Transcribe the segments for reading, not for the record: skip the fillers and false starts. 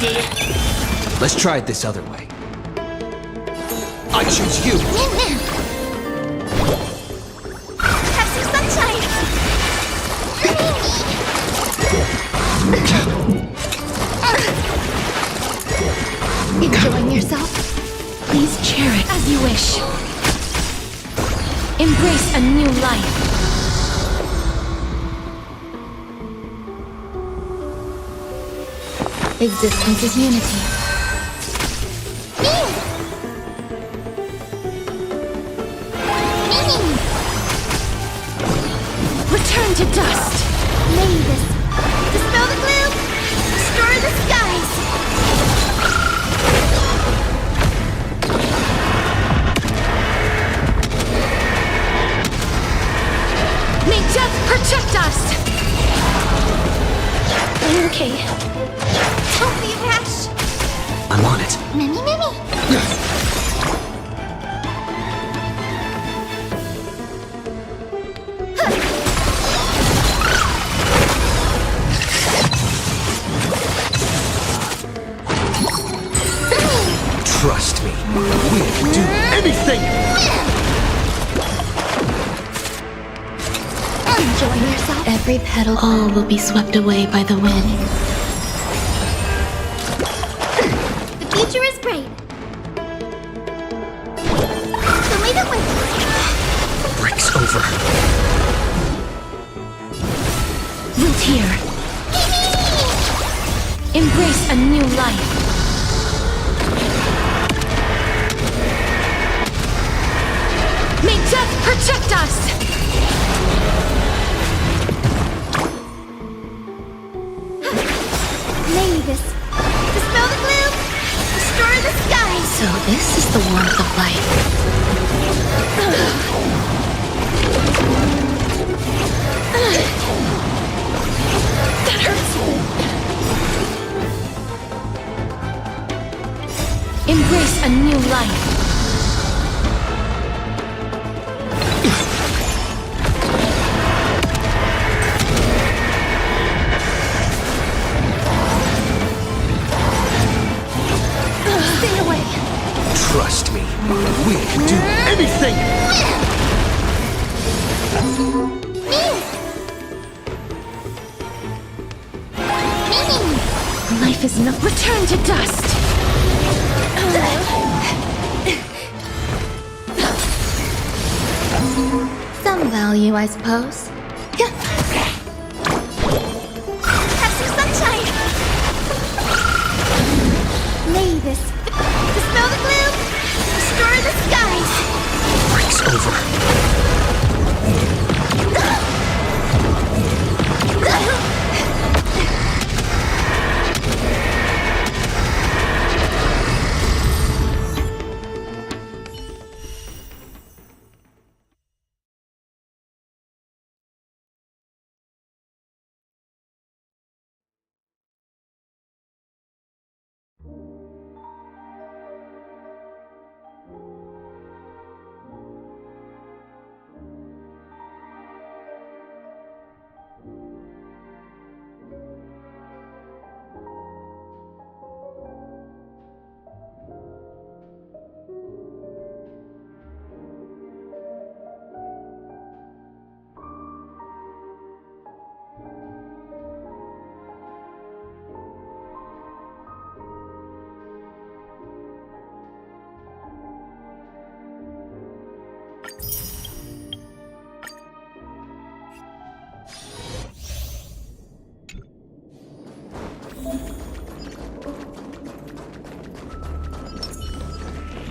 Let's try it this other way. I choose you! Have some sunshine! Enjoying yourself? Please share it as you wish. Embrace a new life. Existence is unity. Return to dust. Mavis, dispel the gloom, destroy the skies. May death protect us. Are you okay? Don't be a rash. I'm on it. Mimi. Trust me. We'll do anything! Enjoy yourself. Every petal. All will be swept away by the wind. The future is bright. So lead it with. The break's over. Root here. Embrace a new life. May death protect us! Mavis, dispel the gloom, destroy the skies! So this is the warmth of life. That hurts. Embrace a new life. Trust me, we can do anything! Life is no return to dust! Some value, I suppose. Have some sunshine! Mavis, dispel the gloom, destroy the skies! Break's over.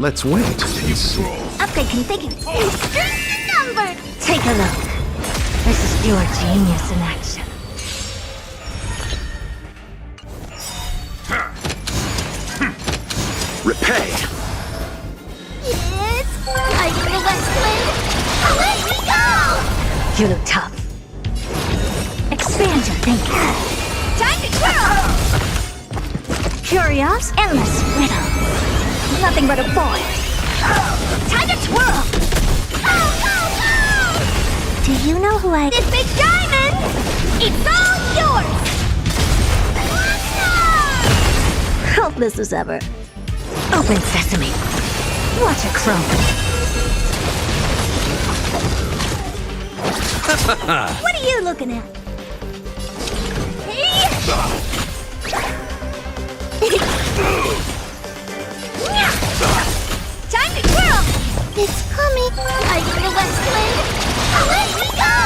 Let's wait and see. Upgrade configured. String numbered. Take a look. This is pure genius in action. Repay! It's like the West Wind. Away we go! You look tough. Expand your thinking. Time to twirl! Curious, endless riddle. Nothing but a boy. Time to twirl! Do you know who I... This big diamond! It's all yours! Helpless as ever. Open sesame. Watch it crumble. What are you looking at? Time to twirl! It's coming. Are you the West Wind? Away we go!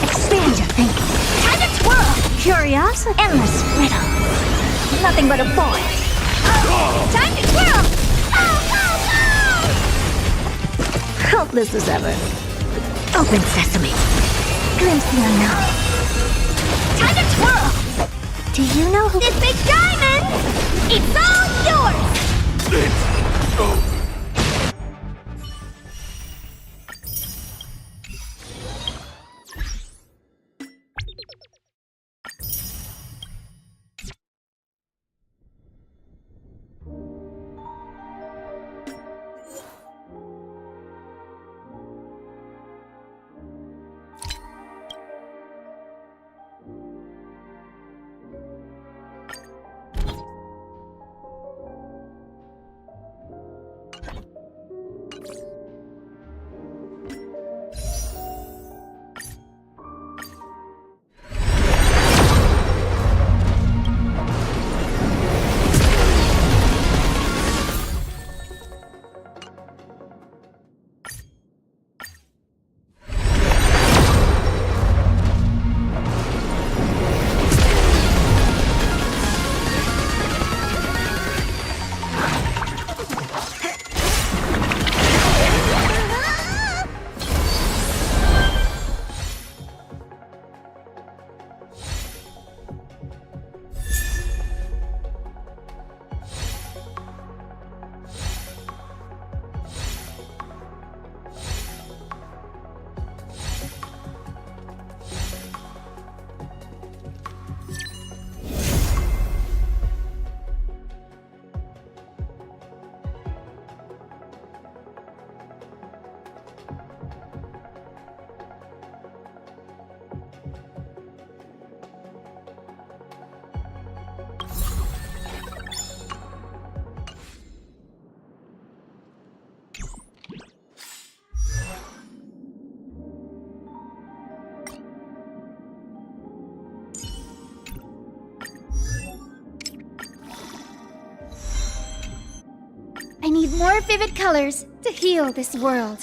Expand your thinking. Time to twirl! Curiosity. Endless riddle. Nothing but a boy. Time to twirl! Go, go, go! Helpless as ever. Open sesame. Glimpse the unknown. Time to twirl! Do you know who— This big diamond! It's all yours! I need more vivid colors to heal this world.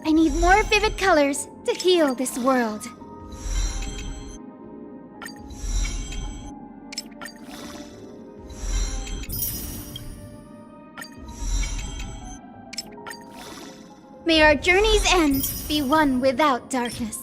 I need more vivid colors to heal this world. May our journey's end be one without darkness.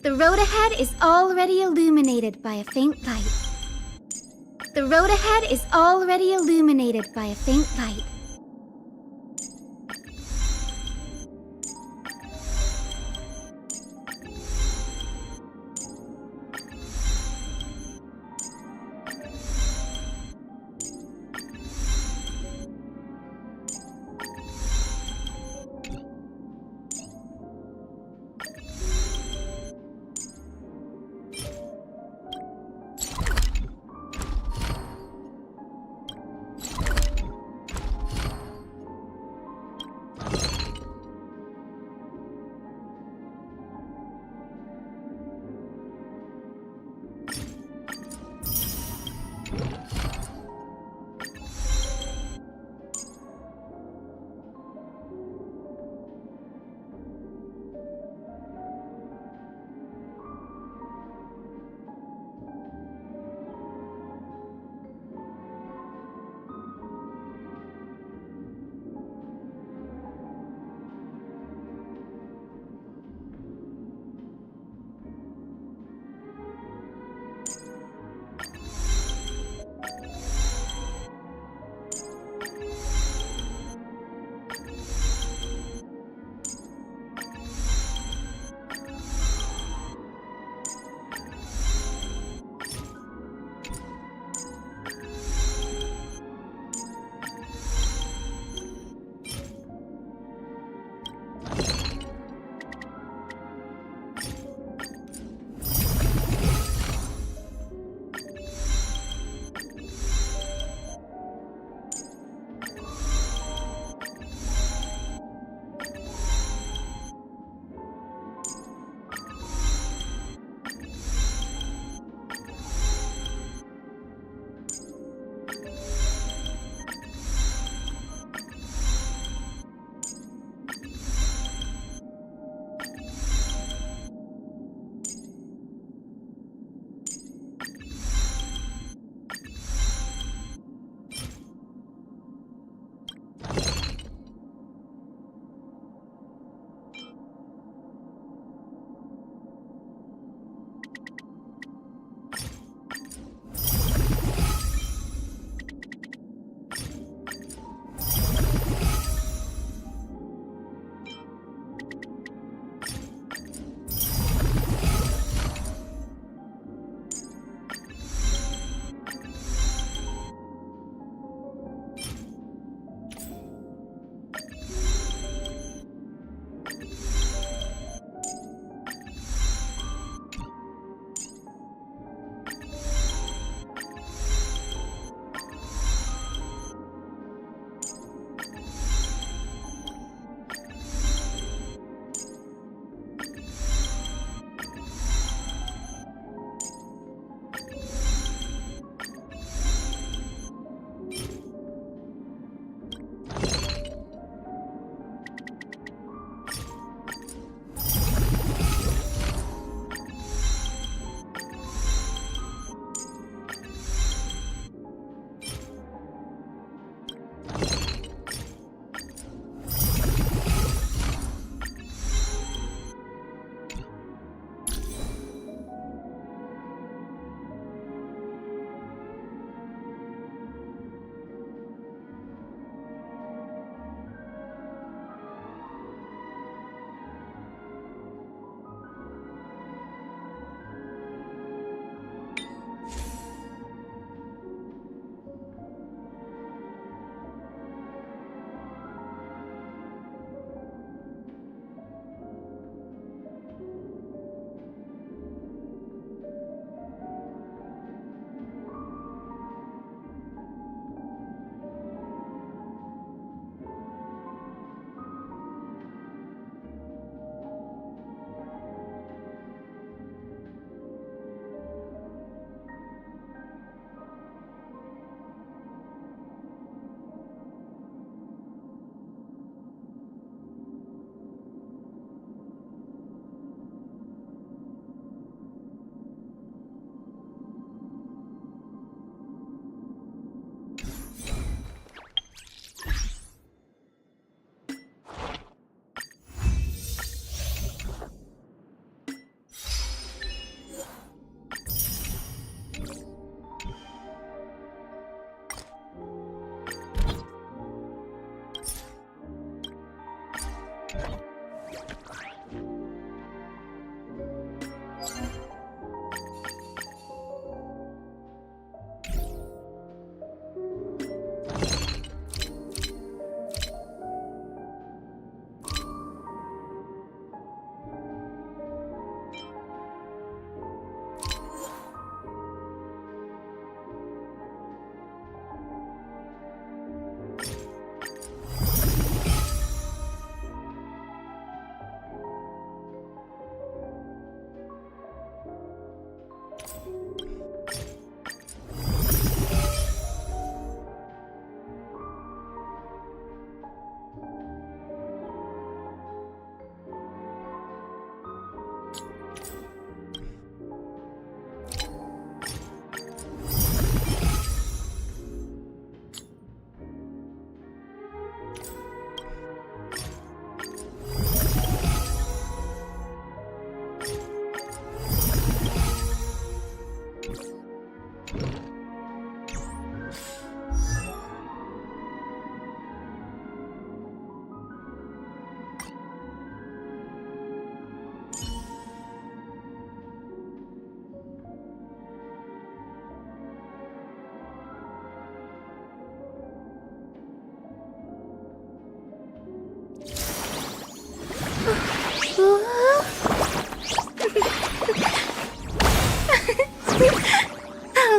The road ahead is already illuminated by a faint light. The road ahead is already illuminated by a faint light.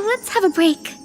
Let's have a break.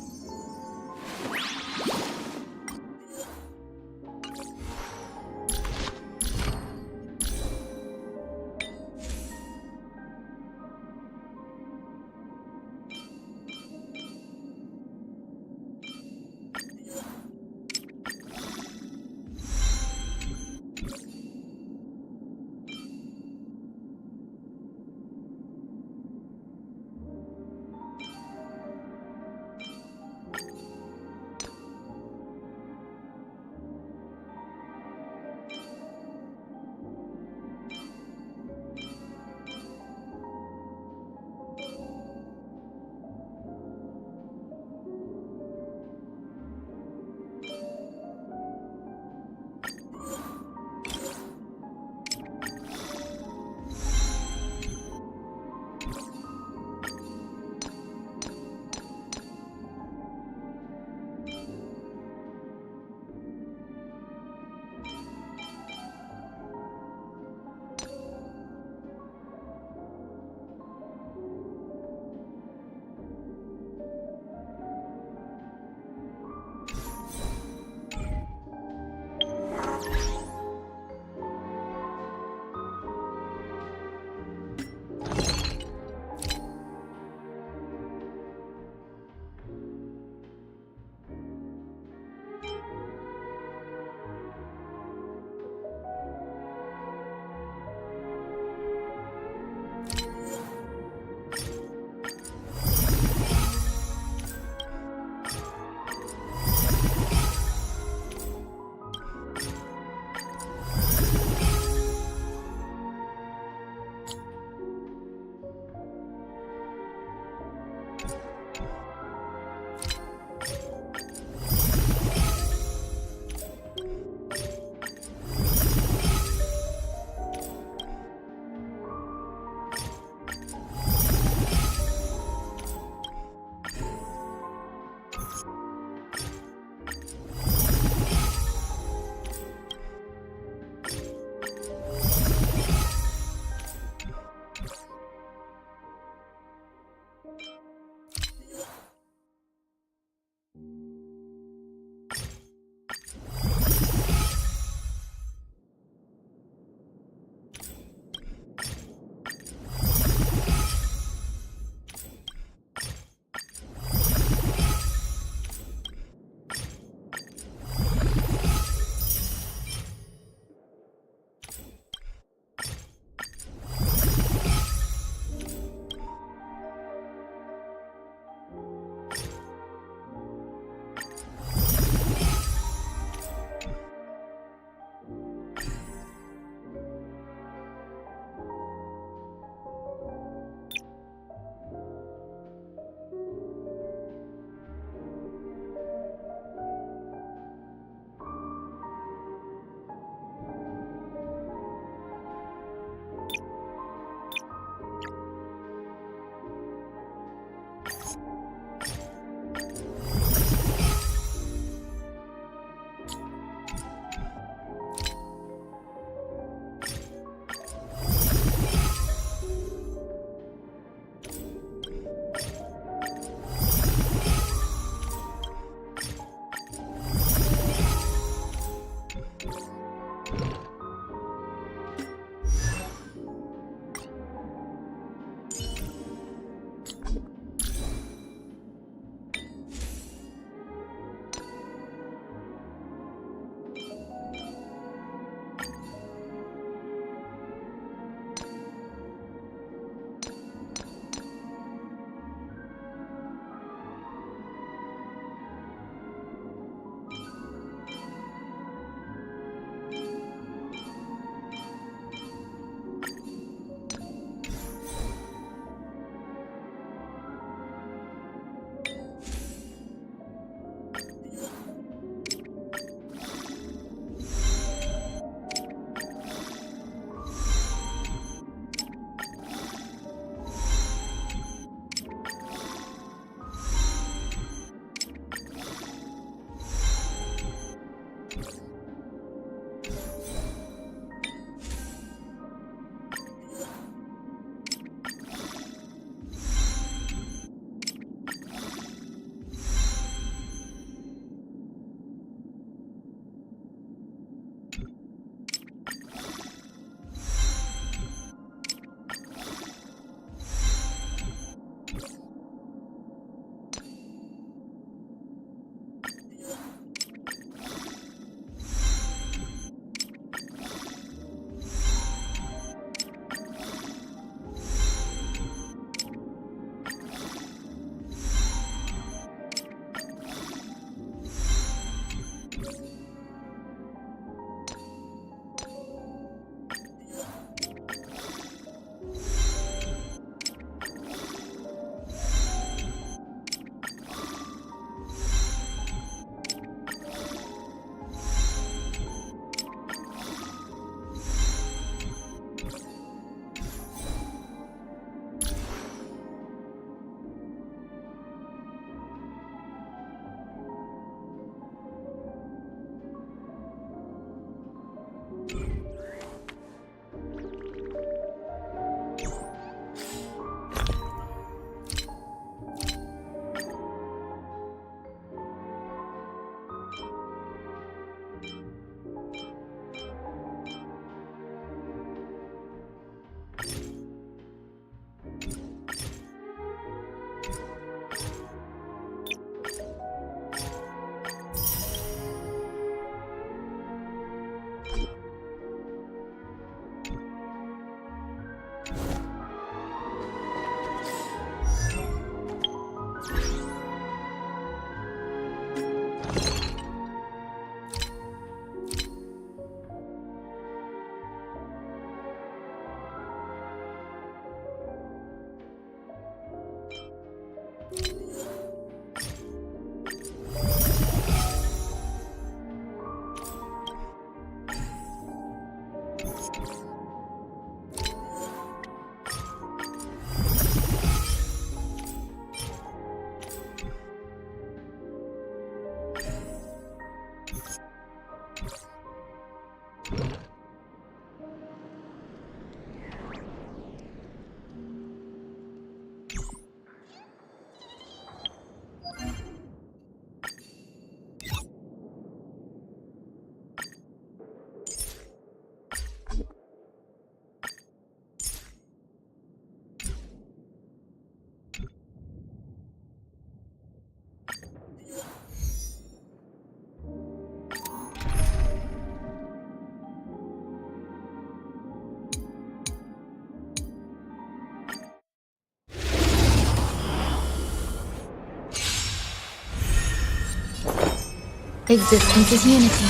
Existence is unity.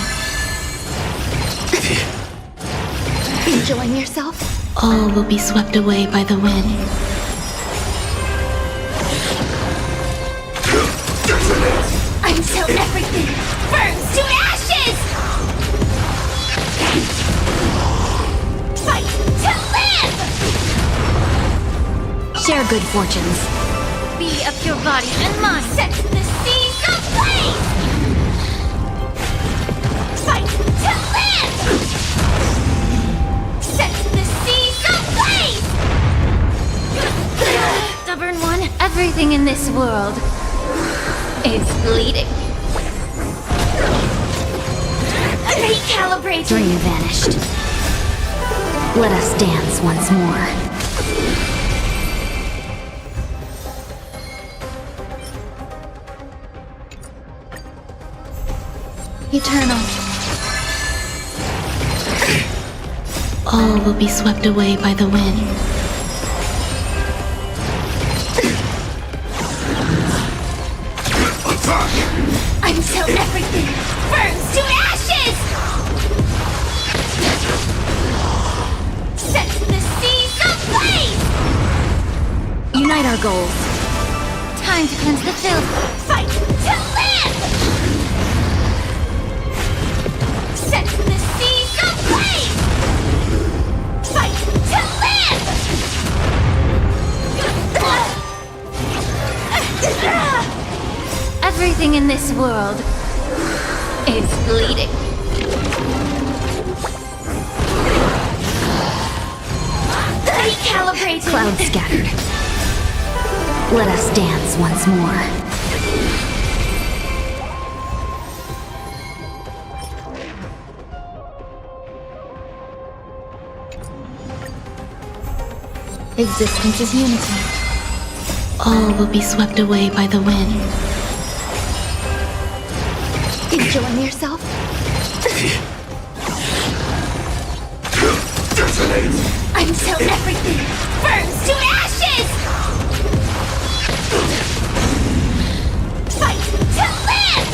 Enjoying yourself? All will be swept away by the wind. Until everything burns to ashes! Fight to live! Share good fortunes. Be of your body and mind. Set the seas ablaze! Fight to live! Set the seas ablaze! Stubborn one, everything in this world is bleeding. Recalibrate. Dream vanished. Let us dance once more. Eternal. All will be swept away by the wind. Until everything burns to ashes! Set the seas ablaze! Unite our goals. Time to cleanse the filth. Fight to live! Set the seas ablaze! Fight to live! Everything in this world is bleeding. Clouds scattered. Let us dance once more. Existence is unity. All will be swept away by the wind. Enjoying yourself? Detonate! Until everything burns to ashes! Fight to live!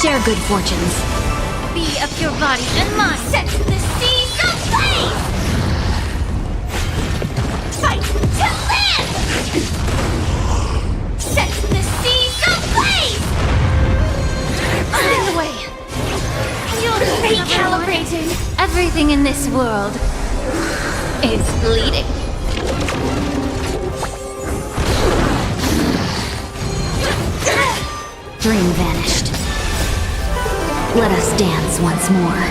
Share good fortunes. Be of your body and mind. Set the seas ablaze! Fight to live! Set the seas ablaze! Out of the way! You'll be recalibrated! Everything in this world is bleeding. Dream vanished. Let us dance once more.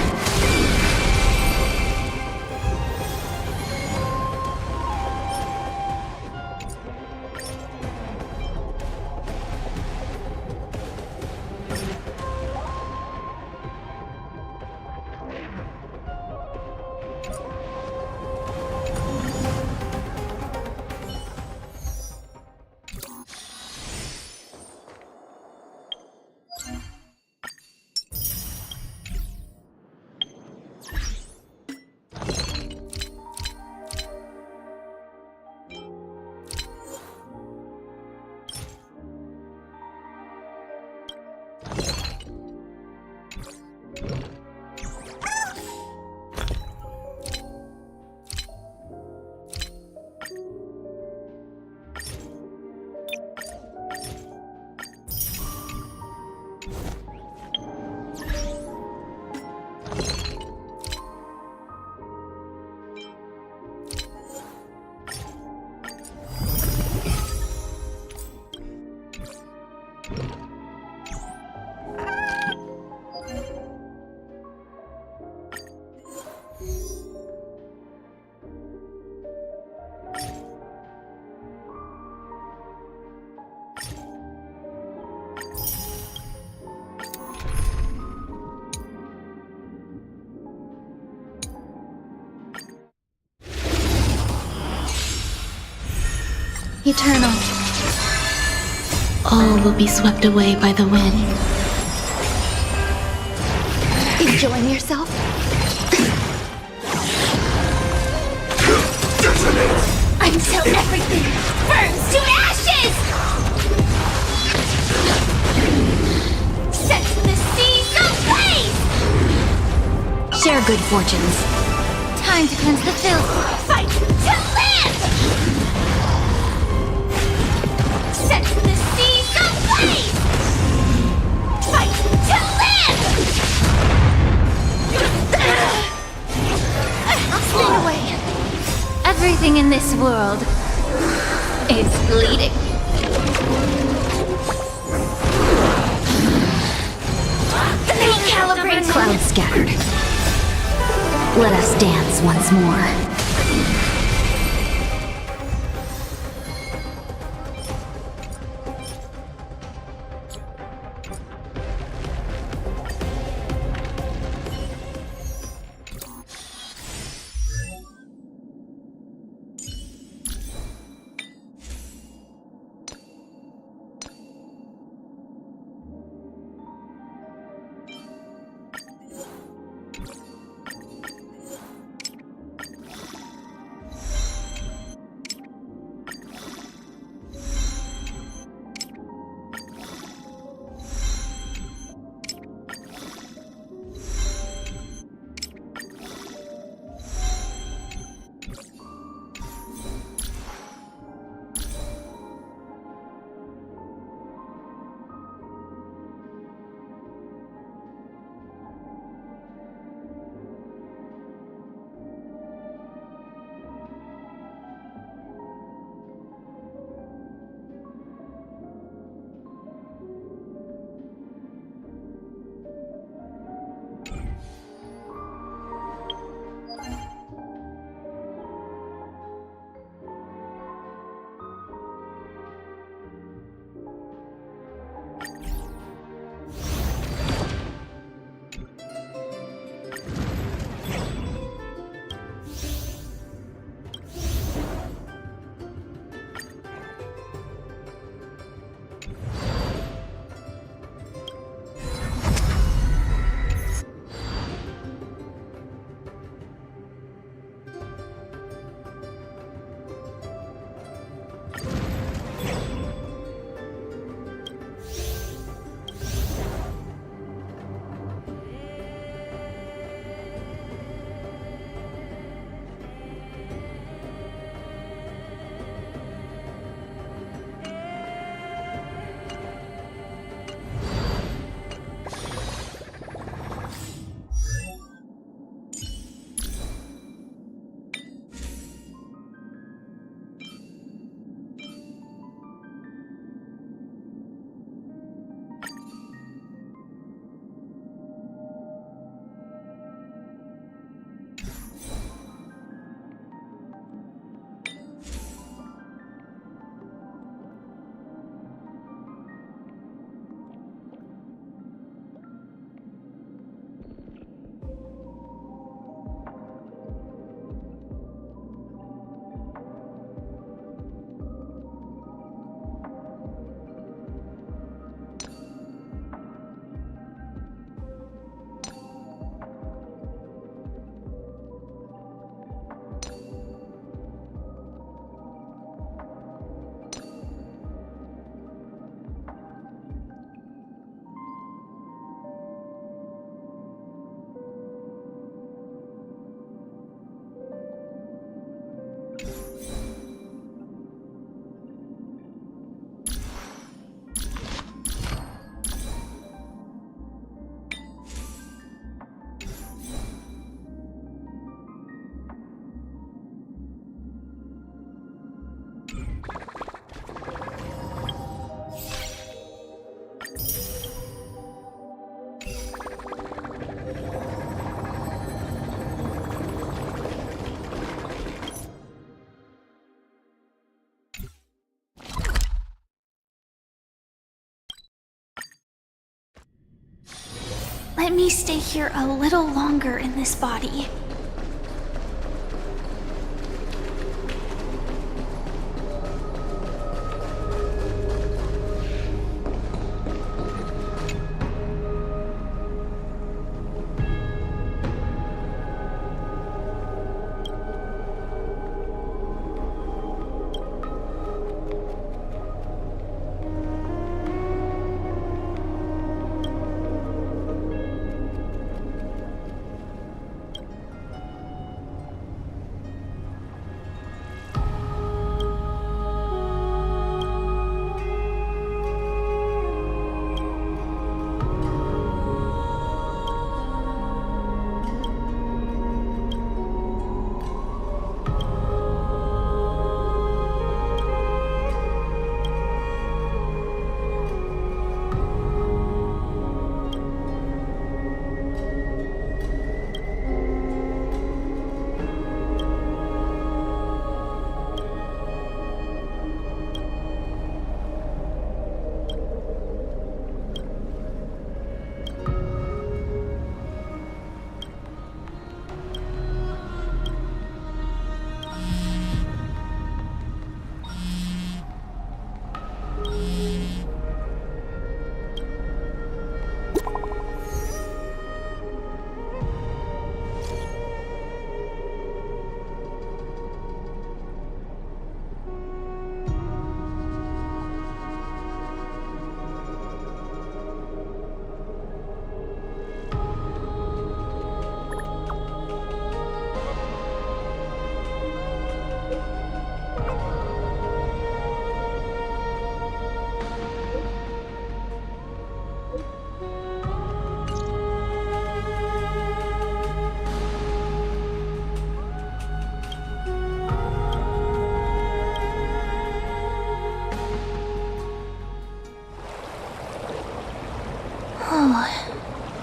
Eternal. All will be swept away by the wind. Enjoying yourself? Detonate! Until everything burns to ashes! Set the seas ablaze! Share good fortunes. Time to cleanse the filth. Fight to live! Set the seas ablaze! Fight to live! I'll stand away. Everything in this world is bleeding. Recalibrate. Clouds scattered. Let us dance once more. Let me stay here a little longer in this body.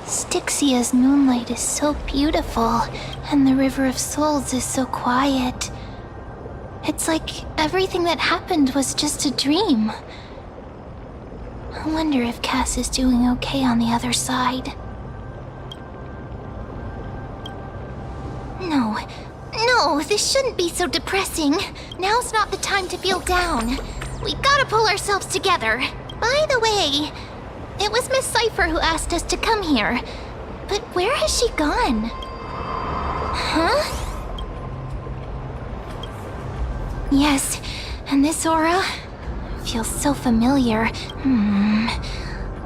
Styxia's moonlight is so beautiful, and the River of Souls is so quiet. It's like everything that happened was just a dream. I wonder if Cass is doing okay on the other side. No, this shouldn't be so depressing. Now's not the time to feel down. We gotta pull ourselves together. By the way, it was Miss Cypher who asked us to come here. But where has she gone? Huh? Yes, and this aura feels so familiar.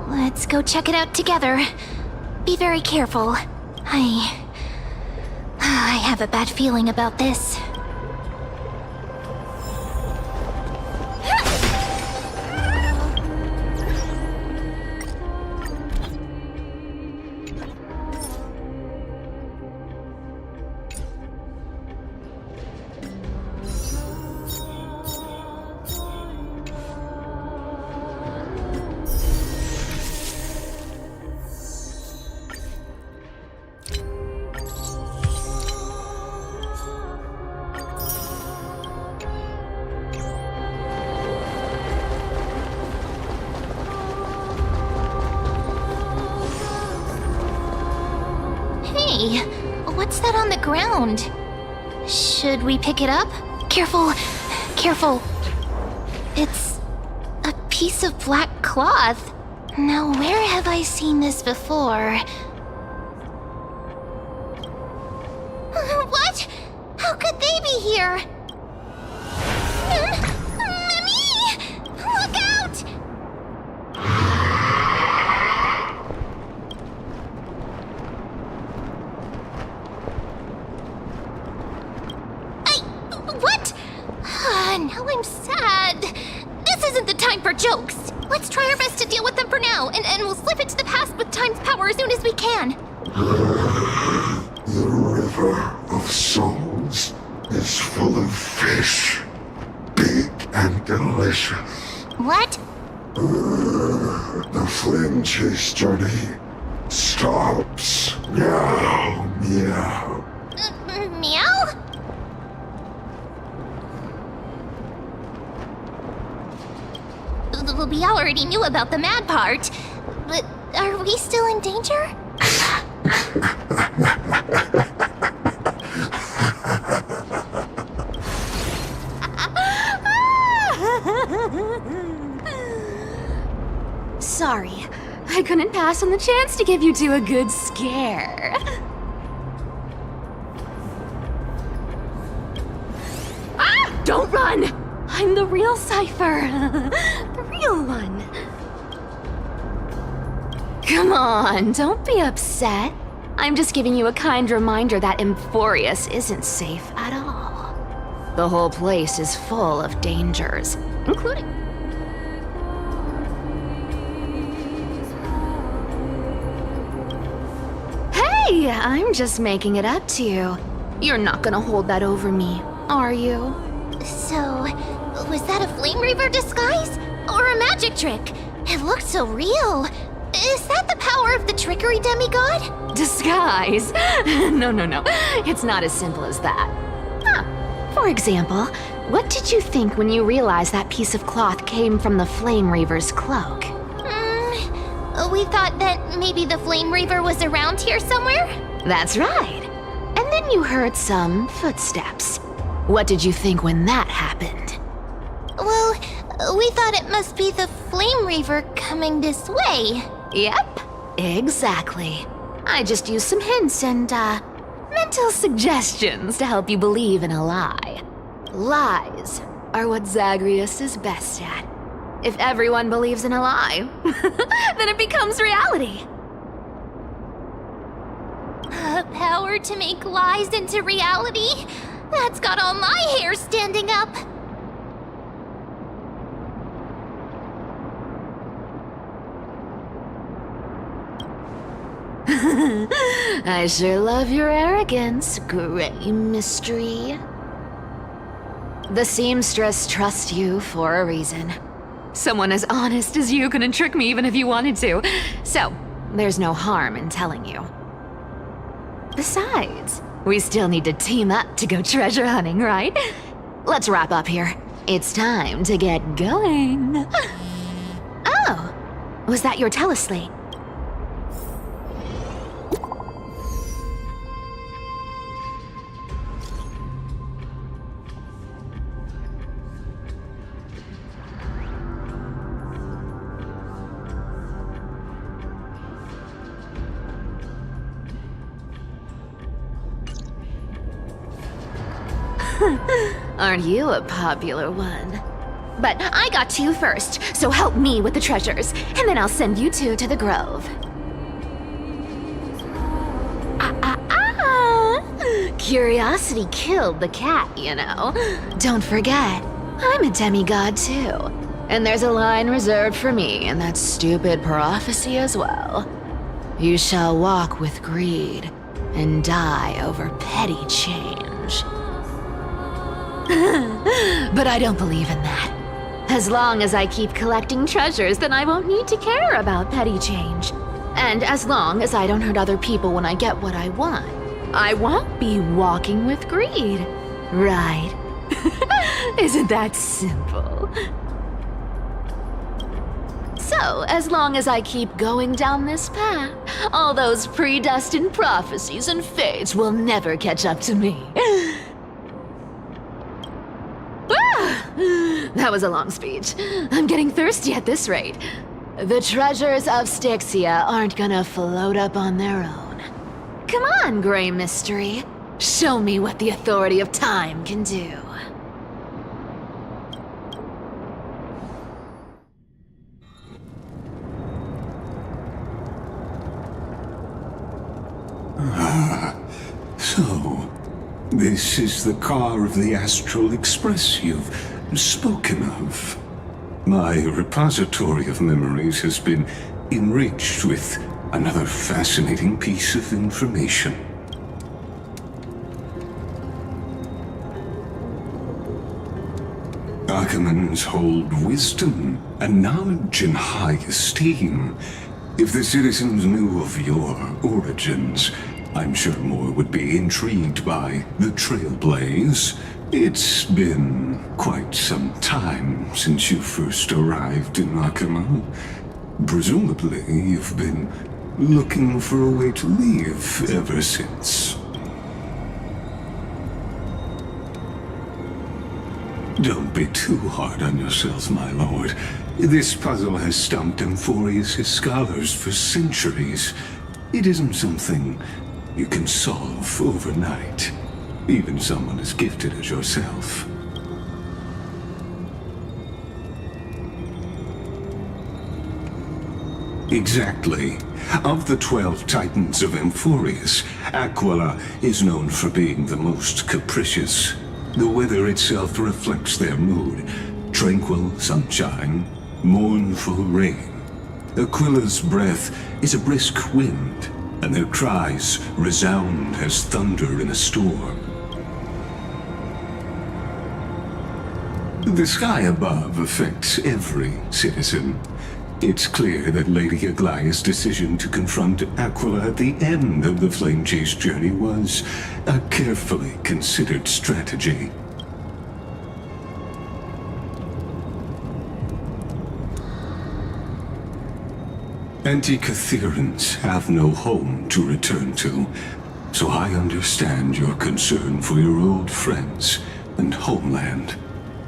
Let's go check it out together. Be very careful. I have a bad feeling about this. Hey, what's that on the ground? Should we pick it up? Careful, careful. It's a piece of black cloth. Now, where have I seen this before? What? How could they be here? Mimi! Look out! What? Now I'm sad. This isn't the time for jokes. Let's try our best to deal with them for now, and we'll slip into the past with time's power as soon as we can. The River of Souls is full of fish, big and delicious. What? The flame chase journey stops. Meow, meow. Meow? We already knew about the mad part, but are we still in danger? pass on the chance to give you two a good scare. Ah! Don't run! I'm the real Cypher. The real one. Come on, don't be upset. I'm just giving you a kind reminder that Emphorius isn't safe at all. The whole place is full of dangers, including... Hey, I'm just making it up to you. You're not gonna hold that over me, are you? So, was that a Flame Reaver disguise? Or a magic trick? It looked so real. Is that the power of the trickery demigod? Disguise? No. It's not as simple as that. Huh. For example, what did you think when you realized that piece of cloth came from the Flame Reaver's cloak? We thought that maybe the Flame Reaver was around here somewhere? That's right. And then you heard some footsteps. What did you think when that happened? Well, we thought it must be the Flame Reaver coming this way. Yep, exactly. I just used some hints and, mental suggestions to help you believe in a lie. Lies are what Zagreus is best at. If everyone believes in a lie, then it becomes reality. Power to make lies into reality? That's got all my hair standing up. I sure love your arrogance, Gray Mystery. The seamstress trusts you for a reason. Someone as honest as you couldn't trick me even if you wanted to. So, there's no harm in telling you. Besides, we still need to team up to go treasure hunting, right? Let's wrap up here. It's time to get going. Oh, was that your teleslate? Aren't you a popular one? But I got two first, so help me with the treasures, and then I'll send you two to the grove. Curiosity killed the cat, you know. Don't forget, I'm a demigod too. And there's a line reserved for me in that stupid prophecy as well. You shall walk with greed and die over petty change. But I don't believe in that. As long as I keep collecting treasures, then I won't need to care about petty change. And as long as I don't hurt other people when I get what I want, I won't be walking with greed. Right? Isn't that simple? So, as long as I keep going down this path, all those predestined prophecies and fates will never catch up to me. That was a long speech. I'm getting thirsty at this rate. The treasures of Styxia aren't gonna float up on their own. Come on, Gray Mystery. Show me what the authority of time can do. So, this is the car of the Astral Express you've spoken of. My repository of memories has been enriched with another fascinating piece of information. Archimans hold wisdom and knowledge in high esteem. If the citizens knew of your origins, I'm sure more would be intrigued by the Trailblaze. It's been quite some time since you first arrived in Arkham. Presumably, you've been looking for a way to leave ever since. Don't be too hard on yourself, my lord. This puzzle has stumped Emphorius' scholars for centuries. It isn't something you can solve overnight, even someone as gifted as yourself. Exactly. Of the 12 titans of Emphorius, Aquila is known for being the most capricious. The weather itself reflects their mood. Tranquil sunshine, mournful rain. Aquila's breath is a brisk wind, and their cries resound as thunder in a storm. The sky above affects every citizen. It's clear that Lady Aglaya's decision to confront Aquila at the end of the Flame Chase journey was a carefully considered strategy. Anti-Catherians have no home to return to, so I understand your concern for your old friends and homeland.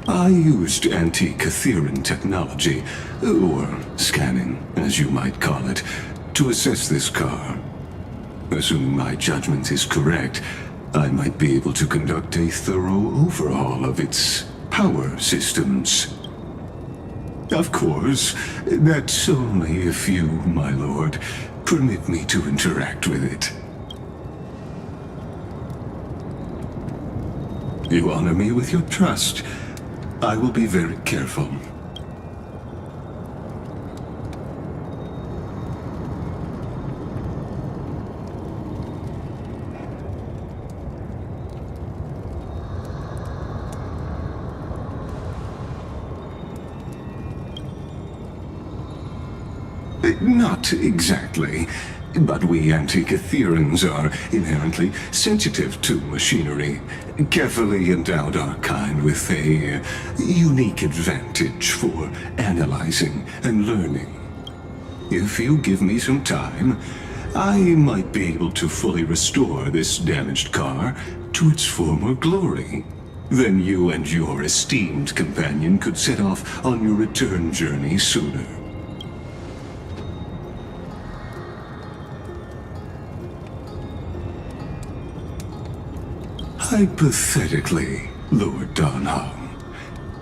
I used anti-Catherian technology, or scanning, as you might call it, to assess this car. Assuming my judgment is correct, I might be able to conduct a thorough overhaul of its power systems. Of course, that's only if you, my lord, permit me to interact with it. You honor me with your trust. I will be very careful. Not exactly, but we anti-Catherians are inherently sensitive to machinery. Carefully endowed our kind with a unique advantage for analyzing and learning. If you give me some time, I might be able to fully restore this damaged car to its former glory. Then you and your esteemed companion could set off on your return journey sooner. Hypothetically, Lord Donham,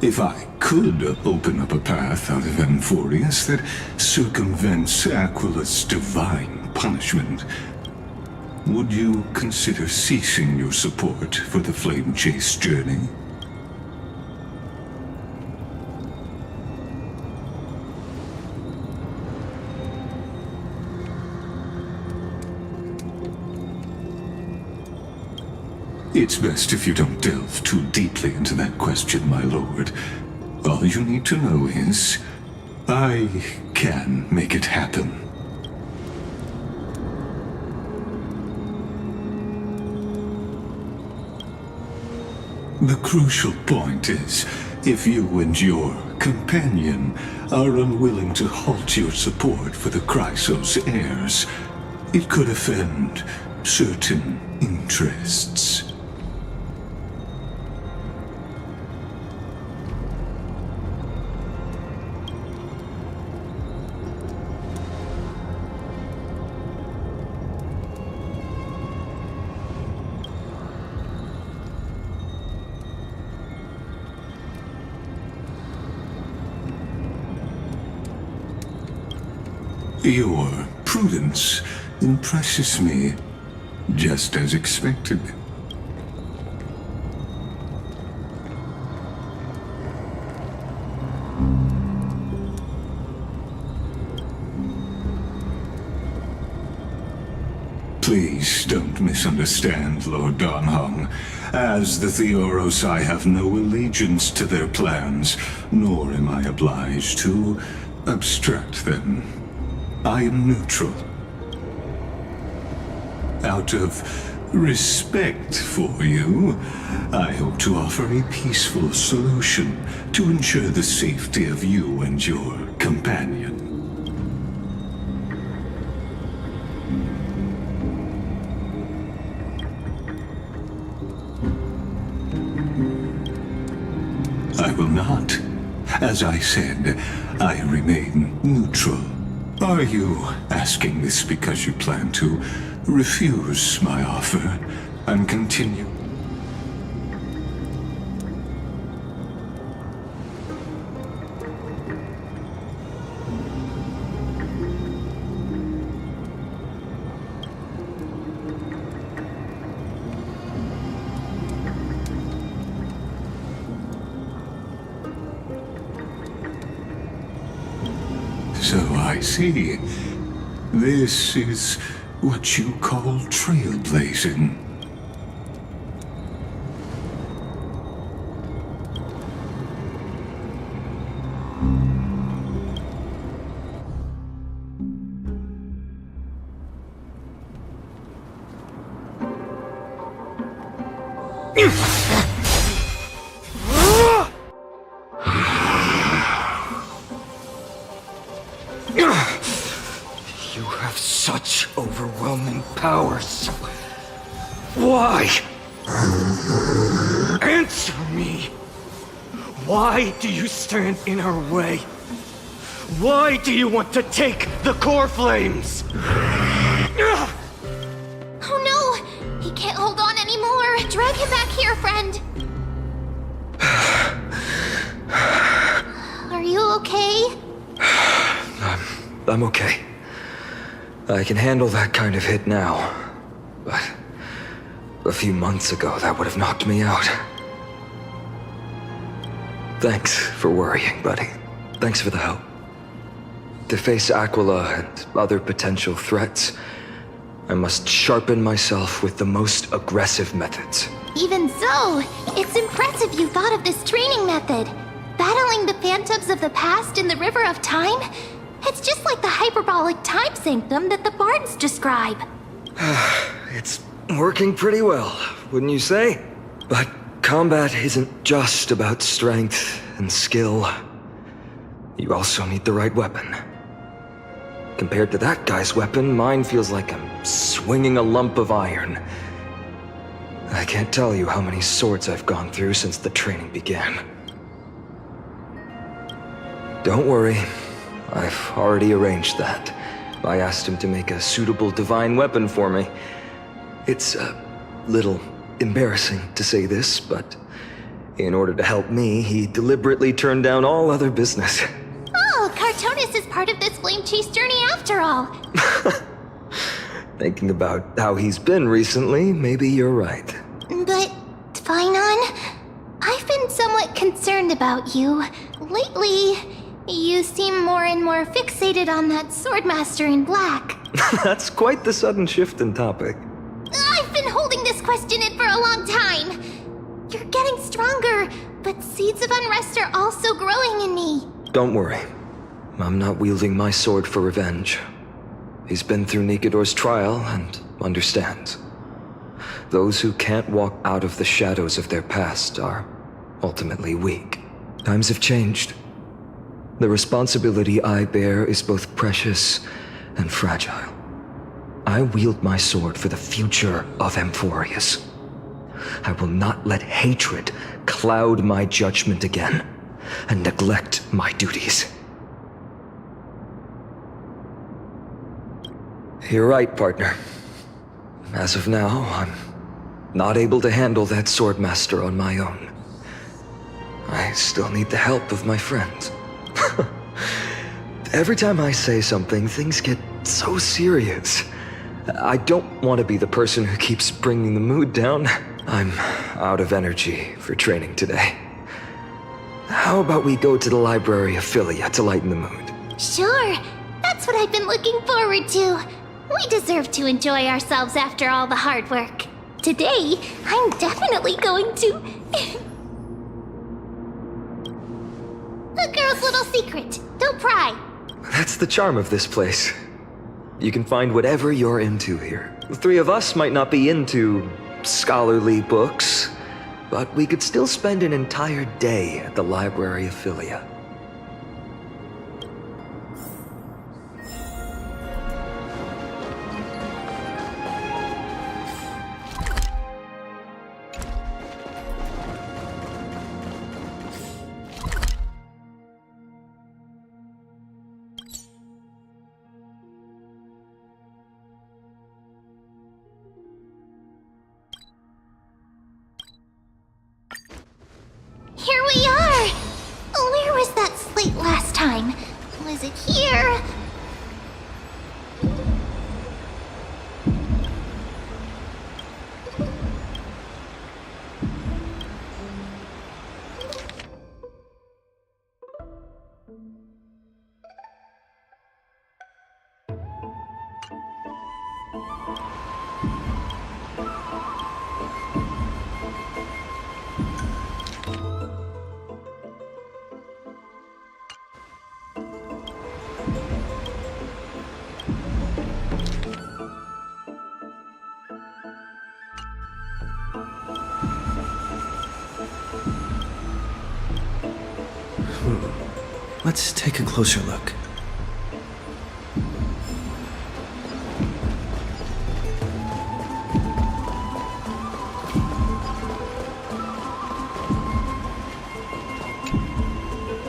if I could open up a path out of Emphorius that circumvents Aquila's divine punishment, would you consider ceasing your support for the Flame Chase journey? It's best if you don't delve too deeply into that question, my lord. All you need to know is, I can make it happen. The crucial point is, if you and your companion are unwilling to halt your support for the Chrysos heirs, it could offend certain interests. Your prudence impresses me, just as expected. Please don't misunderstand, Lord Donham. As the Theoros, I have no allegiance to their plans, nor am I obliged to obstruct them. I am neutral. Out of respect for you, I hope to offer a peaceful solution to ensure the safety of you and your companion. will not. As I said, I remain neutral. Are you asking this because you plan to refuse my offer and continue? So I see. This is what you call trailblazing. You have such overwhelming powers. Why? Answer me. Why do you stand in our way? Why do you want to take the core flames? Oh no! He can't hold on anymore! Drag him back here, friend! Are you okay? I'm okay. I can handle that kind of hit now. But a few months ago, that would have knocked me out. Thanks for worrying, buddy. Thanks for the help. To face Aquila and other potential threats, I must sharpen myself with the most aggressive methods. Even so, it's impressive you thought of this training method. Battling the phantoms of the past in the River of Time? It's just like the hyperbolic time sanctum that the bards describe. It's working pretty well, wouldn't you say? But combat isn't just about strength and skill. You also need the right weapon. Compared to that guy's weapon, mine feels like I'm swinging a lump of iron. I can't tell you how many swords I've gone through since the training began. Don't worry, I've already arranged that. I asked him to make a suitable divine weapon for me. It's a little embarrassing to say this, but in order to help me, he deliberately turned down all other business. Oh, Cartonis is part of this flame chase journey after all. Thinking about how he's been recently, maybe you're right. But, Phainon, I've been somewhat concerned about you. Lately, you seem more and more fixated on that swordmaster in black. That's quite the sudden shift in topic. I've been holding this question in for a long time. You're getting stronger, but seeds of unrest are also growing in me. Don't worry. I'm not wielding my sword for revenge. He's been through Nikedor's trial and understands. Those who can't walk out of the shadows of their past are ultimately weak. Times have changed. The responsibility I bear is both precious and fragile. I wield my sword for the future of Amphorius. I will not let hatred cloud my judgment again and neglect my duties. You're right, partner. As of now, I'm not able to handle that swordmaster on my own. I still need the help of my friends. Every time I say something, things get so serious. I don't want to be the person who keeps bringing the mood down. I'm out of energy for training today. How about we go to the library of Philia to lighten the mood? Sure, that's what I've been looking forward to. We deserve to enjoy ourselves after all the hard work. Today, I'm definitely going to... A girl's little secret. Don't pry. That's the charm of this place. You can find whatever you're into here. The three of us might not be into scholarly books, but we could still spend an entire day at the library of Philia. Let's take a closer look.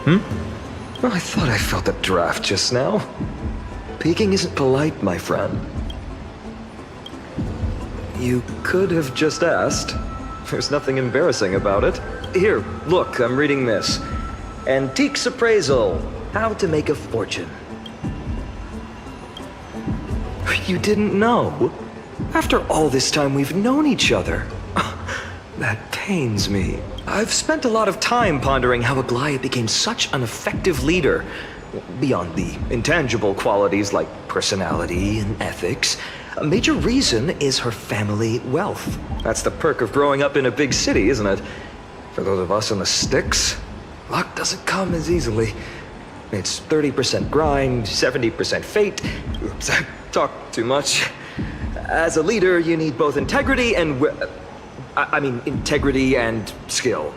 Well, I thought I felt a draft just now. Peeking isn't polite, my friend. You could have just asked. There's nothing embarrassing about it. Here, look, I'm reading this. Antiques Appraisal. How to make a fortune. You didn't know? After all this time we've known each other. That pains me. I've spent a lot of time pondering how Aglaia became such an effective leader. Beyond the intangible qualities like personality and ethics, a major reason is her family wealth. That's the perk of growing up in a big city, isn't it? For those of us in the sticks, luck doesn't come as easily. It's 30% grind, 70% fate. Oops, I talked too much. As a leader, you need both integrity and integrity and skill.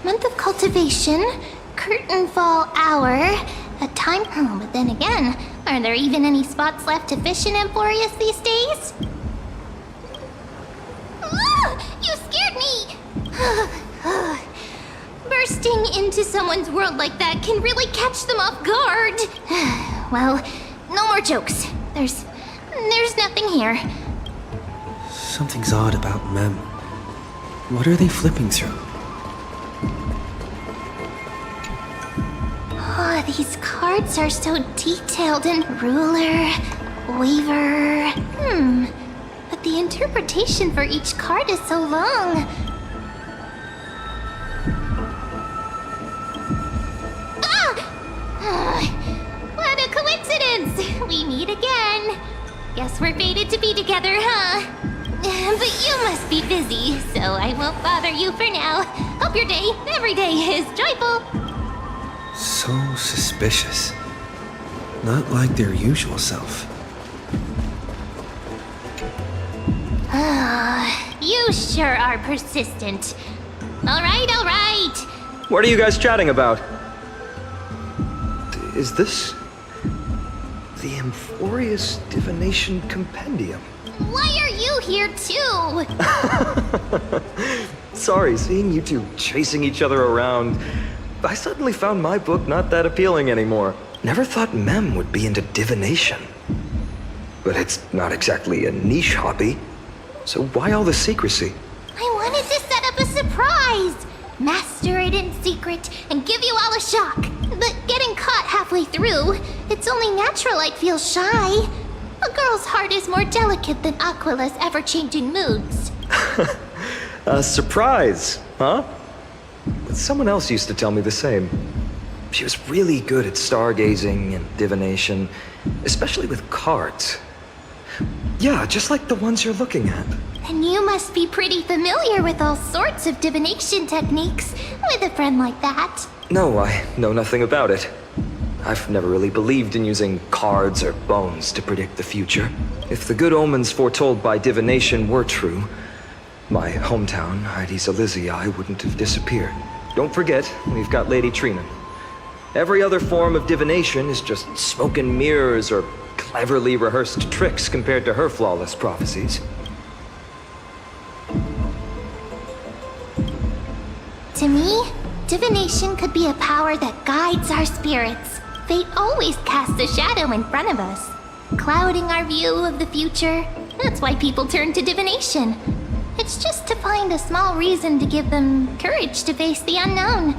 Month of cultivation, curtain fall hour, a time. Oh, but then again, are there even any spots left to fish in Emporius these days? You scared me! Bursting into someone's world like that can really catch them off guard. Well, no more jokes. There's nothing here. Something's odd about Mem. What are they flipping through? Oh, these cards are so detailed and ruler, waver. But the interpretation for each card is so long. What a coincidence! We meet again. Guess we're fated to be together, huh? But you must be busy, so I won't bother you for now. Hope your day, every day, is joyful. So suspicious. Not like their usual self. You sure are persistent. All right. What are you guys chatting about? Is this the Emporius Divination Compendium? Why are you here too? Sorry, seeing you two chasing each other around, I suddenly found my book not that appealing anymore. Never thought Mem would be into divination. But it's not exactly a niche hobby. So why all the secrecy? I wanted to set up a surprise. Master it in secret and give you all a shock. But getting caught halfway through, it's only natural I'd feel shy. A girl's heart is more delicate than Aquila's ever-changing moods. A surprise, huh? Someone else used to tell me the same. She was really good at stargazing and divination, especially with cards. Yeah, just like the ones you're looking at. And you must be pretty familiar with all sorts of divination techniques with a friend like that. No, I know nothing about it. I've never really believed in using cards or bones to predict the future. If the good omens foretold by divination were true, my hometown, Heirs Elysiae, wouldn't have disappeared. Don't forget, we've got Lady Trina. Every other form of divination is just smoke and mirrors or cleverly rehearsed tricks compared to her flawless prophecies. To me, divination could be a power that guides our spirits. Fate always casts a shadow in front of us, clouding our view of the future. That's why people turn to divination. It's just to find a small reason to give them courage to face the unknown.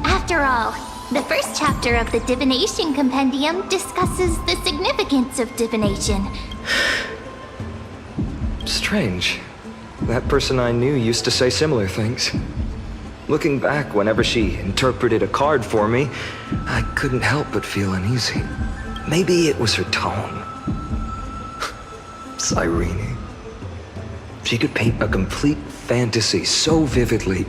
After all, the first chapter of the Divination Compendium discusses the significance of divination. Strange. That person I knew used to say similar things. Looking back, whenever she interpreted a card for me, I couldn't help but feel uneasy. Maybe it was her tone. Cyrene. She could paint a complete fantasy so vividly,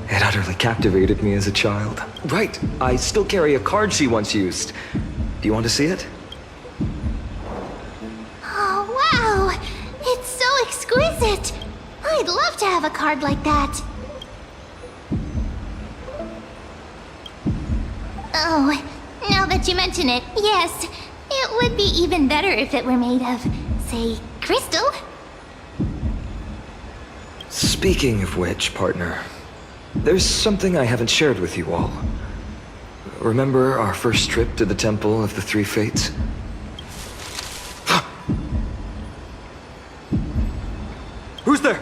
it utterly captivated me as a child. Right, I still carry a card she once used. Do you want to see it? Oh, wow! It's so exquisite! I'd love to have a card like that. Oh, now that you mention it, yes. It would be even better if it were made of, say, crystal. Speaking of which, partner, there's something I haven't shared with you all. Remember our first trip to the Temple of the Three Fates? Who's there?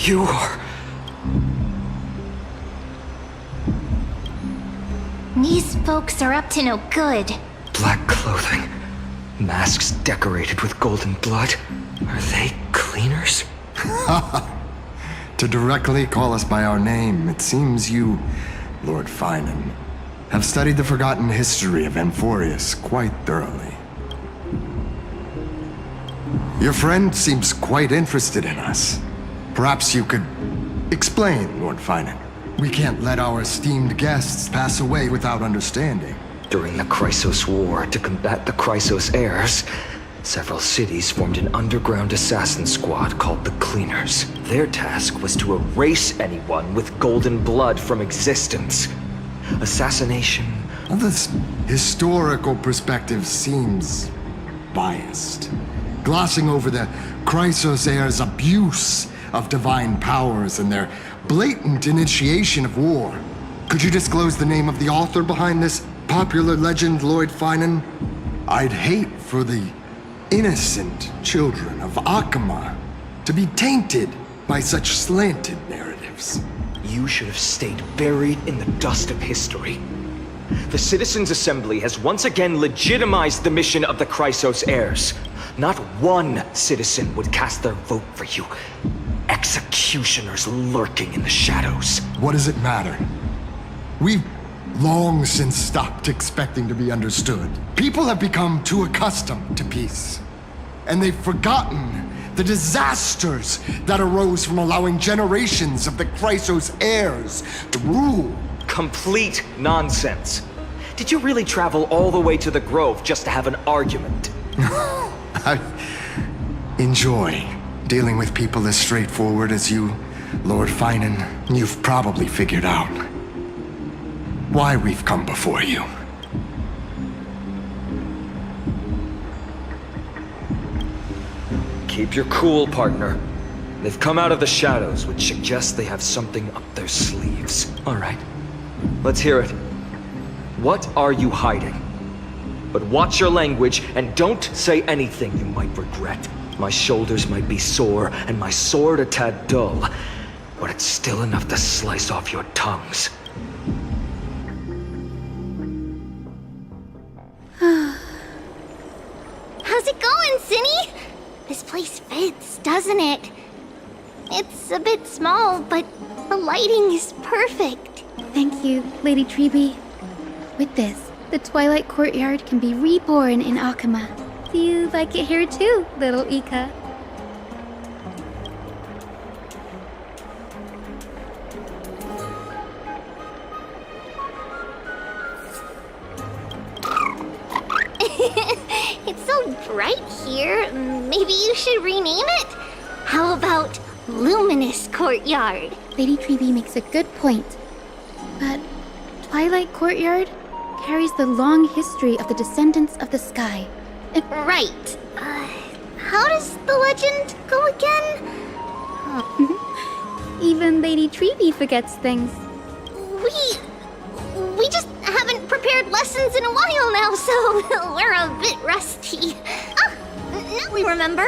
You are... These folks are up to no good. Black clothing, masks decorated with golden blood. Are they cleaners? To directly call us by our name, it seems you, Lord Finan, have studied the forgotten history of Amphorius quite thoroughly. Your friend seems quite interested in us. Perhaps you could explain, Lord Finan. We can't let our esteemed guests pass away without understanding. During the Chrysos War, to combat the Chrysos Heirs, several cities formed an underground assassin squad called the Cleaners. Their task was to erase anyone with golden blood from existence. Assassination. Well, this historical perspective seems biased, glossing over the Chrysos Heirs' abuse of divine powers and their blatant initiation of war. Could you disclose the name of the author behind this popular legend, Lord Finan? I'd hate for the innocent children of Akama to be tainted by such slanted narratives. You should have stayed buried in the dust of history. The Citizens' Assembly has once again legitimized the mission of the Chrysos Heirs. Not one citizen would cast their vote for you. Executioners lurking in the shadows. What does it matter? We've long since stopped expecting to be understood. People have become too accustomed to peace. And they've forgotten the disasters that arose from allowing generations of the Chrysos Heirs to rule. Complete nonsense. Did you really travel all the way to the Grove just to have an argument? I enjoy dealing with people as straightforward as you, Lord Finan. You've probably figured out why we've come before you. Keep your cool, partner. They've come out of the shadows, which suggests they have something up their sleeves. All right, let's hear it. What are you hiding? But watch your language and don't say anything you might regret. My shoulders might be sore and my sword a tad dull, but it's still enough to slice off your tongues. How's it going, Cinny? This place fits, doesn't it? It's a bit small, but the lighting is perfect. Thank you, Lady Treeby. With this, the Twilight Courtyard can be reborn in Akama. Do you like it here too, little Ika? It's so bright here. Maybe you should rename it? How about Luminous Courtyard? Lady Treeby makes a good point. But Twilight Courtyard carries the long history of the descendants of the sky. Right. How does the legend go again? Even Lady Treeby forgets things. We just haven't prepared lessons in a while now, so we're a bit rusty. Ah, now we remember.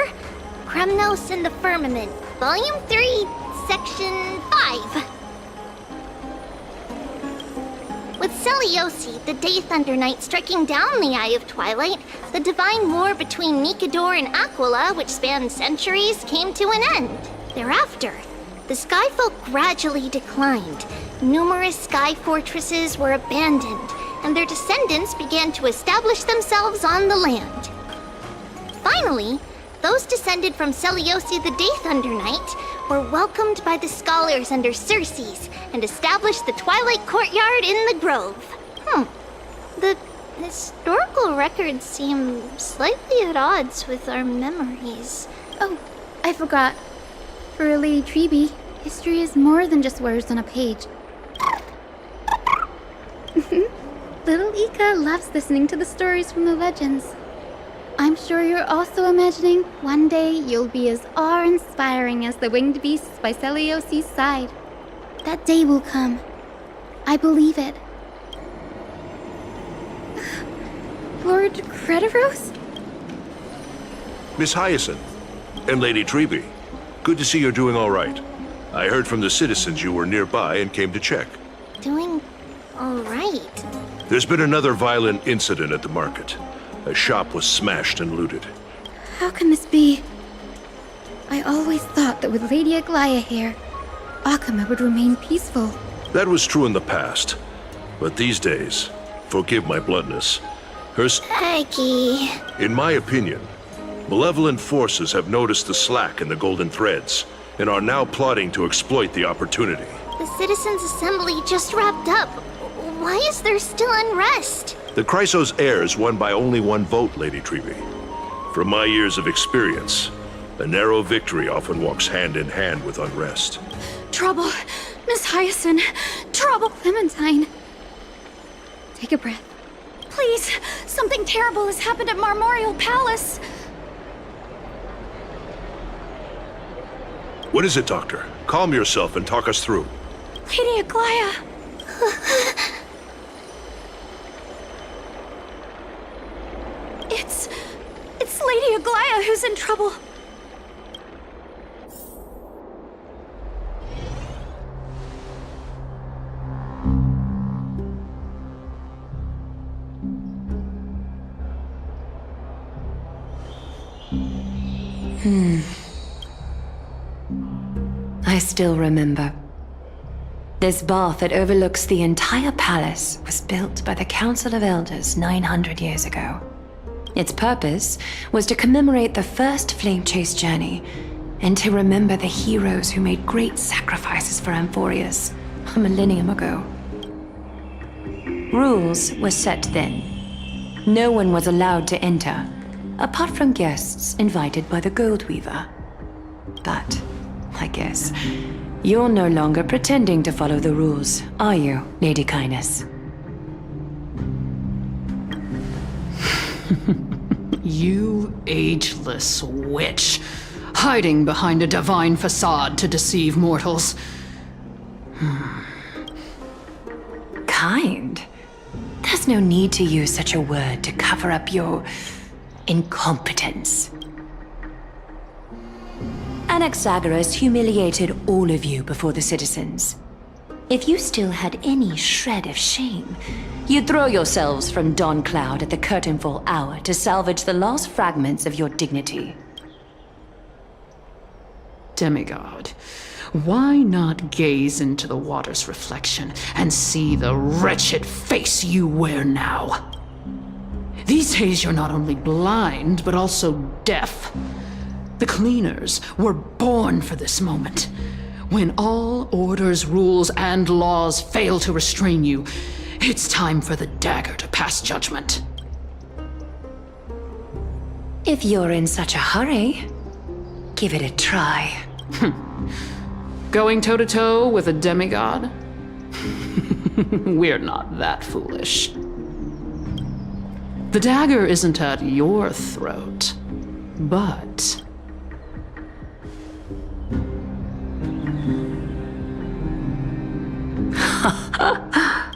Kremnos and the Firmament, Volume 3, Section 5. With Seliosi, the Day Thunder Knight, striking down the Eye of Twilight, the divine war between Nikador and Aquila, which spanned centuries, came to an end. Thereafter, the Skyfolk gradually declined. Numerous sky fortresses were abandoned, and their descendants began to establish themselves on the land. Finally, those descended from Seliosi the Day Thunder Knight were welcomed by the scholars under Circes and established the Twilight Courtyard in the Grove. The historical records seem slightly at odds with our memories. Oh, I forgot. For a Lady Treby, history is more than just words on a page. Little Ika loves listening to the stories from the legends. I'm sure you're also imagining one day you'll be as awe-inspiring as the winged beasts by Celiosi's side. That day will come. I believe it. Lord Crediros? Miss Hyacinth and Lady Treby, good to see you're doing all right. I heard from the citizens you were nearby and came to check. Doing all right. There's been another violent incident at the market. A shop was smashed and looted. How can this be? I always thought that with Lady Aglaya here, Akama would remain peaceful. That was true in the past. But these days, forgive my bluntness, Aggie. in my opinion, malevolent forces have noticed the slack in the golden threads and are now plotting to exploit the opportunity. The Citizens' Assembly just wrapped up. Why is there still unrest? The Chrysos Heirs won by only one vote, Lady Treby. From my years of experience, a narrow victory often walks hand in hand with unrest. Trouble! Miss Hyacinth! Trouble! Clementine! Take a breath. Please! Something terrible has happened at Marmorial Palace! What is it, Doctor? Calm yourself and talk us through. Lady Aglaya! It's Lady Aglaya who's in trouble. I still remember. This bath that overlooks the entire palace was built by the Council of Elders 900 years ago. Its purpose was to commemorate the first flame chase journey and to remember the heroes who made great sacrifices for Amphorius a millennium ago. Rules were set then. No one was allowed to enter, apart from guests invited by the Goldweaver. But, I guess, you're no longer pretending to follow the rules, are you, Lady Kindness? You ageless witch, hiding behind a divine facade to deceive mortals. Kind? There's no need to use such a word to cover up your incompetence. Anaxagoras humiliated all of you before the citizens. If you still had any shred of shame, you'd throw yourselves from dawn cloud at the curtainfall hour to salvage the last fragments of your dignity. Demigod, why not gaze into the water's reflection and see the wretched face you wear now? These days you're not only blind, but also deaf. The cleaners were born for this moment. When all orders, rules, and laws fail to restrain you, it's time for the dagger to pass judgment. If you're in such a hurry, give it a try. Going toe-to-toe with a demigod? We're not that foolish. The dagger isn't at your throat, but...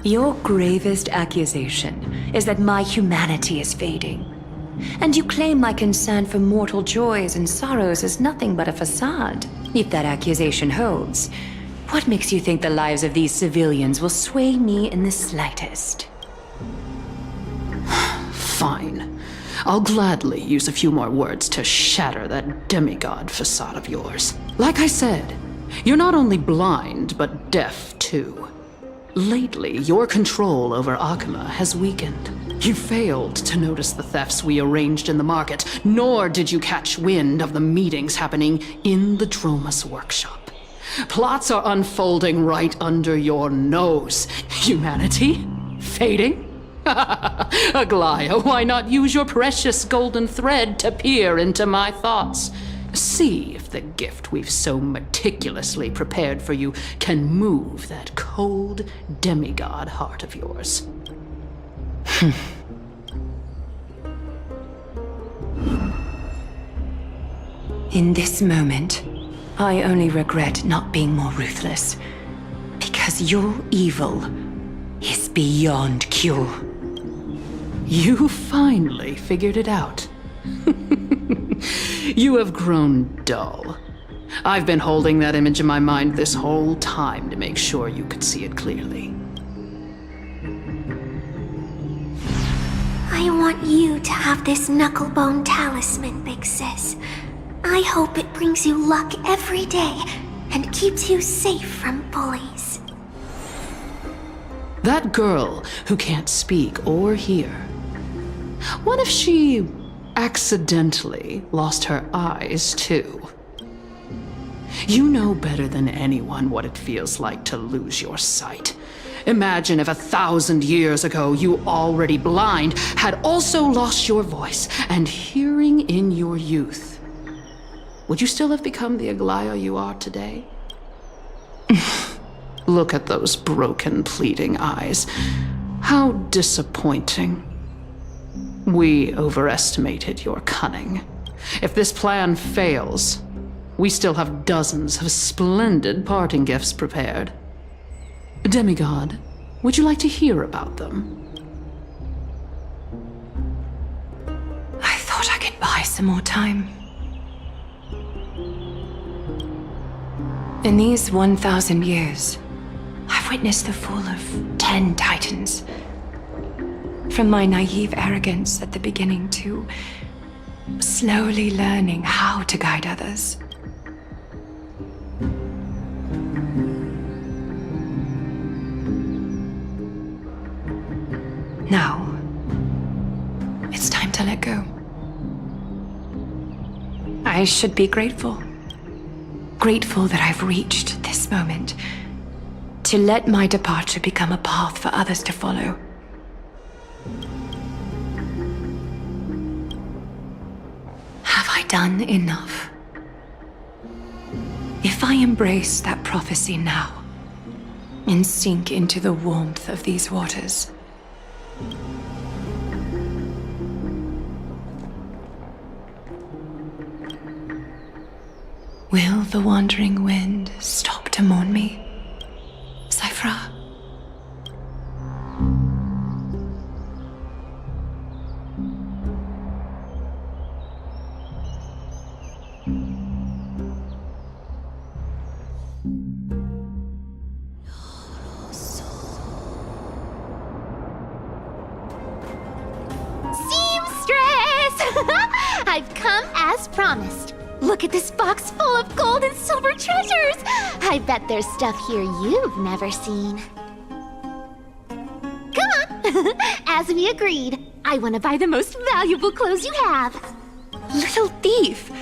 Your gravest accusation is that my humanity is fading. And you claim my concern for mortal joys and sorrows is nothing but a facade. If that accusation holds, what makes you think the lives of these civilians will sway me in the slightest? Fine. I'll gladly use a few more words to shatter that demigod facade of yours. Like I said, you're not only blind, but deaf too. Lately, your control over Akama has weakened. You failed to notice the thefts we arranged in the market, nor did you catch wind of the meetings happening in the Droma's workshop. Plots are unfolding right under your nose. Humanity? Fading? Aglaya, why not use your precious golden thread to peer into my thoughts? See if the gift we've so meticulously prepared for you can move that cold demigod heart of yours. In this moment, I only regret not being more ruthless. Because your evil is beyond cure. You finally figured it out. You have grown dull. I've been holding that image in my mind this whole time to make sure you could see it clearly. I want you to have this knucklebone talisman, Big Sis. I hope it brings you luck every day and keeps you safe from bullies. That girl who can't speak or hear. What if she accidentally lost her eyes, too? You know better than anyone what it feels like to lose your sight. Imagine if 1,000 years ago you, already blind, had also lost your voice and hearing in your youth. Would you still have become the Aglaya you are today? Look at those broken, pleading eyes. How disappointing. We overestimated your cunning. If this plan fails, we still have dozens of splendid parting gifts prepared. Demigod, would you like to hear about them? I thought I could buy some more time. In these 1,000 years, I've witnessed the fall of 10 titans. From my naive arrogance at the beginning to slowly learning how to guide others. Now, it's time to let go. I should be grateful. Grateful that I've reached this moment. To let my departure become a path for others to follow. Have I done enough? If I embrace that prophecy now, and sink into the warmth of these waters, will the wandering wind stop to mourn me, Cyphra? I've come as promised. Look at this box full of gold and silver treasures! I bet there's stuff here you've never seen. Come on! As we agreed, I want to buy the most valuable clothes you have. Little thief!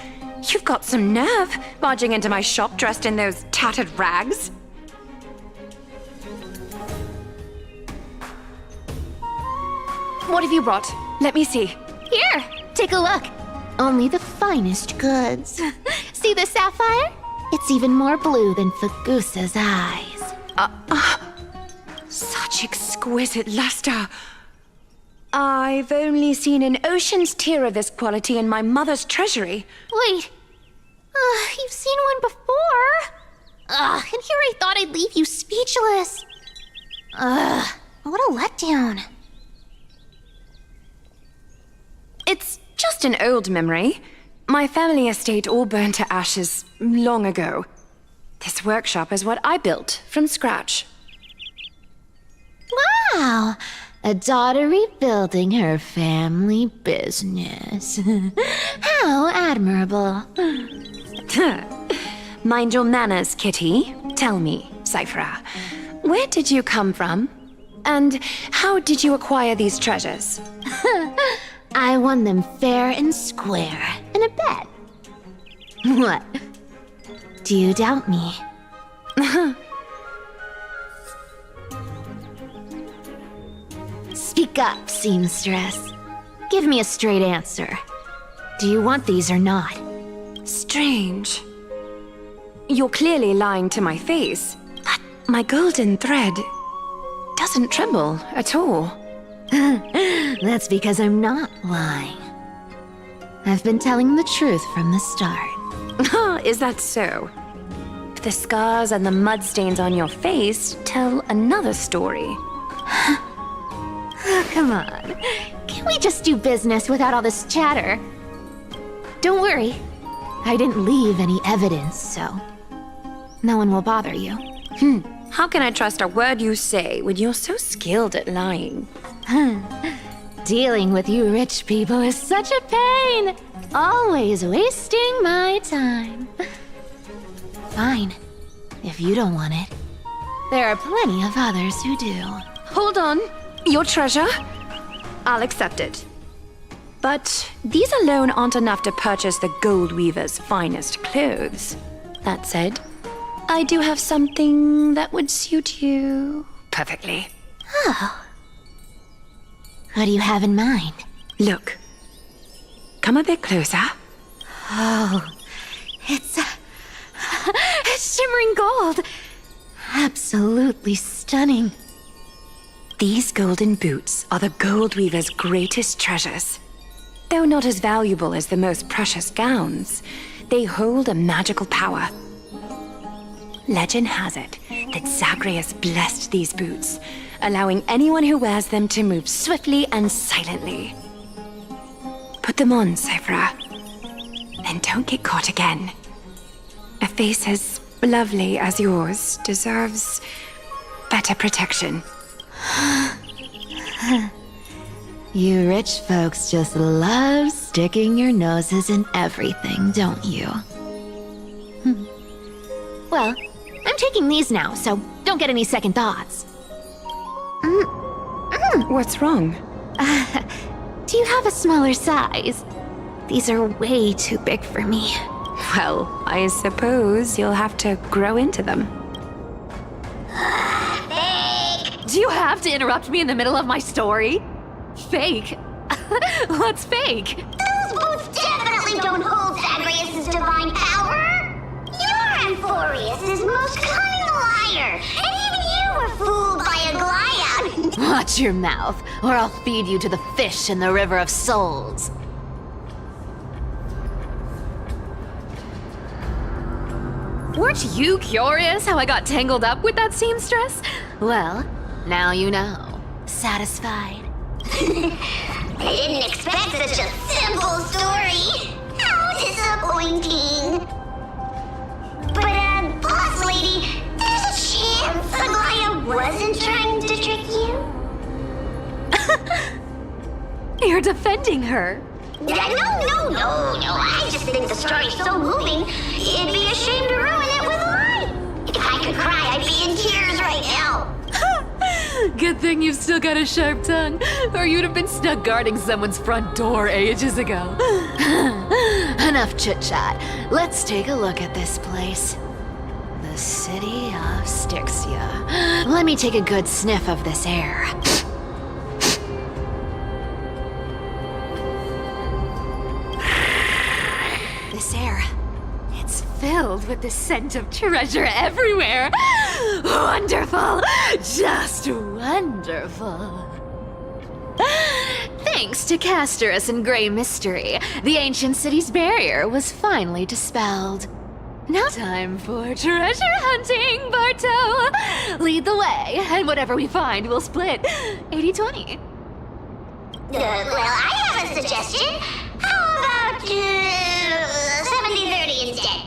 You've got some nerve, barging into my shop dressed in those tattered rags. What have you brought? Let me see. Here, take a look. Only the finest goods. See the sapphire? It's even more blue than Fagusa's eyes. Such exquisite luster. I've only seen an ocean's tear of this quality in my mother's treasury. Wait. You've seen one before. And here I thought I'd leave you speechless. What a letdown. It's just an old memory. My family estate all burned to ashes long ago. This workshop is what I built from scratch. Wow! A daughter rebuilding her family business. How admirable. Mind your manners, Kitty. Tell me, Cyphra, where did you come from? And how did you acquire these treasures? I won them fair and square in a bet. What? Do you doubt me? Speak up, seamstress. Give me a straight answer. Do you want these or not? Strange. You're clearly lying to my face, but my golden thread doesn't tremble at all. That's because I'm not lying. I've been telling the truth from the start. Is that so? The scars and the mud stains on your face tell another story. Oh, come on. Can we just do business without all this chatter? Don't worry. I didn't leave any evidence, so no one will bother you. How can I trust a word you say when you're so skilled at lying? Dealing with you rich people is such a pain. Always wasting my time. Fine, if you don't want it. There are plenty of others who do. Hold on. Your treasure? I'll accept it. But these alone aren't enough to purchase the gold weaver's finest clothes. That said, I do have something that would suit you perfectly. Oh. What do you have in mind? Look. Come a bit closer. Oh, it's shimmering gold. Absolutely stunning. These golden boots are the gold weaver's greatest treasures. Though not as valuable as the most precious gowns, they hold a magical power. Legend has it that Zagreus blessed these boots, allowing anyone who wears them to move swiftly and silently. Put them on, Cyphra. Then don't get caught again. A face as lovely as yours deserves better protection. You rich folks just love sticking your noses in everything, don't you? Well, I'm taking these now, so don't get any second thoughts. What's wrong? Do you have a smaller size? These are way too big for me. Well, I suppose you'll have to grow into them. Do you have to interrupt me in the middle of my story? Fake? What's fake? Those boots definitely don't hold Zagreus' divine power! You're Amphorius' most cunning liar, and even you were fooled by a Glyad! Watch your mouth, or I'll feed you to the fish in the River of Souls. Weren't you curious how I got tangled up with that seamstress? Well, now you know. Satisfied? I didn't expect such a simple story! How disappointing! But, boss lady, there's a chance Aglaya wasn't trying to trick you? You're defending her. No, I just think the story's so moving, it'd be a shame to ruin it with a lie. If I could cry, I'd be in tears right now. Good thing you've still got a sharp tongue, or you'd have been stuck guarding someone's front door ages ago. Enough chit-chat. Let's take a look at this place. The city of Styxia. Let me take a good sniff of this air. This air, it's filled with the scent of treasure everywhere. Wonderful! Just wonderful. Thanks to Castorus and Grey Mystery, the ancient city's barrier was finally dispelled. Now time for treasure hunting, Barto! Lead the way, and whatever we find, we'll split 80-20. Well, I have a suggestion. How about 70-30 instead?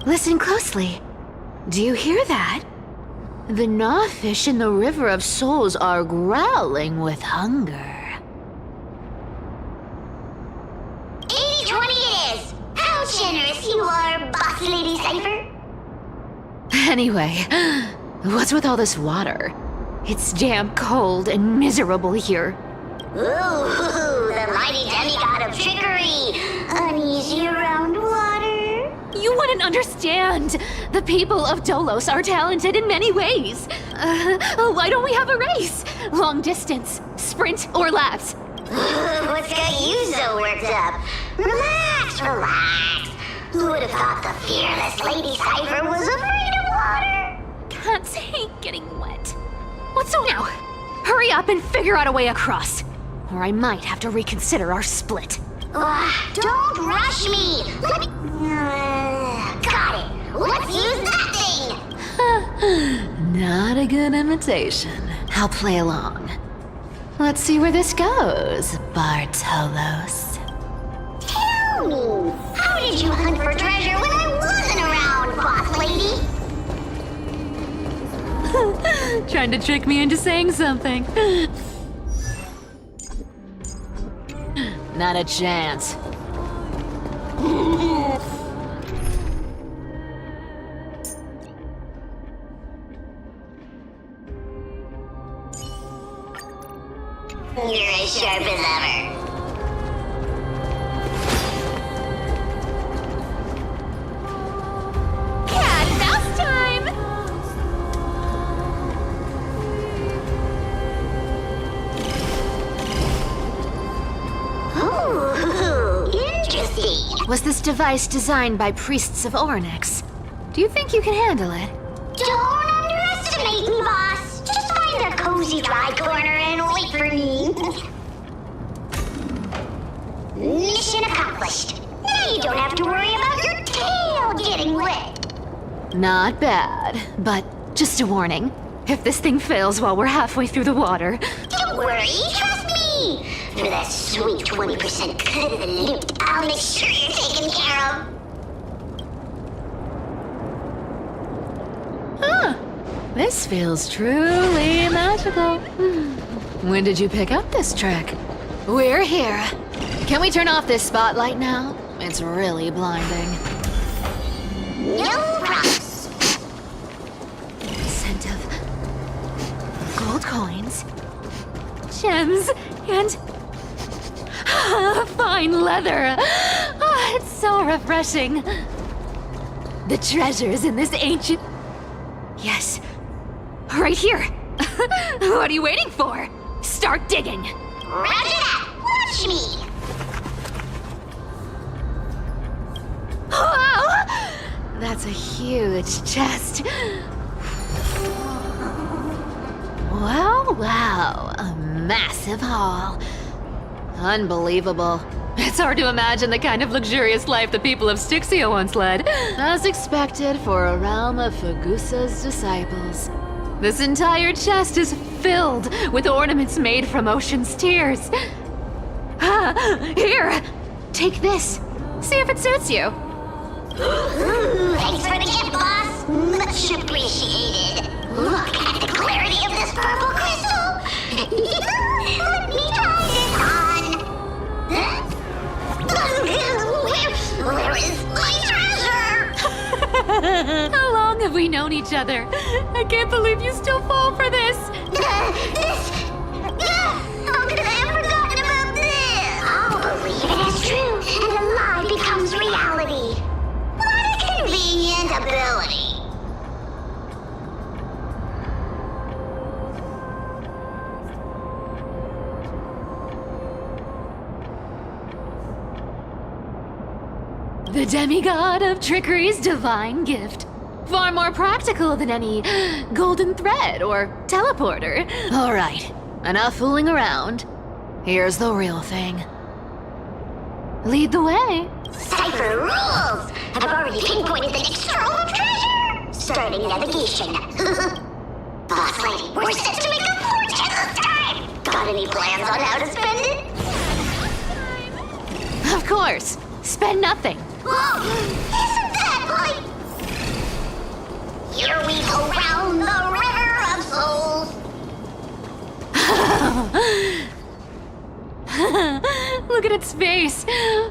Listen closely. Do you hear that? The gnawfish in the River of Souls are growling with hunger. 80-20 it is! How generous you are, Boss Lady Cypher! Anyway, what's with all this water? It's damp, cold, and miserable here. Ooh, the mighty demigod of trickery! Uneasy around water? You want didn't understand. The people of Dolos are talented in many ways. Why don't we have a race? Long distance, sprint, or laps? What's got you so worked up? Relax, relax. Who would have thought the fearless Lady Cypher was afraid of water? Can't take getting wet. What's so now? Hurry up and figure out a way across. Or I might have to reconsider our split. Don't rush me! Let me... got it! Let's use that thing! Not a good imitation. I'll play along. Let's see where this goes, Bartolos. Tell me, how did you hunt for treasure when I wasn't around, boss lady? Trying to trick me into saying something. Not a chance. You're as sharp as ever. Cat mouse time! Ooh, interesting. Was this device designed by priests of Ornyx? Do you think you can handle it? Don't underestimate me, boss. Just find a cozy dry corner and wait for me. Mission accomplished. Now you don't have to worry about your tail getting wet. Not bad, but just a warning. If this thing fails while we're halfway through the water... Don't worry, trust me. For that sweet 20% cut of the loot, I'll make sure you're taken care of. This feels truly magical. When did you pick up this trick? We're here. Can we turn off this spotlight now? It's really blinding. No promise. Scent of gold coins, gems, and fine leather. It's so refreshing. The treasures in this ancient... Yes, right here. What are you waiting for? Start digging. Roger that. Watch me. Wow! That's a huge chest. Wow, a massive haul. Unbelievable. It's hard to imagine the kind of luxurious life the people of Styxia once led. As expected for a realm of Fagusa's disciples. This entire chest is filled with ornaments made from ocean's tears. Here, take this. See if it suits you. Thanks for the gift, boss. Much appreciated. Look at the clarity of this purple crystal. Let me try this on. Where is my treasure? How long have we known each other? I can't believe you still fall for this. How could I have forgotten about this? I'll believe it is true, and a lie becomes reality. What a convenient ability. The demigod of trickery's divine gift. Far more practical than any golden thread or teleporter. All right, enough fooling around. Here's the real thing. Lead the way. Cypher rules! I've already pinpointed the next trove of treasure! Starting navigation. Boss lady, we're set to make a fortune this time! Got any plans on how to spend it? Of course. Spend nothing. Whoa! Isn't that like... Here we go round the river of souls! Look at its face.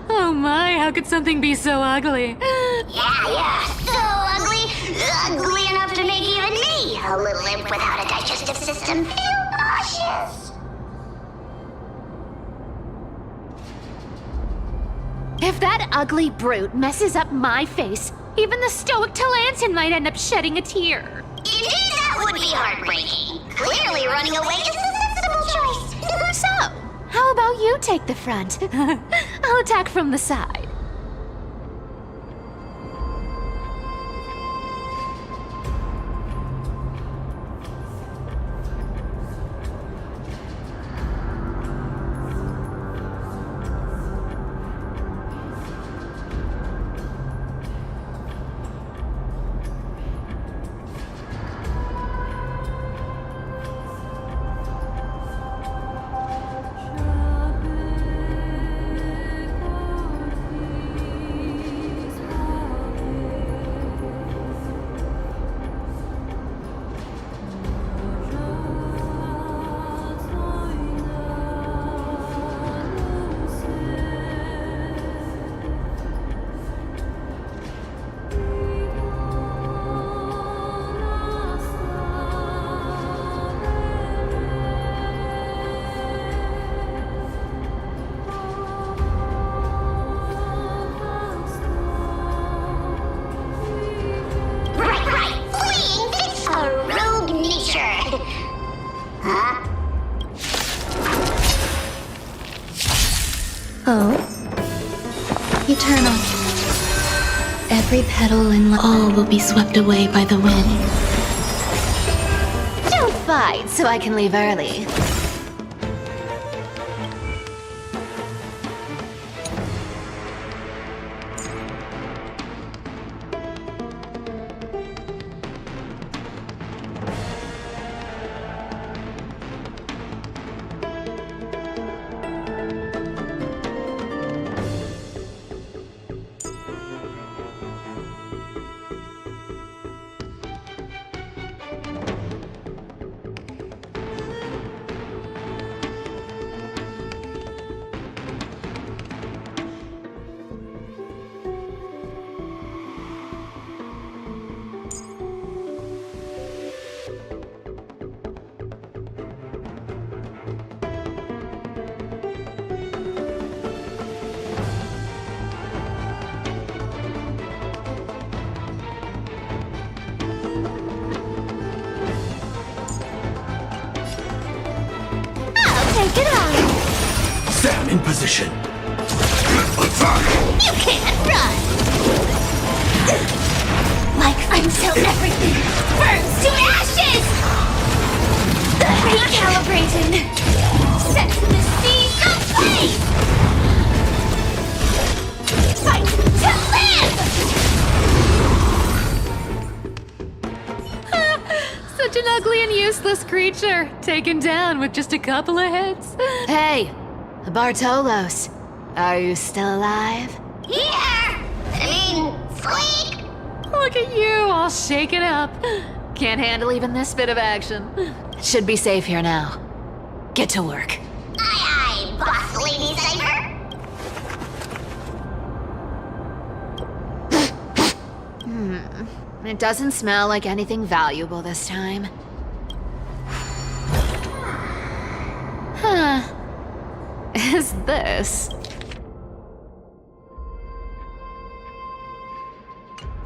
Oh my, how could something be so ugly? Yeah, so ugly. Ugly enough to make even me, a little imp without a digestive system, feel nauseous. If that ugly brute messes up my face, even the stoic Talantin might end up shedding a tear. Indeed, that would be heartbreaking. Clearly, running away is the sensible choice. So, how about you take the front? I'll attack from the side. Oh. Eternal. Every petal in all will be swept away by the wind. Don't fight so I can leave early. Get out! Stand in position. Attack! You can't run! Like until everything burns to ashes! Recalibrated! Set the seas aflame! Fight to live! Such an ugly and useless creature, taken down with just a couple of hits. Hey, Bartolos, are you still alive? Sleep! Look at you, all shaken up. Can't handle even this bit of action. It should be safe here now. Get to work. Aye, boss lady Cypher! It doesn't smell like anything valuable this time. Huh. Is this?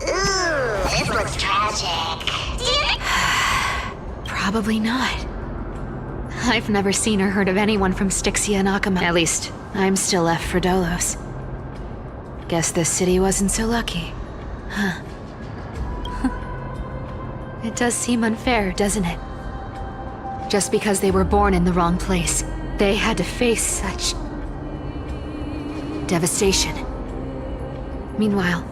Ooh, this looks tragic. Probably not. I've never seen or heard of anyone from Styxia and Akama. At least, I'm still left for Dolos. Guess this city wasn't so lucky. Huh. It does seem unfair, doesn't it? Just because they were born in the wrong place, they had to face such devastation. Meanwhile,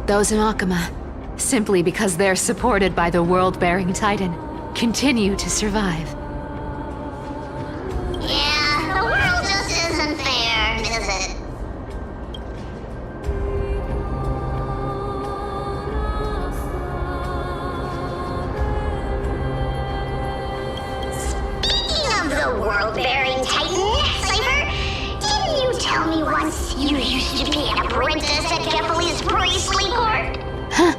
those in Akama, simply because they're supported by the world-bearing Titan, continue to survive. Yeah, the world just isn't fair, is it? The world-bearing Titan, Cypher? Didn't you tell me once you used to be an apprentice at Kefali's priestly court? Huh.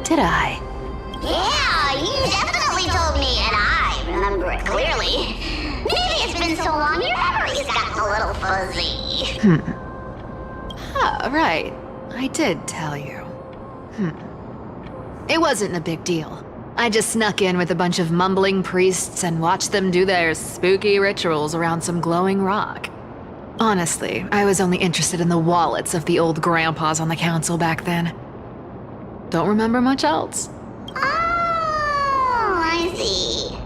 Did I? Yeah, you definitely told me, and I remember it clearly. Maybe it's been so long your memory's gotten a little fuzzy. Oh, yeah, right. I did tell you. It wasn't a big deal. I just snuck in with a bunch of mumbling priests and watched them do their spooky rituals around some glowing rock. Honestly, I was only interested in the wallets of the old grandpas on the council back then. Don't remember much else. Oh, I see.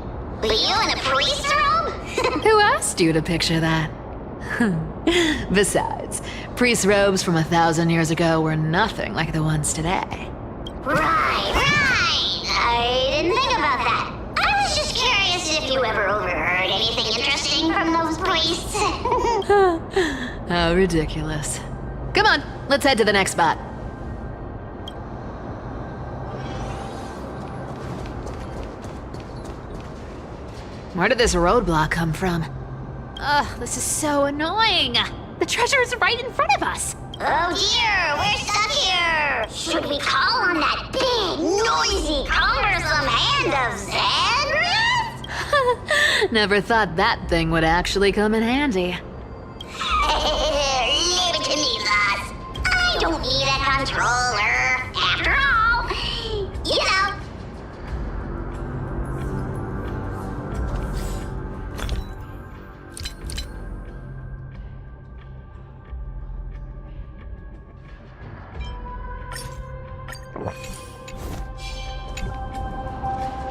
Were you in a priest robe? Who asked you to picture that? Besides, priest robes from 1,000 years ago were nothing like the ones today. Right. I didn't think about that. I was just curious if you ever overheard anything interesting from those priests. How ridiculous. Come on, let's head to the next spot. Where did this roadblock come from? Ugh, this is so annoying. The treasure is right in front of us. Oh dear, we're stuck here. Should we call on that big, noisy, cumbersome hand of Xandrith? Never thought that thing would actually come in handy. Leave it to me, boss. I don't need a controller. After all, you know.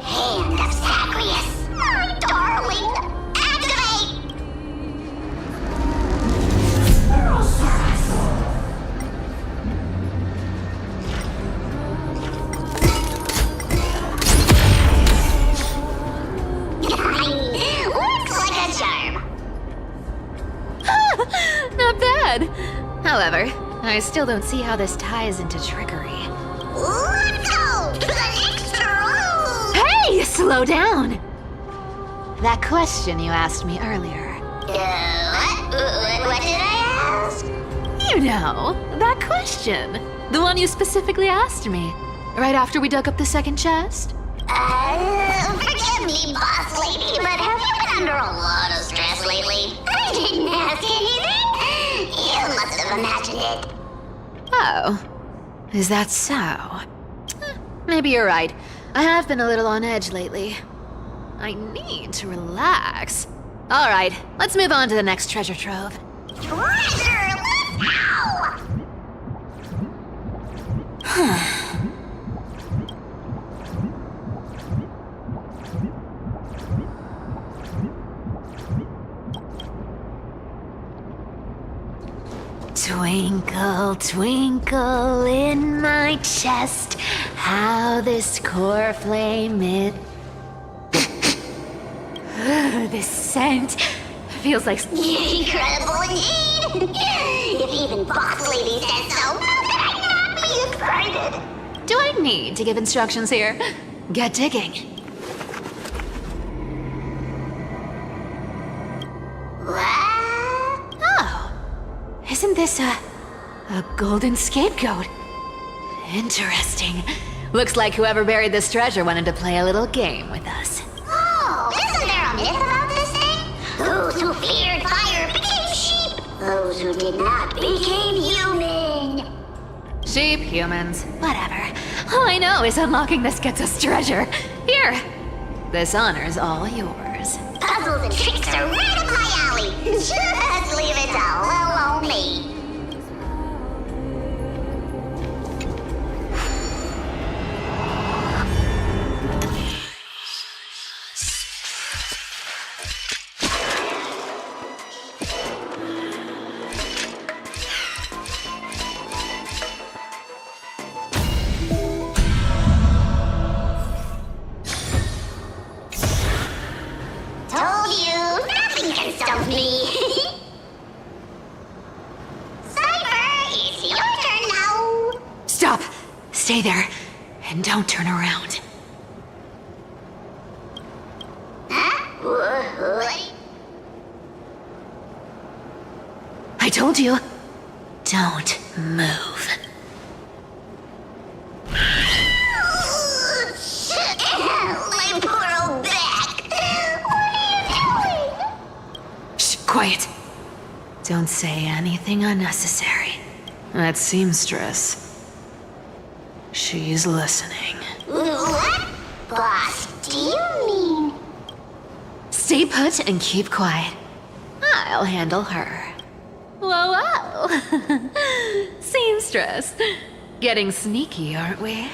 Hand of Zagreus, my darling, activate! Looks like a charm. Not bad. However, I still don't see how this ties into trickery. Let's go to the next room. Hey, slow down! That question you asked me earlier. What did I ask? You know, that question. The one you specifically asked me. Right after we dug up the second chest. Forgive me, boss lady, but have you been under a lot of stress lately? I didn't ask anything. You must have imagined it. Oh, is that so? Maybe you're right. I have been a little on edge lately. I need to relax. All right, let's move on to the next treasure trove. Treasure, let's go! Twinkle, twinkle in my chest, how this core flame it. This scent feels like Incredible indeed! If even boss lady says so, how could I not be excited? Do I need to give instructions here? Get digging. What? Oh, isn't this a golden scapegoat? Interesting. Looks like whoever buried this treasure wanted to play a little game with us. Oh, isn't there a myth about this thing? Those who feared fire became sheep. Those who did not became human. Sheep, humans, whatever. All I know is unlocking this gets us treasure. Here, this honor's all yours. Puzzles and tricks are right up my alley. Just leave it to little old me. Told you, nothing can stop me. Cypher, it's your turn now. Stop! Stay there, and don't turn around. Huh? What? I told you, don't move. My poor old back. What are you doing? Shh, quiet. Don't say anything unnecessary. That seamstress. She's listening. What? Boss, do you mean? Stay put and keep quiet. I'll handle her. Whoa, whoa. Seamstress. Getting sneaky, aren't we?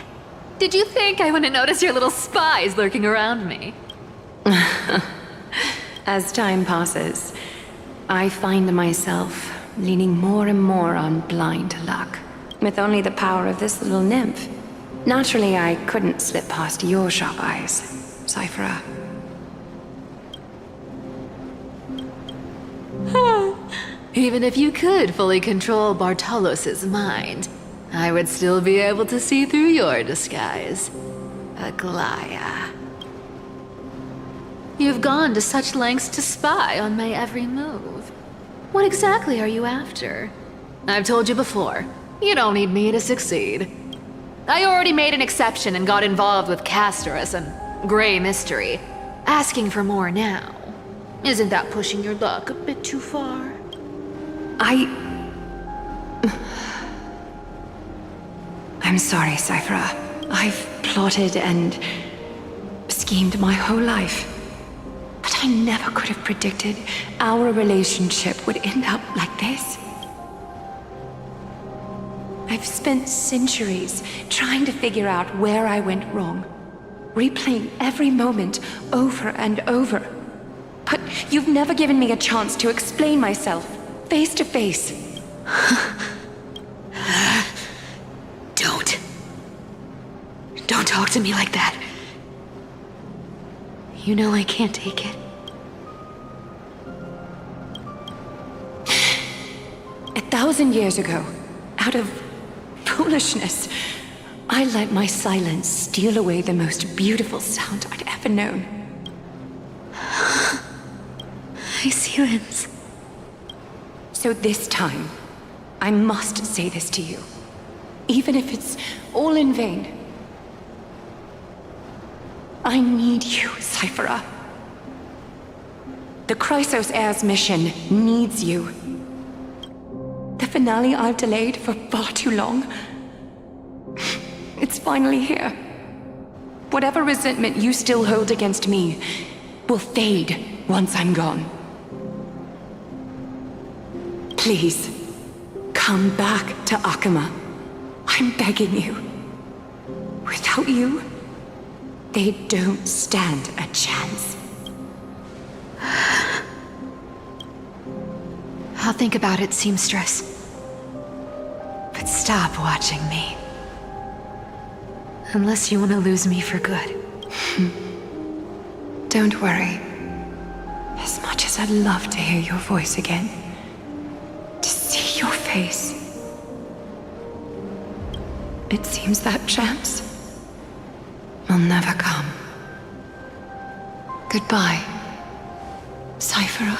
Did you think I wouldn't notice your little spies lurking around me? As time passes, I find myself leaning more and more on blind luck. With only the power of this little nymph. Naturally, I couldn't slip past your sharp eyes, Cyphera. Even if you could fully control Bartolos's mind, I would still be able to see through your disguise. Aglaya. You've gone to such lengths to spy on my every move. What exactly are you after? I've told you before, you don't need me to succeed. I already made an exception and got involved with Castorus and Grey Mystery. Asking for more now. Isn't that pushing your luck a bit too far? I'm sorry, Cyphera. I've plotted and schemed my whole life. But I never could have predicted our relationship would end up like this. I've spent centuries trying to figure out where I went wrong, replaying every moment over and over. But you've never given me a chance to explain myself, face to face. Don't talk to me like that. You know I can't take it. 1,000 years ago, out of foolishness, I let my silence steal away the most beautiful sound I'd ever known. My silence. So this time, I must say this to you, even if it's all in vain. I need you, Cyphera. The Chrysos Heirs mission needs you. The finale I've delayed for far too long. It's finally here. Whatever resentment you still hold against me will fade once I'm gone. Please, come back to Akama. I'm begging you. Without you, they don't stand a chance. I'll think about it, seamstress. But stop watching me. Unless you want to lose me for good. Don't worry. As much as I'd love to hear your voice again, to see your face, it seems that chance will never come. Goodbye, Cyphera.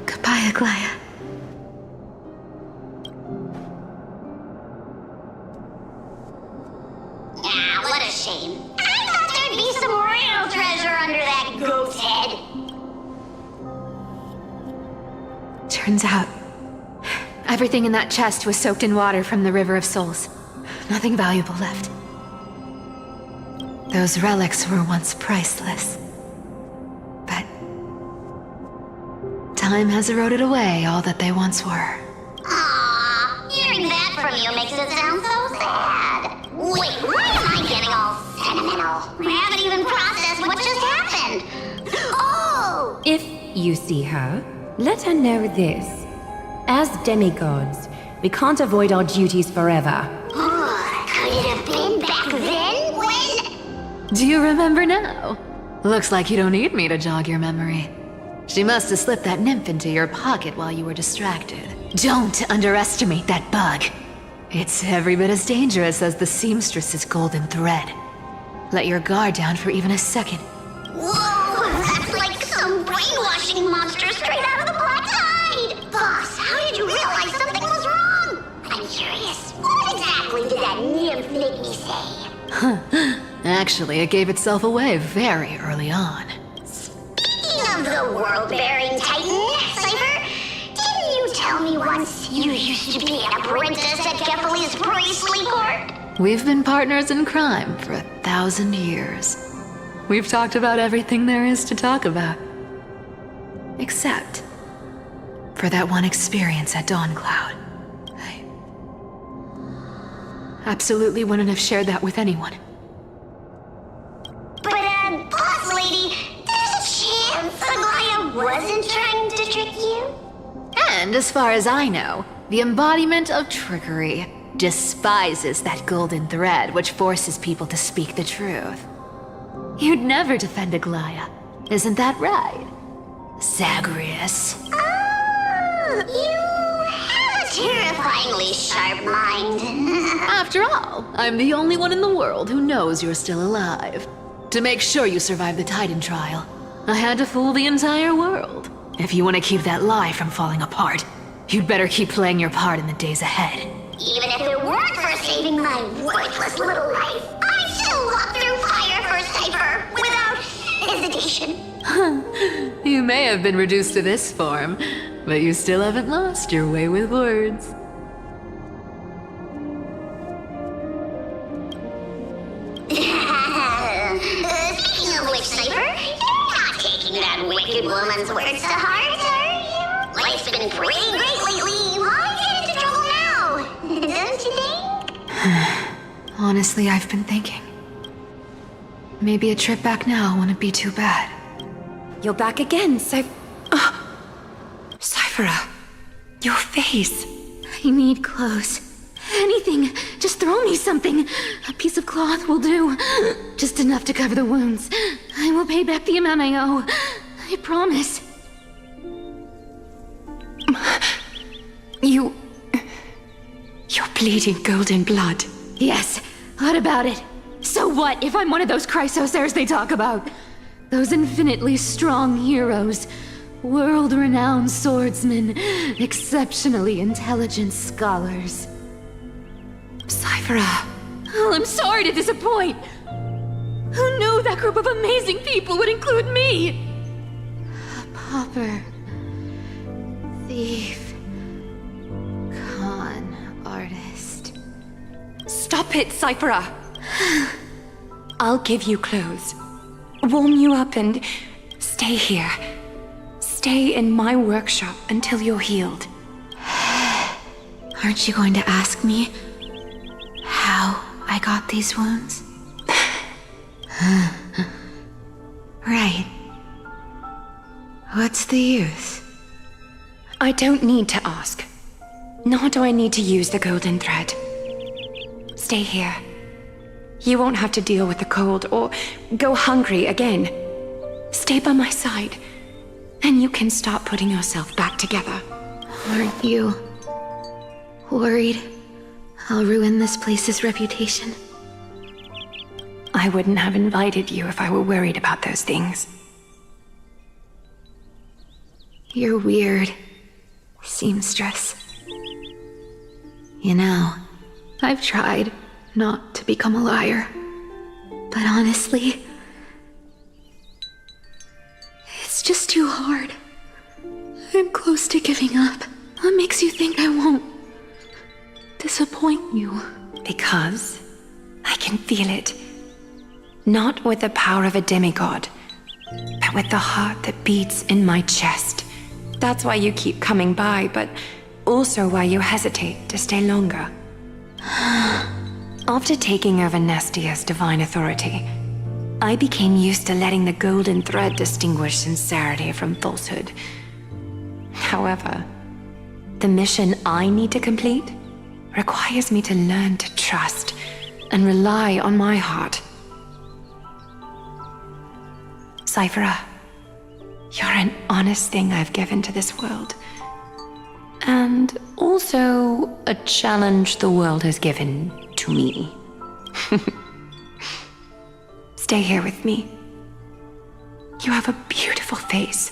Goodbye, Aglaya. Ah, what a shame. I thought there'd be some real treasure under that goat's head. Turns out, everything in that chest was soaked in water from the River of Souls. Nothing valuable left. Those relics were once priceless. But time has eroded away all that they once were. Aww, hearing that from you makes it sound so sad. Wait, why am I getting all sentimental? I haven't even processed what just happened. Oh! If you see her, let her know this. As demigods, we can't avoid our duties forever. Could it have been back then when... Do you remember now? Looks like you don't need me to jog your memory. She must have slipped that nymph into your pocket while you were distracted. Don't underestimate that bug. It's every bit as dangerous as the seamstress's golden thread. Let your guard down for even a second. Whoa, that's like some brainwashing monster straight out of the Black Tide! Boss, how did you realize something was wrong? I'm curious, what exactly did that nymph make me say? Actually, it gave itself away very early on. Speaking of the world-bearing tell me once you used to be an apprentice at Kephalie's priestly court? We've been partners in crime for 1,000 years. We've talked about everything there is to talk about. Except for that one experience at Dawncloud. I absolutely wouldn't have shared that with anyone. But, boss lady, there's a chance Aglaia wasn't trying to trick you? And as far as I know, the embodiment of trickery despises that golden thread which forces people to speak the truth. You'd never defend Aglaia, isn't that right, Zagreus? You have a terrifyingly sharp mind. After all, I'm the only one in the world who knows you're still alive. To make sure you survive the Titan trial, I had to fool the entire world. If you want to keep that lie from falling apart, you'd better keep playing your part in the days ahead. Even if it weren't for saving my worthless little life, I'd still walk through fire for Cypher without hesitation. You may have been reduced to this form, but you still haven't lost your way with words. Speaking of which, Cypher, you're not taking that wicked woman's words to heart, are you? Life's been pretty great lately. Why get into trouble now? Don't you think? Honestly, I've been thinking. Maybe a trip back now wouldn't be too bad. You're back again, Cyphera, your face. I need clothes. Anything. Just throw me something. A piece of cloth will do. Just enough to cover the wounds. I will pay back the amount I owe. I promise. You're bleeding golden blood. Yes. What about it? So what if I'm one of those Chrysos heirs they talk about? Those infinitely strong heroes. World-renowned swordsmen. Exceptionally intelligent scholars. Cyphera. Oh, I'm sorry to disappoint. Who knew that group of amazing people would include me? A pauper. Thief. Con artist. Stop it, Cyphera. I'll give you clothes. Warm you up and stay here. Stay in my workshop until you're healed. Aren't you going to ask me how I got these wounds? Right. What's the use? I don't need to ask. Nor do I need to use the golden thread. Stay here. You won't have to deal with the cold or go hungry again. Stay by my side, and you can start putting yourself back together. Aren't you worried I'll ruin this place's reputation? I wouldn't have invited you if I were worried about those things. You're weird, seamstress. You know, I've tried not to become a liar. But honestly, it's just too hard. I'm close to giving up. What makes you think I won't disappoint you? Because I can feel it. Not with the power of a demigod, but with the heart that beats in my chest. That's why you keep coming by, but also why you hesitate to stay longer. After taking over Nestia's divine authority, I became used to letting the golden thread distinguish sincerity from falsehood. However, the mission I need to complete requires me to learn to trust and rely on my heart. Cyphera, you're an honest thing I've given to this world. And also a challenge the world has given to me. Stay here with me. You have a beautiful face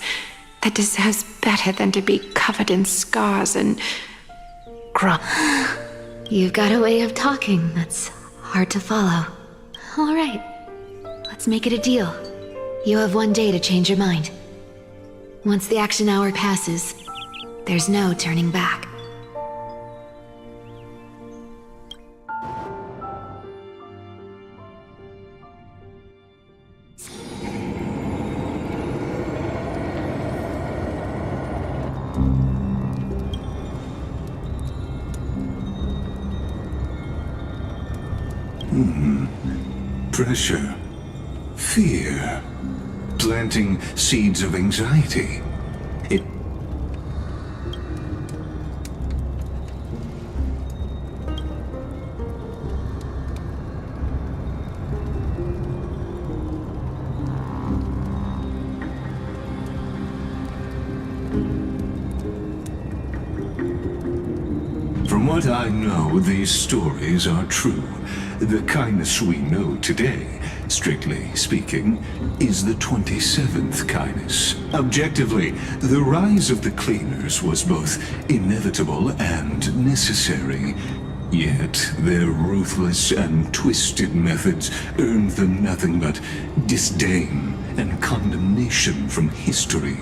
that deserves better than to be covered in scars and You've got a way of talking that's hard to follow. All right, let's make it a deal. You have 1 day to change your mind. Once the action hour passes, There's no turning back. Pressure. Fear. Planting seeds of anxiety. It... From what I know, these stories are true. The kindness we know today, strictly speaking, is the 27th kindness. Objectively, the rise of the Cleaners was both inevitable and necessary. Yet, their ruthless and twisted methods earned them nothing but disdain and condemnation from history.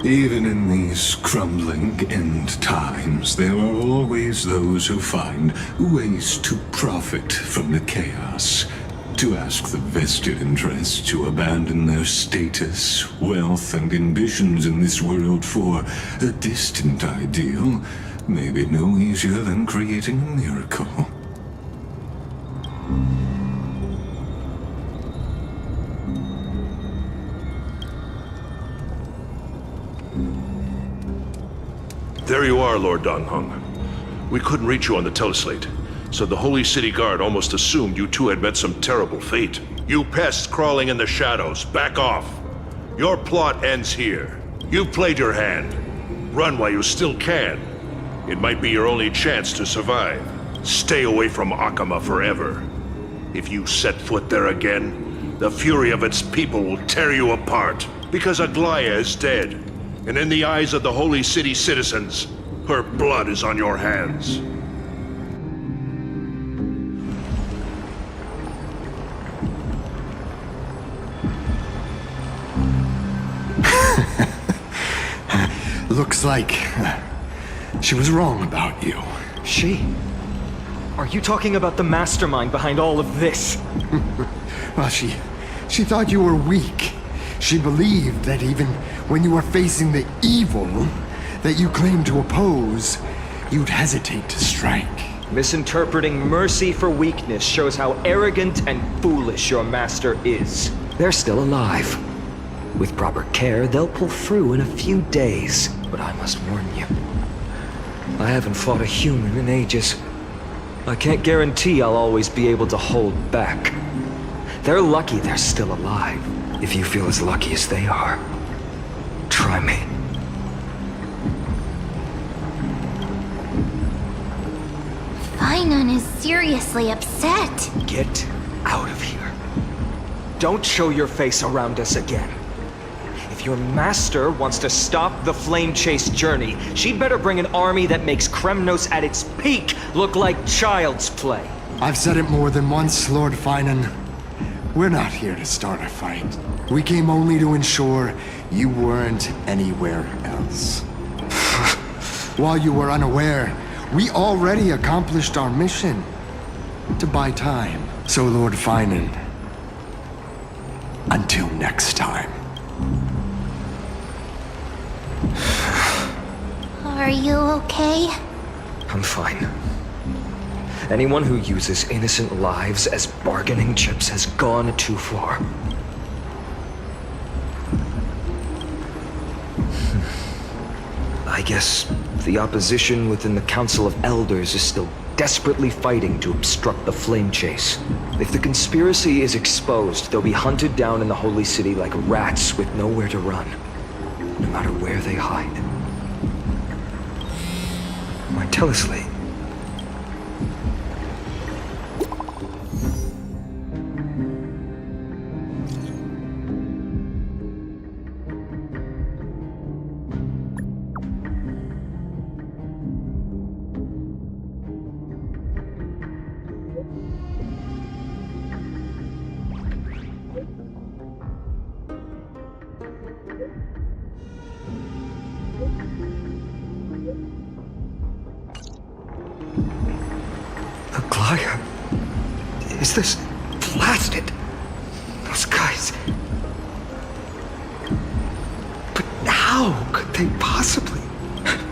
Even in these crumbling end times, there are always those who find ways to profit from the chaos, to ask the vested interests to abandon their status, wealth, and ambitions in this world for a distant ideal may be no easier than creating a miracle. There you are, Lord Donghong. We couldn't reach you on the teleslate, so the Holy City Guard almost assumed you two had met some terrible fate. You pests crawling in the shadows, back off. Your plot ends here. You've played your hand. Run while you still can. It might be your only chance to survive. Stay away from Akama forever. If you set foot there again, the fury of its people will tear you apart, because Aglaya is dead. And in the eyes of the Holy City citizens, her blood is on your hands. Looks like she was wrong about you. She? Are you talking about the mastermind behind all of this? Well, she thought you were weak. She believed that even when you were facing the evil that you claimed to oppose, you'd hesitate to strike. Misinterpreting mercy for weakness shows how arrogant and foolish your master is. They're still alive. With proper care, they'll pull through in a few days. But I must warn you, I haven't fought a human in ages. I can't guarantee I'll always be able to hold back. They're lucky they're still alive. If you feel as lucky as they are, try me. Fainan is seriously upset. Get out of here. Don't show your face around us again. If your master wants to stop the flame chase journey, she'd better bring an army that makes Kremnos at its peak look like child's play. I've said it more than once, Lord Fainan. We're not here to start a fight. We came only to ensure you weren't anywhere else. While you were unaware, we already accomplished our mission to buy time. So, Lord Fainan, until next time. Are you okay? I'm fine. Anyone who uses innocent lives as bargaining chips has gone too far. I guess the opposition within the Council of Elders is still desperately fighting to obstruct the flame chase. If the conspiracy is exposed, they'll be hunted down in the Holy City like rats with nowhere to run, no matter where they hide. My teleslate. Aglaya, is this blasted? Those guys. But how could they possibly?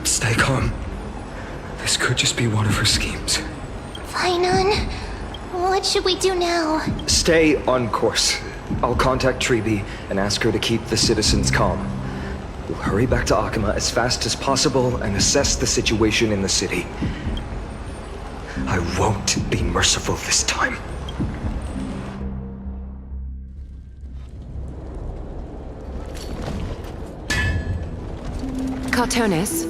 Stay calm. This could just be one of her schemes. Fainan, what should we do now? Stay on course. I'll contact Treeby and ask her to keep the citizens calm. We'll hurry back to Akima as fast as possible and assess the situation in the city. I won't be merciful this time. Cartonis?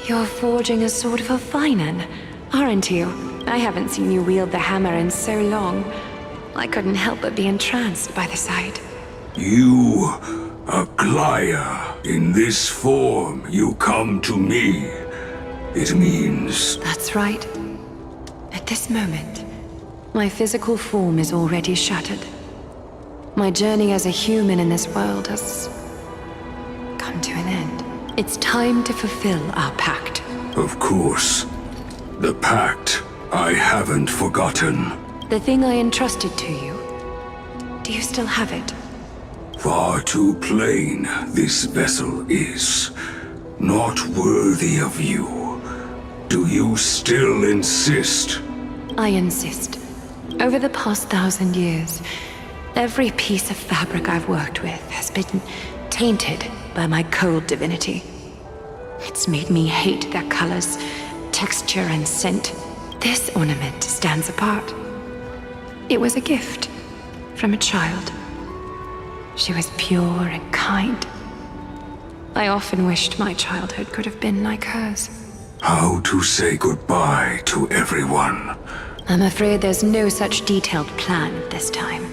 You're forging a sword for Fainan, aren't you? I haven't seen you wield the hammer in so long. I couldn't help but be entranced by the sight. You, Aglaya, in this form you come to me. It means... That's right. At this moment, my physical form is already shattered. My journey as a human in this world has come to an end. It's time to fulfill our pact. Of course. The pact I haven't forgotten. The thing I entrusted to you. Do you still have it? Far too plain this vessel is. Not worthy of you. Do you still insist? I insist. Over the past 1,000 years, every piece of fabric I've worked with has been tainted by my cold divinity. It's made me hate their colors, texture, and scent. This ornament stands apart. It was a gift from a child. She was pure and kind. I often wished my childhood could have been like hers. How to say goodbye to everyone? I'm afraid there's no such detailed plan this time.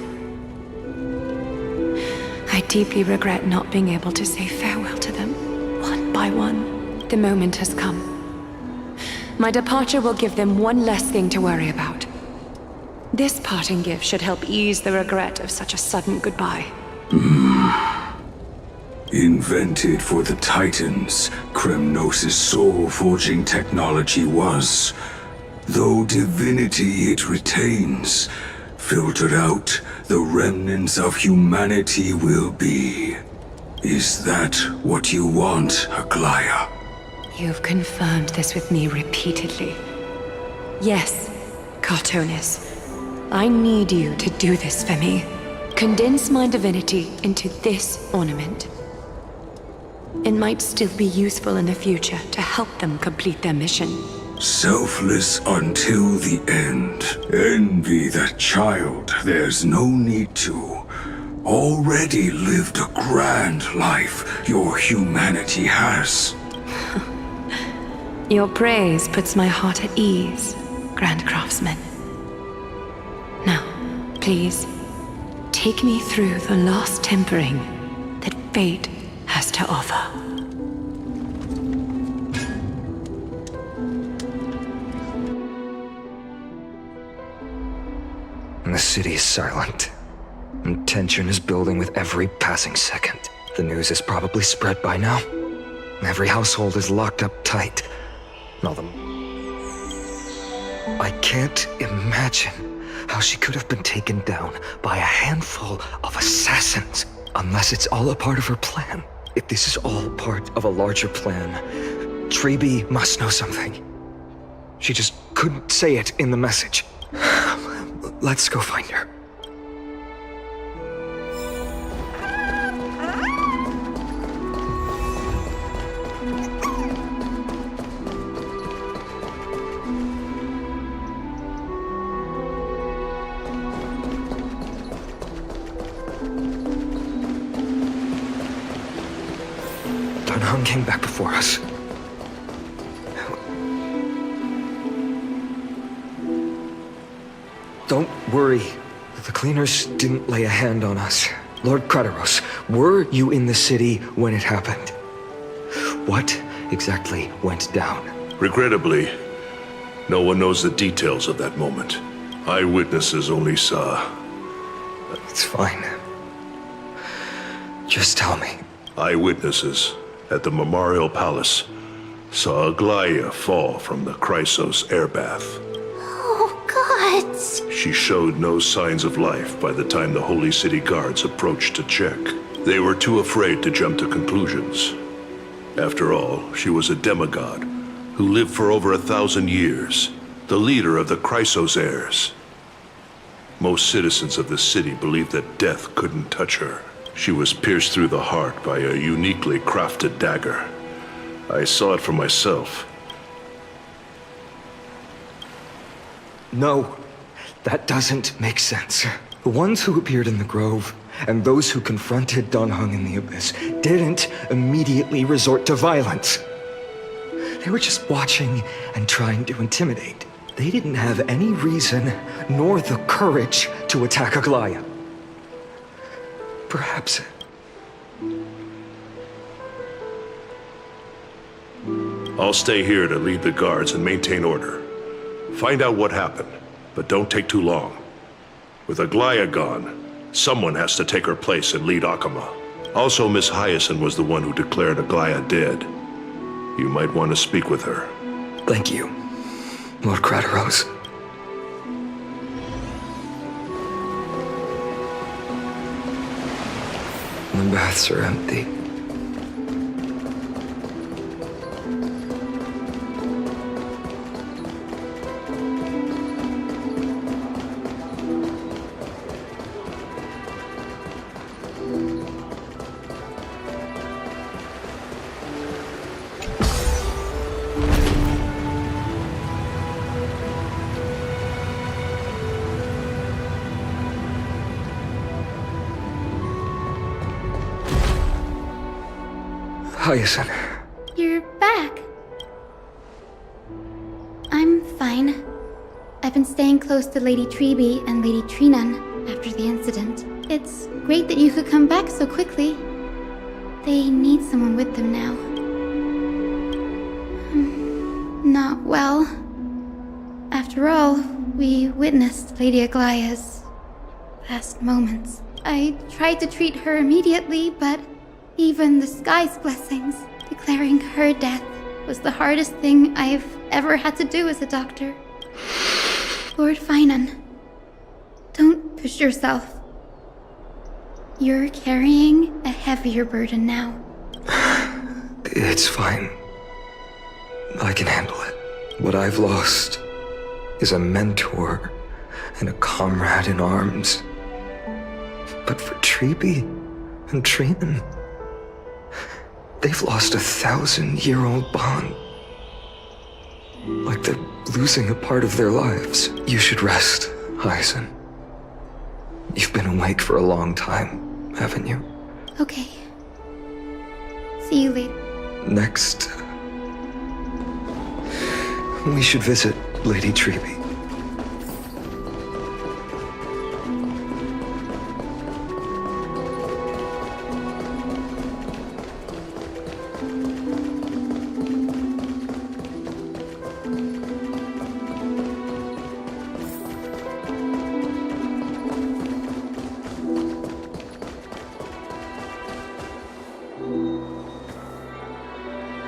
I deeply regret not being able to say farewell to them, one by one. The moment has come. My departure will give them one less thing to worry about. This parting gift should help ease the regret of such a sudden goodbye. Invented for the Titans, Chrysos' soul-forging technology was. Though divinity it retains, filtered out, the remnants of humanity will be. Is that what you want, Aglaya? You've confirmed this with me repeatedly. Yes, Cartonis. I need you to do this for me. Condense my divinity into this ornament. It might still be useful in the future to help them complete their mission. Selfless until the end. Envy that child, there's no need to. Already lived a grand life your humanity has. Your praise puts my heart at ease, Grand Craftsman. Now, please, take me through the last tempering that fate has to offer. The city is silent, and tension is building with every passing second. The news is probably spread by now. Every household is locked up tight. I can't imagine how she could have been taken down by a handful of assassins, unless it's all a part of her plan. If this is all part of a larger plan, Treeby must know something. She just couldn't say it in the message. Let's go find her. Dunhung came back before us. Don't worry. The cleaners didn't lay a hand on us. Lord Chrysos, were you in the city when it happened? What exactly went down? Regrettably, no one knows the details of that moment. Eyewitnesses only saw... It's fine. Just tell me. Eyewitnesses at the Memorial Palace saw Aglaia fall from the Chrysos airbath. Oh, gods! She showed no signs of life by the time the Holy City guards approached to check. They were too afraid to jump to conclusions. After all, she was a demigod who lived for over 1,000 years, the leader of the Chrysos Heirs. Most citizens of the city believed that death couldn't touch her. She was pierced through the heart by a uniquely crafted dagger. I saw it for myself. No, that doesn't make sense. The ones who appeared in the grove and those who confronted Danheng in the abyss didn't immediately resort to violence. They were just watching and trying to intimidate. They didn't have any reason nor the courage to attack Aglaia. Perhaps... I'll stay here to lead the guards and maintain order. Find out what happened, but don't take too long. With Aglaia gone, someone has to take her place and lead Akama. Also, Miss Hyacinth was the one who declared Aglaia dead. You might want to speak with her. Thank you, Lord Chrysos. The baths are empty. Hyacinth. You're back. I'm fine. I've been staying close to Lady Treeby and Lady Trinan after the incident. It's great that you could come back so quickly. They need someone with them now. Not well. After all, we witnessed Lady Aglaia's last moments. I tried to treat her immediately, but even the sky's blessings, declaring her death, was the hardest thing I've ever had to do as a doctor. Lord Finan, don't push yourself. You're carrying a heavier burden now. It's fine. I can handle it. What I've lost is a mentor and a comrade in arms. But for Treeby and Trinan, they've lost a 1,000-year-old bond. Like they're losing a part of their lives. You should rest, Hyacinth. You've been awake for a long time, haven't you? Okay. See you later. Next, we should visit Lady Treeby.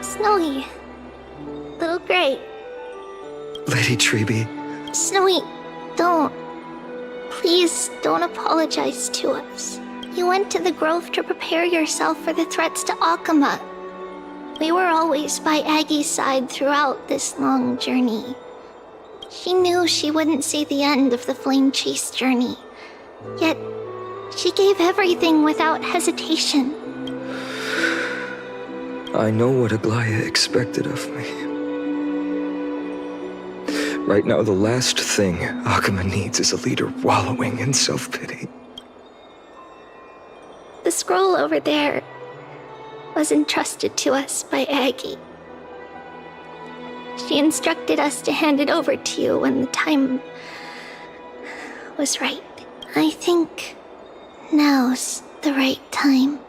Snowy. Little Gray. Lady Treeby. Snowy, don't. Please don't apologize to us. You went to the grove to prepare yourself for the threats to Akama. We were always by Aggie's side throughout this long journey. She knew she wouldn't see the end of the Flame Chase journey. Yet, she gave everything without hesitation. I know what Aglaia expected of me. Right now, the last thing Akama needs is a leader wallowing in self-pity. The scroll over there was entrusted to us by Aggie. She instructed us to hand it over to you when the time was right. I think now's the right time.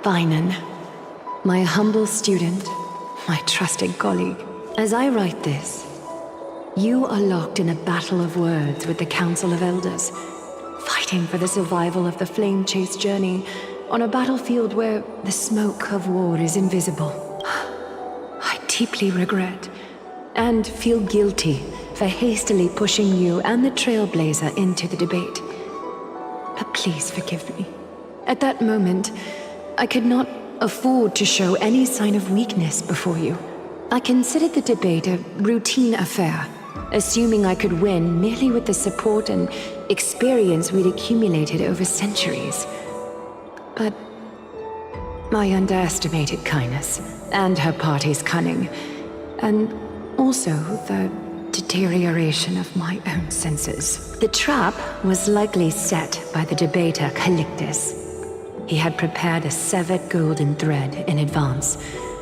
Finan, my humble student, my trusted colleague. As I write this, You are locked in a battle of words with the Council of Elders, fighting for the survival of the flame chase journey on a battlefield where the smoke of war is invisible. I deeply regret and feel guilty for hastily pushing you and the Trailblazer into the debate. But please forgive me. At that moment, I could not afford to show any sign of weakness before you. I considered the debate a routine affair, assuming I could win merely with the support and experience we'd accumulated over centuries. But I underestimated Chrysos and her party's cunning, and also the deterioration of my own senses. The trap was likely set by the debater Calictus. He had prepared a severed golden thread in advance,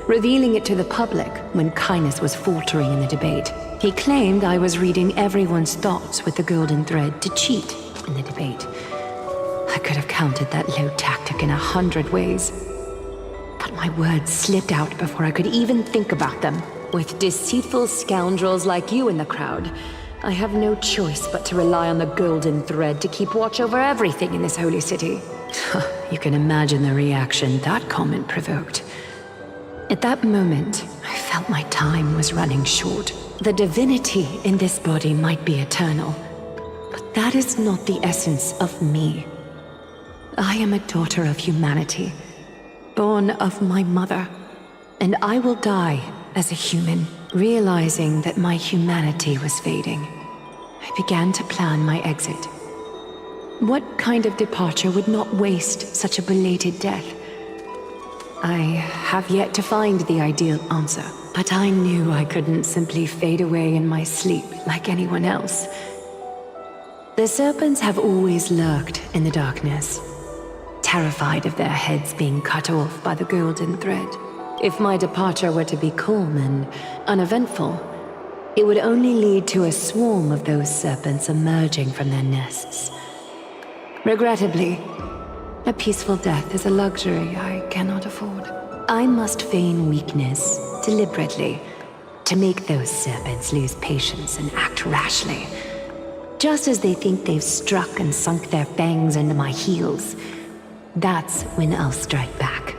revealing it to the public when Chrysos was faltering in the debate. He claimed I was reading everyone's thoughts with the golden thread to cheat in the debate. I could have countered that low tactic in 100 ways, but my words slipped out before I could even think about them. With deceitful scoundrels like you in the crowd, I have no choice but to rely on the golden thread to keep watch over everything in this holy city. You can imagine the reaction that comment provoked. At that moment, I felt my time was running short. The divinity in this body might be eternal, but that is not the essence of me. I am a daughter of humanity, born of my mother, and I will die as a human. Realizing that my humanity was fading, I began to plan my exit. What kind of departure would not waste such a belated death? I have yet to find the ideal answer, but I knew I couldn't simply fade away in my sleep like anyone else. The serpents have always lurked in the darkness, terrified of their heads being cut off by the golden thread. If my departure were to be calm and uneventful, it would only lead to a swarm of those serpents emerging from their nests. Regrettably, a peaceful death is a luxury I cannot afford. I must feign weakness deliberately to make those serpents lose patience and act rashly. Just as they think they've struck and sunk their fangs into my heels, that's when I'll strike back,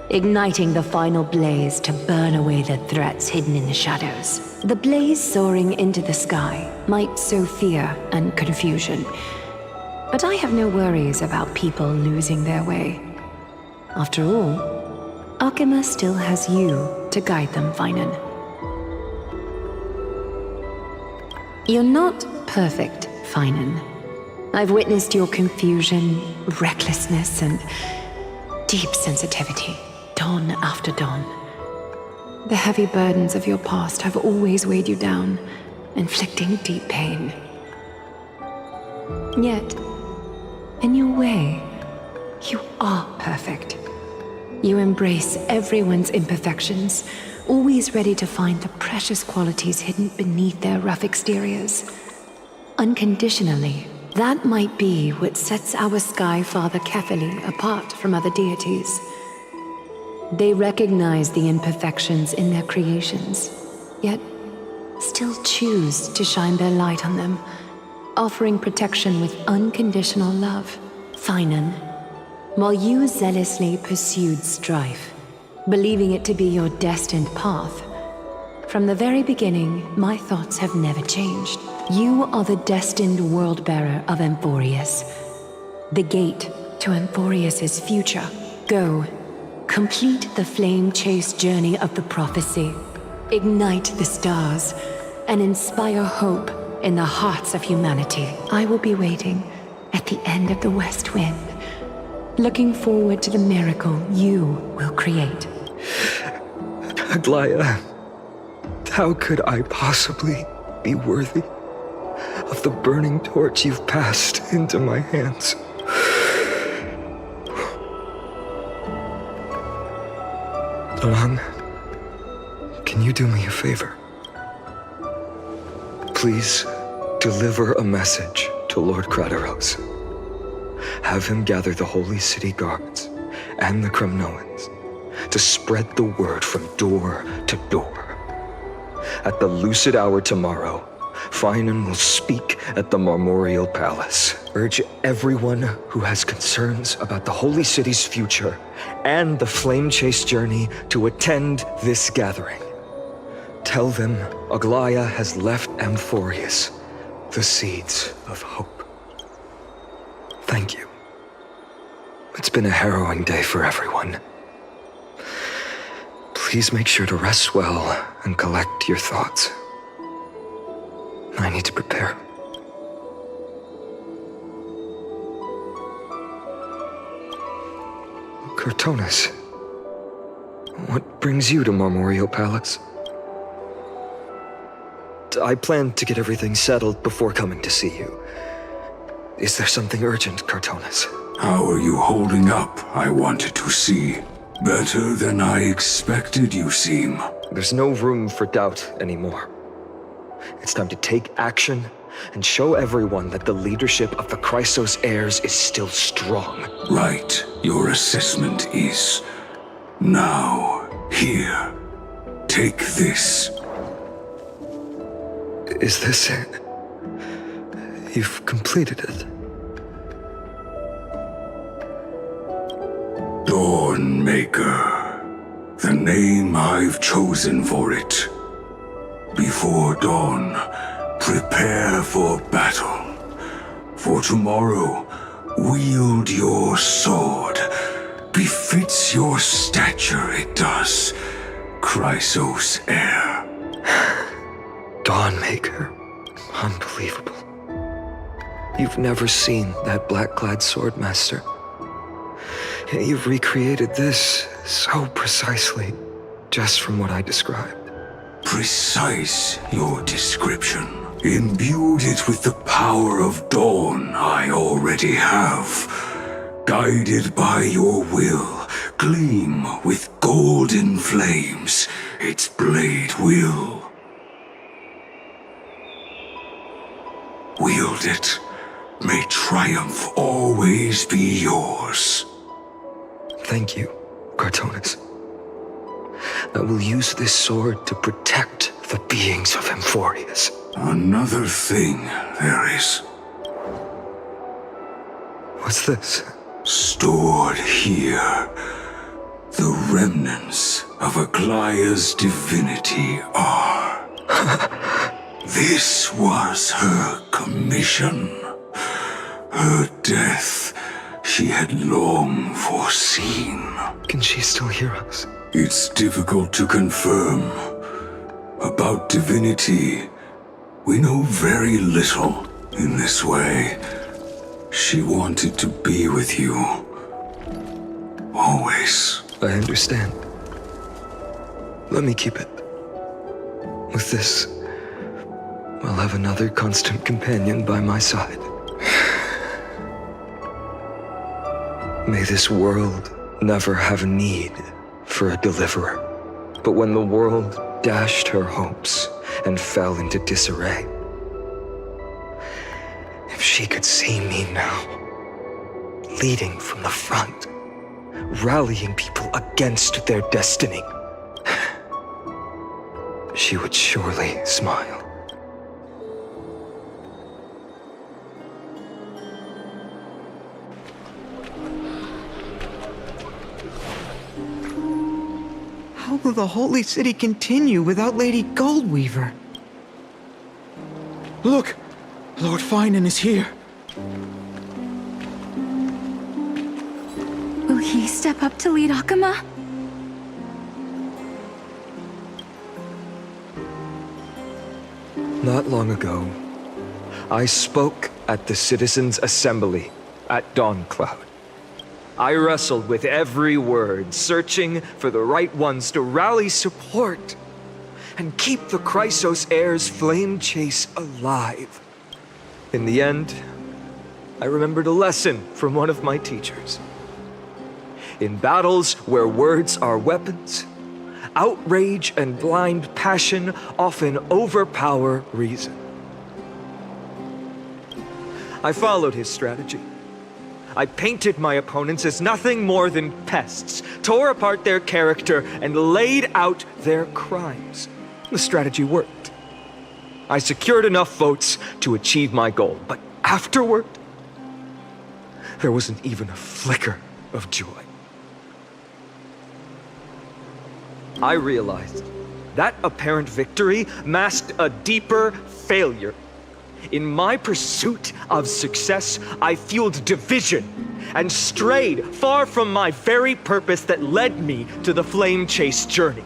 igniting the final blaze to burn away the threats hidden in the shadows. The blaze soaring into the sky might sow fear and confusion, but I have no worries about people losing their way. After all, Alchema still has you to guide them, Finan. You're not perfect, Finan. I've witnessed your confusion, recklessness, and deep sensitivity, dawn after dawn. The heavy burdens of your past have always weighed you down, inflicting deep pain. Yet, in your way, you are perfect. You embrace everyone's imperfections, always ready to find the precious qualities hidden beneath their rough exteriors. Unconditionally, that might be what sets our Sky Father Kefili apart from other deities. They recognize the imperfections in their creations, yet still choose to shine their light on them, offering protection with unconditional love. Finan, while you zealously pursued strife, believing it to be your destined path, from the very beginning, my thoughts have never changed. You are the destined world-bearer of Emphorius, the gate to Emphorius's future. Go, complete the flame chase journey of the prophecy, ignite the stars, and inspire hope in the hearts of humanity. I will be waiting at the end of the West Wind, looking forward to the miracle you will create. Aglaya, how could I possibly be worthy of the burning torch you've passed into my hands? Danhong, can you do me a favor? Please deliver a message to Lord Chrysos. Have him gather the Holy City guards and the Kremnoans to spread the word from door to door. At the lucid hour tomorrow, Finan will speak at the Memorial Palace. Urge everyone who has concerns about the Holy City's future and the Flame Chase journey to attend this gathering. Tell them Aglaya has left Amphorius the seeds of hope. Thank you. It's been a harrowing day for everyone. Please make sure to rest well and collect your thoughts. I need to prepare. Cortonis, what brings you to Memorial Palace? I planned to get everything settled before coming to see you. Is there something urgent, Cortonis? How are you holding up, I wanted to see. Better than I expected, you seem. There's no room for doubt anymore. It's time to take action and show everyone that the leadership of the Chrysos heirs is still strong. Right. Your assessment is. Now, here. Take this. Is this it? You've completed it. Dawnmaker. The name I've chosen for it. Before dawn, prepare for battle. For tomorrow, wield your sword. Befits your stature, it does. Chrysos heir. Dawnmaker. Unbelievable. You've never seen that black-clad swordmaster. You've recreated this so precisely, just from what I described. Precise, your description. Imbued it with the power of dawn I already have. Guided by your will, gleam with golden flames, its blade will. Wield it. May triumph always be yours. Thank you, Cortonis. I will use this sword to protect the beings of Amphorius. Another thing there is. What's this? Stored here, the remnants of Aglaya's divinity are. This was her commission. Her death she had long foreseen. Can she still hear us? It's difficult to confirm. About divinity, we know very little in this way. She wanted to be with you. Always. I understand. Let me keep it. With this, I'll have another constant companion by my side. May this world never have need for a deliverer. But when the world dashed her hopes and fell into disarray, if she could see me now, leading from the front, rallying people against their destiny, she would surely smile. How will the Holy City continue without Lady Goldweaver? Look! Lord Finan is here. Will he step up to lead Akama? Not long ago, I spoke at the Citizens' Assembly at Dawncloud. I wrestled with every word, searching for the right ones to rally support and keep the Chrysos heirs' flame chase alive. In the end, I remembered a lesson from one of my teachers. In battles where words are weapons, outrage and blind passion often overpower reason. I followed his strategy. I painted my opponents as nothing more than pests, tore apart their character, and laid out their crimes. The strategy worked. I secured enough votes to achieve my goal, but afterward, there wasn't even a flicker of joy. I realized that apparent victory masked a deeper failure. In my pursuit of success, I fueled division and strayed far from my very purpose that led me to the Flame Chase journey.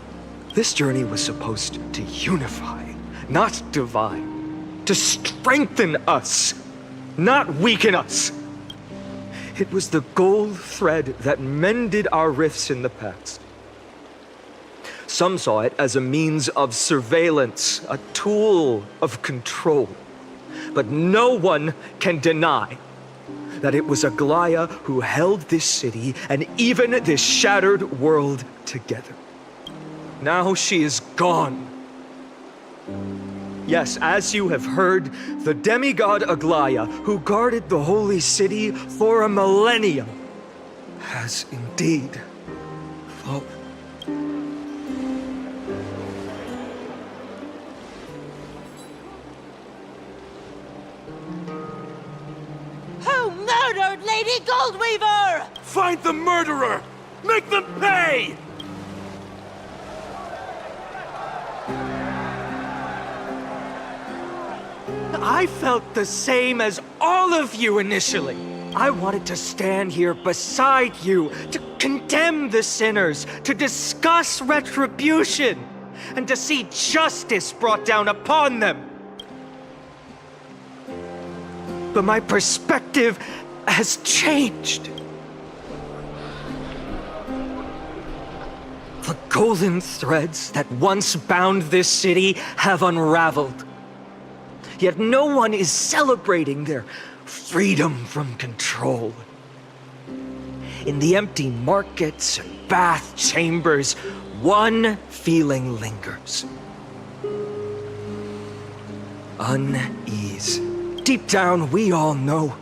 This journey was supposed to unify, not divide, to strengthen us, not weaken us. It was the gold thread that mended our rifts in the past. Some saw it as a means of surveillance, a tool of control. But no one can deny that it was Aglaya who held this city and even this shattered world together. Now she is gone. Yes, as you have heard, the demigod Aglaya, who guarded the holy city for a millennium, has indeed fallen. Who murdered Lady Goldweaver? Find the murderer! Make them pay! I felt the same as all of you initially. I wanted to stand here beside you, to condemn the sinners, to discuss retribution, and to see justice brought down upon them. But my perspective has changed. The golden threads that once bound this city have unraveled. Yet no one is celebrating their freedom from control. In the empty markets and bath chambers, one feeling lingers. Unease. Deep down, we all know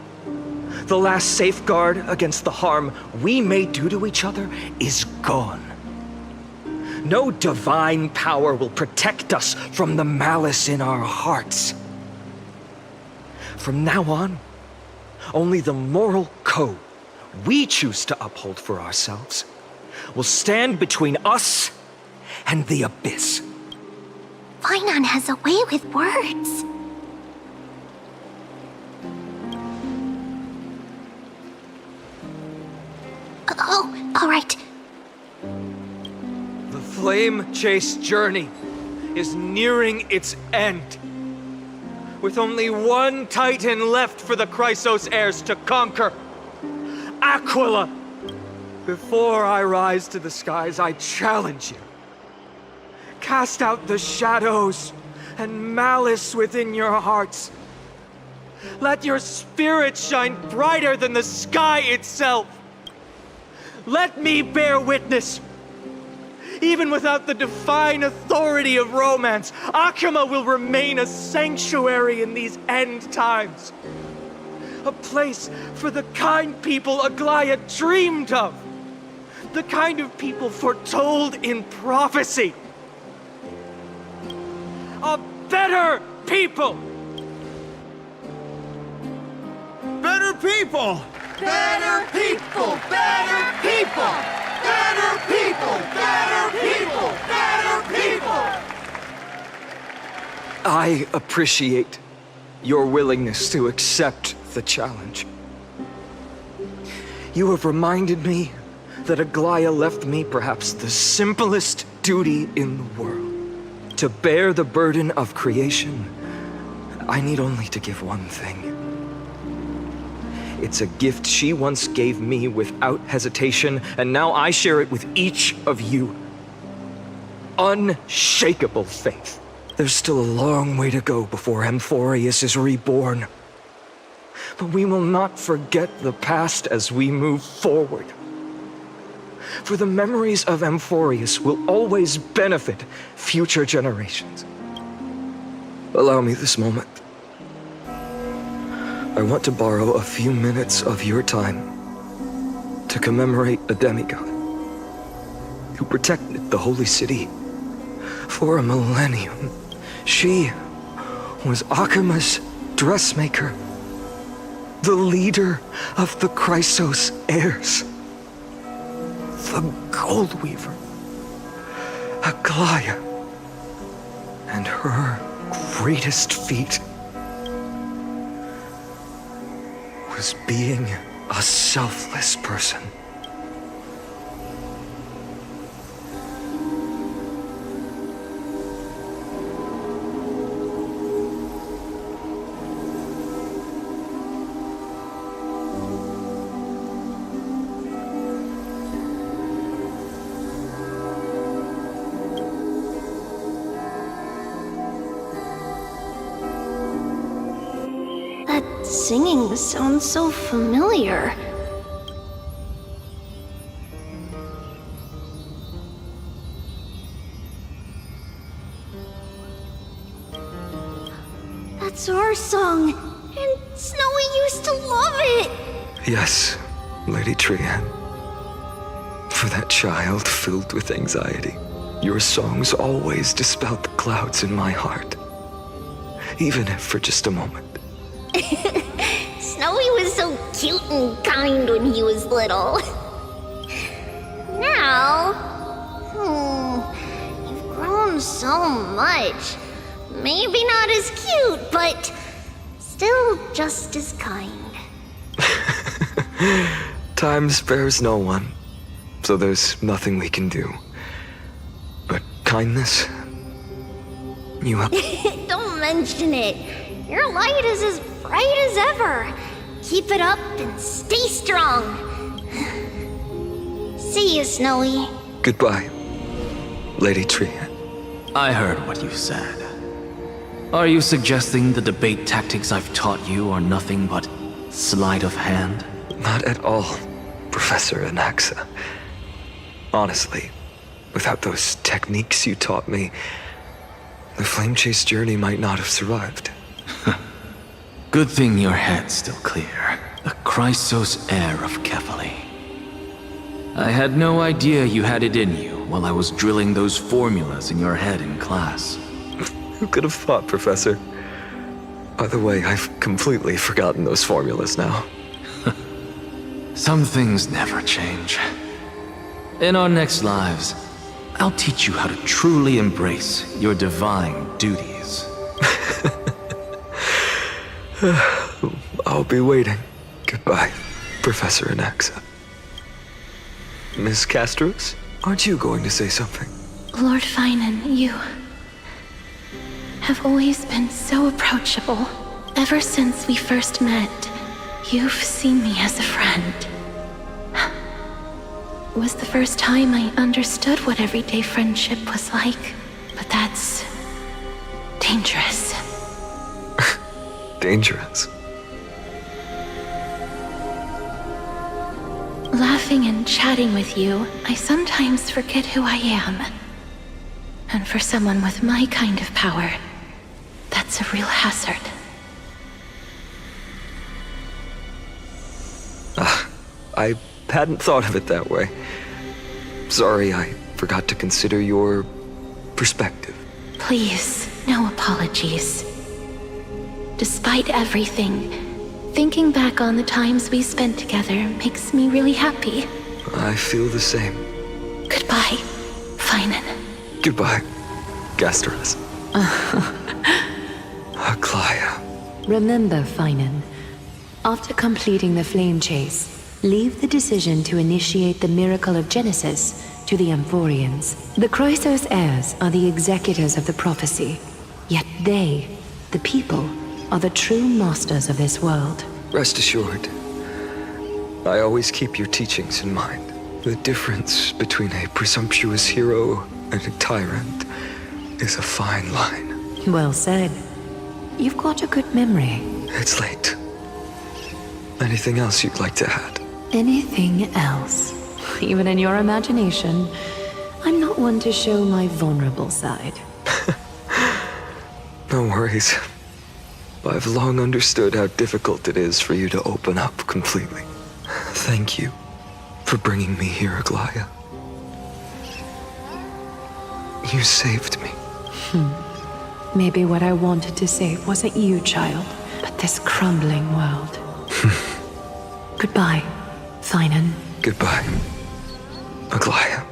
the last safeguard against the harm we may do to each other is gone. No divine power will protect us from the malice in our hearts. From now on, only the moral code we choose to uphold for ourselves will stand between us and the abyss. Finon has a way with words. Oh, all right. The Flame Chase journey is nearing its end. With only one Titan left for the Chrysos heirs to conquer. Aquila! Before I rise to the skies, I challenge you. Cast out the shadows and malice within your hearts. Let your spirit shine brighter than the sky itself. Let me bear witness. Even without the divine authority of romance, Akima will remain a sanctuary in these end times. A place for the kind people Aglaya dreamed of. The kind of people foretold in prophecy. A better people! Better people! Better people! Better people! Better people! Better people! Better people! I appreciate your willingness to accept the challenge. You have reminded me that Aglaya left me perhaps the simplest duty in the world. To bear the burden of creation, I need only to give one thing. It's a gift she once gave me without hesitation, and now I share it with each of you. Unshakable faith. There's still a long way to go before Amphorius is reborn. But we will not forget the past as we move forward. For the memories of Amphorius will always benefit future generations. Allow me this moment. I want to borrow a few minutes of your time to commemorate a demigod who protected the holy city for a millennium. She was Akima's dressmaker, the leader of the Chrysos heirs, the Gold Weaver, Aglaya, and her greatest feat was being a selfless person. That singing sounds so familiar. That's our song, and Snowy used to love it! Yes, Lady Trian. For that child filled with anxiety, your songs always dispelled the clouds in my heart. Even if for just a moment. Snowy was so cute and kind when he was little. Now, you've grown so much. Maybe not as cute, but still just as kind. Time spares no one, so there's nothing we can do. But kindness, you have... Don't mention it. Your light is as bright as ever. Keep it up and stay strong. See you, Snowy. Goodbye, Lady Trian. I heard what you said. Are you suggesting the debate tactics I've taught you are nothing but sleight of hand? Not at all, Professor Anaxa. Honestly, without those techniques you taught me, the Flame Chase journey might not have survived. Good thing your head's still clear. The Chrysos heir of Kefali. I had no idea you had it in you while I was drilling those formulas in your head in class. Who could have thought, Professor? By the way, I've completely forgotten those formulas now. Some things never change. In our next lives, I'll teach you how to truly embrace your divine duties. I'll be waiting. Goodbye, Professor Anaxa. Miss Castros, aren't you going to say something? Lord Finan, you have always been so approachable. Ever since we first met, you've seen me as a friend. It was the first time I understood what everyday friendship was like, but that's dangerous. Dangerous? Laughing and chatting with you, I sometimes forget who I am. And for someone with my kind of power, that's a real hazard. I hadn't thought of it that way. Sorry, I forgot to consider your perspective. Please, no apologies. Despite everything, thinking back on the times we spent together makes me really happy. I feel the same. Goodbye, Finan. Goodbye, Gastras. Aglaya. Remember, Finan, after completing the Flame Chase, leave the decision to initiate the miracle of Genesis to the Amphorians. The Chrysos heirs are the executors of the prophecy, yet they, the people, are the true masters of this world. Rest assured, I always keep your teachings in mind. The difference between a presumptuous hero and a tyrant is a fine line. Well said. You've got a good memory. It's late. Anything else you'd like to add? Anything else? Even in your imagination, I'm not one to show my vulnerable side. No worries. I've long understood how difficult it is for you to open up completely. Thank you for bringing me here, Aglaya. You saved me. Maybe what I wanted to save wasn't you, child, but this crumbling world. Goodbye, Finan. Goodbye, Aglaya.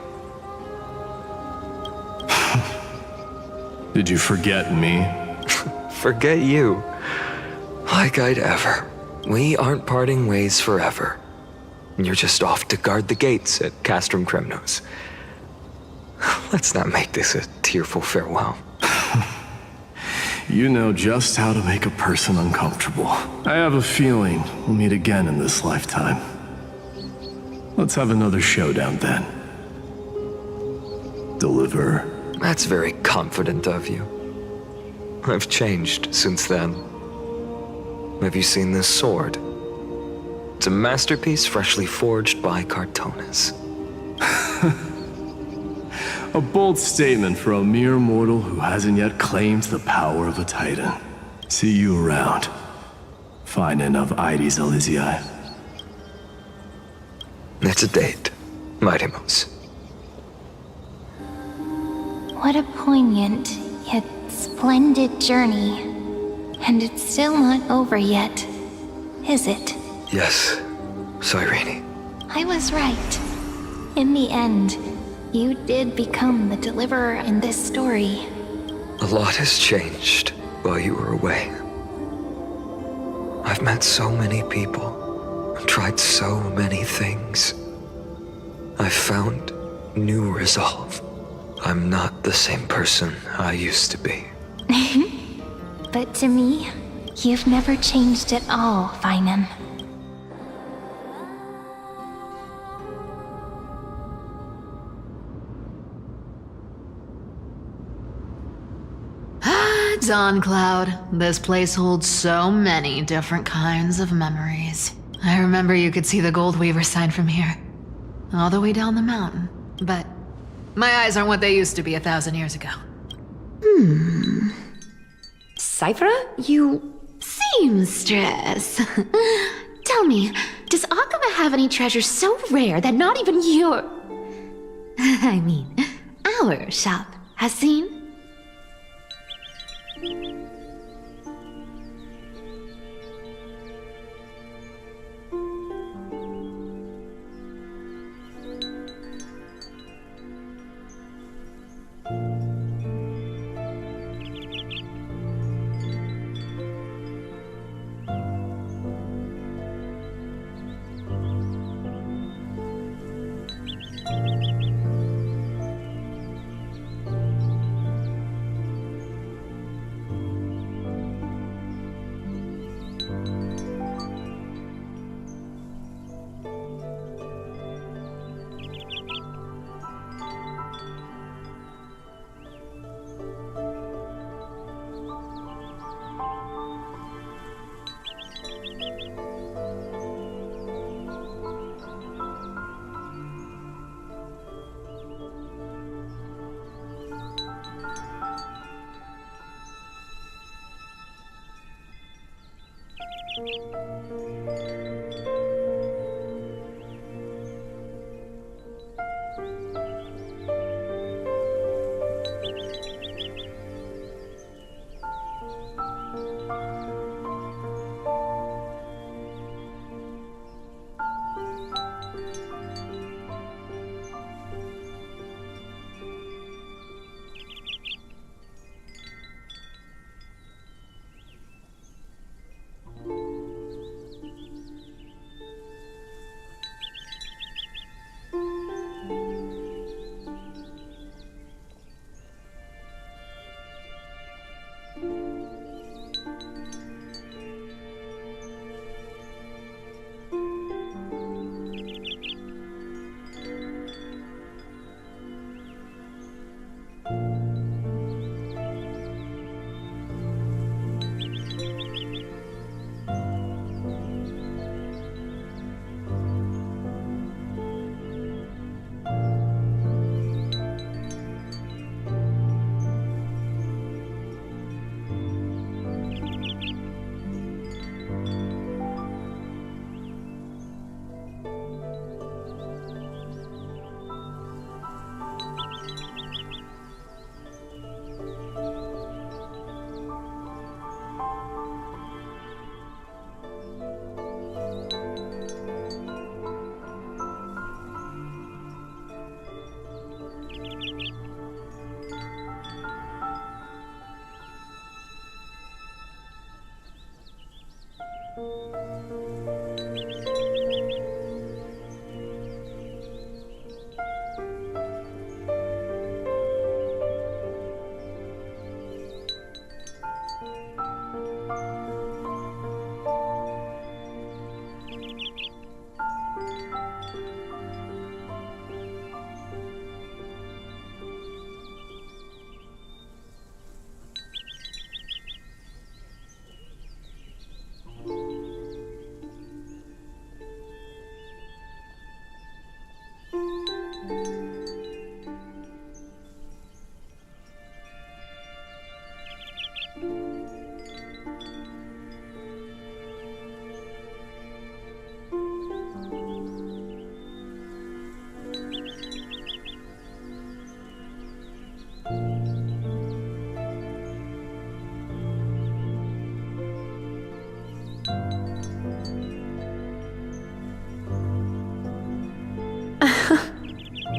Did you forget me? Forget you. Like I'd ever. We aren't parting ways forever. You're just off to guard the gates at Castrum Kremnos. Let's not make this a tearful farewell. You know just how to make a person uncomfortable. I have a feeling we'll meet again in this lifetime. Let's have another showdown then. Deliver. That's very confident of you. I've changed since then. Have you seen this sword? It's a masterpiece freshly forged by Cartonis. A bold statement for a mere mortal who hasn't yet claimed the power of a titan. See you around. Finan of Aides Elysiae. It's a date, Mightimos. What a poignant, yet splendid journey. And it's still not over yet, is it? Yes, Cyrene. I was right. In the end, you did become the deliverer in this story. A lot has changed while you were away. I've met so many people, and tried so many things. I've found new resolve. I'm not the same person I used to be. But to me, you've never changed at all, Finan. Dawn Cloud. This place holds so many different kinds of memories. I remember you could see the Goldweaver sign from here. All the way down the mountain. But my eyes aren't what they used to be 1,000 years ago. Cyphera, you... Seamstress. Tell me, does Akama have any treasures so rare that not even your... I mean, our shop has seen?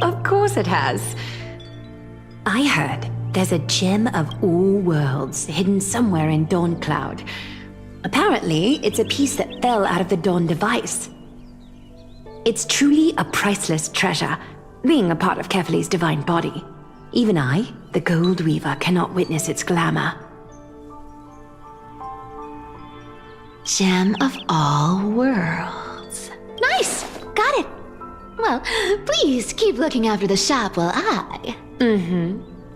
Of course it has. I heard there's a gem of all worlds hidden somewhere in Dawn Cloud. Apparently, it's a piece that fell out of the Dawn device. It's truly a priceless treasure, being a part of Kefali's divine body. Even I, the Gold Weaver, cannot witness its glamour. Gem of all worlds. Nice! Got it! Well, please keep looking after the shop while I...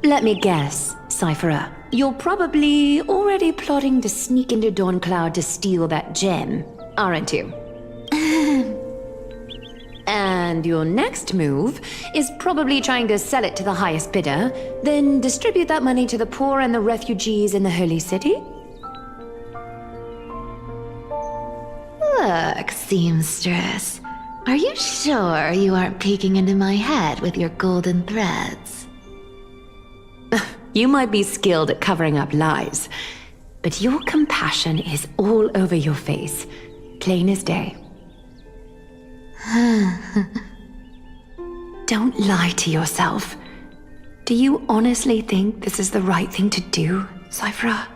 Let me guess, Cypherer. You're probably already plotting to sneak into Dawn Cloud to steal that gem, aren't you? And your next move is probably trying to sell it to the highest bidder, then distribute that money to the poor and the refugees in the Holy City? Look, seamstress. Are you sure you aren't peeking into my head with your golden threads? You might be skilled at covering up lies, but your compassion is all over your face, plain as day. Don't lie to yourself. Do you honestly think this is the right thing to do, Cypherer?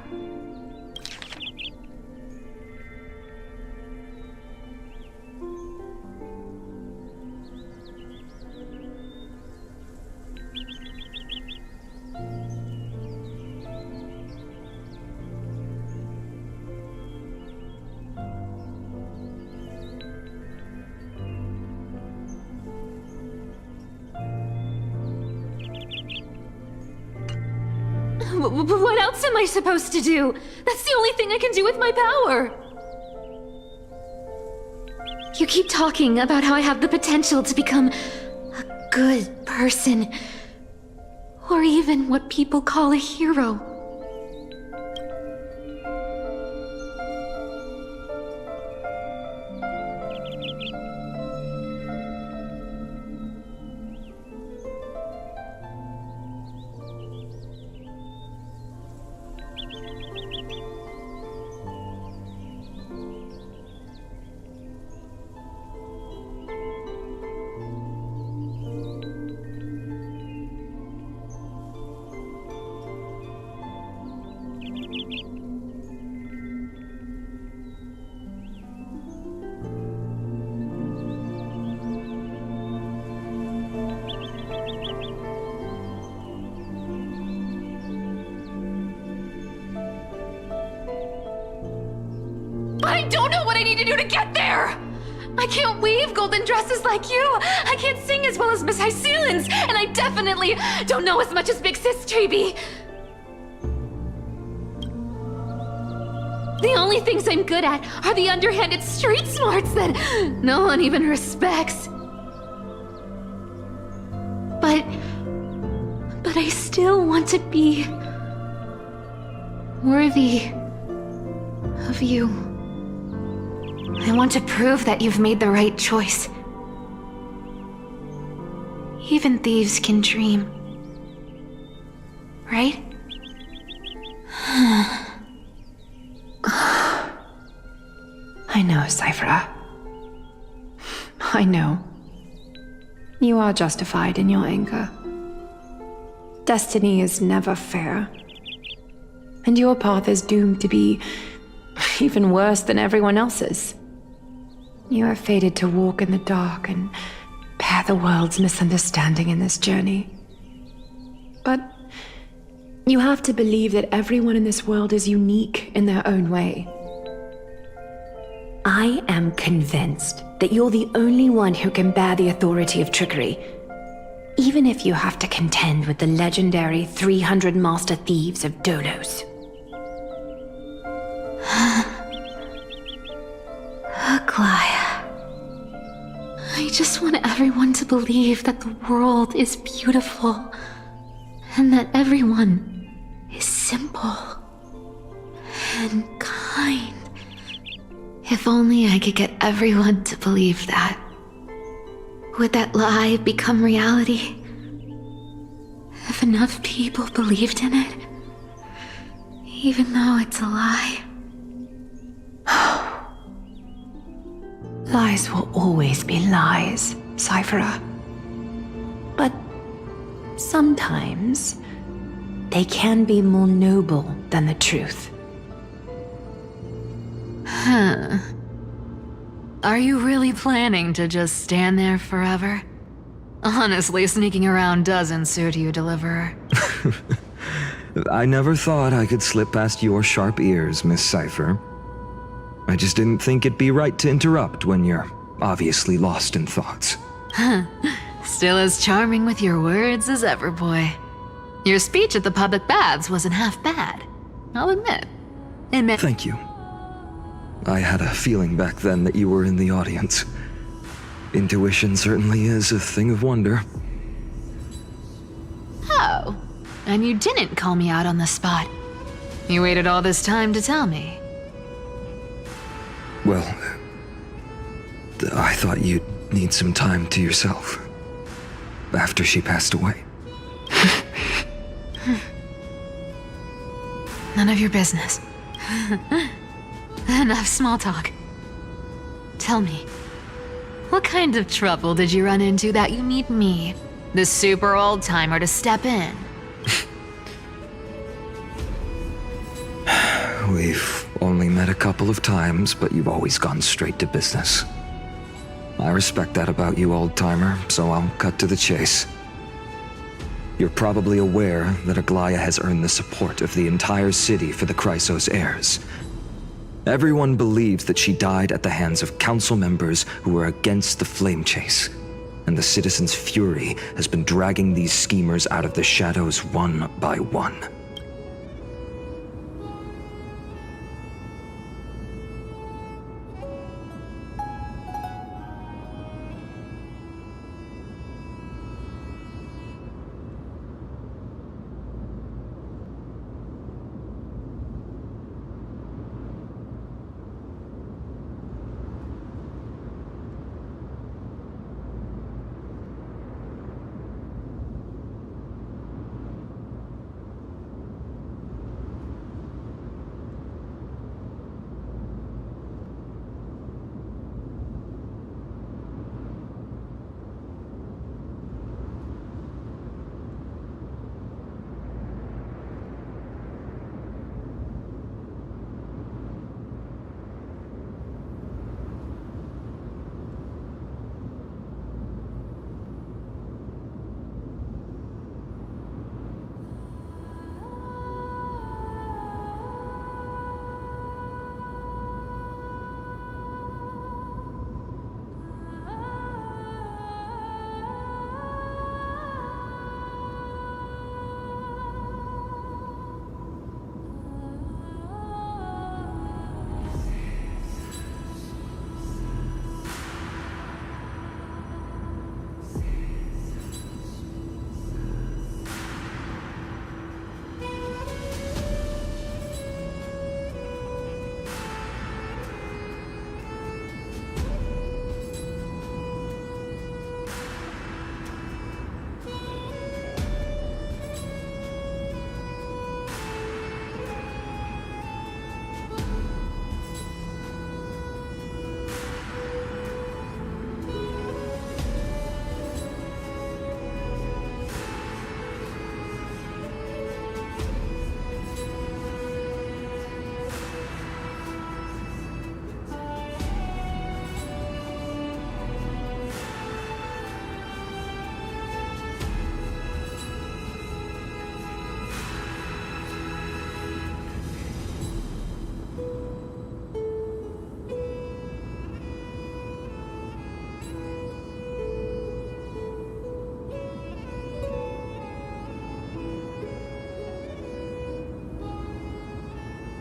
What else am I supposed to do? That's the only thing I can do with my power. You keep talking about how I have the potential to become a good person, or even what people call a hero. I don't know what I need to do to get there! I can't weave golden dresses like you! I can't sing as well as Miss Hyceelens! And I definitely don't know as much as Big Sis Treby! The only things I'm good at are the underhanded street smarts that no one even respects. But I still want to be worthy of you. I want to prove that you've made the right choice. Even thieves can dream. Right? I know, Cypherer. I know. You are justified in your anger. Destiny is never fair. And your path is doomed to be even worse than everyone else's. You are fated to walk in the dark and bear the world's misunderstanding in this journey. But you have to believe that everyone in this world is unique in their own way. I am convinced that you're the only one who can bear the authority of trickery, even if you have to contend with the legendary 300 master thieves of Dolos. Aglaya. I just want everyone to believe that the world is beautiful, and that everyone is simple and kind. If only I could get everyone to believe that. Would that lie become reality? If enough people believed in it, even though it's a lie. Lies will always be lies, Cypherer. But sometimes they can be more noble than the truth. Huh. Are you really planning to just stand there forever? Honestly, sneaking around doesn't suit you, Deliverer. I never thought I could slip past your sharp ears, Miss Cypher. I just didn't think it'd be right to interrupt when you're obviously lost in thoughts. Still as charming with your words as ever, boy. Your speech at the public baths wasn't half bad. I'll admit. Thank you. I had a feeling back then that you were in the audience. Intuition certainly is a thing of wonder. Oh, and you didn't call me out on the spot. You waited all this time to tell me. Well, I thought you'd need some time to yourself. After she passed away. None of your business. Enough small talk. Tell me, what kind of trouble did you run into that you need me, the super old-timer, to step in? We've only met a couple of times, but you've always gone straight to business. I respect that about you, old-timer, so I'll cut to the chase. You're probably aware that Aglaya has earned the support of the entire city for the Chrysos heirs. Everyone believes that she died at the hands of council members who were against the flame chase, and the citizens' fury has been dragging these schemers out of the shadows one by one.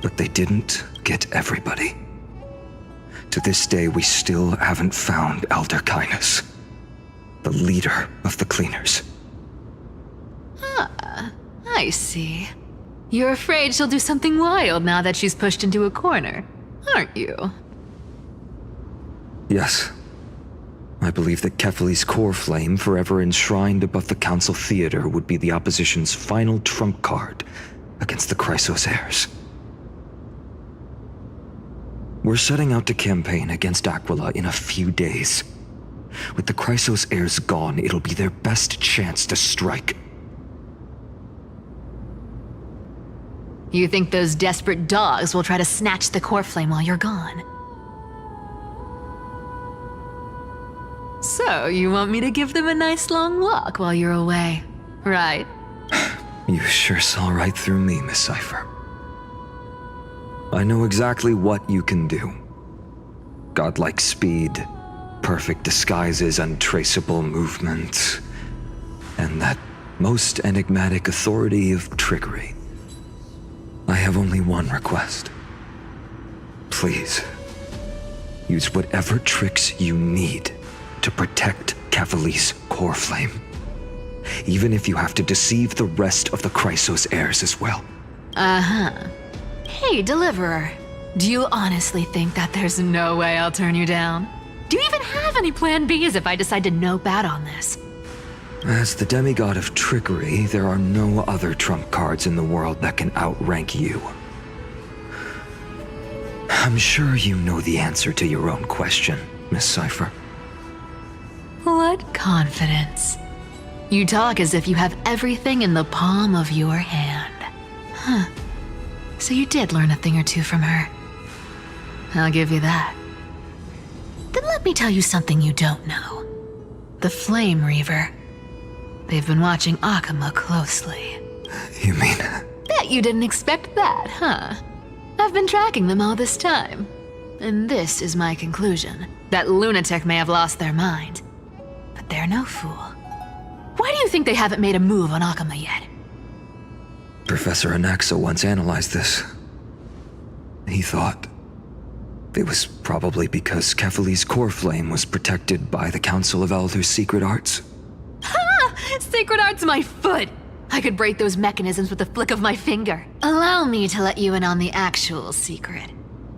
But they didn't get everybody. To this day, we still haven't found Elder Kynus, the leader of the Cleaners. Ah, I see. You're afraid she'll do something wild now that she's pushed into a corner, aren't you? Yes. I believe that Kefali's core flame, forever enshrined above the Council Theater, would be the opposition's final trump card against the Chrysos heirs. We're setting out to campaign against Aquila in a few days. With the Chrysos heirs gone, it'll be their best chance to strike. You think those desperate dogs will try to snatch the core flame while you're gone? So, you want me to give them a nice long walk while you're away, right? You sure saw right through me, Miss Cypher. I know exactly what you can do. Godlike speed, perfect disguises, untraceable movement, and that most enigmatic authority of trickery. I have only one request. Please, use whatever tricks you need to protect Kefali's core flame. Even if you have to deceive the rest of the Chrysos heirs as well. Uh-huh. Hey, Deliverer. Do you honestly think that there's no way I'll turn you down? Do you even have any plan Bs if I decide to nope out on this? As the demigod of trickery, there are no other trump cards in the world that can outrank you. I'm sure you know the answer to your own question, Miss Cypher. What confidence. You talk as if you have everything in the palm of your hand. Huh. So you did learn a thing or two from her. I'll give you that. Then let me tell you something you don't know. The Flame Reaver. They've been watching Akama closely. You mean... Bet you didn't expect that, huh? I've been tracking them all this time. And this is my conclusion. That lunatic may have lost their mind. But they're no fool. Why do you think they haven't made a move on Akama yet? Professor Anaxa once analyzed this. He thought it was probably because Kefali's core flame was protected by the Council of Elders' secret arts. Ha! Secret arts my foot! I could break those mechanisms with a flick of my finger. Allow me to let you in on the actual secret.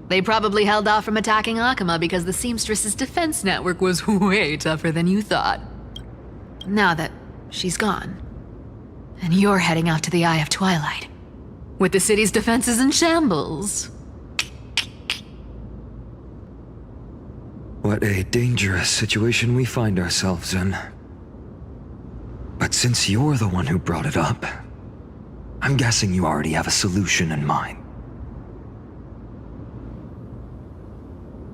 They probably held off from attacking Akama because the Seamstress's defense network was way tougher than you thought. Now that she's gone, and you're heading out to the Eye of Twilight, with the city's defenses in shambles. What a dangerous situation we find ourselves in. But since you're the one who brought it up, I'm guessing you already have a solution in mind.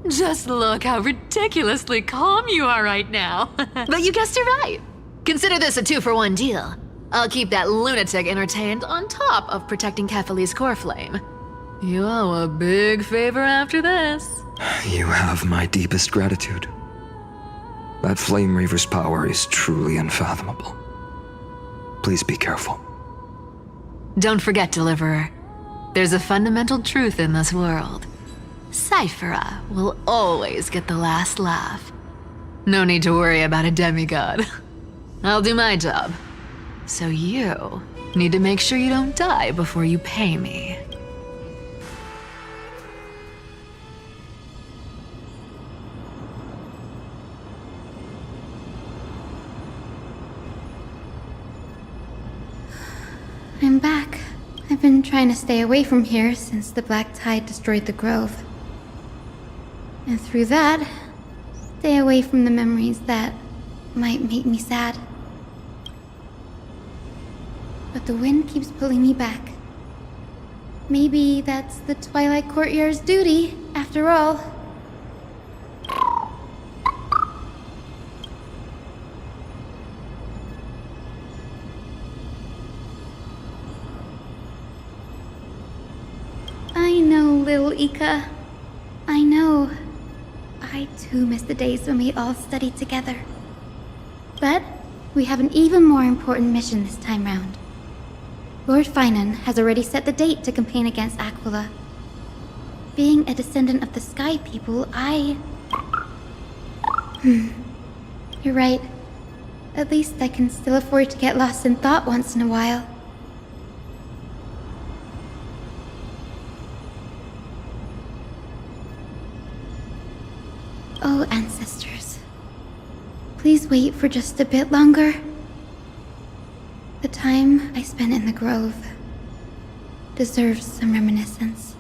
Just look how ridiculously calm you are right now. But you guessed it right. Consider this a 2-for-1 deal. I'll keep that lunatic entertained on top of protecting Kefali's core flame. You owe a big favor after this. You have my deepest gratitude. That Flame Reaver's power is truly unfathomable. Please be careful. Don't forget, Deliverer. There's a fundamental truth in this world. Cyphera will always get the last laugh. No need to worry about a demigod. I'll do my job. So you need to make sure you don't die before you pay me. I'm back. I've been trying to stay away from here since the Black Tide destroyed the grove. And through that, stay away from the memories that might make me sad. But the wind keeps pulling me back. Maybe that's the Twilight Courtyard's duty, after all. I know, little Ika. I know. I too miss the days when we all studied together. But we have an even more important mission this time round. Lord Finan has already set the date to campaign against Aquila. Being a descendant of the Sky People, You're right. At least I can still afford to get lost in thought once in a while. Oh, ancestors. Please wait for just a bit longer. The time I spent in the grove deserves some reminiscence.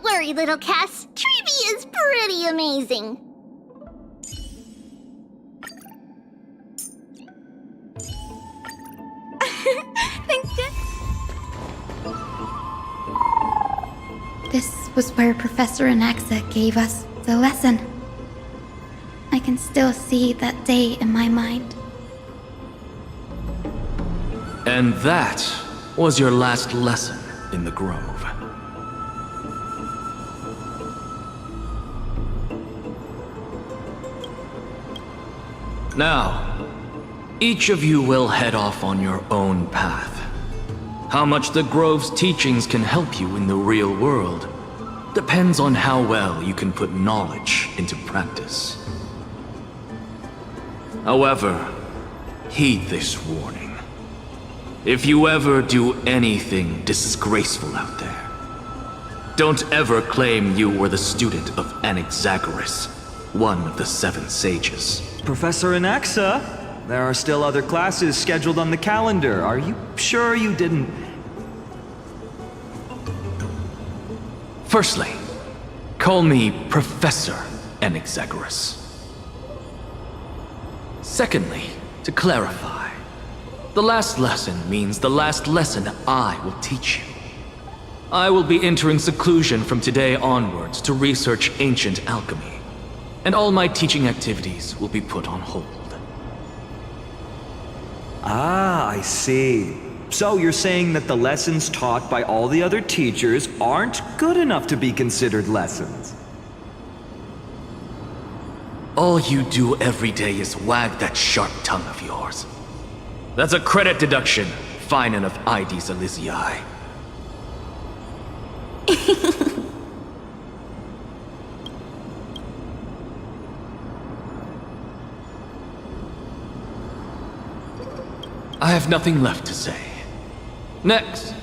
Don't worry, little Cass. Trivia is pretty amazing. Thanks, good. This was where Professor Anaxa gave us the lesson. I can still see that day in my mind. And that was your last lesson in the Grove. Now, each of you will head off on your own path. How much the Grove's teachings can help you in the real world depends on how well you can put knowledge into practice. However, heed this warning. If you ever do anything disgraceful out there, don't ever claim you were the student of Anaxagoras, one of the 7 sages. Professor Anaxa, there are still other classes scheduled on the calendar. Are you sure you didn't... Firstly, call me Professor Anaxagoras. Secondly, to clarify, the last lesson means the last lesson I will teach you. I will be entering seclusion from today onwards to research ancient alchemy, and all my teaching activities will be put on hold. Ah, I see. So you're saying that the lessons taught by all the other teachers aren't good enough to be considered lessons? All you do every day is wag that sharp tongue of yours. That's a credit deduction, fine enough IDs Elysiae. I have nothing left to say. Next.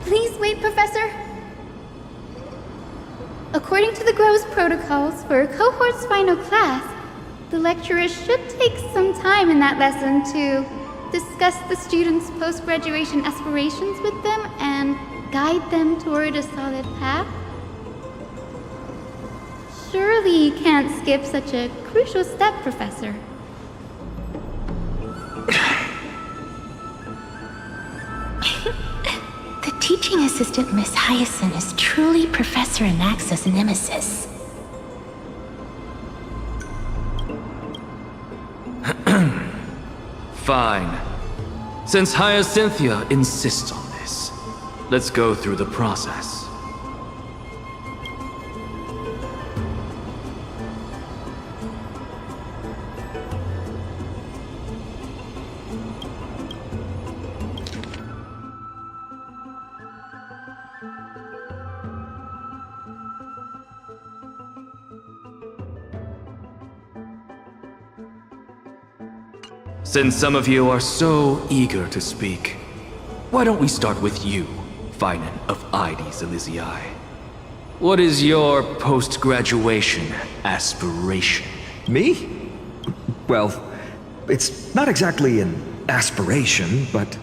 Please wait, Professor. According to the Grove's protocols for a cohort's final class, the lecturer should take some time in that lesson to discuss the students' post-graduation aspirations with them and guide them toward a solid path. Surely you can't skip such a crucial step, Professor. The teaching assistant, Miss Hyacinth, is truly Professor Anaxa's nemesis. Fine. Since Hyacinthia insists on this, let's go through the process. Since some of you are so eager to speak, why don't we start with you, Finan of IDs Elysiae? What is your post-graduation aspiration? Me? Well, it's not exactly an aspiration, but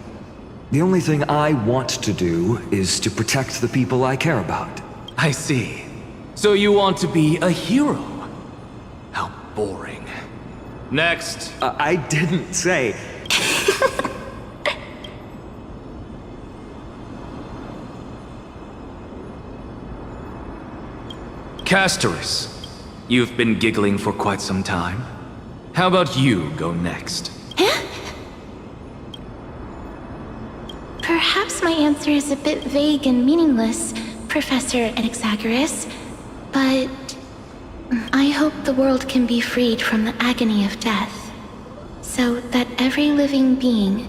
the only thing I want to do is to protect the people I care about. I see. So you want to be a hero? How boring. Next. I didn't say... Castorus, you've been giggling for quite some time. How about you go next? Perhaps my answer is a bit vague and meaningless, Professor Anaxagoras, but I hope the world can be freed from the agony of death, so that every living being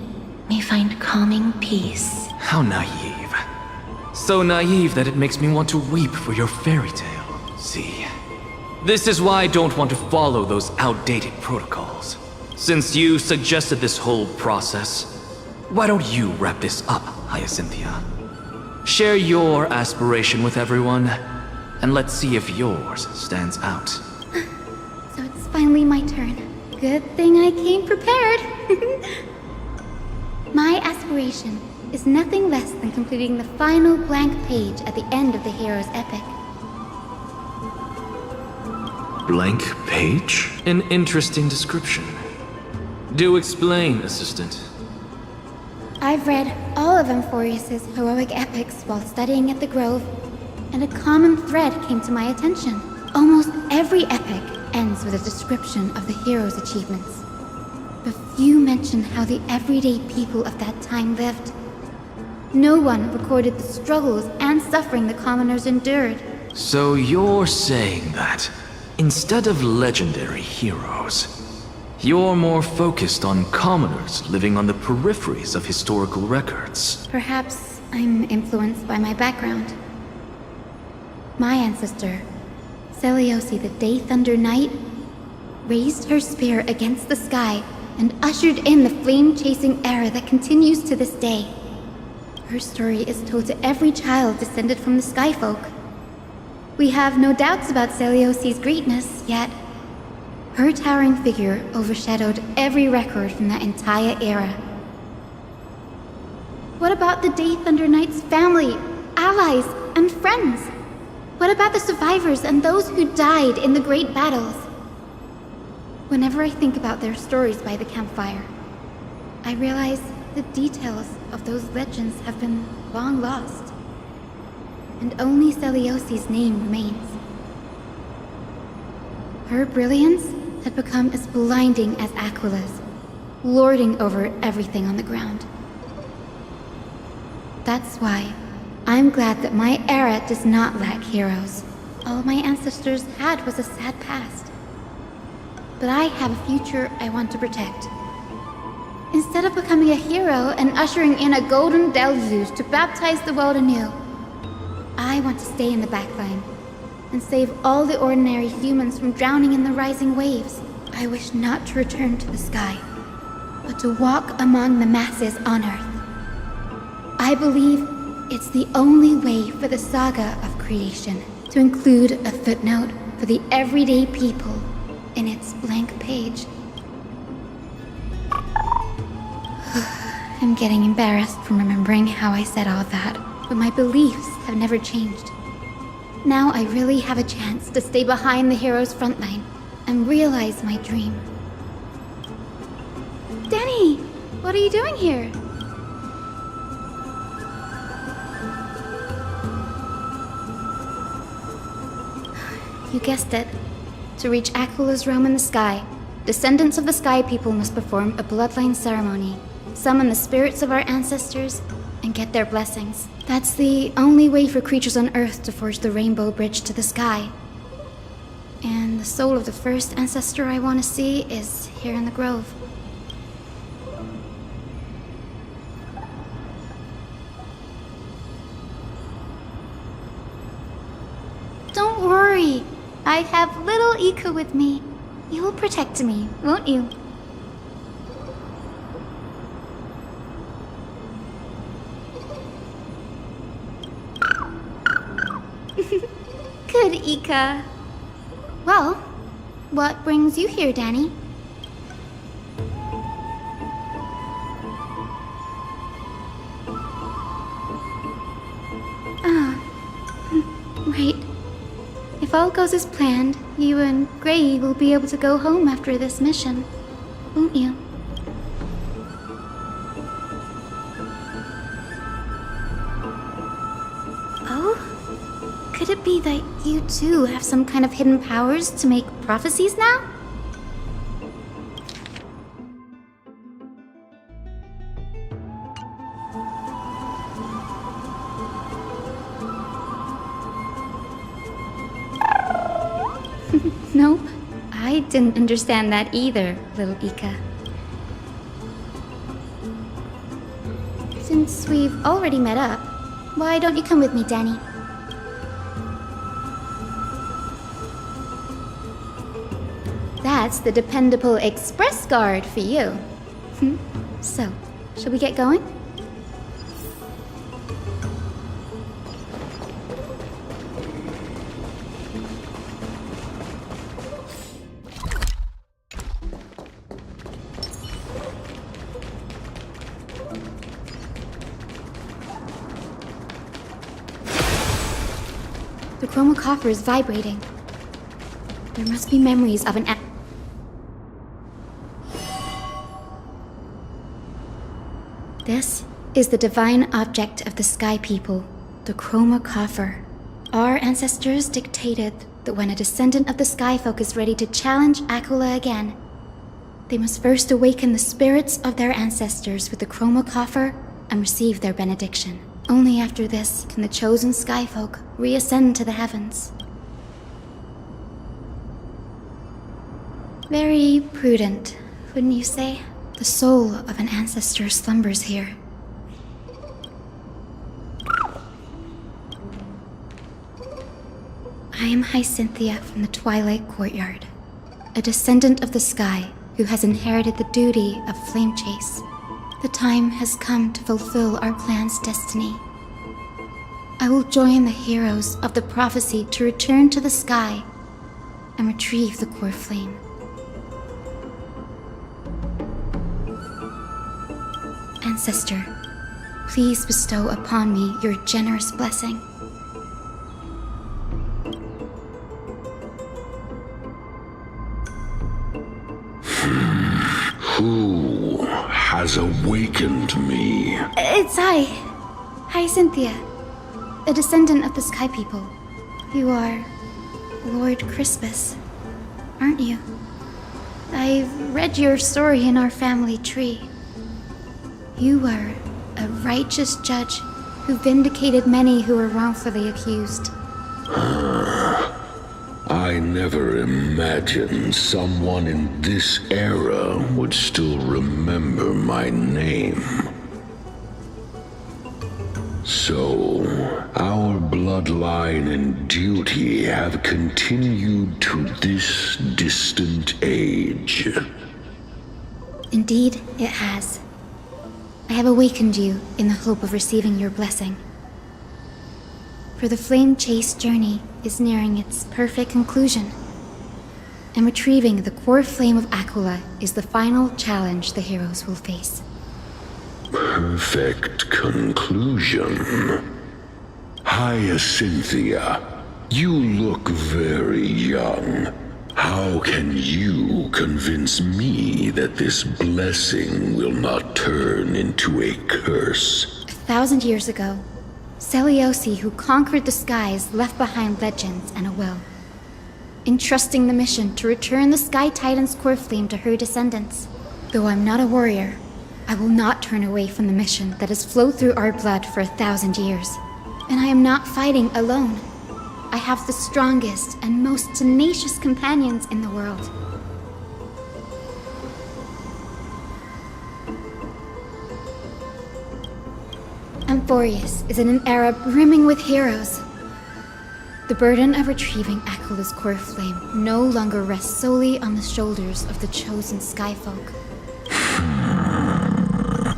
may find calming peace. How naive. So naive that it makes me want to weep for your fairy tale. See, this is why I don't want to follow those outdated protocols. Since you suggested this whole process, why don't you wrap this up, Hyacinthia? Share your aspiration with everyone, and let's see if yours stands out. So it's finally my turn. Good thing I came prepared. My aspiration is nothing less than completing the final blank page at the end of the hero's epic. Blank page? An interesting description. Do explain, Assistant. I've read all of Amphorius's heroic epics while studying at the Grove, and a common thread came to my attention. Almost every epic ends with a description of the hero's achievements. But few mention how the everyday people of that time lived. No one recorded the struggles and suffering the commoners endured. So you're saying that, instead of legendary heroes, you're more focused on commoners living on the peripheries of historical records. Perhaps I'm influenced by my background. My ancestor, Seliosi the Day Thunder Knight, raised her spear against the sky and ushered in the flame-chasing era that continues to this day. Her story is told to every child descended from the Skyfolk. We have no doubts about Seliosi's greatness, yet her towering figure overshadowed every record from that entire era. What about the Day Thunder Knight's family, allies, and friends? What about the survivors and those who died in the great battles? Whenever I think about their stories by the campfire, I realize the details of those legends have been long lost, and only Seliosi's name remains. Her brilliance had become as blinding as Aquila's, lording over everything on the ground. That's why I'm glad that my era does not lack heroes. All my ancestors had was a sad past. But I have a future I want to protect. Instead of becoming a hero and ushering in a golden deluge to baptize the world anew, I want to stay in the backline and save all the ordinary humans from drowning in the rising waves. I wish not to return to the sky, but to walk among the masses on Earth. I believe it's the only way for the saga of creation to include a footnote for the everyday people in its blank page. I'm getting embarrassed from remembering how I said all that, but my beliefs have never changed. Now I really have a chance to stay behind the hero's front line and realize my dream. Danny, what are you doing here? You guessed it. To reach Aquila's realm in the sky, descendants of the Sky People must perform a bloodline ceremony, summon the spirits of our ancestors, and get their blessings. That's the only way for creatures on Earth to forge the rainbow bridge to the sky. And the soul of the first ancestor I want to see is here in the Grove. Don't worry. I have little Ika with me. You will protect me, won't you? Good, Ika. Well, what brings you here, Danny? Right. If all goes as planned, you and Gray will be able to go home after this mission, won't you? Oh? Could it be that you too have some kind of hidden powers to make prophecies now? Nope, I didn't understand that either, little Ika. Since we've already met up, why don't you come with me, Danny? That's the dependable express guard for you. So, shall we get going? The chroma coffer is vibrating. There must be memories of an... This is the divine object of the Sky People, the chroma coffer. Our ancestors dictated that when a descendant of the Skyfolk is ready to challenge Aquila again, they must first awaken the spirits of their ancestors with the chroma coffer and receive their benediction. Only after this can the chosen Skyfolk reascend to the heavens. Very prudent, wouldn't you say? The soul of an ancestor slumbers here. I am Hyacinthia from the Twilight Courtyard, a descendant of the sky who has inherited the duty of flame chase. The time has come to fulfill our plan's destiny. I will join the heroes of the prophecy to return to the sky and retrieve the core flame. Ancestor, please bestow upon me your generous blessing. Who has awakened me? It's I, Hyacinthia, a descendant of the Sky People. You are Lord Chrysos, aren't you? I've read your story in our family tree. You were a righteous judge who vindicated many who were wrongfully accused. I never imagined someone in this era would still remember my name. So, our bloodline and duty have continued to this distant age. Indeed, it has. I have awakened you in the hope of receiving your blessing. For the flame chase journey is nearing its perfect conclusion, and retrieving the core flame of Aquila is the final challenge the heroes will face. Perfect conclusion. Hyacinthia, you look very young. How can you convince me that this blessing will not turn into a curse? 1,000 years ago, Seliosi, who conquered the skies, left behind legends and a will, entrusting the mission to return the Sky Titan's core flame to her descendants. Though I'm not a warrior, I will not turn away from the mission that has flowed through our blood for 1,000 years. And I am not fighting alone. I have the strongest and most tenacious companions in the world. Amphorius is in an era brimming with heroes. The burden of retrieving Aquila's core flame no longer rests solely on the shoulders of the chosen Skyfolk.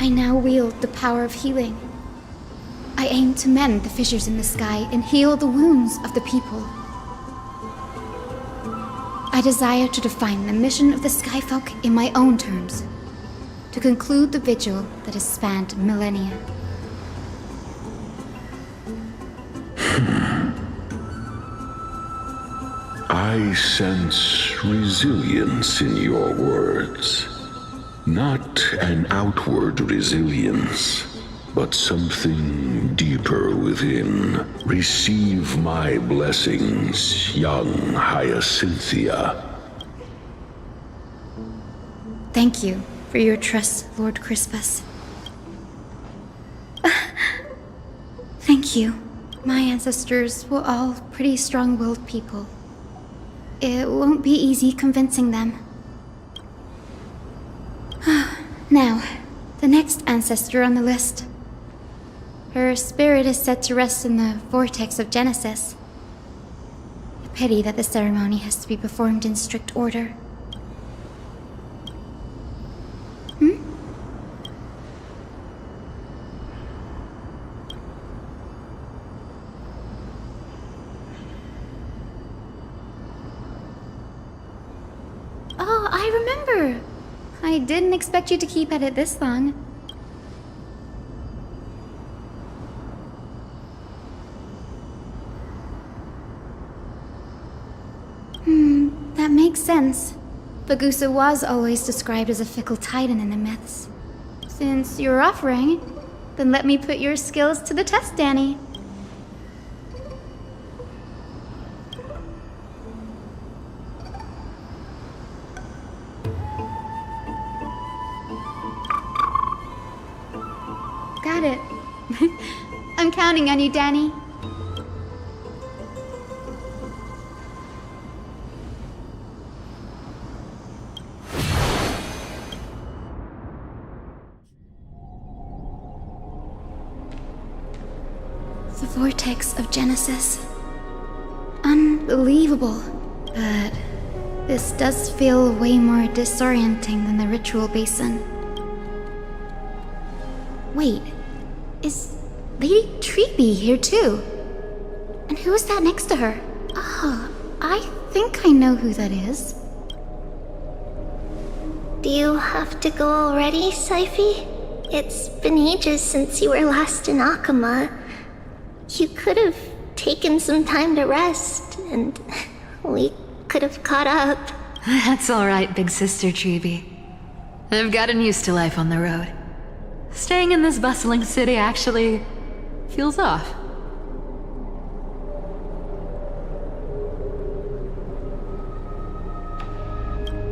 I now wield the power of healing. I aim to mend the fissures in the sky and heal the wounds of the people. I desire to define the mission of the Skyfolk in my own terms, to conclude the vigil that has spanned millennia. I sense resilience in your words. Not an outward resilience, but something deeper within. Receive my blessings, young Hyacinthia. Thank you for your trust, Lord Chrysos. Thank you. My ancestors were all pretty strong-willed people. It won't be easy convincing them. Now, the next ancestor on the list. Her spirit is said to rest in the vortex of Genesis. A pity that the ceremony has to be performed in strict order. Oh, I remember! I didn't expect you to keep at it this long. sense. Bagusa was always described as a fickle titan in the myths. Since you're offering, then let me put your skills to the test, Danny. Got it. I'm counting on you, Danny. The vortex of Genesis. Unbelievable. But this does feel way more disorienting than the ritual basin. Wait, is Lady Treeby here too? And who is that next to her? Oh, I think I know who that is. Do you have to go already, Syphie? It's been ages since you were last in Akama. You could have taken some time to rest, and we could have caught up. That's alright, big sister Treeby. I've gotten used to life on the road. Staying in this bustling city actually feels off.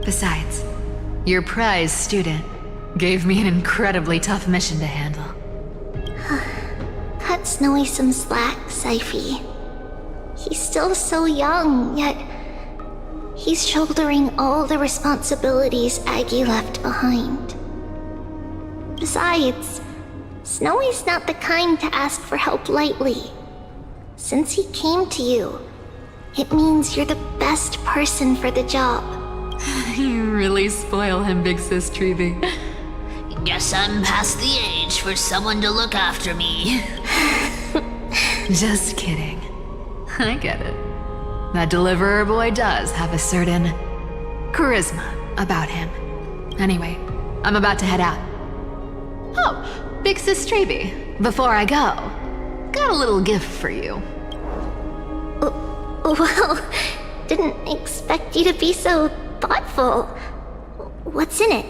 Besides, your prize student gave me an incredibly tough mission to handle. Cut Snowy some slack, Syphie. He's still so young, yet he's shouldering all the responsibilities Aggie left behind. Besides, Snowy's not the kind to ask for help lightly. Since he came to you, it means you're the best person for the job. You really spoil him, big sis Treeby. Guess I'm past the age for someone to look after me. Just kidding. I get it. That deliverer boy does have a certain charisma about him. Anyway, I'm about to head out. Oh, big sis Treeby, before I go, got a little gift for you. Well, didn't expect you to be so thoughtful. What's in it?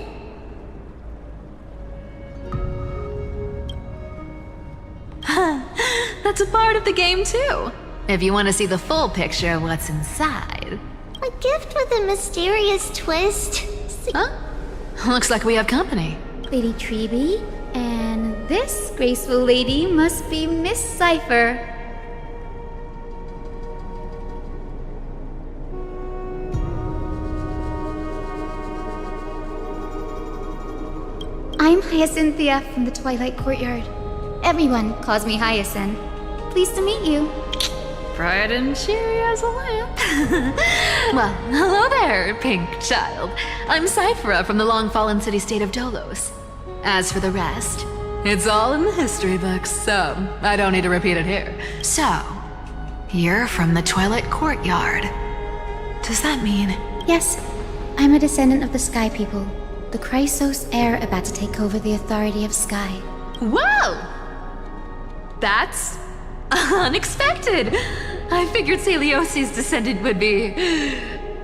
That's a part of the game too. If you want to see the full picture of what's inside. A gift with a mysterious twist. Huh? Looks like we have company. Lady Treeby, and this graceful lady must be Miss Cypher. I'm Hyacinthia from the Twilight Courtyard. Everyone calls me Hyacinth. Pleased to meet you. Bright and cheery as a lamp. Well, hello there, pink child. I'm Cyphera from the long-fallen city-state of Dolos. As for the rest, it's all in the history books, so I don't need to repeat it here. So, you're from the Twilight Courtyard. Does that mean... Yes, I'm a descendant of the Sky People, the Chrysos heir about to take over the authority of Sky. Whoa! That's unexpected. I figured Celiosi's descendant would be,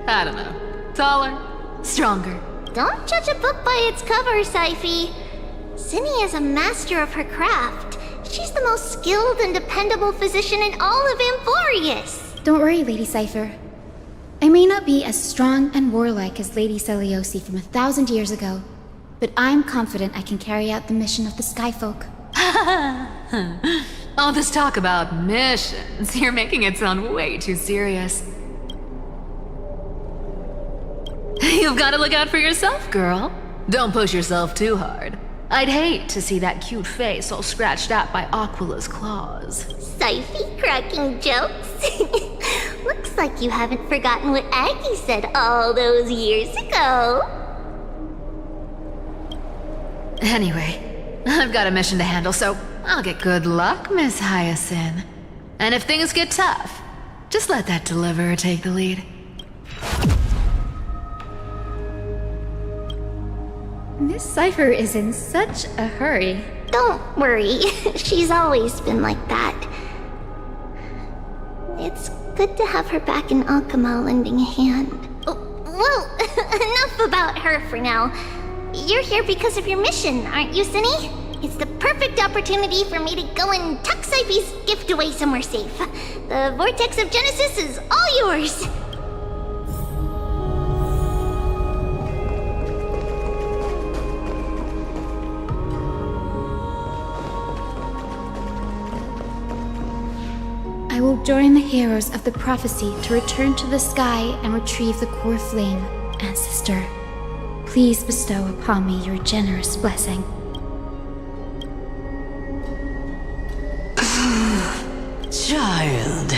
I don't know, taller, stronger. Don't judge a book by its cover, Syphie. Zinni is a master of her craft. She's the most skilled and dependable physician in all of Amphorius. Don't worry, Lady Cypher. I may not be as strong and warlike as Lady Celiosi from 1,000 years ago, but I'm confident I can carry out the mission of the Skyfolk. All this talk about missions, you're making it sound way too serious. You've got to look out for yourself, girl. Don't push yourself too hard. I'd hate to see that cute face all scratched out by Aquila's claws. Syphie cracking jokes? Looks like you haven't forgotten what Aggie said all those years ago. Anyway, I've got a mission to handle, so I'll get good luck, Miss Hyacinth. And if things get tough, just let that deliverer take the lead. Miss Cypher is in such a hurry. Don't worry, she's always been like that. It's good to have her back in Akama lending a hand. Well, enough about her for now. You're here because of your mission, aren't you, Cinny? It's the perfect opportunity for me to go and tuck Sipey's gift away somewhere safe. The Vortex of Genesis is all yours. I will join the heroes of the prophecy to return to the sky and retrieve the core flame. Ancestor, please bestow upon me your generous blessing. Child,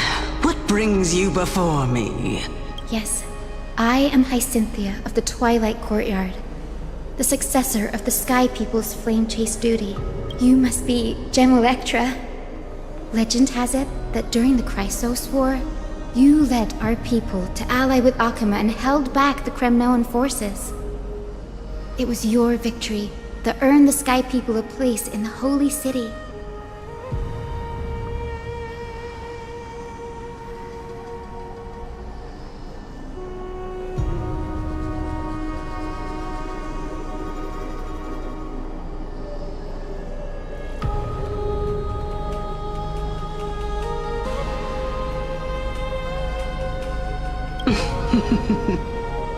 what brings you before me? Yes, I am Hyacinthia of the Twilight Courtyard, the successor of the Sky People's flame chase duty. You must be Gem Electra. Legend has it that during the Chrysos War, you led our people to ally with Akama and held back the Kremnoan forces. It was your victory that earned the Sky People a place in the Holy City.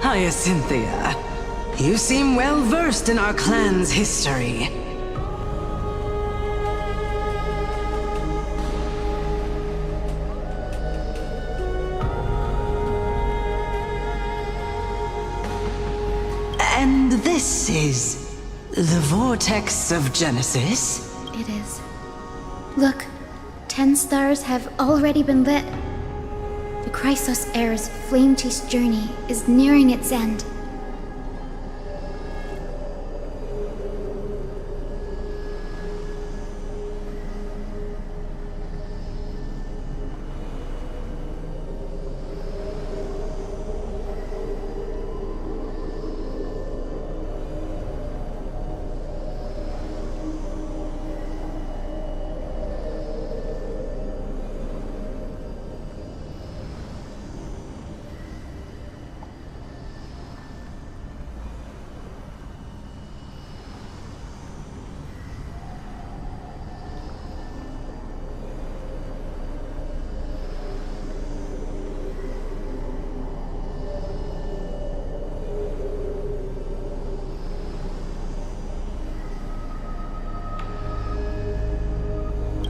Hyacinthia, you seem well versed in our clan's history. And this is the Vortex of Genesis? It is. Look, 10 stars have already been lit. The Chrysos Heirs' flame chase journey is nearing its end.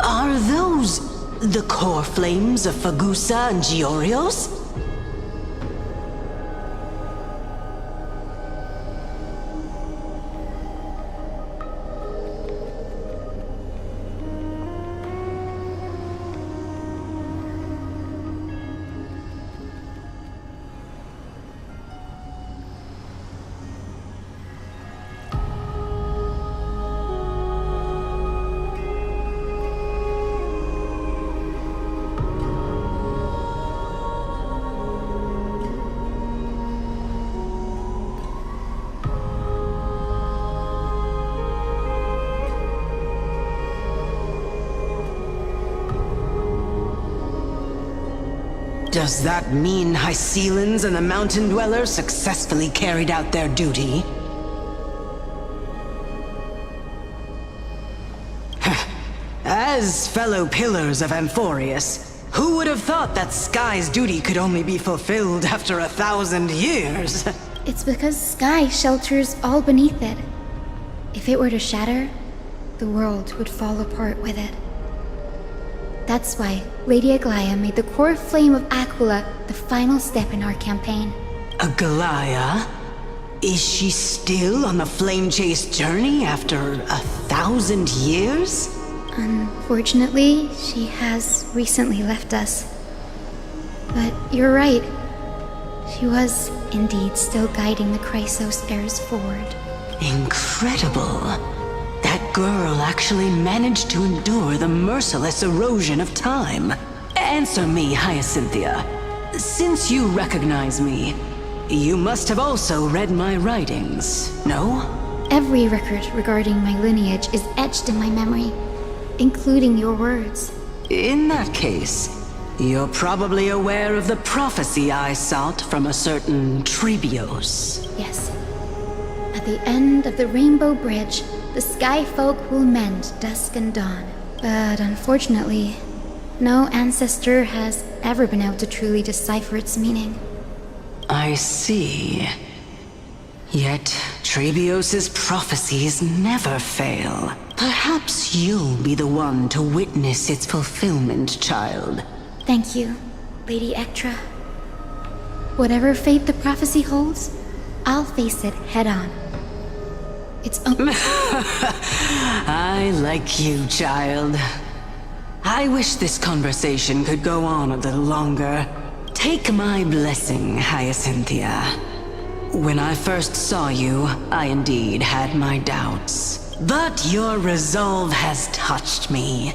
Are those the core flames of Fagusa and Giorios? Does that mean Hycelans and the Mountain Dwellers successfully carried out their duty? As fellow pillars of Amphorius, who would have thought that Sky's duty could only be fulfilled after 1,000 years? It's because Sky shelters all beneath it. If it were to shatter, the world would fall apart with it. That's why Lady Aglaya made the core flame of Aquila the final step in our campaign. Aglaya? Is she still on the flame chase journey after 1,000 years? Unfortunately, she has recently left us. But you're right. She was indeed still guiding the Chrysos heirs forward. Incredible. That girl actually managed to endure the merciless erosion of time. Answer me, Hyacinthia. Since you recognize me, you must have also read my writings, no? Every record regarding my lineage is etched in my memory, including your words. In that case, you're probably aware of the prophecy I sought from a certain Trebios. Yes. At the end of the Rainbow Bridge, the Sky Folk will mend dusk and dawn. But unfortunately, no ancestor has ever been able to truly decipher its meaning. I see. Yet Trebios's prophecies never fail. Perhaps you'll be the one to witness its fulfillment, child. Thank you, Lady Ectra. Whatever fate the prophecy holds, I'll face it head on. It's I like you, child. I wish this conversation could go on a little longer. Take my blessing, Hyacinthia. When I first saw you, I indeed had my doubts. But your resolve has touched me.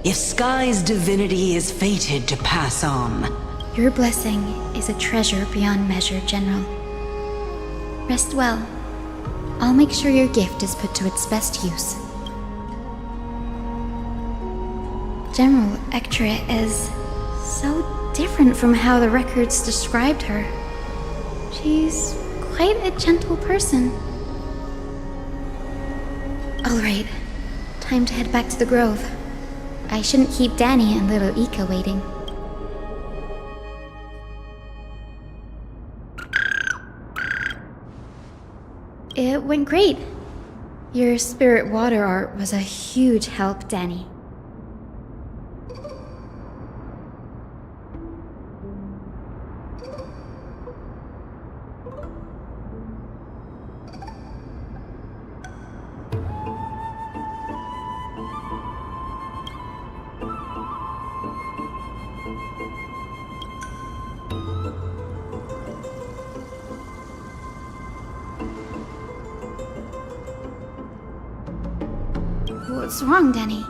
If Sky's divinity is fated to pass on, your blessing is a treasure beyond measure, General. Rest well. I'll make sure your gift is put to its best use. General Ectra is so different from how the records described her. She's quite a gentle person. Alright, time to head back to the grove. I shouldn't keep Danny and little Ika waiting. It went great. Your spirit water art was a huge help, Danny. What's wrong, Danny?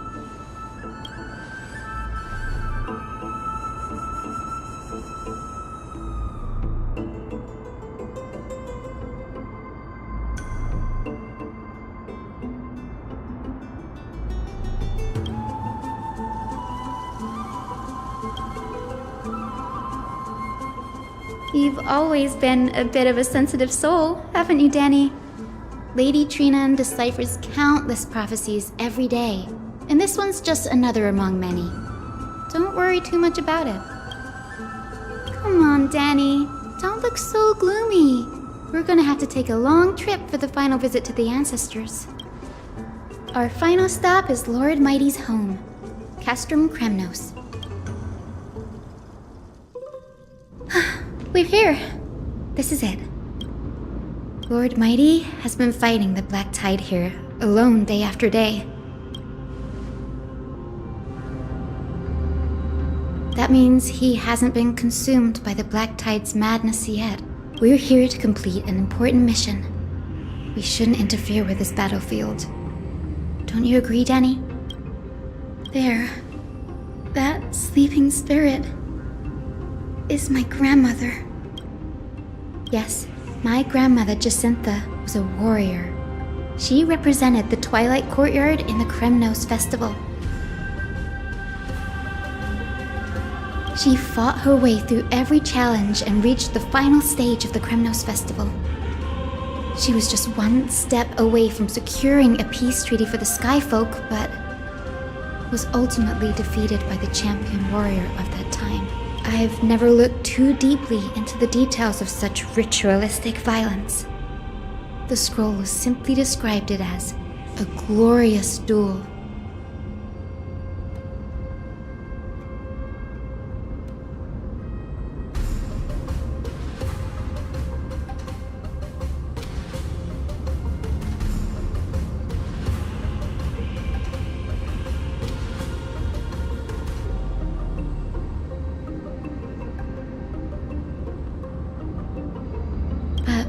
You've always been a bit of a sensitive soul, haven't you, Danny? Lady Trina deciphers countless prophecies every day, and this one's just another among many. Don't worry too much about it. Come on, Danny. Don't look so gloomy. We're gonna have to take a long trip for the final visit to the ancestors. Our final stop is Lord Mighty's home, Castrum Kremnos. We're here. This is it. Lord Mighty has been fighting the Black Tide here, alone day after day. That means he hasn't been consumed by the Black Tide's madness yet. We're here to complete an important mission. We shouldn't interfere with this battlefield. Don't you agree, Danny? There. That sleeping spirit is my grandmother. Yes. My grandmother, Jacintha, was a warrior. She represented the Twilight Courtyard in the Kremnos Festival. She fought her way through every challenge and reached the final stage of the Kremnos Festival. She was just one step away from securing a peace treaty for the Skyfolk, but was ultimately defeated by the champion warrior of that time. I've never looked too deeply into the details of such ritualistic violence. The scroll simply described it as a glorious duel.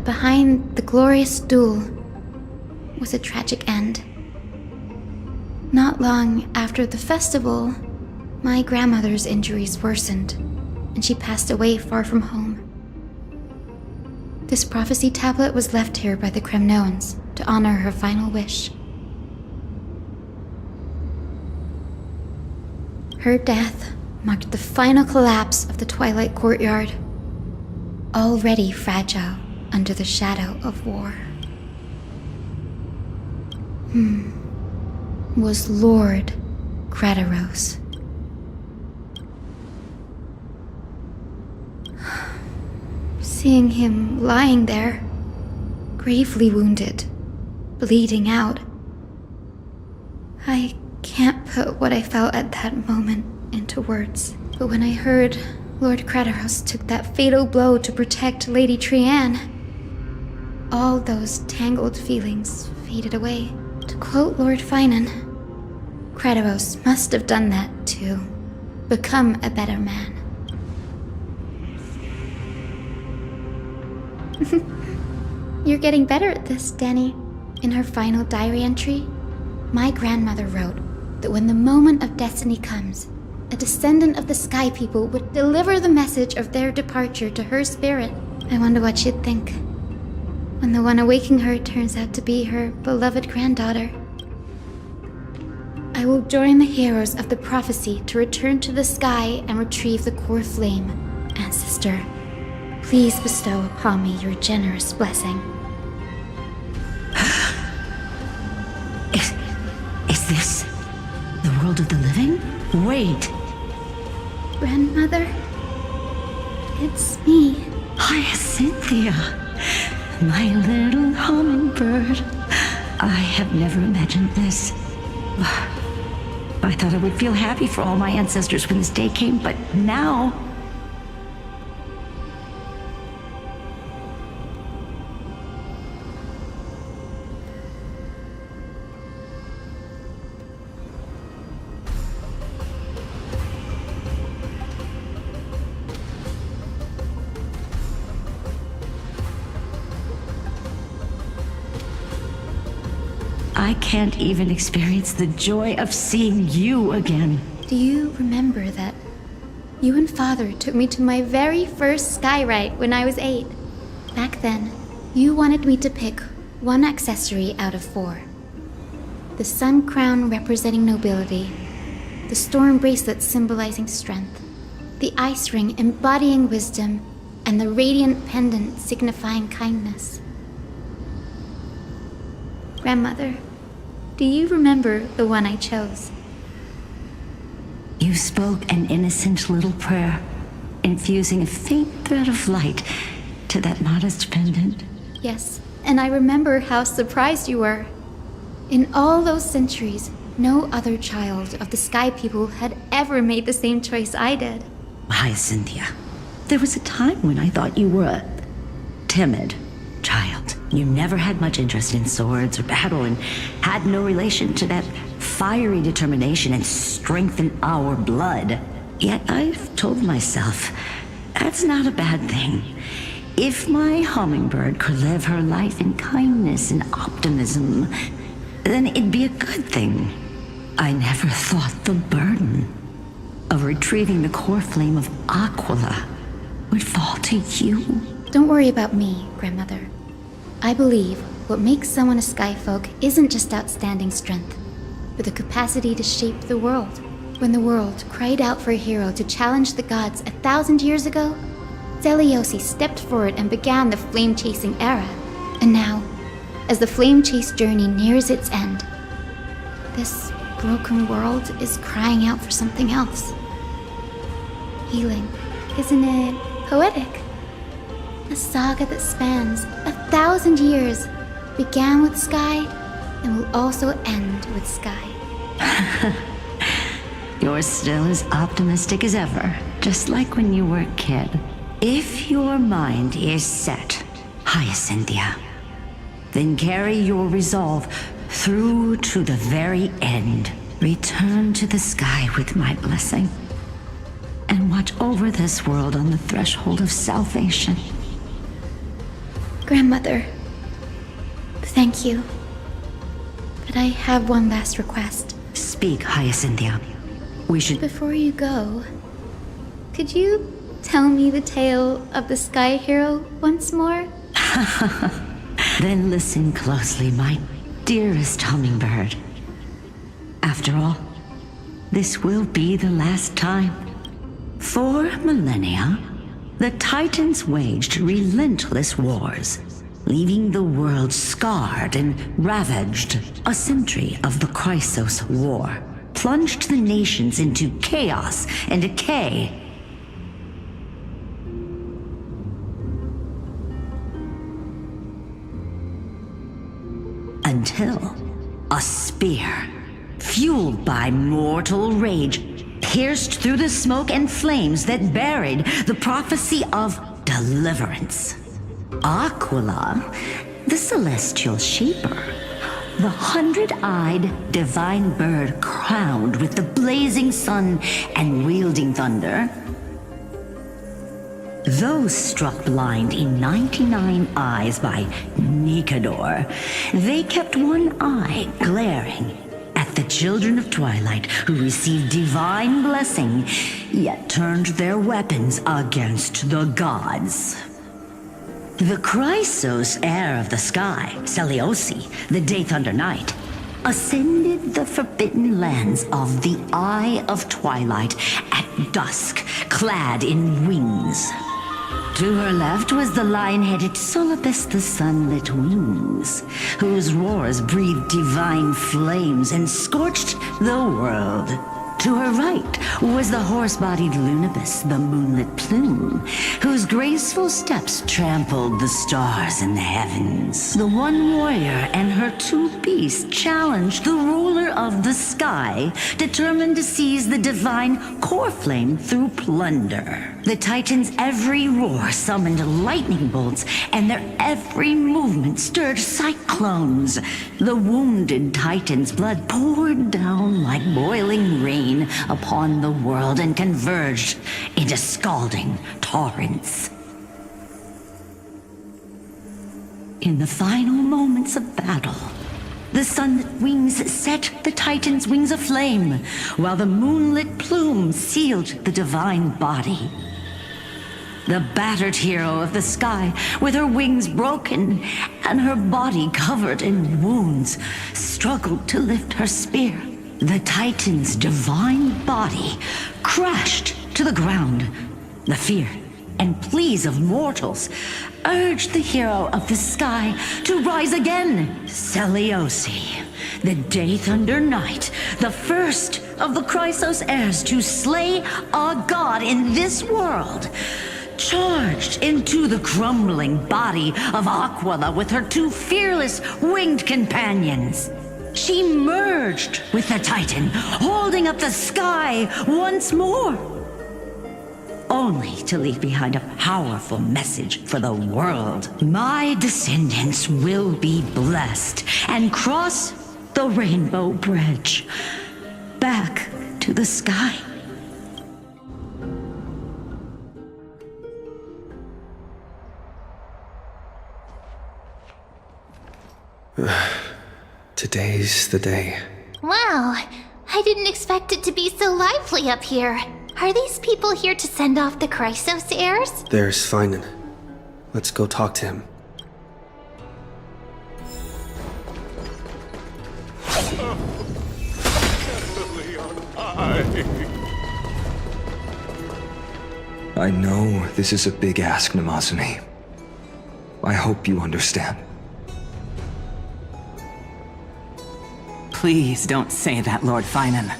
Behind the glorious duel was a tragic end. Not long after the festival, my grandmother's injuries worsened, and she passed away far from home. This prophecy tablet was left here by the Kremnoans to honor her final wish. Her death marked the final collapse of the Twilight Courtyard, already fragile under the shadow of war. Was Lord Chrysos. Seeing him lying there, gravely wounded, bleeding out, I can't put what I felt at that moment into words. But when I heard Lord Chrysos took that fatal blow to protect Lady Trianne, all those tangled feelings faded away. To quote Lord Finan, Chrysos must have done that to become a better man. You're getting better at this, Danny. In her final diary entry, my grandmother wrote that when the moment of destiny comes, a descendant of the Sky People would deliver the message of their departure to her spirit. I wonder what she'd think when the one awaking her turns out to be her beloved granddaughter. I will join the heroes of the prophecy to return to the sky and retrieve the core flame. Ancestor, please bestow upon me your generous blessing. Is this the world of the living? Wait. Grandmother, it's me. Hyacinthia, my little hummingbird. I have never imagined this. I thought I would feel happy for all my ancestors when this day came, but now... I can't even experience the joy of seeing you again. Do you remember that you and Father took me to my very first sky rite when I was 8? Back then, you wanted me to pick one accessory out of 4. The sun crown representing nobility, the storm bracelet symbolizing strength, the ice ring embodying wisdom, and the radiant pendant signifying kindness. Grandmother, do you remember the one I chose? You spoke an innocent little prayer, infusing a faint thread of light to that modest pendant. Yes, and I remember how surprised you were. In all those centuries, no other child of the Sky People had ever made the same choice I did. Hyacinthia, there was a time when I thought you were a timid child. You never had much interest in swords or battle and had no relation to that fiery determination and strength in our blood. Yet I've told myself, that's not a bad thing. If my hummingbird could live her life in kindness and optimism, then it'd be a good thing. I never thought the burden of retrieving the core flame of Aquila would fall to you. Don't worry about me, Grandmother. I believe what makes someone a Skyfolk isn't just outstanding strength, but the capacity to shape the world. When the world cried out for a hero to challenge the gods 1,000 years ago, Zeliosi stepped forward and began the flame-chasing era. And now, as the flame-chase journey nears its end, this broken world is crying out for something else. Healing. Isn't it poetic? A saga that spans 1,000 years, began with Sky, and will also end with Sky. You're still as optimistic as ever, just like when you were a kid. If your mind is set, Hyacinthia, then carry your resolve through to the very end. Return to the sky with my blessing, and watch over this world on the threshold of salvation. Grandmother, thank you. But I have one last request. Speak, Hyacinthia. We should... Before you go, could you tell me the tale of the Sky Hero once more? Then listen closely, my dearest hummingbird. After all, this will be the last time. For millennia, the Titans waged relentless wars, leaving the world scarred and ravaged. A century of the Chrysos War plunged the nations into chaos and decay. Until a spear, fueled by mortal rage, pierced through the smoke and flames that buried the prophecy of deliverance. Aquila, the celestial shaper, the 100-eyed divine bird crowned with the blazing sun and wielding thunder. Those struck blind in 99 eyes by Nikedor, they kept one eye glaring at the children of Twilight who received divine blessing, yet turned their weapons against the gods. The Chrysos heir of the sky, Seliosi, the Day Thunder Knight, ascended the forbidden lands of the Eye of Twilight at dusk, clad in wings. To her left was the lion-headed Solibus the Sunlit Wings, whose roars breathed divine flames and scorched the world. To her right was the horse-bodied Lunibus, the Moonlit Plume, whose graceful steps trampled the stars in the heavens. The one warrior and her two beasts challenged the ruler of the sky, determined to seize the divine core flame through plunder. The Titans' every roar summoned lightning bolts, and their every movement stirred cyclones. The wounded Titan's blood poured down like boiling rain upon the world and converged into scalding torrents. In the final moments of battle, the sunlit wings set the Titan's wings aflame, while the moonlit plume sealed the divine body. The battered hero of the sky, with her wings broken and her body covered in wounds, struggled to lift her spear. The Titan's divine body crashed to the ground. The fear and pleas of mortals urged the hero of the sky to rise again. Seliosi, the Day Thunder Knight, the first of the Chrysos heirs to slay a god in this world, charged into the crumbling body of Aquila with her two fearless winged companions. She merged with the Titan, holding up the sky once more, only to leave behind a powerful message for the world. My descendants will be blessed and cross the Rainbow Bridge back to the sky. Today's the day. Wow, I didn't expect it to be so lively up here. Are these people here to send off the Chrysos heirs? There's Finan. Let's go talk to him. I know this is a big ask, Namazuni. I hope you understand. Please don't say that, Lord Finan.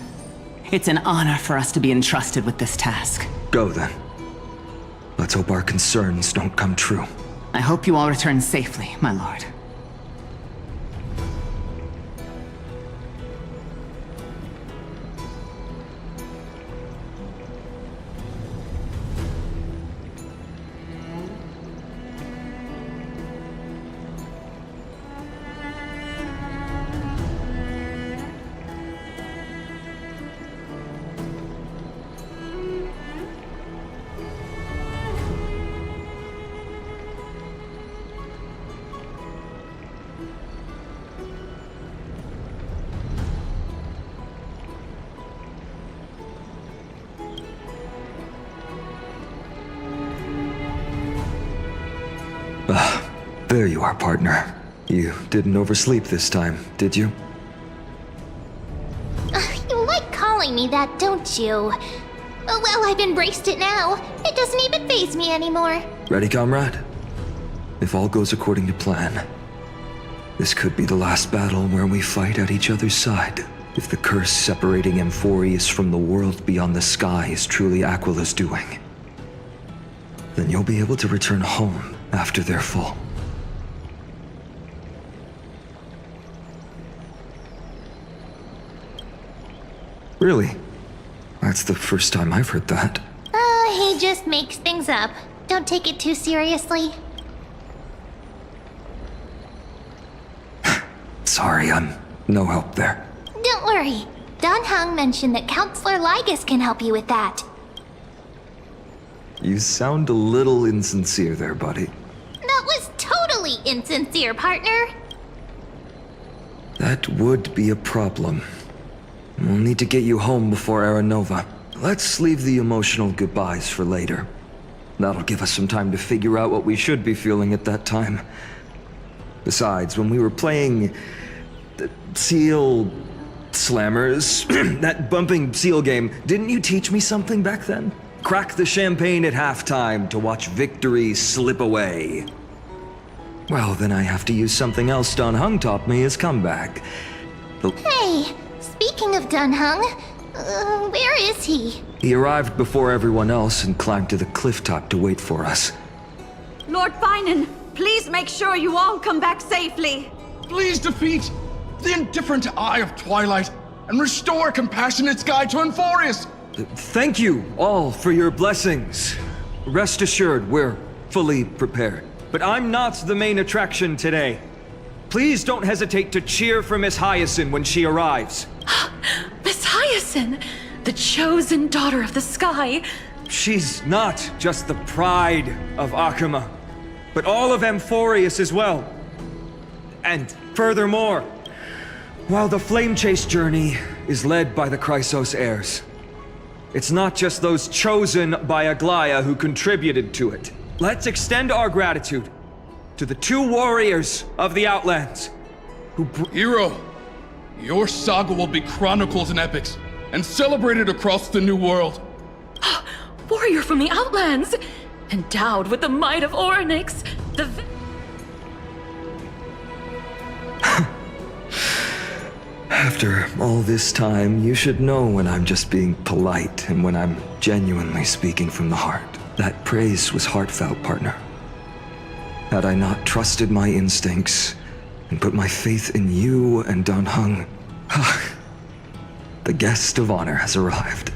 It's an honor for us to be entrusted with this task. Go then. Let's hope our concerns don't come true. I hope you all return safely, my lord. There you are, partner. You didn't oversleep this time, did you? You like calling me that, don't you? Well, I've embraced it now. It doesn't even faze me anymore. Ready, comrade? If all goes according to plan, this could be the last battle where we fight at each other's side. If the curse separating Amphorius from the world beyond the sky is truly Aquila's doing, then you'll be able to return home after their fall. Really? That's the first time I've heard that. He just makes things up. Don't take it too seriously. Sorry, I'm no help there. Don't worry. Dan Heng mentioned that Counselor Lygus can help you with that. You sound a little insincere there, buddy. That was totally insincere, partner. That would be a problem. We'll need to get you home before Aranova. Let's leave the emotional goodbyes for later. That'll give us some time to figure out what we should be feeling at that time. Besides, when we were playing the Seal Slammers, that bumping seal game, didn't you teach me something back then? Crack the champagne at halftime to watch victory slip away. Well, then I have to use something else Dan Heng taught me as comeback. Hey, speaking of Dan Heng, where is he? He arrived before everyone else and climbed to the cliff top to wait for us. Lord Finan, please make sure you all come back safely. Please defeat the indifferent Eye of Twilight and restore a compassionate sky to Amphorius. Thank you all for your blessings. Rest assured, we're fully prepared. But I'm not the main attraction today. Please don't hesitate to cheer for Miss Hyacinth when she arrives. Miss Hyacinth, the chosen daughter of the sky. She's not just the pride of Akama, but all of Amphorius as well. And furthermore, while the Flame Chase journey is led by the Chrysos Heirs, it's not just those chosen by Aglaya who contributed to it. Let's extend our gratitude to the two warriors of the Outlands who Hero, your saga will be chronicled in epics and celebrated across the New World. Warrior from the Outlands, endowed with the might of Orynyx, the... After all this time, you should know when I'm just being polite and when I'm genuinely speaking from the heart. That praise was heartfelt, partner. Had I not trusted my instincts and put my faith in you and Dan Heng, the guest of honor has arrived.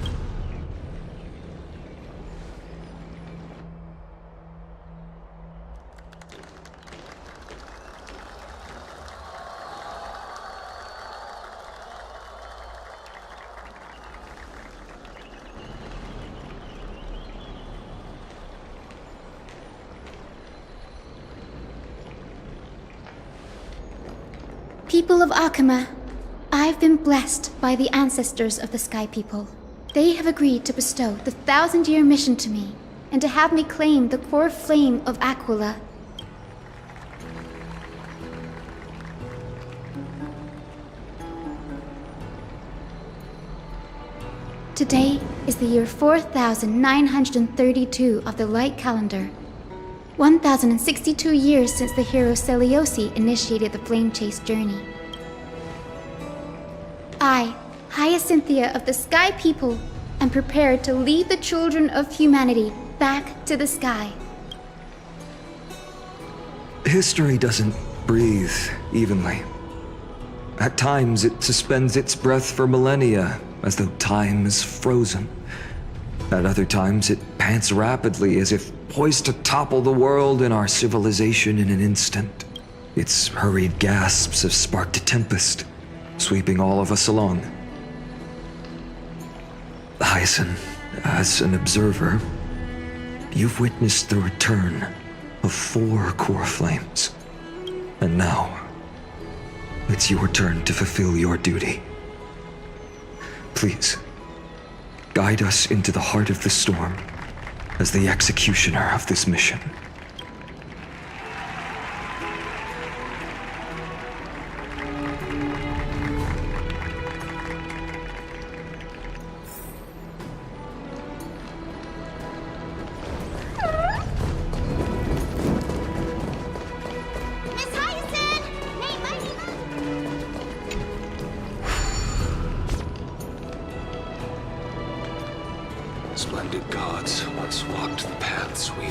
People of Akama, I've been blessed by the ancestors of the Sky People. They have agreed to bestow the 1,000-year mission to me, and to have me claim the core flame of Aquila. Today is the year 4932 of the Light Calendar. 1,062 years since the hero Seliosi initiated the Flame Chase journey. I, Hyacinthia of the Sky People, am prepared to lead the children of humanity back to the sky. History doesn't breathe evenly. At times, it suspends its breath for millennia, as though time is frozen. At other times, it pants rapidly, as if poised to topple the world and our civilization in an instant. Its hurried gasps have sparked a tempest, sweeping all of us along. Hyacinth, as an observer, you've witnessed the return of 4 core flames. And now, it's your turn to fulfill your duty. Please, guide us into the heart of the storm as the executioner of this mission. Splendid gods once walked the paths we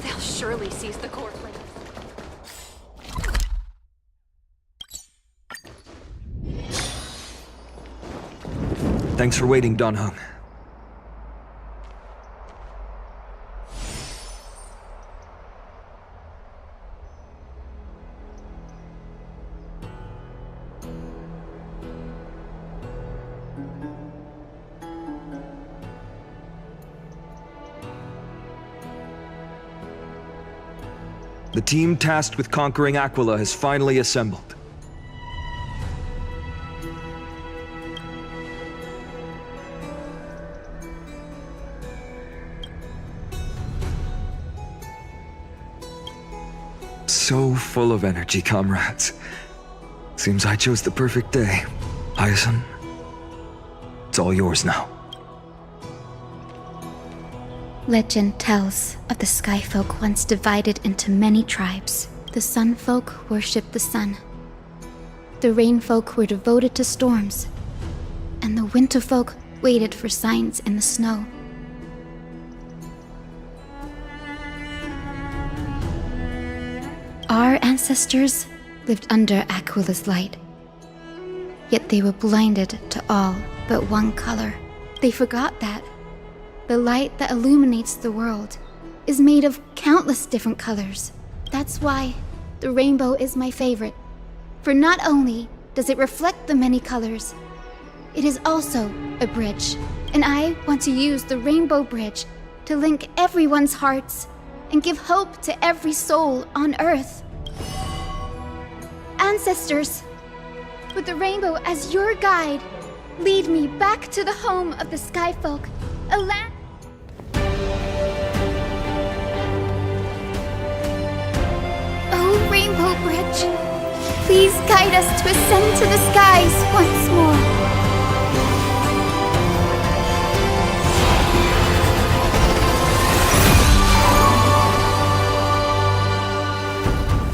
They'll surely seize the core plate. Thanks for waiting, Dan Heng. The team tasked with conquering Aquila has finally assembled. So full of energy, comrades. Seems I chose the perfect day. Hyacinth, it's all yours now. Legend tells of the Sky Folk once divided into many tribes. The Sun Folk worshipped the sun. The Rain Folk were devoted to storms. And the Winter Folk waited for signs in the snow. Our ancestors lived under Aquila's light. Yet they were blinded to all but one color. They forgot that the light that illuminates the world is made of countless different colors. That's why the rainbow is my favorite. For not only does it reflect the many colors, it is also a bridge. And I want to use the Rainbow Bridge to link everyone's hearts and give hope to every soul on Earth. Ancestors, with the rainbow as your guide, lead me back to the home of the Sky Folk, a land. Oh, Rainbow Bridge, please guide us to ascend to the skies once more.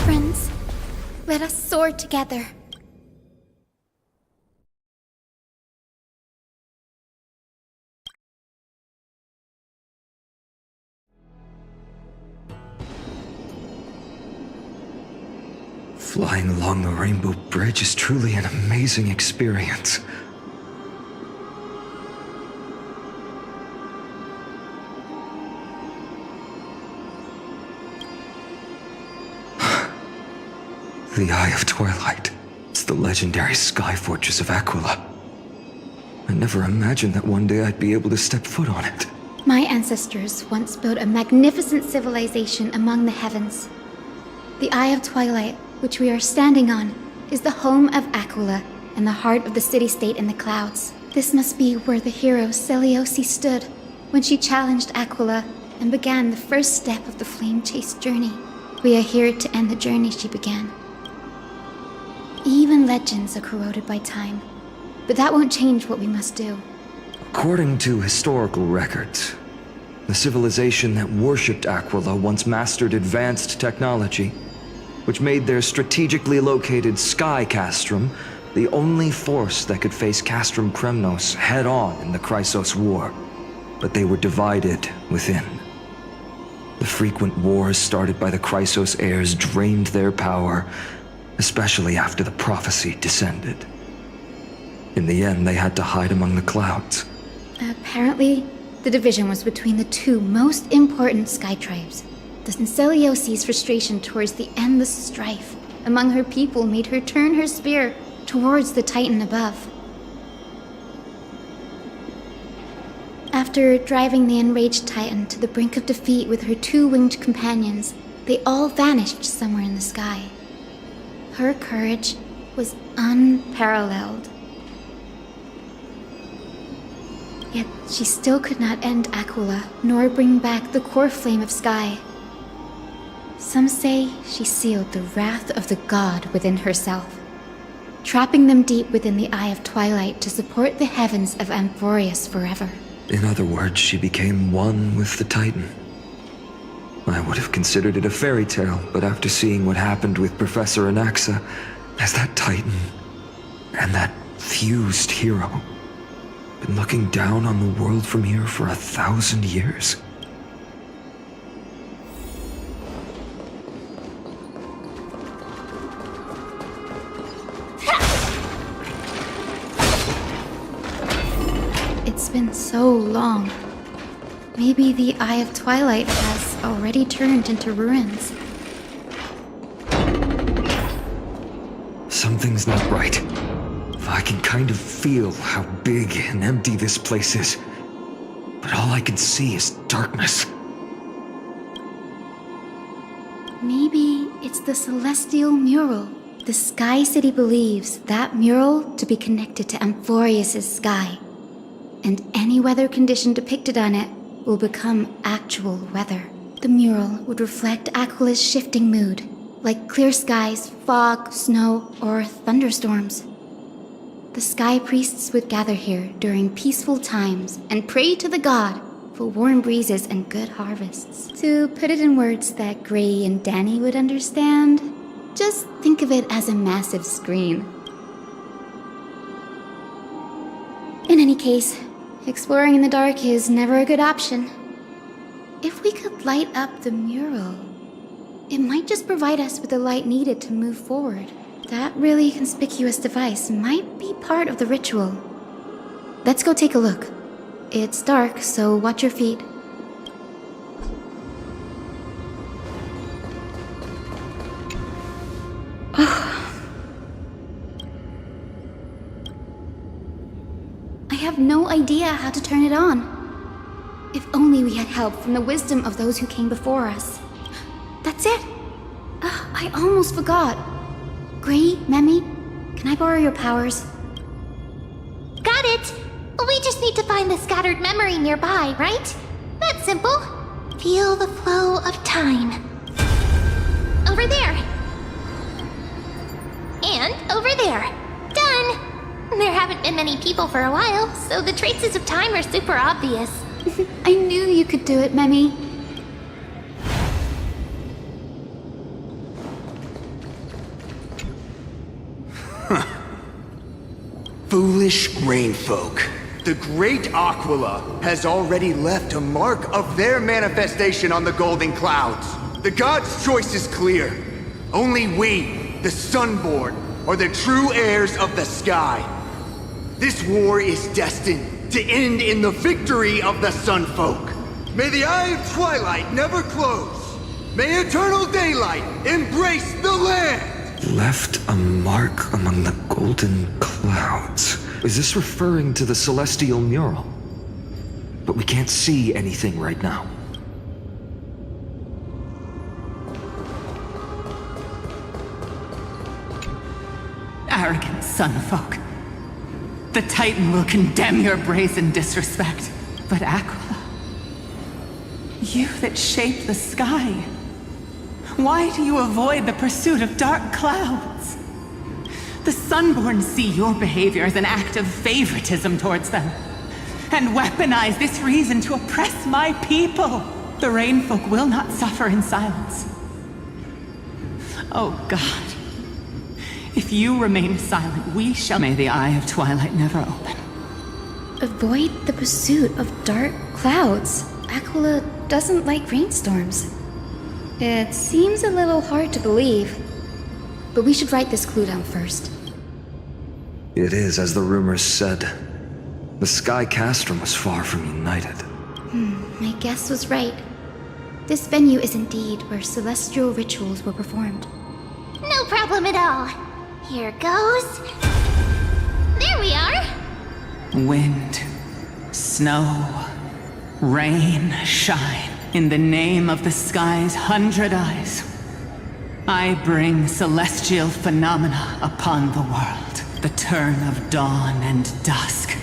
Friends, let us soar together. Flying along the Rainbow Bridge is truly an amazing experience. The Eye of Twilight. It's the legendary sky fortress of Aquila. I never imagined that one day I'd be able to step foot on it. My ancestors once built a magnificent civilization among the heavens. The Eye of Twilight, which we are standing on, is the home of Aquila and the heart of the city-state in the clouds. This must be where the hero Seleucus stood when she challenged Aquila and began the first step of the flame-chased journey. We are here to end the journey she began. Even legends are corroded by time, but that won't change what we must do. According to historical records, the civilization that worshipped Aquila once mastered advanced technology, which made their strategically located Sky Castrum the only force that could face Castrum Kremnos head-on in the Chrysos War. But they were divided within. The frequent wars started by the Chrysos heirs drained their power, especially after the prophecy descended. In the end, they had to hide among the clouds. Apparently, the division was between the two most important sky tribes. The Seleucus' frustration towards the endless strife among her people made her turn her spear towards the Titan above. After driving the enraged Titan to the brink of defeat with her two winged companions, they all vanished somewhere in the sky. Her courage was unparalleled. Yet she still could not end Aquila, nor bring back the core flame of Sky. Some say she sealed the wrath of the god within herself, trapping them deep within the Eye of Twilight to support the heavens of Amphorius forever. In other words, she became one with the Titan. I would have considered it a fairy tale, but after seeing what happened with Professor Anaxa, as that Titan and that fused hero been looking down on the world from here for 1,000 years. It's been so long. Maybe the Eye of Twilight has already turned into ruins. Something's not right. I can kind of feel how big and empty this place is. But all I can see is darkness. Maybe it's the celestial mural. The Sky City believes that mural to be connected to Amphorius' sky. And any weather condition depicted on it will become actual weather. The mural would reflect Aquila's shifting mood, like clear skies, fog, snow, or thunderstorms. The sky priests would gather here during peaceful times and pray to the god for warm breezes and good harvests. To put it in words that Gray and Danny would understand, just think of it as a massive screen. In any case, exploring in the dark is never a good option. If we could light up the mural, it might just provide us with the light needed to move forward. That really conspicuous device might be part of the ritual. Let's go take a look. It's dark, so watch your feet. I have no idea how to turn it on. If only we had help from the wisdom of those who came before us. That's it! I almost forgot. Gray, Memi, can I borrow your powers? Got it! We just need to find the scattered memory nearby, right? That's simple. Feel the flow of time. Over there. And over there. Done! There haven't been many people for a while, so the traces of time are super obvious. I knew you could do it, Memi. Foolish grain folk. The great Aquila has already left a mark of their manifestation on the golden clouds. The god's choice is clear. Only we, the Sunborn, are the true heirs of the sky. This war is destined to end in the victory of the Sunfolk. May the Eye of Twilight never close. May eternal daylight embrace the land! Left a mark among the golden clouds. Is this referring to the celestial mural? But we can't see anything right now. Arrogant Sunfolk. The Titan will condemn your brazen disrespect. But Aquila, you that shape the sky, why do you avoid the pursuit of dark clouds? The Sunborn see your behavior as an act of favoritism towards them, and weaponize this reason to oppress my people. The Rainfolk will not suffer in silence. Oh God. If you remain silent, we shall. May the Eye of Twilight never open. Avoid the pursuit of dark clouds. Aquila doesn't like rainstorms. It seems a little hard to believe. But we should write this clue down first. It is, as the rumors said. The Sky Castrum was far from united. My guess was right. This venue is indeed where celestial rituals were performed. No problem at all. Here goes. There we are. Wind, snow, Rain, shine, in the name of the sky's 100 eyes. I bring celestial phenomena upon the world. The turn of dawn and dusk.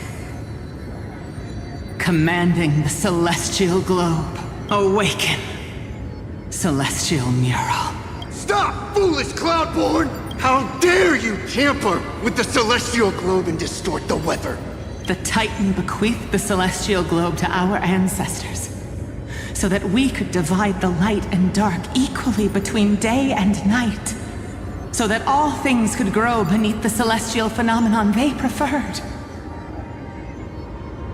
Commanding the celestial globe. Awaken. Celestial mural. Stop, foolish Cloudborn! How dare you tamper with the celestial globe and distort the weather? The Titan bequeathed the celestial globe to our ancestors, so that we could divide the light and dark equally between day and night, so that all things could grow beneath the celestial phenomenon they preferred.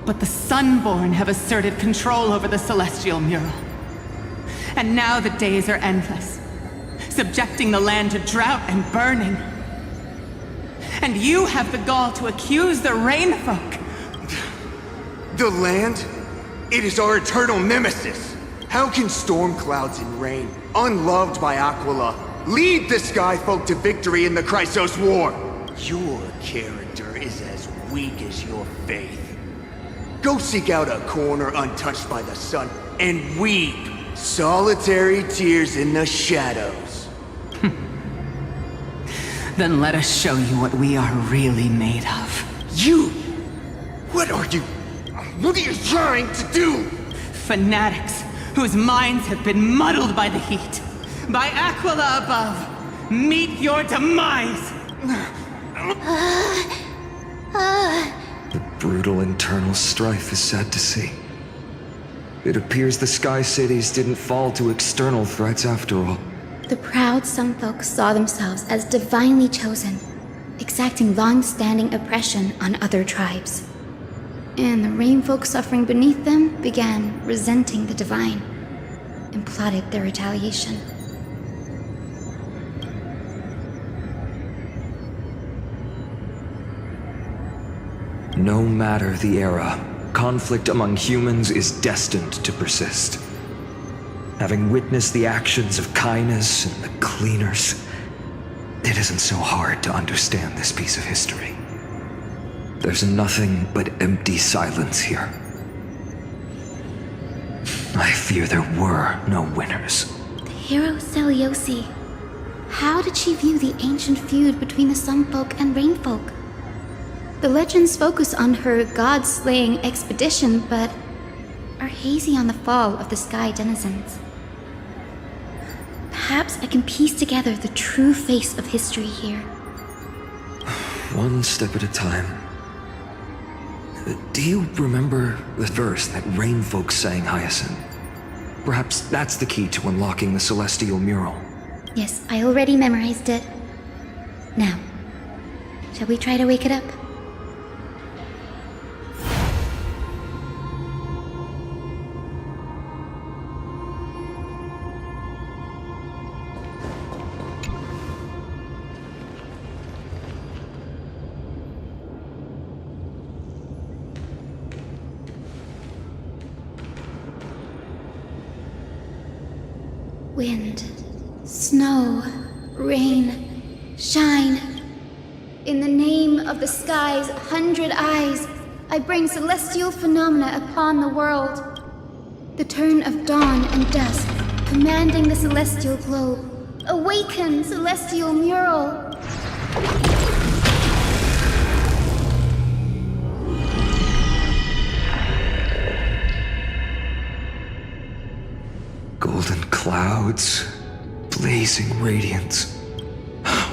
But the Sunborn have asserted control over the celestial mural. And now the days are endless, subjecting the land to drought and burning. And you have the gall to accuse the Rainfolk. The land? It is our eternal nemesis. How can storm clouds and rain, unloved by Aquila, lead the Skyfolk to victory in the Chrysos War? Your character is as weak as your faith. Go seek out a corner untouched by the sun and weep solitary tears in the shadows. Then let us show you what we are really made of. You? What are you? What are you trying to do? Fanatics whose minds have been muddled by the heat. By Aquila above. Meet your demise! The brutal internal strife is sad to see. It appears the Sky Cities didn't fall to external threats after all. The proud Sunfolk saw themselves as divinely chosen, exacting long-standing oppression on other tribes. And the Rainfolk suffering beneath them began resenting the divine and plotted their retaliation. No matter the era, conflict among humans is destined to persist. Having witnessed the actions of Kindness and the Cleaners, it isn't so hard to understand this piece of history. There's nothing but empty silence here. I fear there were no winners. The hero Seliosi. How did she view the ancient feud between the Sunfolk and Rainfolk? The legends focus on her god-slaying expedition, but are hazy on the fall of the Sky Denizens. Perhaps I can piece together the true face of history here. One step at a time. Do you remember the verse that Rainfolk sang, Hyacinth? Perhaps that's the key to unlocking the celestial mural. Yes, I already memorized it. Now, shall we try to wake it up? Wind, snow, rain, shine. In the name of the sky's 100 eyes, I bring celestial phenomena upon the world. The turn of dawn and dusk, commanding the celestial globe. Awaken, celestial mural! Golden clouds, blazing radiance.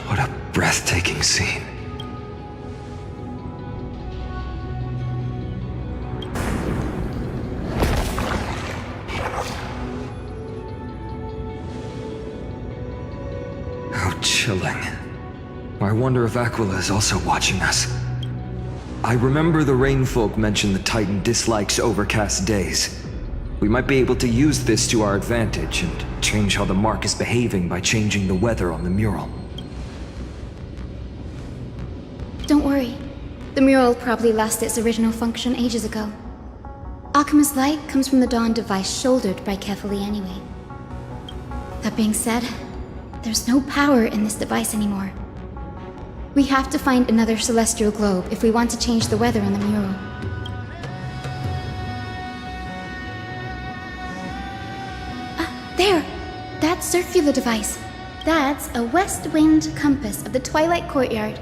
What a breathtaking scene. How chilling. I wonder if Aquila is also watching us. I remember the Rainfolk mentioned the Titan dislikes overcast days. We might be able to use this to our advantage and change how the mark is behaving by changing the weather on the mural. Don't worry. The mural probably lost its original function ages ago. Alchemist's light comes from the Dawn device shouldered by Kefali anyway. That being said, there's no power in this device anymore. We have to find another celestial globe if we want to change the weather on the mural. circular device. That's a west wind compass of the Twilight Courtyard.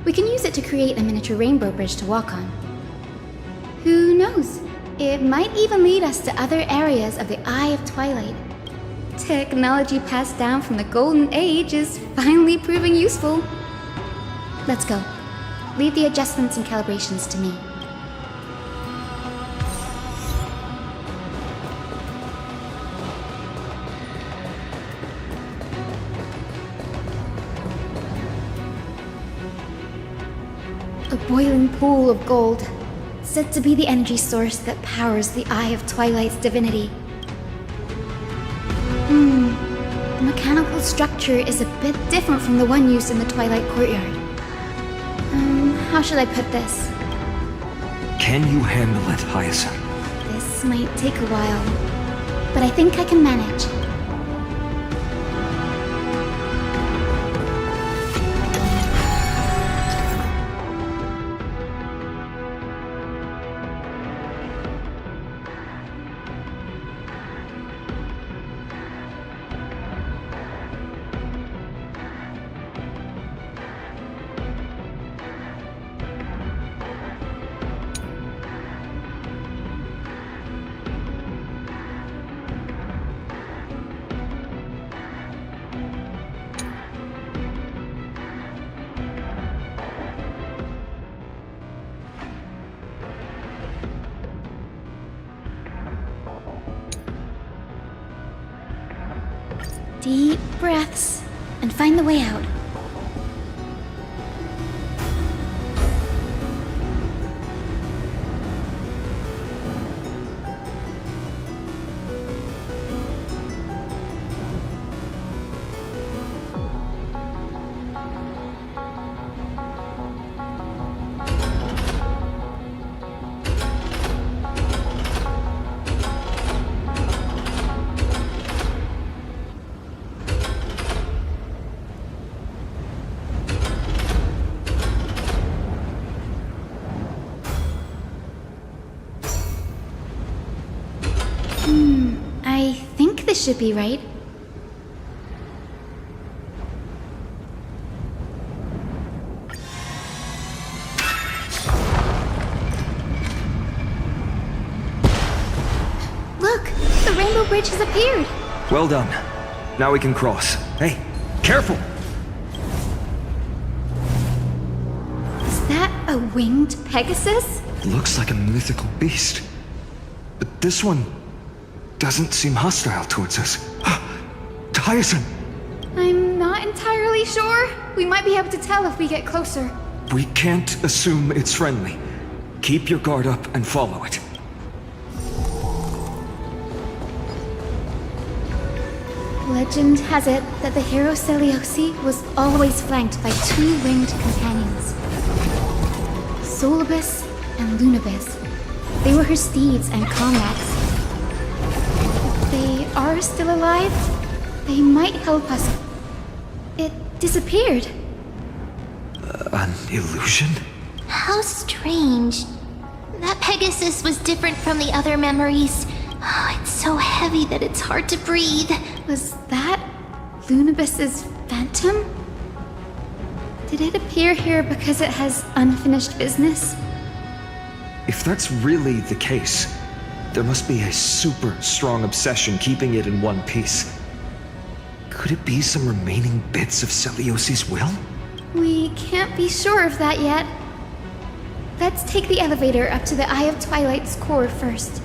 We can use it to create a miniature rainbow bridge to walk on. Who knows? It might even lead us to other areas of the Eye of Twilight. Technology passed down from the Golden Age is finally proving useful. Let's go. Leave the adjustments and calibrations to me. A boiling pool of gold, said to be the energy source that powers the Eye of Twilight's divinity. The mechanical structure is a bit different from the one used in the Twilight Courtyard. How should I put this? Can you handle it, Hyacinth? This might take a while, but I think I can manage. Deep breaths and find the way out. I think this should be right. Look! The rainbow bridge has appeared! Well done. Now we can cross. Hey, careful! Is that a winged Pegasus? Looks like a mythical beast. But this one doesn't seem hostile towards us. Hyacinth! I'm not entirely sure. We might be able to tell if we get closer. We can't assume it's friendly. Keep your guard up and follow it. Legend has it that the hero Selioci was always flanked by two winged companions. Solibus and Lunibus. They were her steeds and comrades. If they are still alive, they might help us. It disappeared. An illusion? How strange. That Pegasus was different from the other memories. Oh, it's so heavy that it's hard to breathe. Was that Lunibus's phantom? Did it appear here because it has unfinished business? If that's really the case, there must be a super strong obsession keeping it in one piece. Could it be some remaining bits of Seliosi's will? We can't be sure of that yet. Let's take the elevator up to the Eye of Twilight's core first.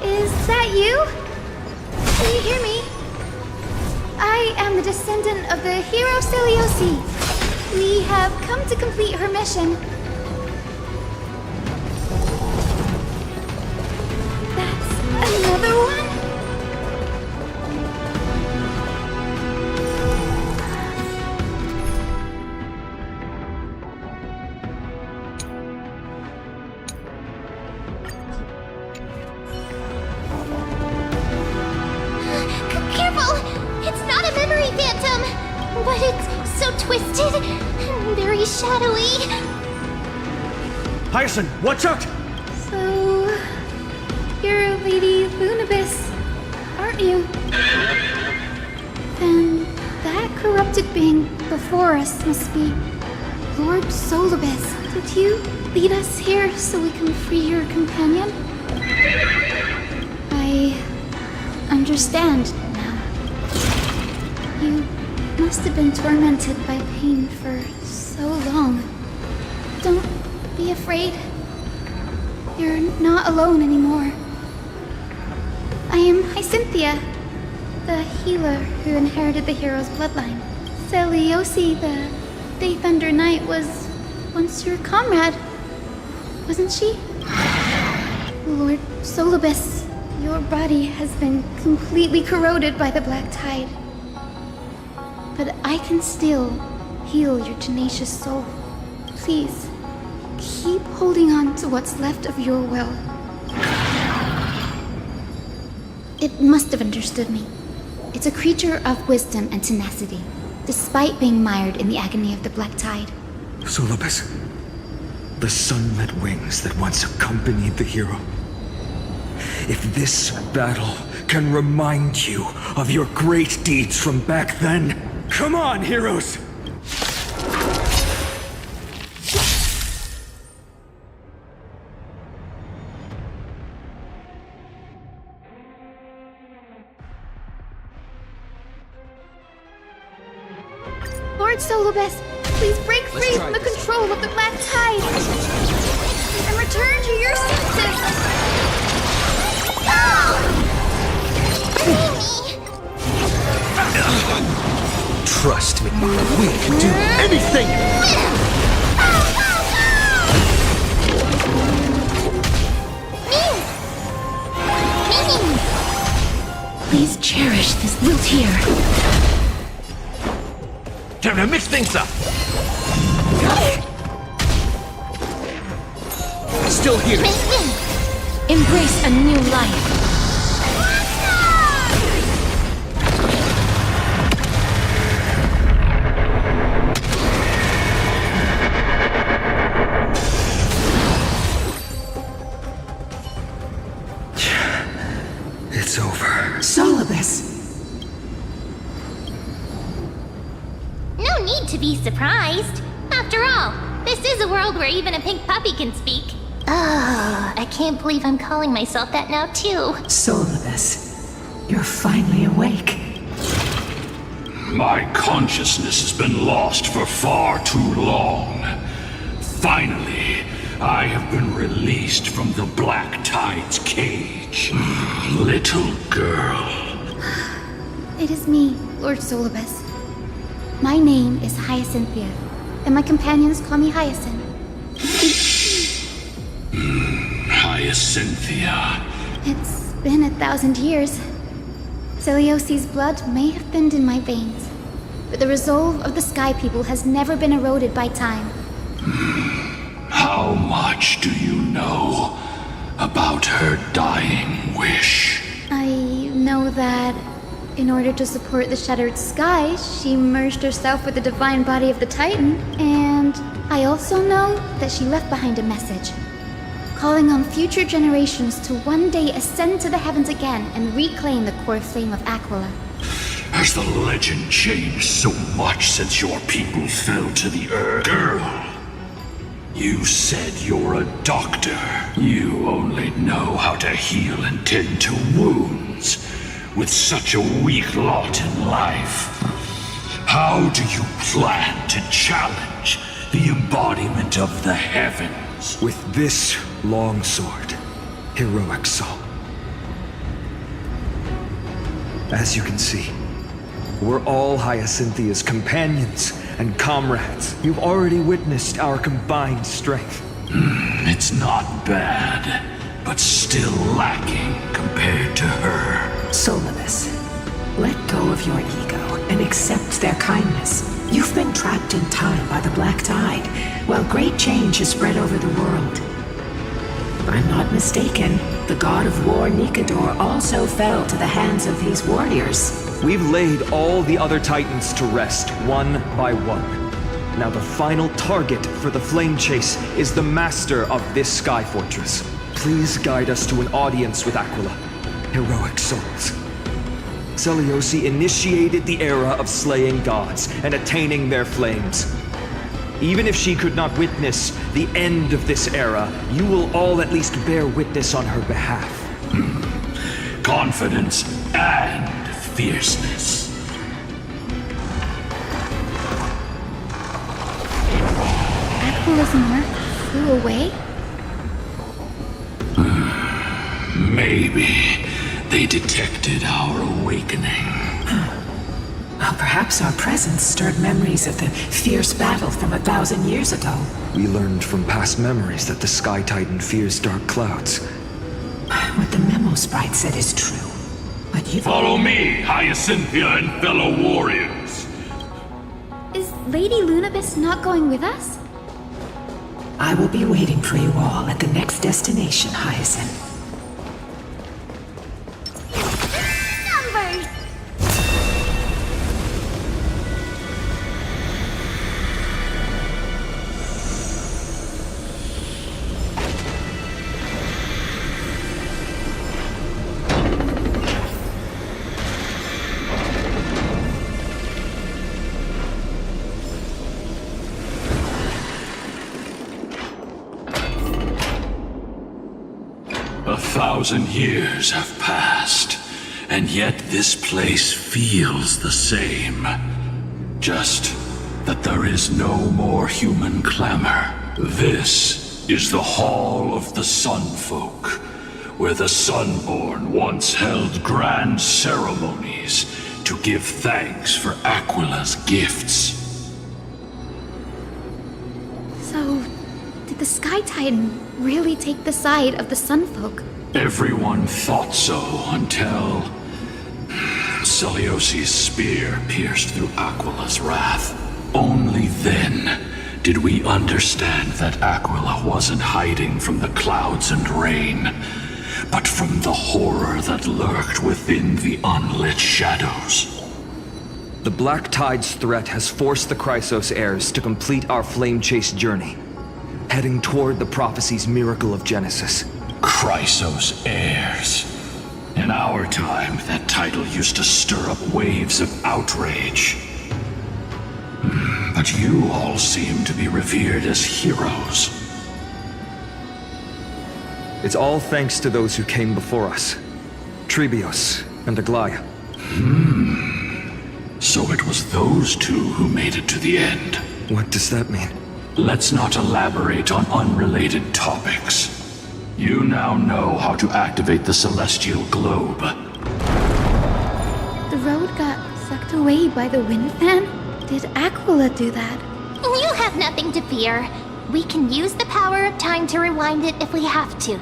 Is that you? Can you hear me? I am the descendant of the hero Selioci. We have come to complete her mission. That's another one? Careful! twisted and very shadowy. Hyacinth, watch out! So, you're Lady Lunabis, aren't you? Then that corrupted being before us must be Lord Solibus. Did you lead us here so we can free your companion? I understand now. You must have been tormented by pain for so long. Don't be afraid. You're not alone anymore. I am Hyacinthia, the healer who inherited the hero's bloodline. Celiosi, the Day Thunder Knight, was once your comrade, wasn't she? Lord Solibus, your body has been completely corroded by the Black Tide. But I can still heal your tenacious soul. Please, keep holding on to what's left of your will. It must have understood me. It's a creature of wisdom and tenacity, despite being mired in the agony of the Black Tide. Solibus, the sunlit wings that once accompanied the hero. If this battle can remind you of your great deeds from back then, come on, heroes! Lord Solibus, please break free from the control of the Black Tide and return to your senses. Trust me, we can do anything! Please cherish this lilt here. Time to mix things up! Still here! Embrace a new life. It's over. Solibus! No need to be surprised. After all, this is a world where even a pink puppy can speak. Oh, I can't believe I'm calling myself that now, too. Solibus, you're finally awake. My consciousness has been lost for far too long. Finally, I have been released from the Black Tide's cage. Little girl. It is me, Lord Solibus. My name is Hyacinthia, and my companions call me Hyacinth. Hyacinthia. It's been 1,000 years. Celiosi's blood may have thinned in my veins, but the resolve of the Sky People has never been eroded by time. How much do you know about her dying wish? I know that in order to support the shattered sky, she merged herself with the divine body of the Titan, and I also know that she left behind a message, calling on future generations to one day ascend to the heavens again and reclaim the core flame of Aquila. Has the legend changed so much since your people fell to the earth? Girl, you said you're a doctor. You only know how to heal and tend to wounds. With such a weak lot in life, how do you plan to challenge the embodiment of the heavens? With this longsword, heroic soul. As you can see, we're all Hyacinthia's companions and comrades. You've already witnessed our combined strength. It's not bad, but still lacking compared to her. Solibus, let go of your ego and accept their kindness. You've been trapped in time by the Black Tide, while great change has spread over the world. If I'm not mistaken, the god of war Nikador also fell to the hands of these warriors. We've laid all the other Titans to rest, one by one. Now the final target for the flame chase is the master of this sky fortress. Please guide us to an audience with Aquila. Heroic souls. Seleuci initiated the era of slaying gods and attaining their flames. Even if she could not witness the end of this era, you will all at least bear witness on her behalf. Confidence and fierceness. Aquila's mark flew away? Maybe they detected our awakening. Well, perhaps our presence stirred memories of the fierce battle from 1,000 years ago. We learned from past memories that the Sky Titan fears dark clouds. What the memo sprite said is true. But you... Follow me, Hyacinthia and fellow warriors. Is Lady Lunabis not going with us? I will be waiting for you all at the next destination, Hyacinth. Numbers! A 1,000 years have passed, and yet this place feels the same. Just that there is no more human clamor. This is the Hall of the Sunfolk, where the Sunborn once held grand ceremonies to give thanks for Aquila's gifts. So, did the Sky Titan really take the side of the Sunfolk? Everyone thought so until Seleuci's spear pierced through Aquila's wrath. Only then did we understand that Aquila wasn't hiding from the clouds and rain, but from the horror that lurked within the unlit shadows. The Black Tide's threat has forced the Chrysos heirs to complete our flame chase journey, heading toward the prophecy's miracle of Genesis. Chrysos heirs. In our time, that title used to stir up waves of outrage. But you all seem to be revered as heroes. It's all thanks to those who came before us. Trebios and Aglaia. So it was those two who made it to the end. What does that mean? Let's not elaborate on unrelated topics. You now know how to activate the celestial globe. The road got sucked away by the wind fan? Did Aquila do that? You have nothing to fear. We can use the power of time to rewind it if we have to.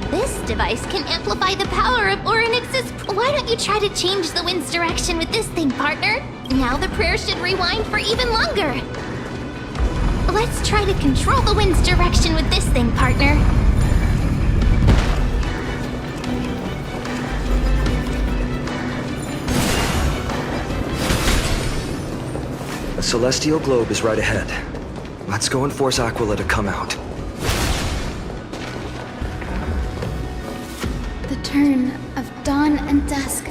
This device can amplify the power of Orynyx's... Why don't you try to change the wind's direction with this thing, partner? Now the prayer should rewind for even longer. Let's try to control the wind's direction with this thing, partner. The celestial globe is right ahead. Let's go and force Aquila to come out. The turn of dawn and dusk,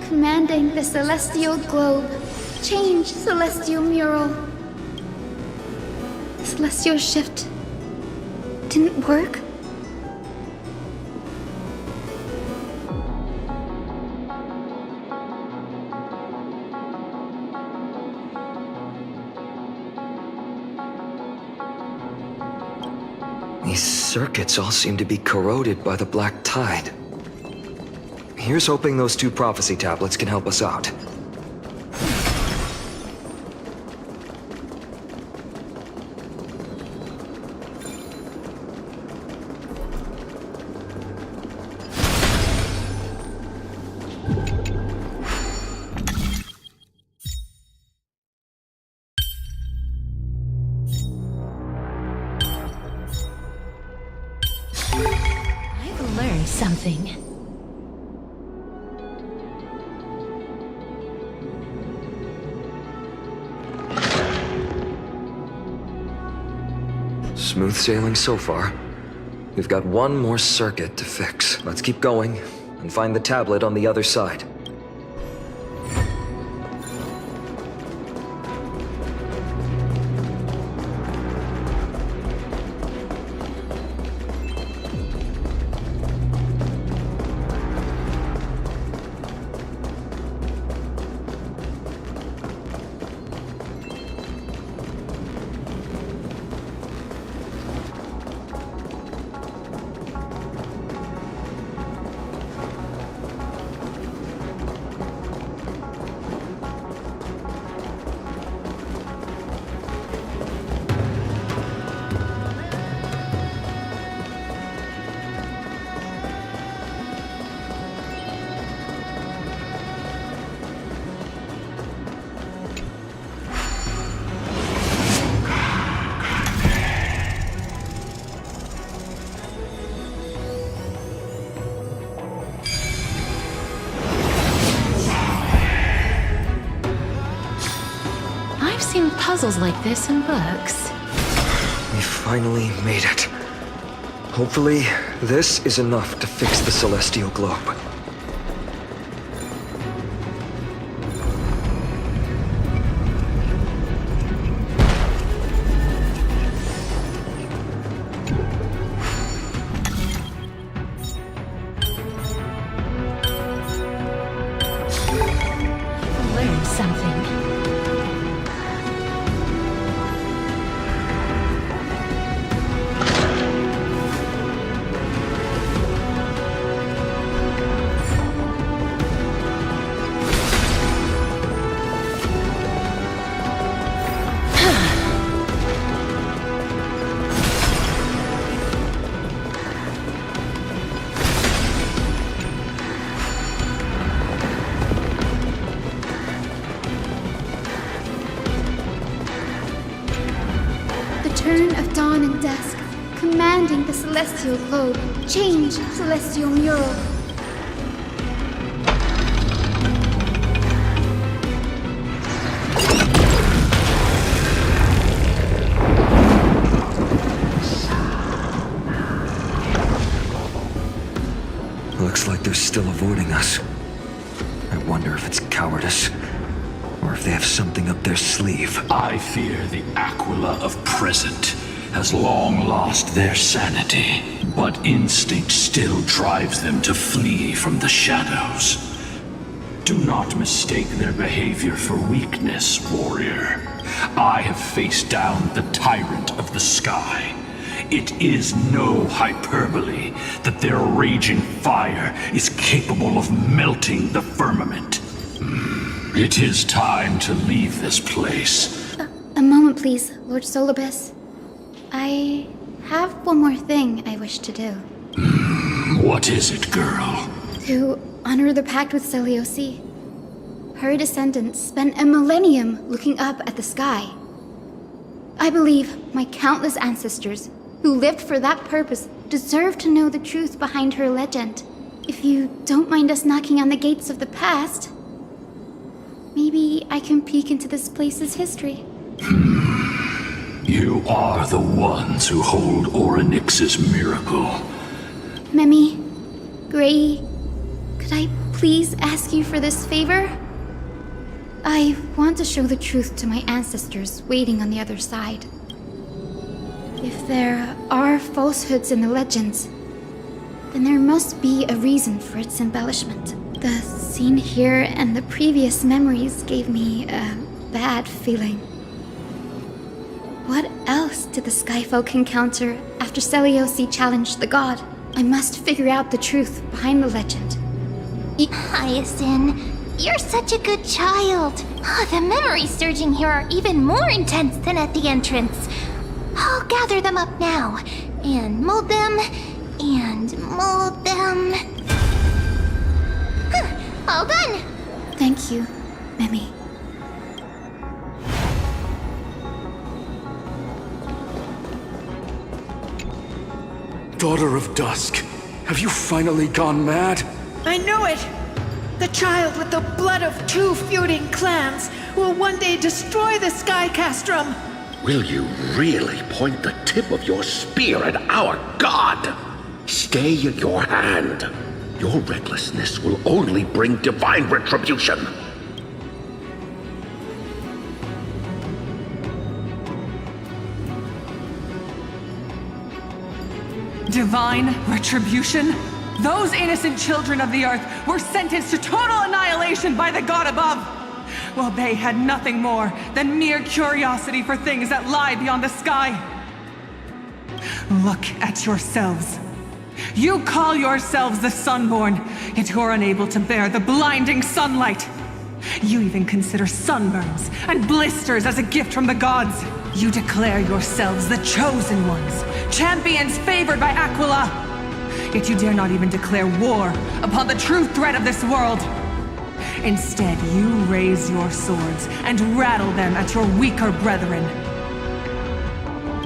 commanding the celestial globe, change celestial mural. The celestial shift didn't work? These circuits all seem to be corroded by the black tide. Here's hoping those 2 prophecy tablets can help us out. I've learned something. Smooth sailing so far. We've got one more circuit to fix. Let's keep going and find the tablet on the other side. Puzzles like this in books. We finally made it. Hopefully, this is enough to fix the celestial globe. Learned something. Turn of dawn and dusk, commanding the celestial globe. Change, celestial mural. Looks like they're still avoiding us. I wonder if it's cowardice, or if they have something up their sleeve. I fear the Aquila of present has long lost their sanity, but instinct still drives them to flee from the shadows. Do not mistake their behavior for weakness, warrior. I have faced down the tyrant of the sky. It is no hyperbole that their raging fire is capable of melting the firmament. It is time to leave this place. A moment, please, Lord Solibus. I have one more thing I wish to do. What is it, girl? To honor the pact with Selioci. Her descendants spent a millennium looking up at the sky. I believe my countless ancestors who lived for that purpose deserve to know the truth behind her legend. If you don't mind us knocking on the gates of the past, maybe I can peek into this place's history. You are the ones who hold Orynyx's miracle. Memi, Gray, could I please ask you for this favor? I want to show the truth to my ancestors waiting on the other side. If there are falsehoods in the legends, then there must be a reason for its embellishment. The scene here and the previous memories gave me a bad feeling. What else did the Skyfolk encounter after after Seliosi challenged the god. I must figure out the truth behind the legend. Hyacinth, you're such a good child. The memories surging here are even more intense than at the entrance. I'll gather them up now, and mold them, All done! Thank you, Mimi. Daughter of Dusk, have you finally gone mad? I know it! The child with the blood of 2 feuding clans will one day destroy the Sky Castrum! Will you really point the tip of your spear at our god? Stay your hand. Your recklessness will only bring divine retribution. Divine retribution? Those innocent children of the earth were sentenced to total annihilation by the god above, while they had nothing more than mere curiosity for things that lie beyond the sky. Look at yourselves. You call yourselves the Sunborn, yet you're unable to bear the blinding sunlight. You even consider sunburns and blisters as a gift from the gods. You declare yourselves the chosen ones, champions favored by Aquila. Yet you dare not even declare war upon the true threat of this world. Instead, you raise your swords and rattle them at your weaker brethren.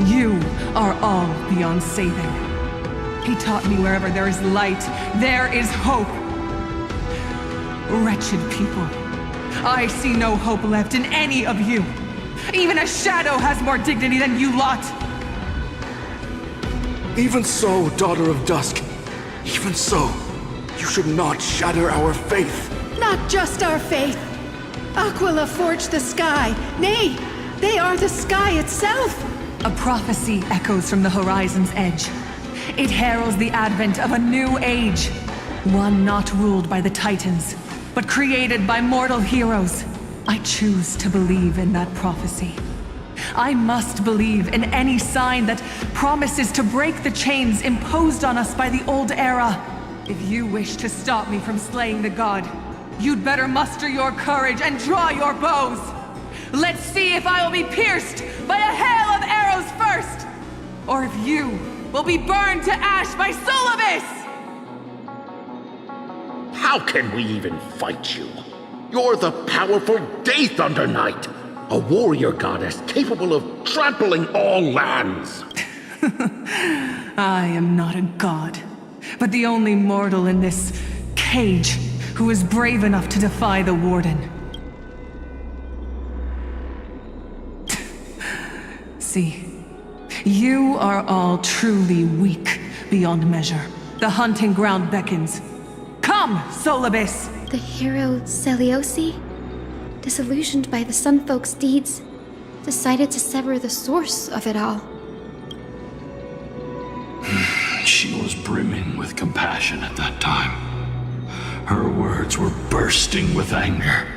You are all beyond saving. He taught me wherever there is light, there is hope. Wretched people, I see no hope left in any of you. Even a shadow has more dignity than you lot. Even so, Daughter of Dusk, even so, you should not shatter our faith. Not just our faith. Aquila forged the sky. Nay, they are the sky itself. A prophecy echoes from the horizon's edge. It heralds the advent of a new age. One not ruled by the Titans, but created by mortal heroes. I choose to believe in that prophecy. I must believe in any sign that promises to break the chains imposed on us by the old era. If you wish to stop me from slaying the god, you'd better muster your courage and draw your bows. Let's see if I will be pierced by a hail of arrows first, or if you will be burned to ash by Solibus! How can we even fight you? You're the powerful Day Thunder Knight, a warrior goddess capable of trampling all lands. I am not a god, but the only mortal in this cage who is brave enough to defy the Warden. See, you are all truly weak beyond measure. The hunting ground beckons. Come, Solibus! The hero Seliosi, disillusioned by the Sunfolk's deeds, decided to sever the source of it all. She was brimming with compassion at that time. Her words were bursting with anger,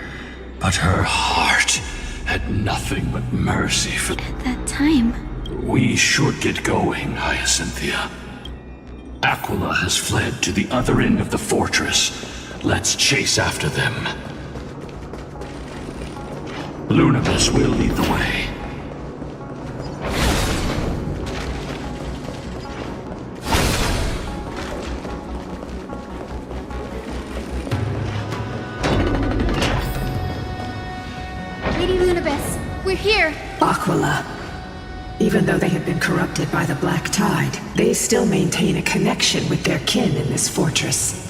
but her heart had nothing but mercy for... At that time... We should get going, Hyacinthia. Aquila has fled to the other end of the fortress. Let's chase after them. Lunabus will lead the way. Lady Lunabus, we're here! Aquila. Even though they have been corrupted by the Black Tide, they still maintain a connection with their kin in this fortress.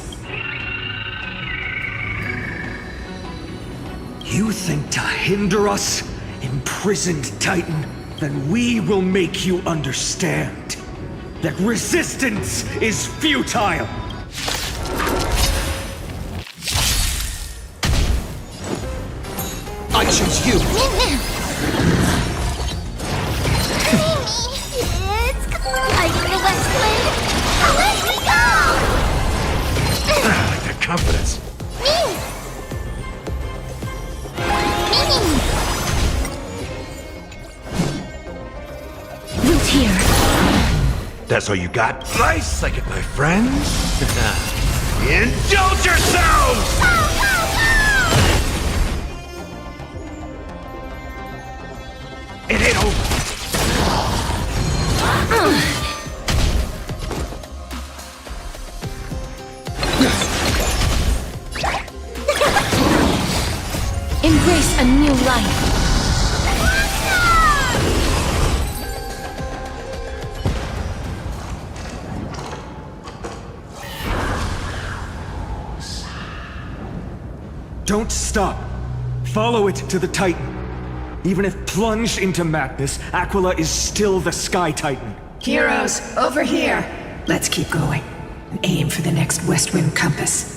You think to hinder us, imprisoned Titan? Then we will make you understand that resistance is futile! I choose you! It's colliding the Westland! Let me go! I like that confidence. Root here. That's all you got? Nice, I get my friends. Indulge yourselves! It ain't over. Embrace a new life. Don't stop. Follow it to the Titan. Even if plunged into madness, Aquila is still the Sky Titan. Heroes, over here. Let's keep going. And aim for the next West Rim compass.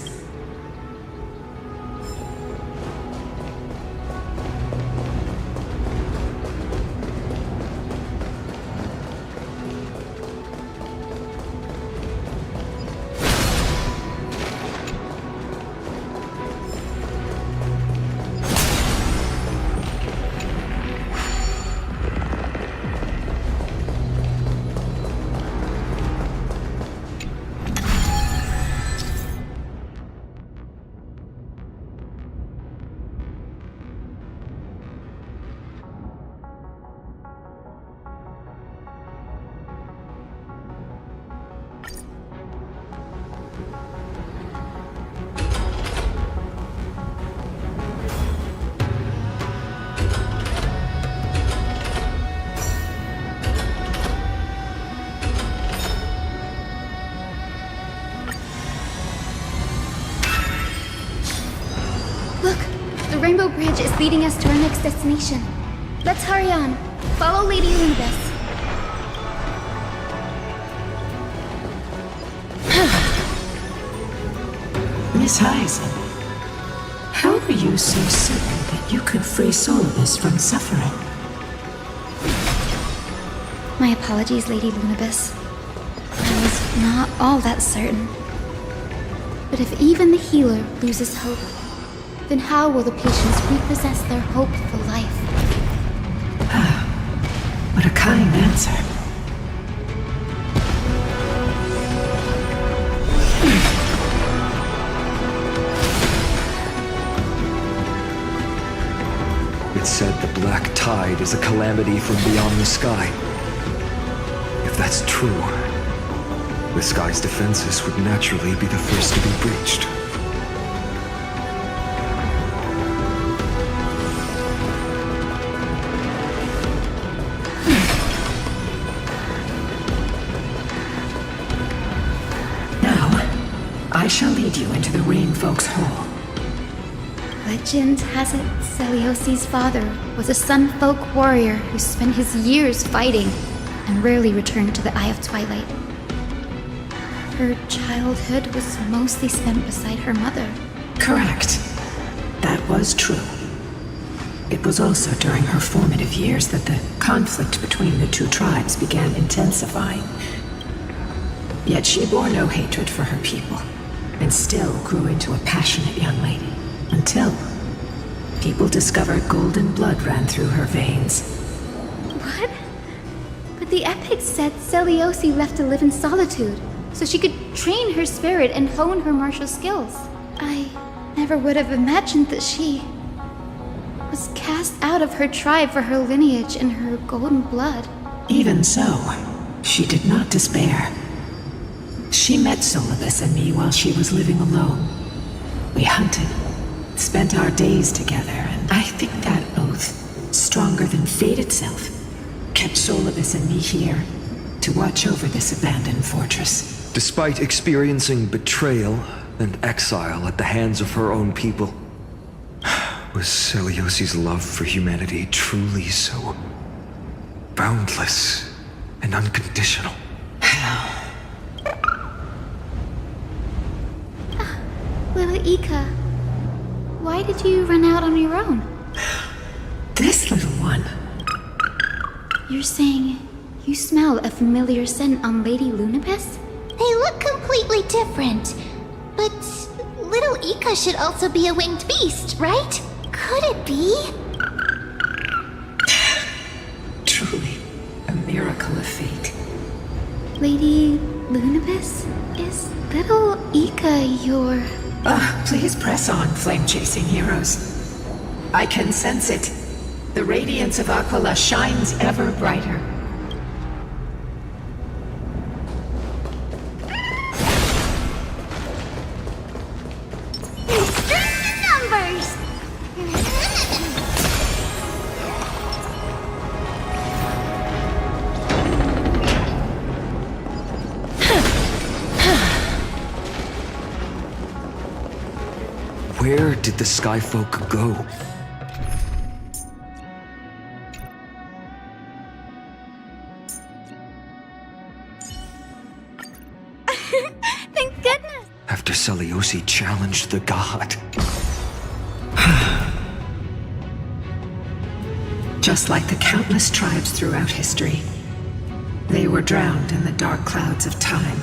The Rainbow Bridge is leading us to our next destination. Let's hurry on. Follow Lady Lunibus. Miss Hyacinth, how are you so certain that you could free Solibus from suffering? My apologies, Lady Lunibus. I was not all that certain. But if even the healer loses hope, then how will the patients repossess their hope for life? What a kind answer. It said the black tide is a calamity from beyond the sky. If that's true, the sky's defenses would naturally be the first to be breached. I shall lead you into the Rain Folk's Hall. Legend has it Celiosi's father was a Sun Folk warrior who spent his years fighting and rarely returned to the Eye of Twilight. Her childhood was mostly spent beside her mother. Correct. That was true. It was also during her formative years that the conflict between the two tribes began intensifying. Yet she bore no hatred for her people, and still grew into a passionate young lady, until people discovered golden blood ran through her veins. What? But the epics said Celiosi left to live in solitude, so she could train her spirit and hone her martial skills. I never would have imagined that she was cast out of her tribe for her lineage and her golden blood. Even so, she did not despair. She met Solibus and me while she was living alone. We hunted, spent our days together, and I think that oath, stronger than fate itself, kept Solibus and me here to watch over this abandoned fortress. Despite experiencing betrayal and exile at the hands of her own people, was Celiosi's love for humanity truly so boundless and unconditional? Little Ika, why did you run out on your own? This little one. You're saying you smell a familiar scent on Lady Lunibus? They look completely different. But little Ika should also be a winged beast, right? Could it be? Truly, a miracle of fate. Lady Lunibus? Is little Ika your... Please press on, flame-chasing heroes. I can sense it. The radiance of Aquila shines ever brighter. Numbers! Where did the Skyfolk go? Thank goodness! After Seliosi challenged the god. Just like the countless tribes throughout history, they were drowned in the dark clouds of time.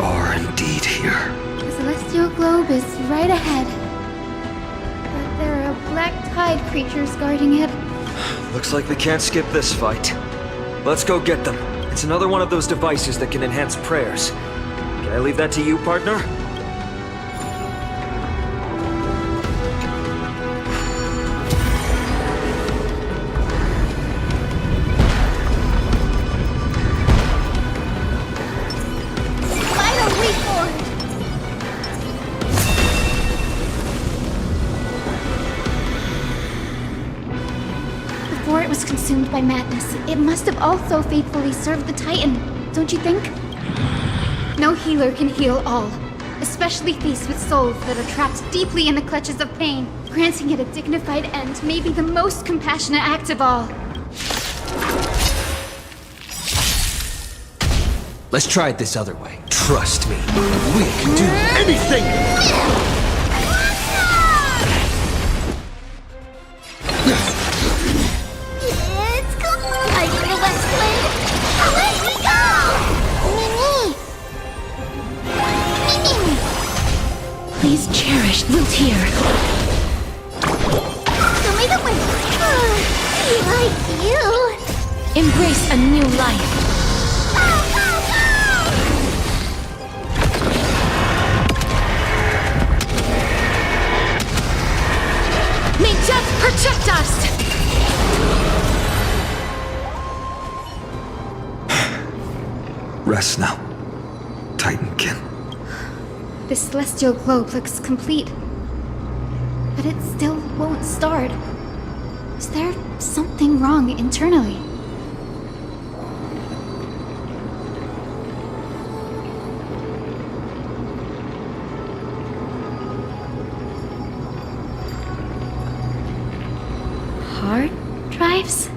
are indeed here. The celestial globe is right ahead. But there are black tide creatures guarding it. Looks like we can't skip this fight. Let's go get them. It's another one of those devices that can enhance prayers. Can I leave that to you, partner? Before it was consumed by madness, it must have also faithfully served the Titan, don't you think? No healer can heal all, especially these with souls that are trapped deeply in the clutches of pain. Granting it a dignified end may be the most compassionate act of all. Let's try it this other way. Trust me, we can do anything! It's colliding, Westland! Let me go! Mimi! Please cherish Liltir. Show me the way! Be like you! Embrace a new life. May death protect us! Rest now, Titankin. The celestial globe looks complete, but it still won't start. Is there something wrong internally? Hard drives?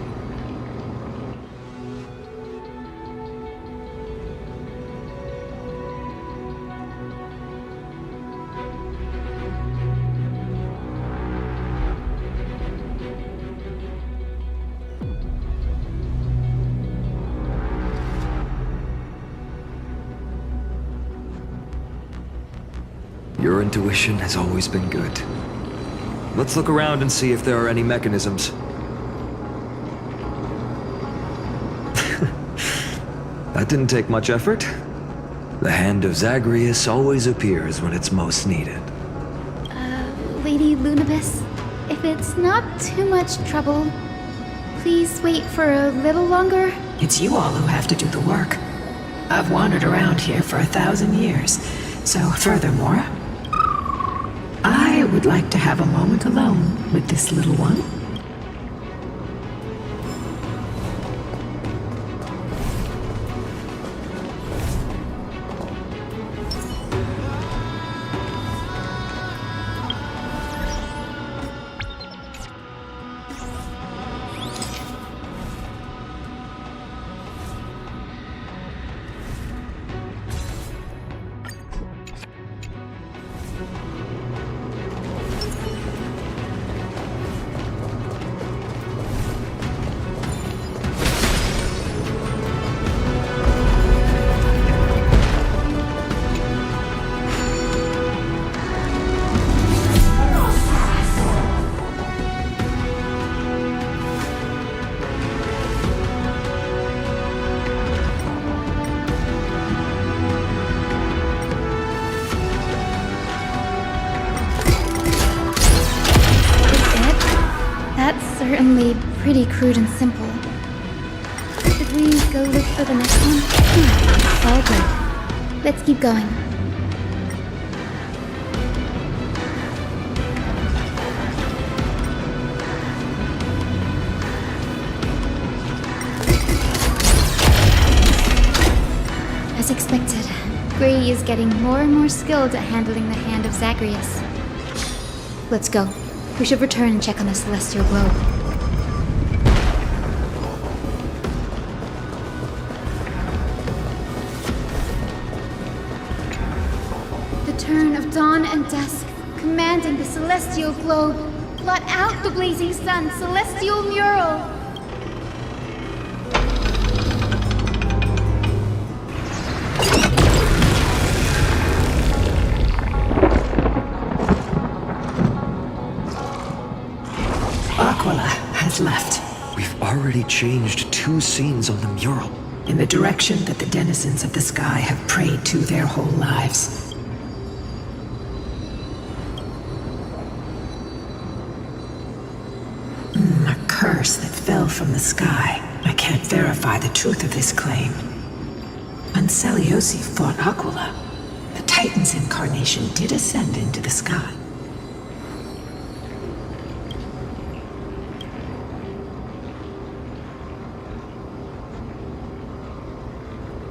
Your intuition has always been good. Let's look around and see if there are any mechanisms. That didn't take much effort. The hand of Zagreus always appears when it's most needed. Lady Lunabis, if it's not too much trouble, please wait for a little longer. It's you all who have to do the work. I've wandered around here for 1,000 years, so furthermore, I would like to have a moment alone with this little one. Certainly pretty crude and simple. Should we go look for the next one? All good. Let's keep going. As expected, Gray is getting more and more skilled at handling the hand of Zagreus. Let's go. We should return and check on the celestial globe. The turn of dawn and dusk, commanding the celestial globe. Blot out the blazing sun, celestial mural! changed 2 scenes on the mural. In the direction that the denizens of the sky have prayed to their whole lives. A curse that fell from the sky. I can't verify the truth of this claim. When Seliosi fought Aquila, the Titan's incarnation did ascend into the sky.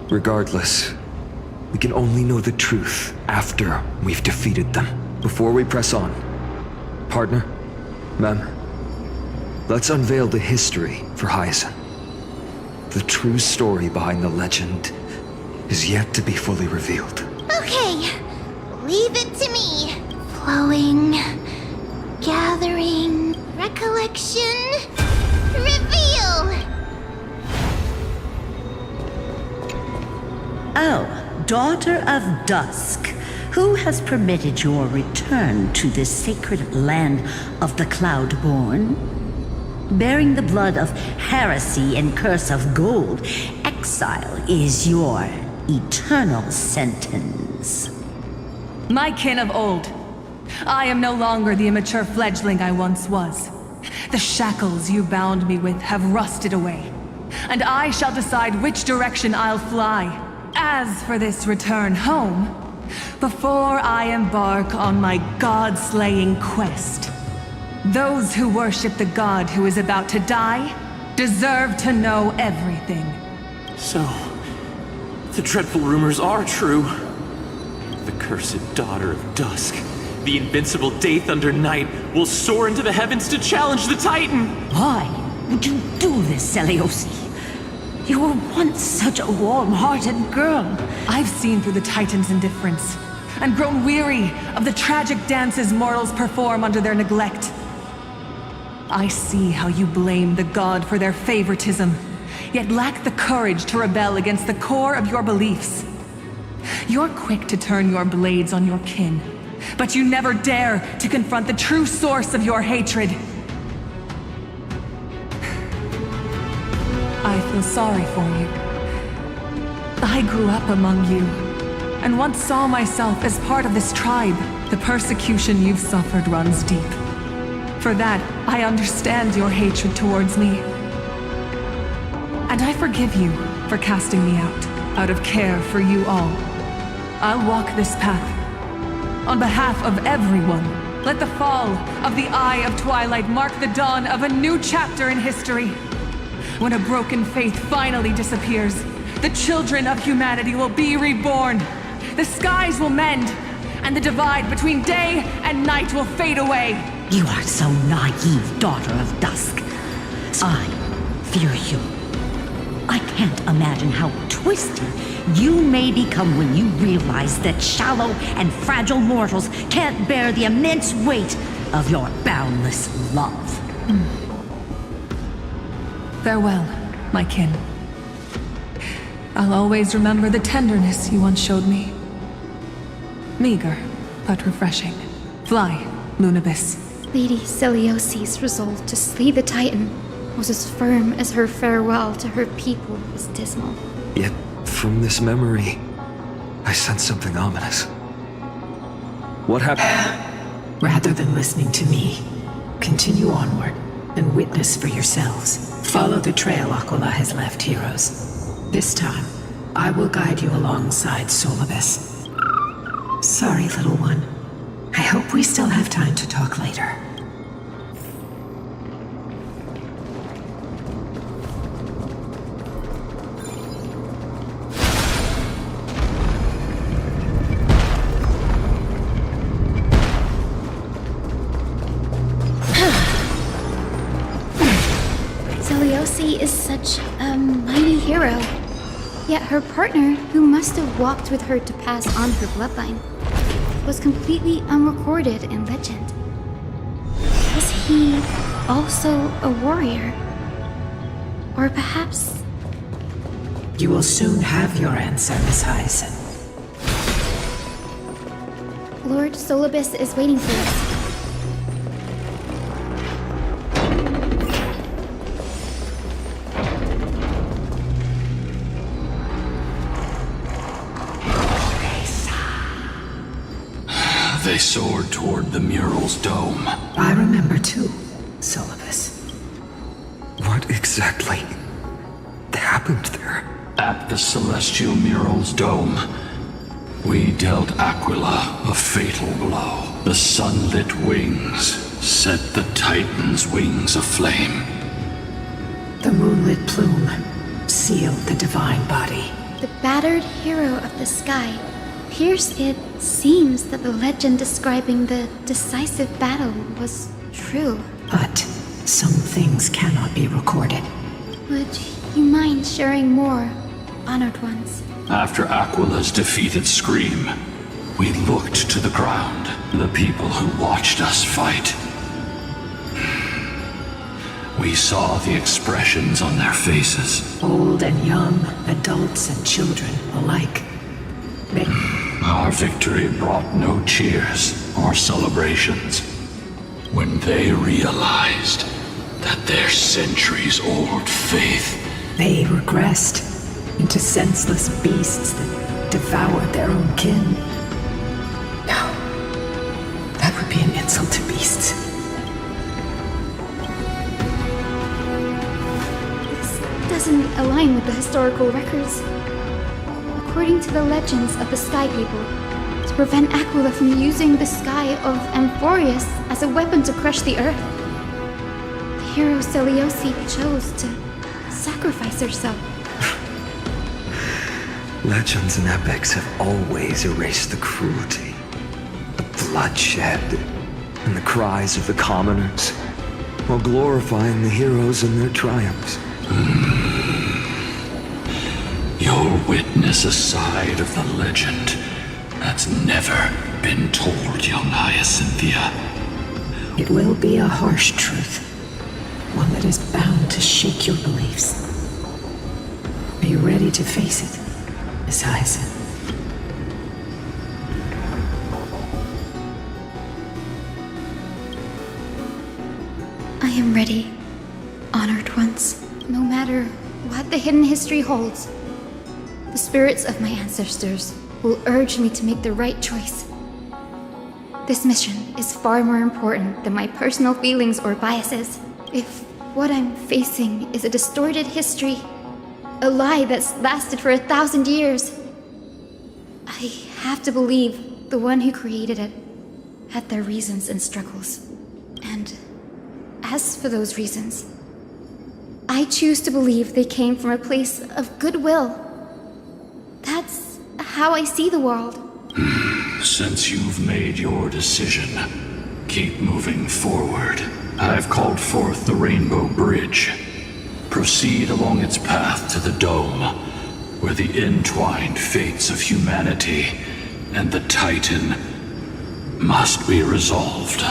Regardless, we can only know the truth after we've defeated them. Before we press on, partner, ma'am, let's unveil the history for Hyacinth. The true story behind the legend is yet to be fully revealed. Okay, leave it to me. Flowing, gathering, recollection, reveal! Oh, Daughter of Dusk, who has permitted your return to this sacred land of the Cloudborn? Bearing the blood of heresy and curse of gold, exile is your eternal sentence. My kin of old, I am no longer the immature fledgling I once was. The shackles you bound me with have rusted away, and I shall decide which direction I'll fly. As for this return home, before I embark on my god-slaying quest, those who worship the god who is about to die deserve to know everything. So, the dreadful rumors are true. The cursed Daughter of Dusk, the invincible Day Thunder Knight, will soar into the heavens to challenge the Titan! Why would you do this, Seliosi? You were once such a warm-hearted girl. I've seen through the Titan's indifference, and grown weary of the tragic dances mortals perform under their neglect. I see how you blame the god for their favoritism, yet lack the courage to rebel against the core of your beliefs. You're quick to turn your blades on your kin, but you never dare to confront the true source of your hatred. I feel sorry for you. I grew up among you, and once saw myself as part of this tribe. The persecution you've suffered runs deep. For that, I understand your hatred towards me. And I forgive you for casting me out of care for you all. I'll walk this path. On behalf of everyone, let the fall of the Eye of Twilight mark the dawn of a new chapter in history. When a broken faith finally disappears, the children of humanity will be reborn. The skies will mend, and the divide between day and night will fade away. You are so naive, Daughter of Dusk. I fear you. I can't imagine how twisted you may become when you realize that shallow and fragile mortals can't bear the immense weight of your boundless love. Farewell, my kin. I'll always remember the tenderness you once showed me. Meager, but refreshing. Fly, Lunabis. Lady Celiosi's resolve to slay the Titan was as firm as her farewell to her people was dismal. Yet, from this memory, I sense something ominous. What happened? Rather than listening to me, continue onward and witness for yourselves. Follow the trail Aquila has left, heroes. This time, I will guide you alongside Solibus. Sorry, little one. I hope we still have time to talk later. Celiosi is such a mighty hero. Yet her partner, who must have walked with her to pass on her bloodline, was completely unrecorded in legend. Was he also a warrior? Or perhaps... You will soon have your answer, Miss Hyacinth. Lord Solibus is waiting for us. They soared toward the mural's dome. I remember too, Syllabus. What exactly happened there? At the celestial mural's dome, we dealt Aquila a fatal blow. The sunlit wings set the Titan's wings aflame. The moonlit plume sealed the divine body. The battered hero of the sky. Pierce, it seems that the legend describing the decisive battle was true. But some things cannot be recorded. Would you mind sharing more, honored ones? After Aquila's defeated scream, we looked to the ground. The people who watched us fight. We saw the expressions on their faces. Old and young, adults and children alike. Our victory brought no cheers or celebrations. When they realized that their centuries-old faith... They regressed into senseless beasts that devoured their own kin. No, that would be an insult to beasts. This doesn't align with the historical records. According to the legends of the Sky People, to prevent Aquila from using the sky of Amphorius as a weapon to crush the earth, the hero Seleuci chose to sacrifice herself. Legends and epics have always erased the cruelty, the bloodshed, and the cries of the commoners, while glorifying the heroes and their triumphs. You'll witness a side of the legend that's never been told, young Hyacinthia. It will be a harsh truth, one that is bound to shake your beliefs. Are you ready to face it, Miss Hyacinth? I am ready, honored ones. No matter what the hidden history holds, the spirits of my ancestors will urge me to make the right choice. This mission is far more important than my personal feelings or biases. If what I'm facing is a distorted history, a lie that's lasted for 1,000 years, I have to believe the one who created it had their reasons and struggles. And as for those reasons, I choose to believe they came from a place of goodwill. That's how I see the world. Since you've made your decision, keep moving forward. I've called forth the Rainbow Bridge. Proceed along its path to the dome, where the entwined fates of humanity and the Titan must be resolved.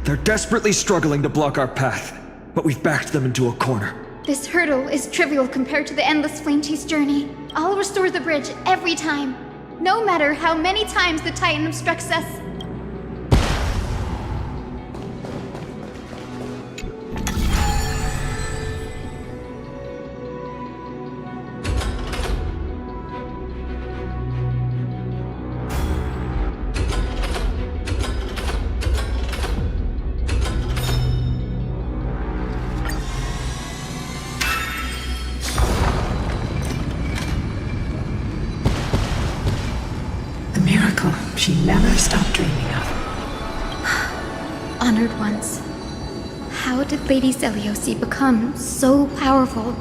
They're desperately struggling to block our path, but we've backed them into a corner. This hurdle is trivial compared to the endless flame chase journey. I'll restore the bridge every time, no matter how many times the Titan obstructs us. She never stopped dreaming of. Honored ones, how did Lady Seleuci become so powerful?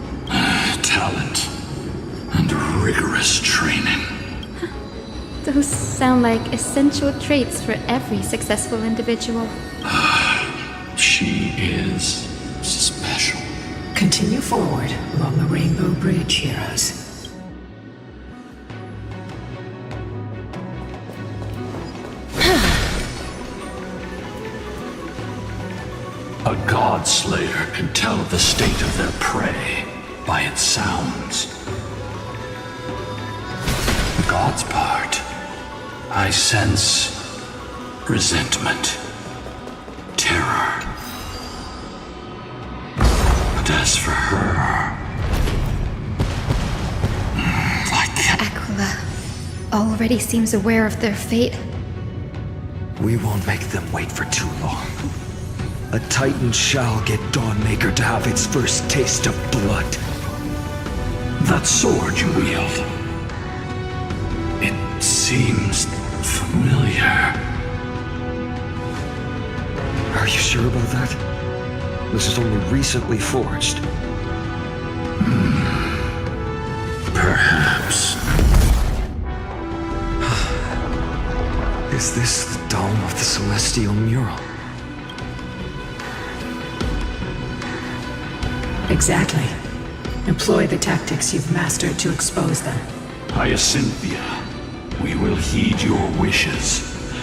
Talent and rigorous training. Those sound like essential traits for every successful individual. She is special. Continue forward along the Rainbow Bridge, heroes. A Godslayer can tell the state of their prey by its sounds. The God's part, I sense resentment. But as for her... Aquila already seems aware of their fate. We won't make them wait for too long. A Titan shall get Dawnmaker to have its first taste of blood. That sword you wield... it seems familiar. Are you sure about that? This is only recently forged. Perhaps. Is this the dome of the celestial mural? Exactly. Employ the tactics you've mastered to expose them. Hyacinthia, we will heed your wishes.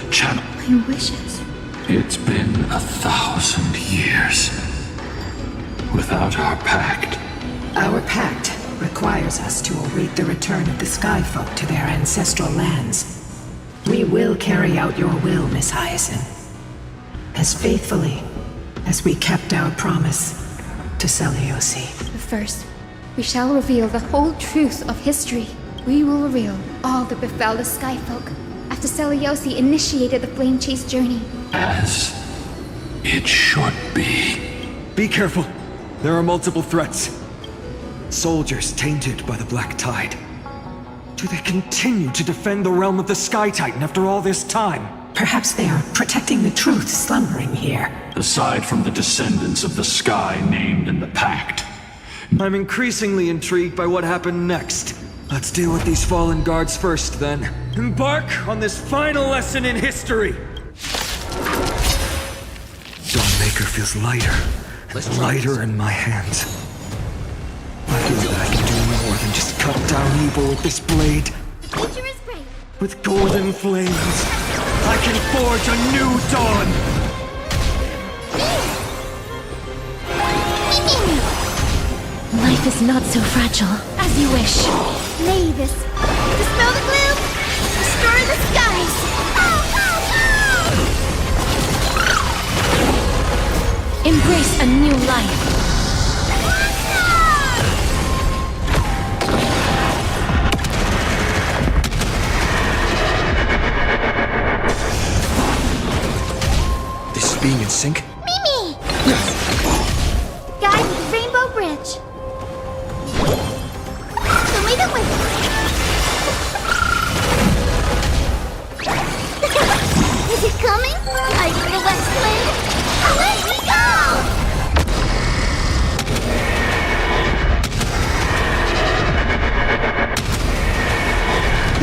Channel... My wishes? It's been 1,000 years. Without our pact. Our pact requires us to await the return of the Skyfolk to their ancestral lands. We will carry out your will, Miss Hyacinth. As faithfully as we kept our promise to Seliosi. But first, we shall reveal the whole truth of history. We will reveal all that befell the Skyfolk after Seliosi initiated the Flame Chase journey. As it should be. Be careful. There are multiple threats. Soldiers tainted by the Black Tide. Do they continue to defend the realm of the Sky Titan after all this time? Perhaps they are protecting the truth slumbering here. Aside from the descendants of the sky named in the pact. I'm increasingly intrigued by what happened next. Let's deal with these fallen guards first, then. Embark on this final lesson in history! Dawnmaker feels lighter and lighter in my hands. I feel that I can do more than just cut down evil with this blade. Nature is great. With golden flames, I can forge a new dawn! Life is not so fragile as you wish. May this dispel the gloom, destroy the skies. Embrace a new life. This is being in sync? Mimi! Guide with the Rainbow Bridge. Show me the way. Is it coming? Hiding the West Wind? Away we go!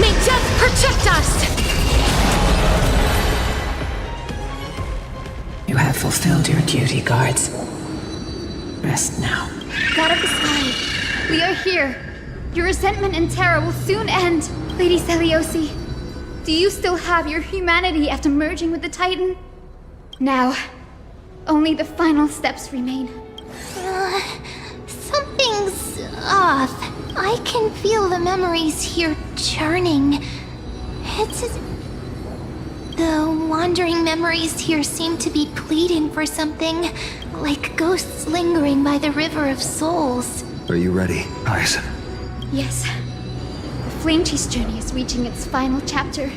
May death protect us! You have fulfilled your duty, guards. Rest now. God of the Sky, we are here. Your resentment and terror will soon end. Lady Seliosi, do you still have your humanity after merging with the Titan? Now, only the final steps remain. Something's off. I can feel the memories here churning. It's as... The wandering memories here seem to be pleading for something, like ghosts lingering by the River of Souls. Are you ready, Hyacinth? Yes. The Flame Chase journey is reaching its final chapter.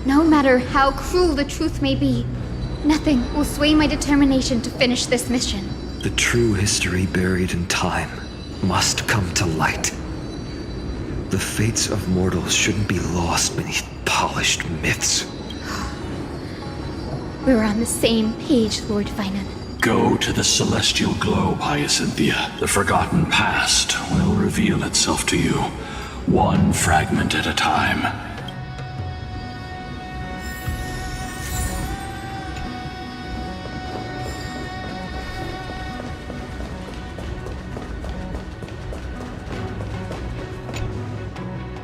No matter how cruel the truth may be, nothing will sway my determination to finish this mission. The true history buried in time must come to light. The fates of mortals shouldn't be lost beneath polished myths. We're on the same page, Lord Finan. Go to the celestial globe, Hyacinthia. The forgotten past will reveal itself to you, one fragment at a time.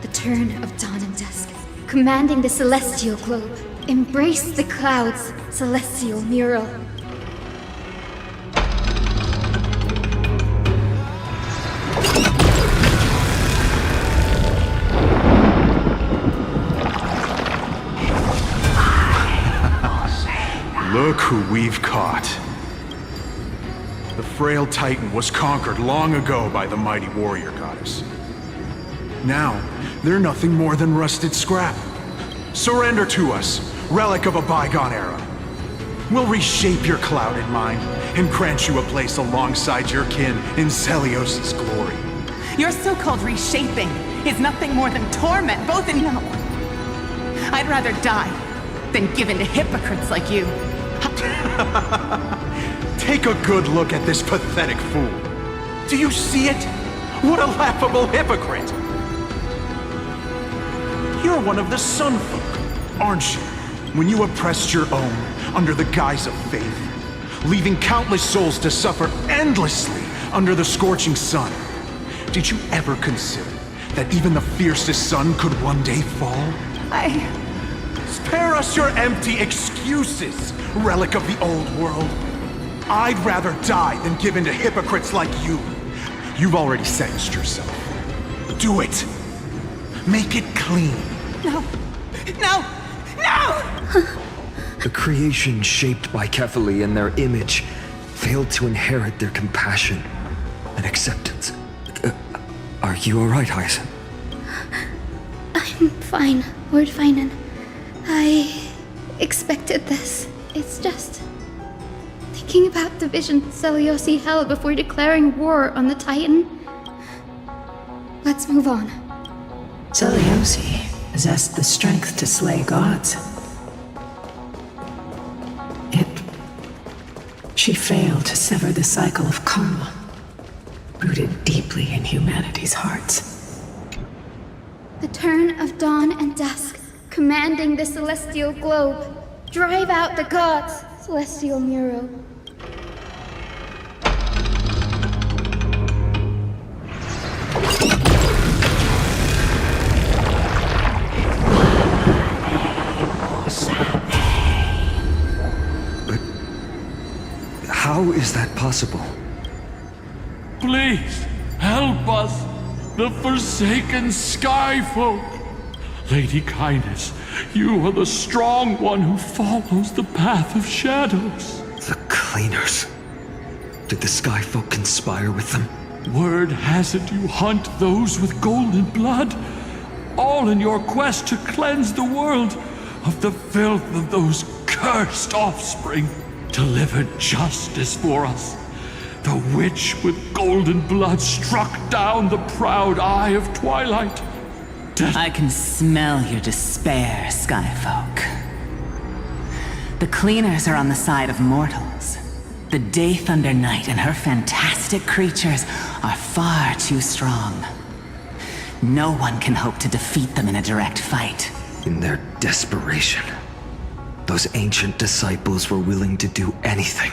The turn of dawn and dusk, commanding the celestial globe. Embrace the clouds, celestial mural. Look who we've caught. The frail Titan was conquered long ago by the mighty warrior goddess. Now, they're nothing more than rusted scrap. Surrender to us, relic of a bygone era. We'll reshape your clouded mind and grant you a place alongside your kin in Celios' glory. Your so-called reshaping is nothing more than torment, both in no. I'd rather die than give in to hypocrites like you. Take a good look at this pathetic fool. Do you see it? What a laughable hypocrite! You're one of the Sun Folk, aren't you? When you oppressed your own under the guise of faith, leaving countless souls to suffer endlessly under the scorching sun. Did you ever consider that even the fiercest sun could one day fall? Spare us your empty excuses, relic of the old world. I'd rather die than give in to hypocrites like you. You've already sentenced yourself. Do it. Make it clean. No! No! No! The creation shaped by Kefali in their image failed to inherit their compassion and acceptance. Are you alright, Hyacinth? I'm fine, Lord Finan. I expected this. It's just thinking about the vision Celiosi held before declaring war on the Titan. Let's move on. Celiosi possessed the strength to slay gods. Yet, she failed to sever the cycle of karma, rooted deeply in humanity's hearts. The turn of dawn and dusk, commanding the celestial globe. Drive out the gods, celestial Muro. How is that possible? Please, help us, the forsaken Skyfolk. Lady Kindness, you are the strong one who follows the path of shadows. The Cleaners. Did the Skyfolk conspire with them? Word has it you hunt those with golden blood, all in your quest to cleanse the world of the filth of those cursed offspring. Delivered justice for us. The witch with golden blood struck down the proud eye of twilight. I can smell your despair, Skyfolk. The Cleaners are on the side of mortals. The Day Thunder Knight and her fantastic creatures are far too strong. No one can hope to defeat them in a direct fight. In their desperation, those ancient disciples were willing to do anything.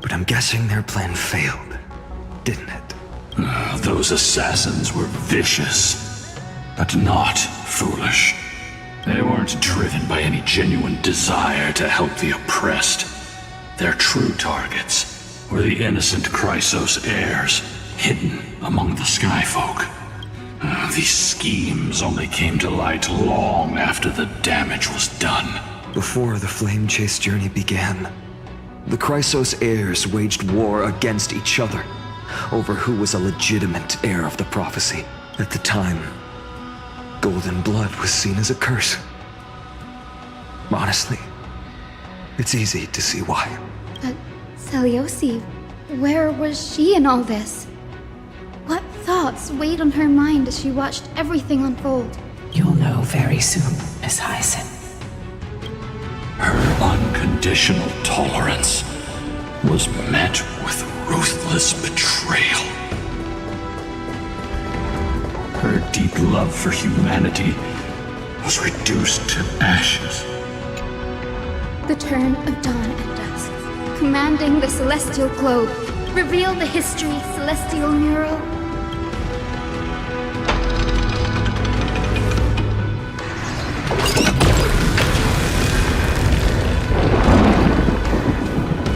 But I'm guessing their plan failed, didn't it? Those assassins were vicious, but not foolish. They weren't driven by any genuine desire to help the oppressed. Their true targets were the innocent Chrysos heirs, hidden among the Skyfolk. These schemes only came to light long after the damage was done. Before the Flame Chase journey began, the Chrysos heirs waged war against each other over who was a legitimate heir of the prophecy. At the time, golden blood was seen as a curse. Honestly, it's easy to see why. But Celiosi, where was she in all this? What thoughts weighed on her mind as she watched everything unfold? You'll know very soon, Miss Hyacinth. Her unconditional tolerance was met with ruthless betrayal. Her deep love for humanity was reduced to ashes. The turn of dawn and dusk, commanding the celestial globe. Reveal the history, celestial Muro.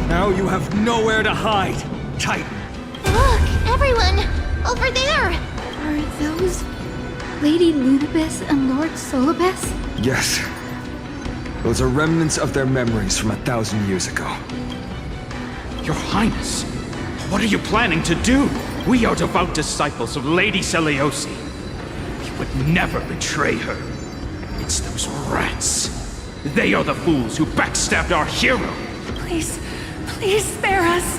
Now you have nowhere to hide, Titan. Look, everyone! Over there! Are those Lady Lunibus and Lord Solibus? Yes. Those are remnants of their memories from 1,000 years ago. Your Highness, What are you planning to do? We are devout disciples of Lady Seliosi. We would never betray her. It's those rats. They are the fools who backstabbed our hero. Please, please spare us.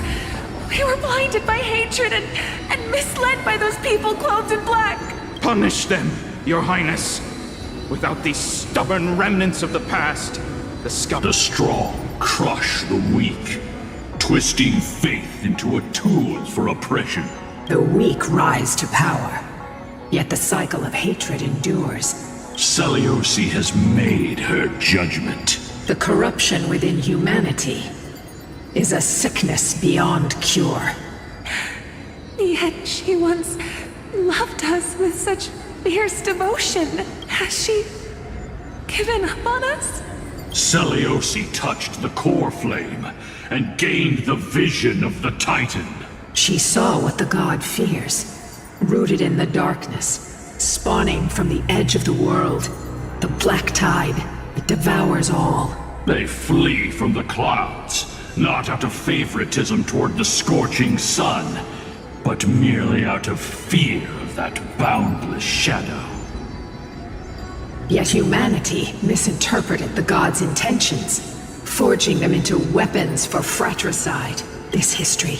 We were blinded by hatred and misled by those people clothed in black. Punish them, Your Highness. Without these stubborn remnants of the past, the strong crush the weak, twisting faith into a tool for oppression. The weak rise to power, yet the cycle of hatred endures. Seliosi has made her judgment. The corruption within humanity is a sickness beyond cure. Yet she once loved us with such fierce devotion. Has she given up on us? Seliosi touched the core flame and gained the vision of the Titan. She saw what the god fears, rooted in the darkness, spawning from the edge of the world, the black tide that devours all. They flee from the clouds, not out of favoritism toward the scorching sun, but merely out of fear of that boundless shadow. Yet humanity misinterpreted the gods' intentions, forging them into weapons for fratricide. This history,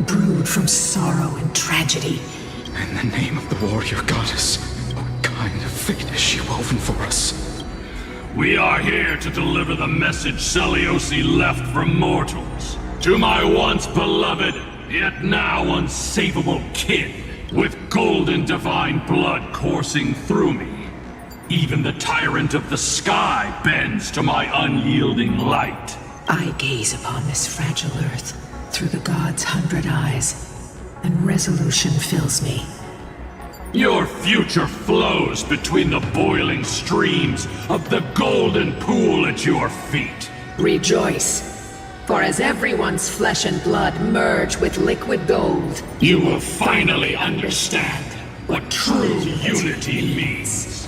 brewed from sorrow and tragedy. In the name of the warrior goddess, what kind of fate has she woven for us? We are here to deliver the message Seliosi left for mortals. To my once beloved, yet now unsavable kin, with golden divine blood coursing through me. Even the tyrant of the sky bends to my unyielding light. I gaze upon this fragile earth through the gods' 100 eyes, and resolution fills me. Your future flows between the boiling streams of the golden pool at your feet. Rejoice, for as everyone's flesh and blood merge with liquid gold, you will finally understand what true unity means.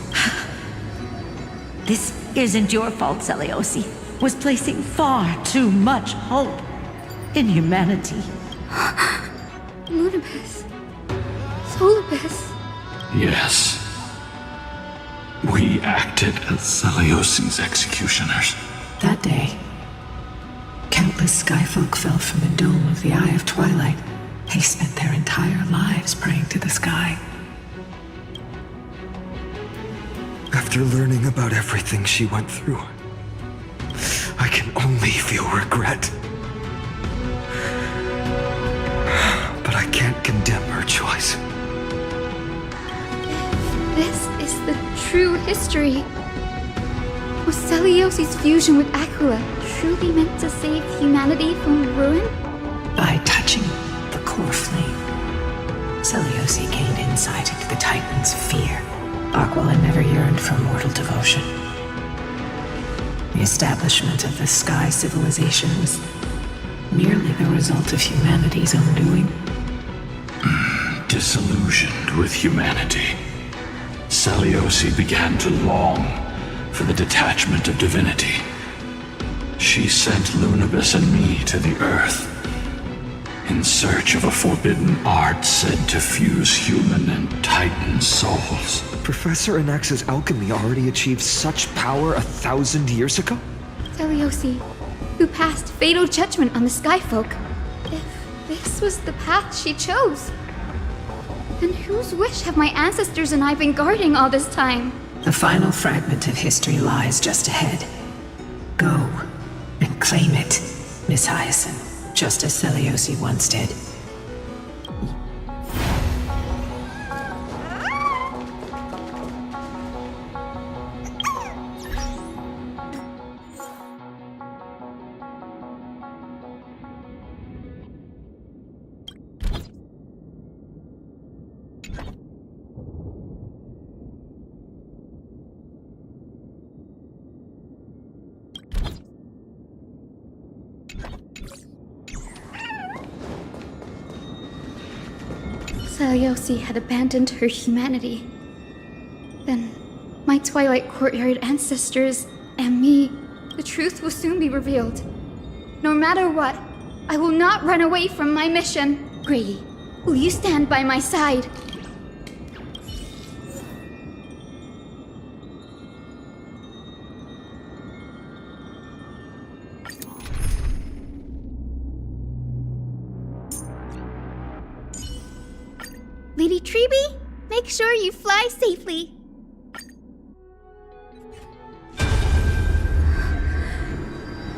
This isn't your fault, Seliosi. Was placing far too much hope in humanity. Lunibus. Solibus. Yes. We acted as Seliosi's executioners. That day, countless skyfolk fell from the dome of the Eye of Twilight. They spent their entire lives praying to the sky. After learning about everything she went through, I can only feel regret. But I can't condemn her choice. This is the true history. Was Seliosi's fusion with Aquila truly meant to save humanity from ruin? By touching the core flame, Seliosi gained insight into the Titan's fear. Aquila never yearned for mortal devotion. The establishment of the Sky Civilization was merely the result of humanity's own doing. Disillusioned with humanity, Seliosi began to long for the detachment of divinity. She sent Lunibus and me to the Earth in search of a forbidden art said to fuse human and Titan souls. Professor Anax's alchemy already achieved such power 1,000 years ago? Seliosi, who passed fatal judgment on the Skyfolk. If this was the path she chose, then whose wish have my ancestors and I been guarding all this time? The final fragment of history lies just ahead. Go and claim it, Miss Hyacinth, just as Seliosi once did. Seliosi had abandoned her humanity. Then, my Twilight Courtyard ancestors and me, the truth will soon be revealed. No matter what, I will not run away from my mission. Grady, will you stand by my side? Lady Treby, make sure you fly safely.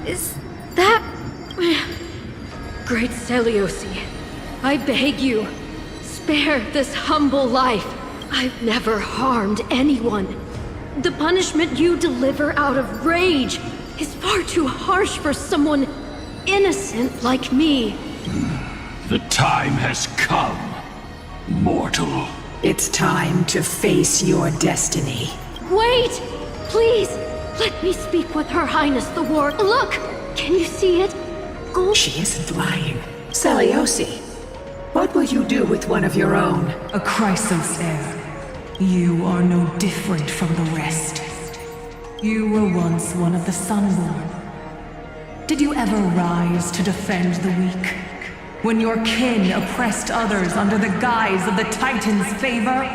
Is that... Great Seliosi, I beg you, spare this humble life. I've never harmed anyone. The punishment you deliver out of rage is far too harsh for someone innocent like me. The time has come, mortal. It's time to face your destiny. Wait! Please! Let me speak with Her Highness the Ward. Look! Can you see it? She isn't lying. Seliosi, what will you do with one of your own? A Chrysos heir. You are no different from the rest. You were once one of the Sunborn. Did you ever rise to defend the weak? When your kin oppressed others under the guise of the Titan's favor?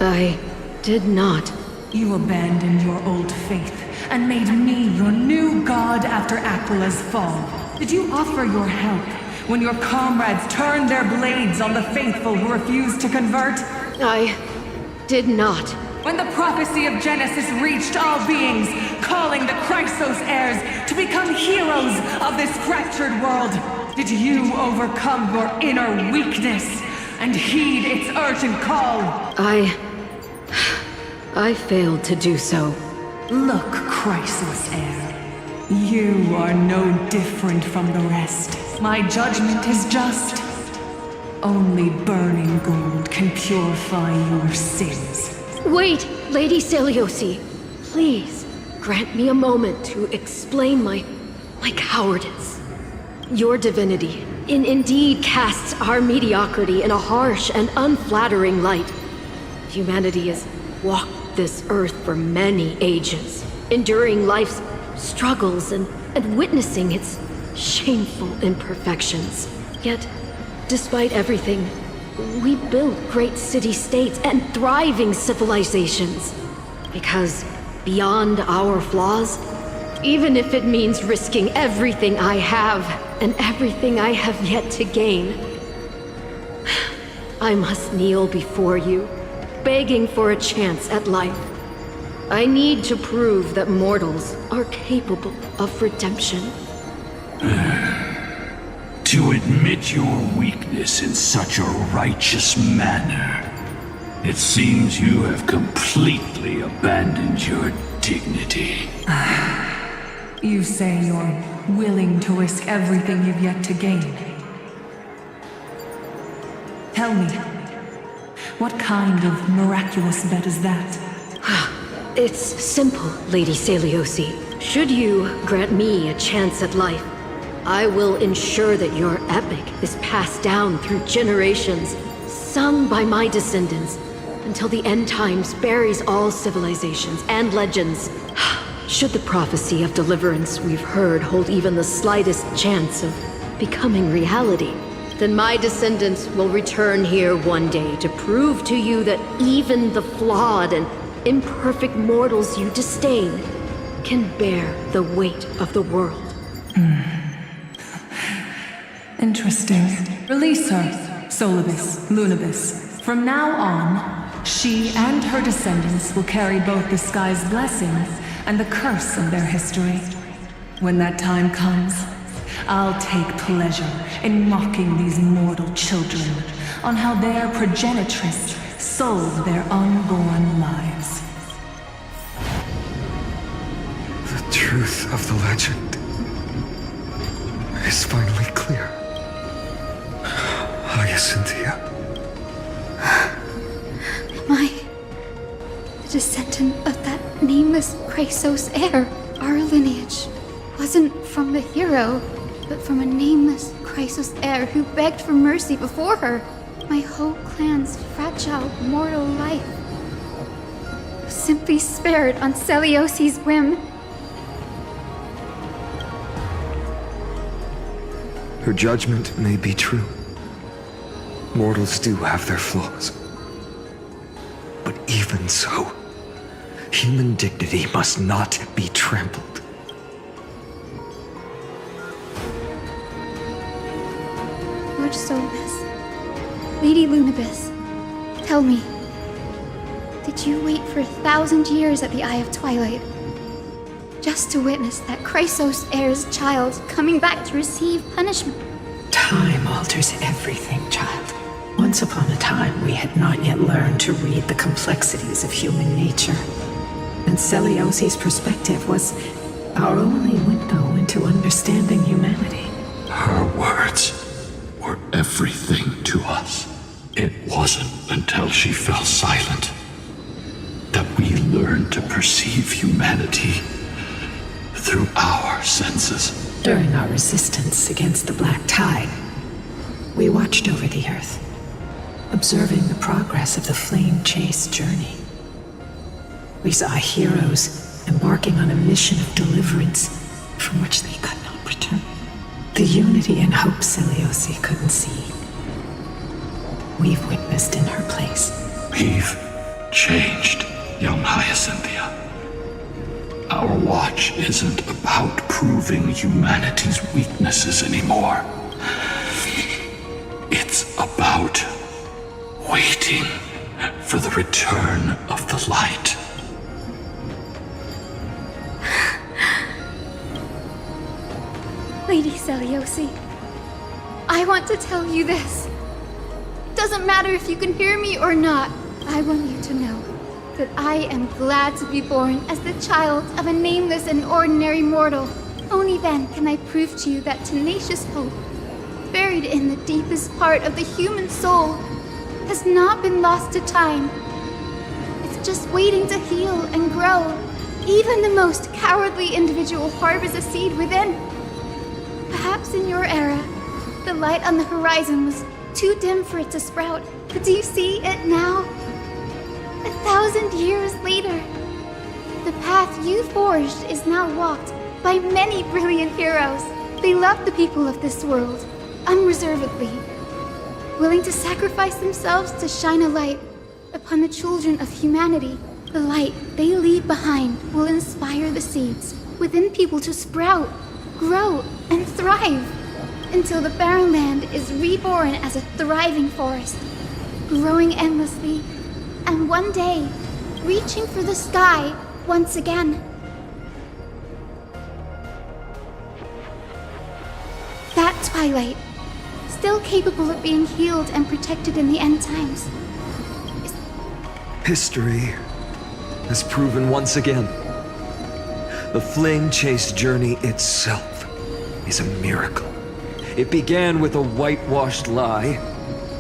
I did not. You abandoned your old faith and made me your new god after Aquila's fall. Did you offer your help when your comrades turned their blades on the faithful who refused to convert? I did not. When the prophecy of Genesis reached all beings, calling the Chrysos heirs to become heroes of this fractured world, did you overcome your inner weakness and heed its urgent call? I failed to do so. Look, Chrysos heir. You are no different from the rest. My judgment is just. Only burning gold can purify your sins. Wait, Lady Seliosi. Please, grant me a moment to explain my cowardice. Your divinity indeed casts our mediocrity in a harsh and unflattering light. Humanity has walked this earth for many ages, enduring life's struggles and witnessing its shameful imperfections. Yet, despite everything, we built great city-states and thriving civilizations. Because beyond our flaws, even if it means risking everything I have and everything I have yet to gain, I must kneel before you, begging for a chance at life. I need to prove that mortals are capable of redemption. To admit your weakness in such a righteous manner, it seems you have completely abandoned your dignity. You say you're willing to risk everything you've yet to gain. Tell me, what kind of miraculous bet is that? It's simple, Lady Seliosi. Should you grant me a chance at life, I will ensure that your epic is passed down through generations, sung by my descendants, until the end times buries all civilizations and legends. Should the prophecy of deliverance we've heard hold even the slightest chance of becoming reality, then my descendants will return here one day to prove to you that even the flawed and imperfect mortals you disdain can bear the weight of the world. Interesting. Release her, Solibus, Lunibus. From now on, she and her descendants will carry both the sky's blessing and the curse of their history. When that time comes, I'll take pleasure in mocking these mortal children on how their progenitress sold their unborn lives. The truth of the legend is finally clear. Hyacinthia. Am I the descendant of that nameless Chrysos heir? Our lineage wasn't from the hero, but from a nameless Chrysos heir who begged for mercy before her. My whole clan's fragile mortal life was simply spared on Seliosi's whim. Her judgment may be true. Mortals do have their flaws. But even so, human dignity must not be trampled. Lord Solus, Lady Lunibis, tell me, did you wait for 1,000 years at the Eye of Twilight just to witness that Chrysos Heirs' child coming back to receive punishment? Time alters everything, child. Once upon a time, we had not yet learned to read the complexities of human nature. And Celiosi's perspective was our only window into understanding humanity. Her words were everything to us. It wasn't until she fell silent that we learned to perceive humanity through our senses. During our resistance against the Black Tide, we watched over the Earth, observing the progress of the Flame Chase journey. We saw heroes embarking on a mission of deliverance from which they could not return. The unity and hope Celiosi couldn't see, we've witnessed in her place. We've changed, young Hyacinthia. Our watch isn't about proving humanity's weaknesses anymore. It's about waiting for the return of the light. Lady Celiosi, I want to tell you this. It doesn't matter if you can hear me or not. I want you to know that I am glad to be born as the child of a nameless and ordinary mortal. Only then can I prove to you that tenacious hope, buried in the deepest part of the human soul, has not been lost to time. It's just waiting to heal and grow. Even the most cowardly individual harbors a seed within. Perhaps in your era, the light on the horizon was too dim for it to sprout. But do you see it now? 1,000 years later, the path you forged is now walked by many brilliant heroes. They love the people of this world, unreservedly, willing to sacrifice themselves to shine a light upon the children of humanity. The light they leave behind will inspire the seeds within people to sprout, grow, and thrive until the barren land is reborn as a thriving forest, growing endlessly, and one day reaching for the sky once again. That twilight, still capable of being healed and protected in the end times. History has proven once again, the Flame Chase journey itself is a miracle. It began with a whitewashed lie,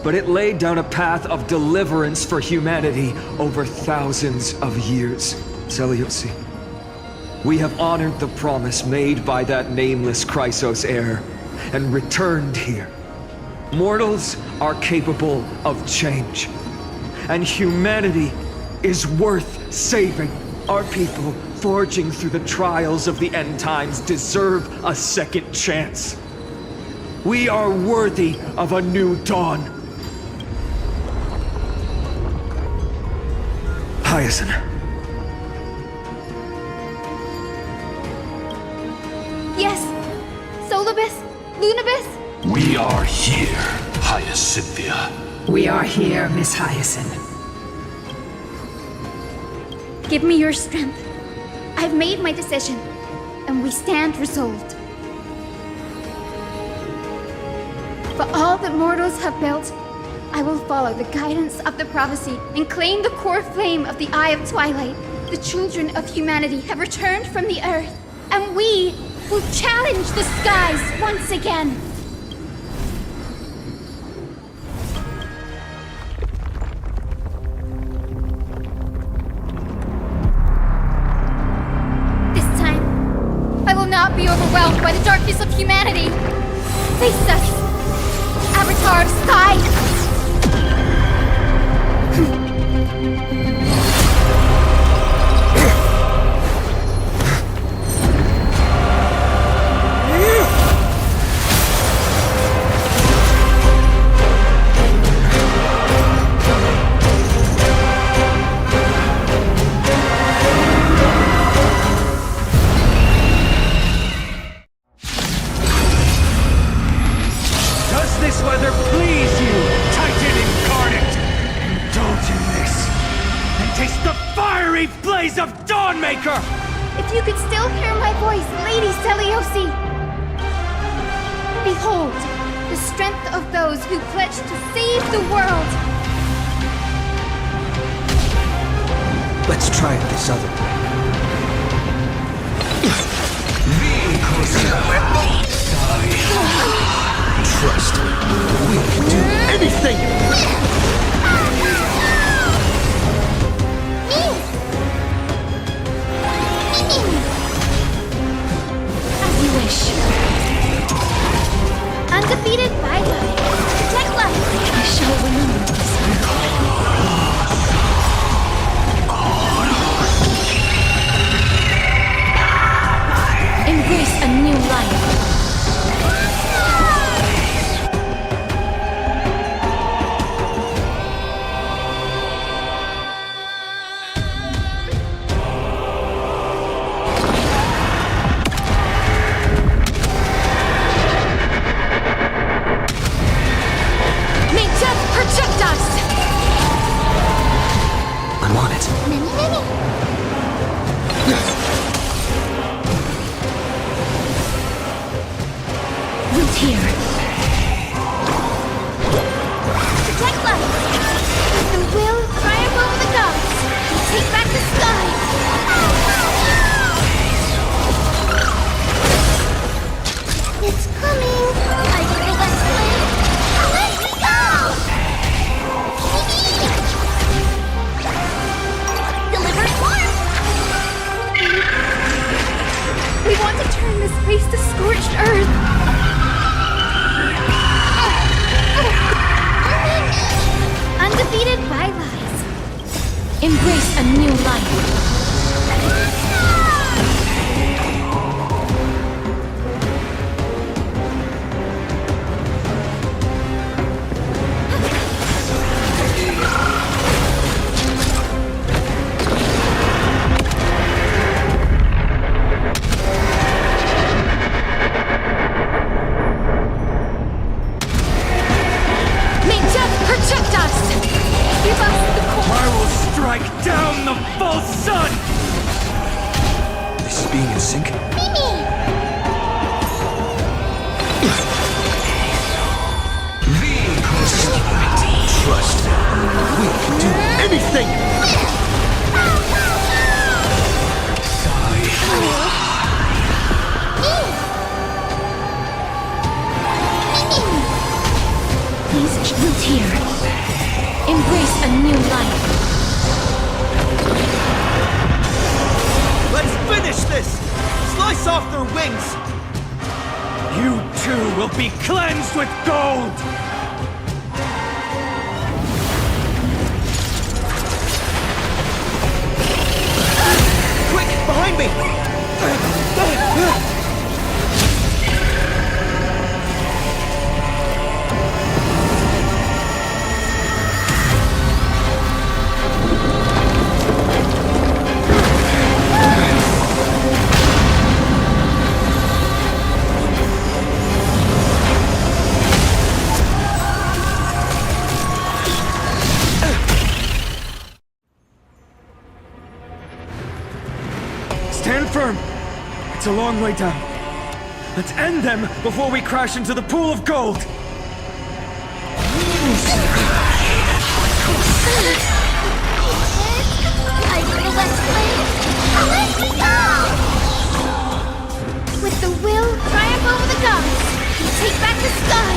but it laid down a path of deliverance for humanity over thousands of years. Celiosi, we have honored the promise made by that nameless Chrysos heir and returned here. Mortals are capable of change, and humanity is worth saving. Our people, forging through the trials of the end times, deserve a second chance. We are worthy of a new dawn. Hyacinth. Yes, Solibus, Lunibus. We are here, Hyacinthia. We are here, Miss Hyacinth. Give me your strength. I've made my decision, and we stand resolved. For all that mortals have built, I will follow the guidance of the prophecy and claim the core flame of the Eye of Twilight. The children of humanity have returned from the earth, and we will challenge the skies once again. This time, I will not be overwhelmed by the darkness of humanity. Face us, Avatar of Sky! the fiery blaze of Dawnmaker! If you could still hear my voice, Lady Seliosi! Behold, the strength of those who pledge to save the world! Let's try it this other way. Trust me, we can do anything! As you wish. Undefeated by life. Protect life. I shall remember this Embrace a new life. May death protect us! I'm on it. Root here. Protect life. With the will, triumph over the gods. Take back the sky. It's coming. I think that's right. Let me go! Delivered warmth! We want to turn this place to scorched earth. Undefeated by lies. Embrace a new life. May death protect us! Give us the core! I will strike down the false sun! This is being in sync? Trust me, we can do anything! Please root here. Embrace a new life. Let's finish this! Slice off their wings! You too will be cleansed with gold! Quick, behind me! Stand firm! It's a long way down. Let's end them before we crash into the pool of gold! I feel that flame. Let me go! With the will, triumph over the gods. Take back the sky.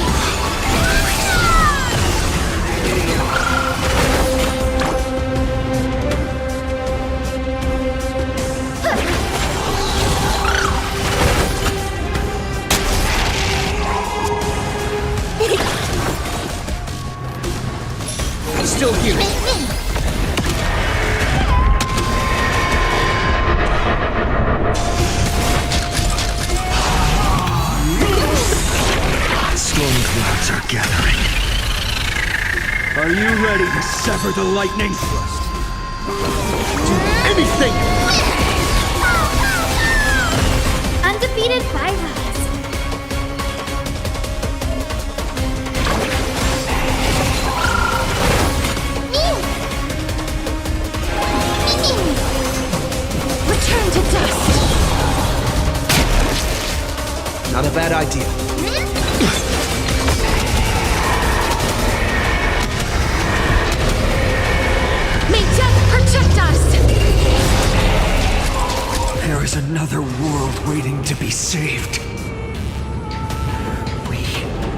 Still here. Storm clouds are gathering. Are you ready to sever the lightning? Do anything! Undefeated by lies. Not a bad idea. May death protect us! There is another world waiting to be saved. We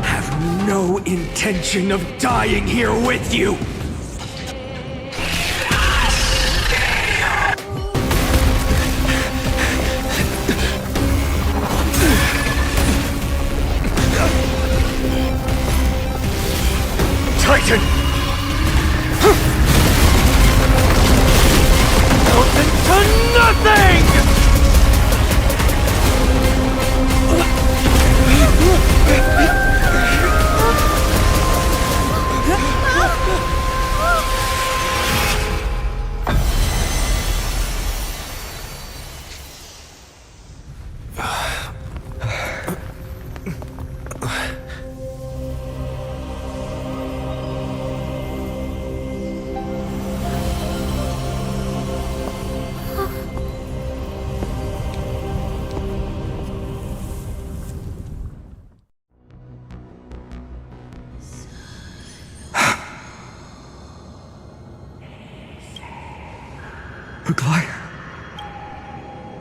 have no intention of dying here with you. Titan! Melted to nothing! Aglaia,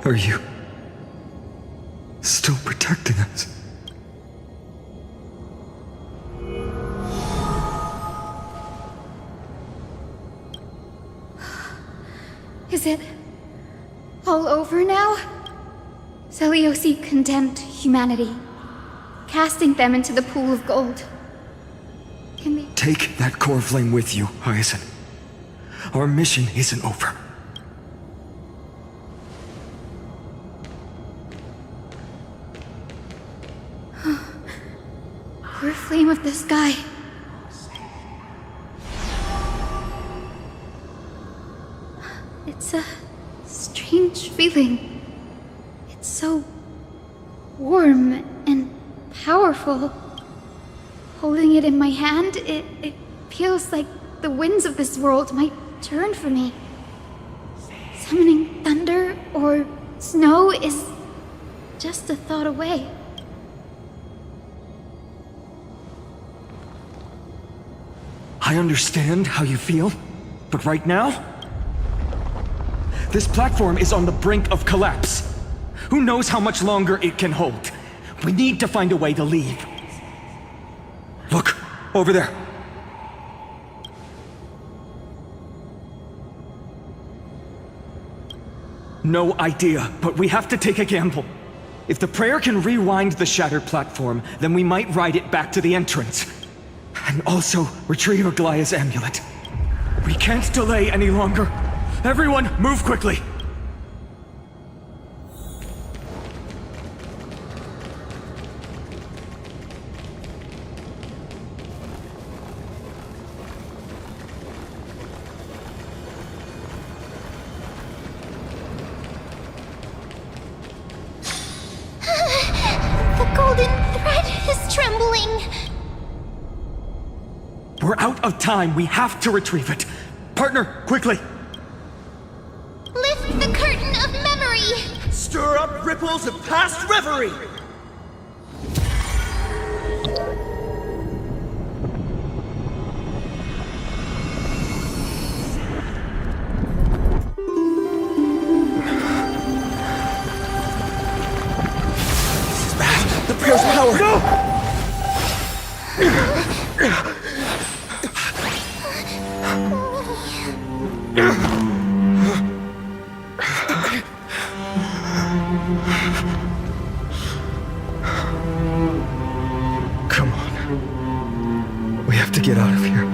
are you still protecting us? Is it all over now? Seliosi condemned humanity, casting them into the pool of gold. Can they... Take that core flame with you, Hyacinth. Our mission isn't over. Core flame of the sky. It's a strange feeling. It's so warm and powerful. Holding it in my hand, it feels like the winds of this world might turn for me. Summoning thunder or snow is just a thought away. I understand how you feel, but right now, this platform is on the brink of collapse. Who knows how much longer it can hold? We need to find a way to leave. Look, over there. No idea, but we have to take a gamble. If the prayer can rewind the shattered platform, then we might ride it back to the entrance. And also retrieve Aglaia's amulet. We can't delay any longer. Everyone, move quickly! The golden thread is trembling. We're out of time. We have to retrieve it. Partner, quickly! Lift the curtain of memory! Stir up ripples of past reverie! This is bad. The prayer's power! No! Come on. We have to get out of here.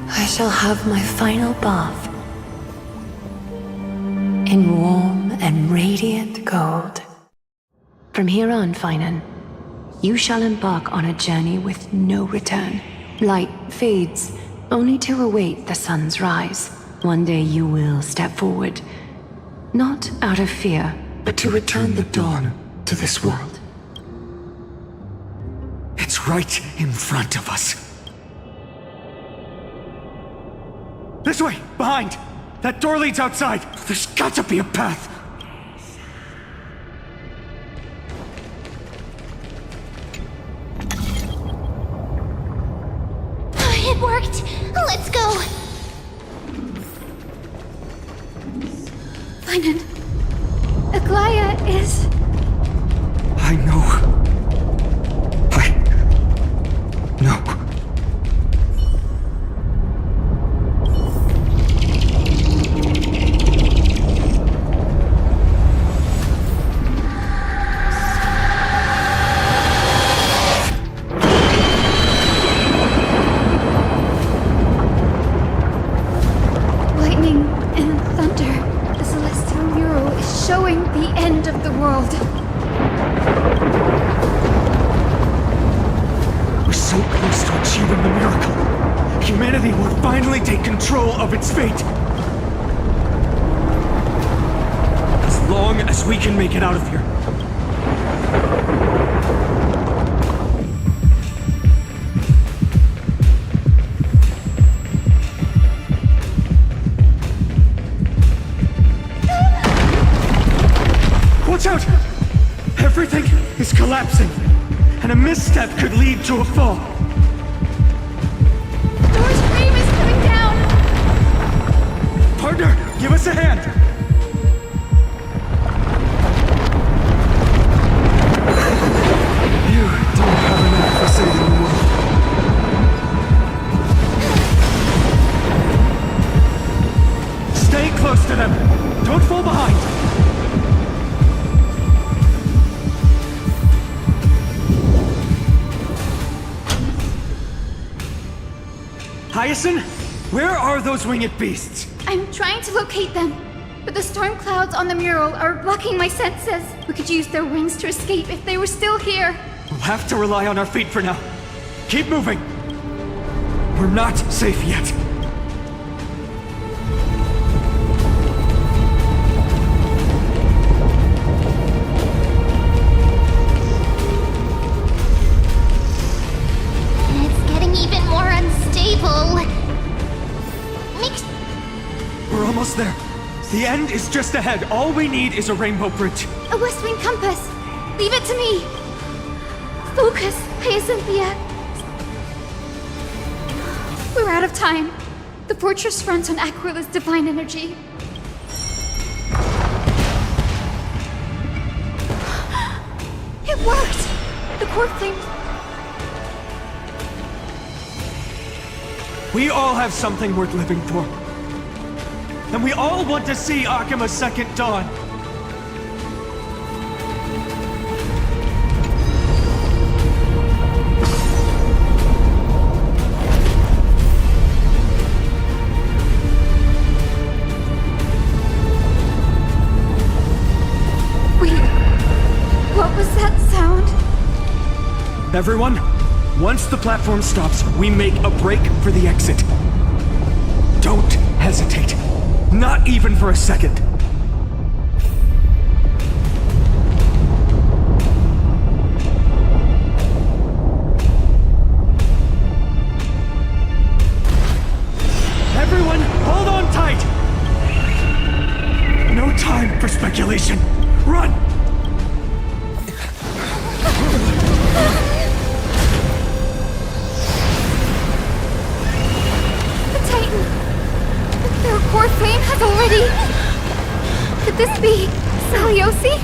I shall have my final bath in warm and radiant gold. From here on, Finan, you shall embark on a journey with no return. Light fades, only to await the sun's rise. One day you will step forward, not out of fear, but to return the dawn to this world. It's right in front of us. This way! Behind! That door leads outside! There's got to be a path! Finan, Aglaya is... I know. No. Lightning and thunder. The celestial mural is showing the end of the world. We're so close to achieving the miracle. Humanity will finally take control of its fate. As long as we can make it out of here. Watch out! Everything is collapsing, and a misstep could lead to a fall. Door's frame is coming down! Partner, give us a hand! You don't have enough for saving the world. Stay close to them! Don't fall behind! Hyacinth, where are those winged beasts? I'm trying to locate them, but the storm clouds on the mural are blocking my senses. We could use their wings to escape if they were still here. We'll have to rely on our feet for now. Keep moving. We're not safe yet. It's getting even more unstable. We're almost there. The end is just ahead. All we need is a rainbow bridge. A West Wing compass. Leave it to me. Focus, Hyacinthia. We're out of time. The fortress runs on Aquila's divine energy. It worked! The core flame... We all have something worth living for. And we all want to see Akima's second dawn. Wait, what was that sound? Everyone, once the platform stops, we make a break for the exit. Don't hesitate. Not even for a second. Everyone, hold on tight! No time for speculation. Run! The Titan! Their core flame has already... Could this be Seliosi?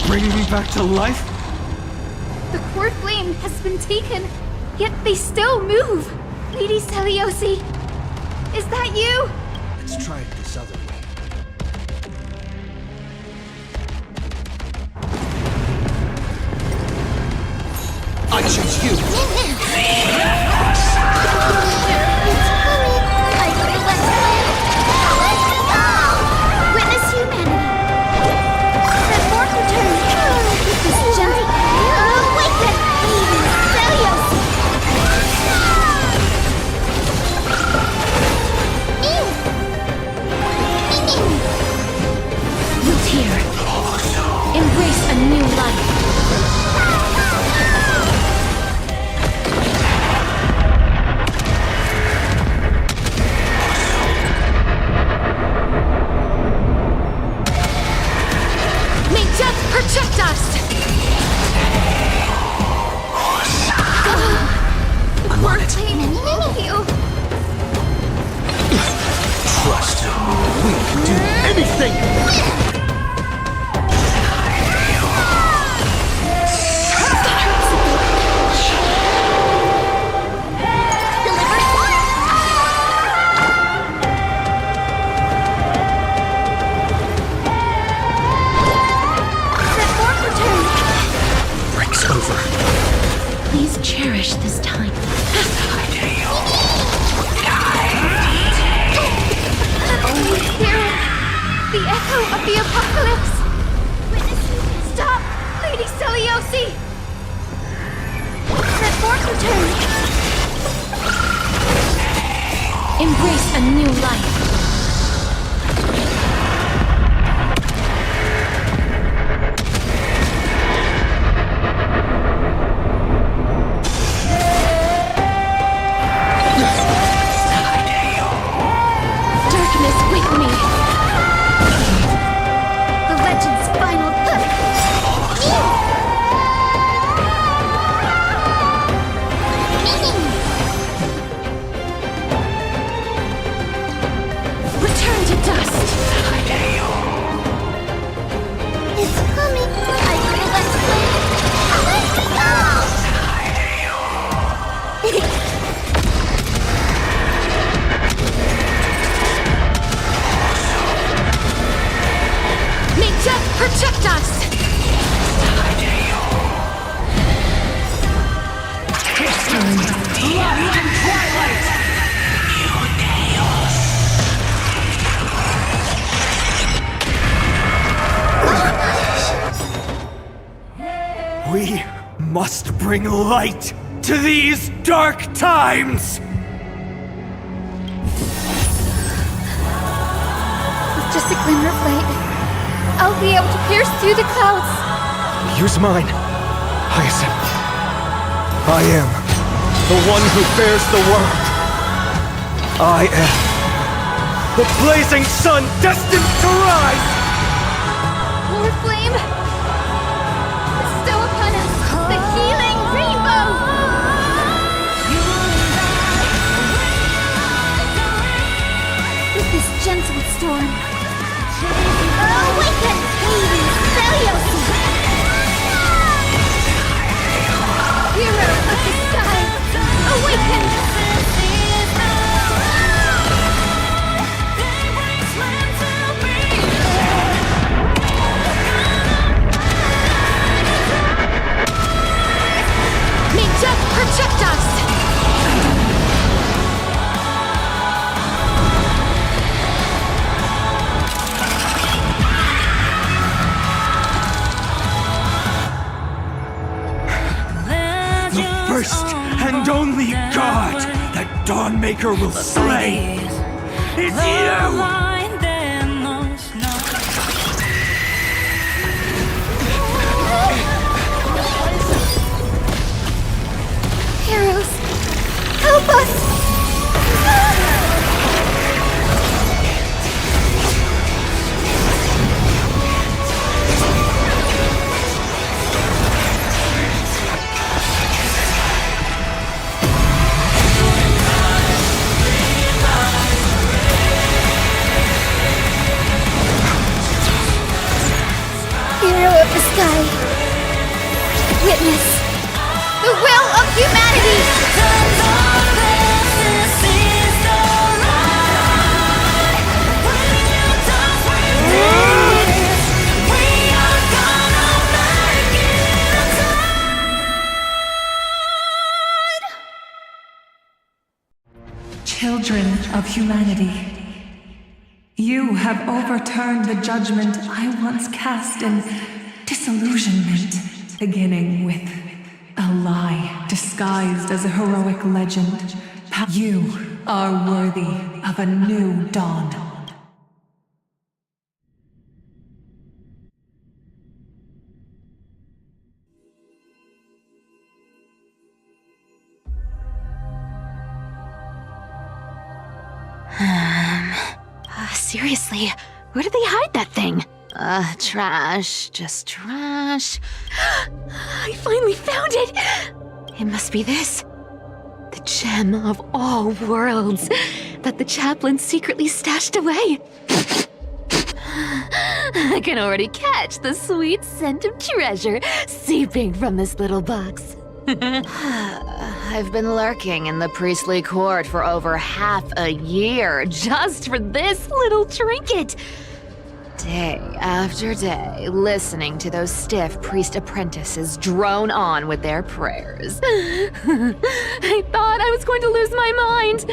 Bring me back to life? The core flame has been taken, yet they still move. Lady Seliosi, is that you? Let's try it this other way. I choose you. Witness humanity. The fork returns. This giant. Awaken! Seliosi! Look here. Embrace a new life. protect us! I'm on it. Thank you. Trust. We can do anything! Please cherish this time. Hear the echo of the apocalypse! Stop, Lady Celiosi! That fork return! Embrace a new life. Protect us! History! Blood and twilight! We must bring light to these dark times! With just a glimmer of light, I'll be able to pierce through the clouds. Use mine, Hyacinth. I am the one who bears the world. I am the blazing sun destined to rise! More flame! Bestow upon us the healing rainbow! With this gentle storm, awaken, Lady Celiosi! Hero of the sky, awaken! May death protect us! First and only god that Dawnmaker will slay is you! Heroes, help us! Hero of the sky, witness the will of humanity! Children of humanity, you have overturned the judgment I once cast in disillusionment, beginning with a lie disguised as a heroic legend. You are worthy of a new dawn. Seriously, where did they hide that thing? Trash. Just trash. I finally found it! It must be this. The gem of all worlds that the chaplain secretly stashed away. I can already catch the sweet scent of treasure seeping from this little box. I've been lurking in the priestly court for over half a year just for this little trinket. Day after day, listening to those stiff priest apprentices drone on with their prayers. I thought I was going to lose my mind.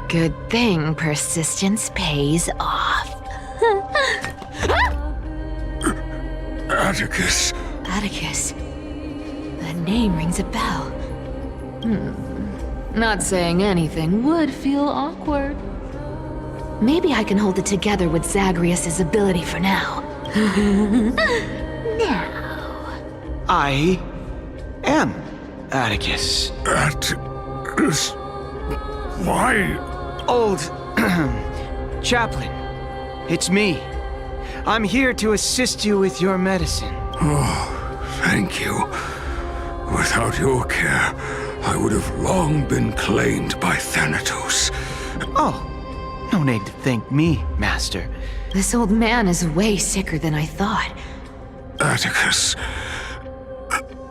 Good thing persistence pays off. Atticus. Atticus. That name rings a bell. Not saying anything would feel awkward. Maybe I can hold it together with Zagreus' ability for now. Now. I am Atticus. Atticus? Why? Old chaplain, it's me. I'm here to assist you with your medicine. Oh, thank you. Without your care, I would have long been claimed by Thanatos. Oh, no need to thank me, Master. This old man is way sicker than I thought. Atticus,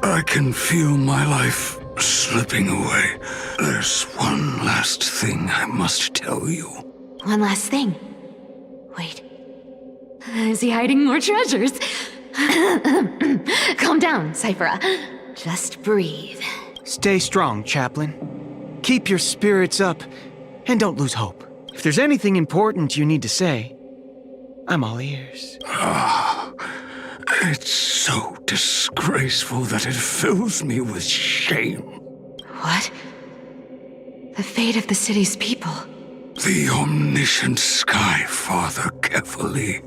I can feel my life slipping away. There's one last thing I must tell you. One last thing. Wait. Is he hiding more treasures? Calm down, Cyphera. Just breathe. Stay strong, chaplain. Keep your spirits up, and don't lose hope. If there's anything important you need to say, I'm all ears. It's so disgraceful that it fills me with shame. What? The fate of the city's people. The omniscient Sky Father carefully.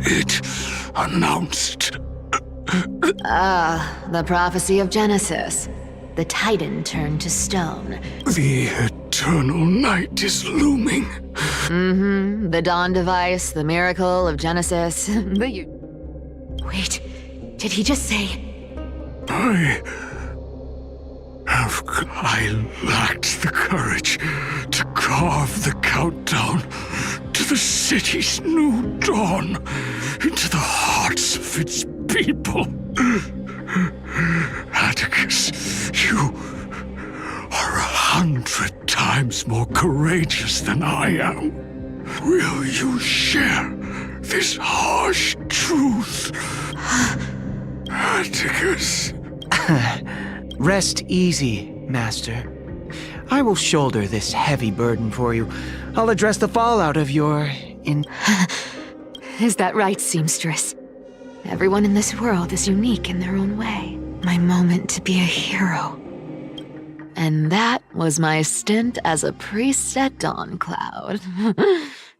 It announced. The prophecy of Genesis. The Titan turned to stone. The eternal night is looming. The dawn device, the miracle of Genesis. Wait, did he just say? I lacked the courage to carve the countdown to the city's new dawn into the hearts of its people. Atticus, you are 100 times more courageous than I am. Will you share this harsh truth? Atticus. Rest easy, Master. I will shoulder this heavy burden for you. I'll address the fallout of your Is that right, seamstress? Everyone in this world is unique in their own way. My moment to be a hero. And that was my stint as a priest at Dawncloud.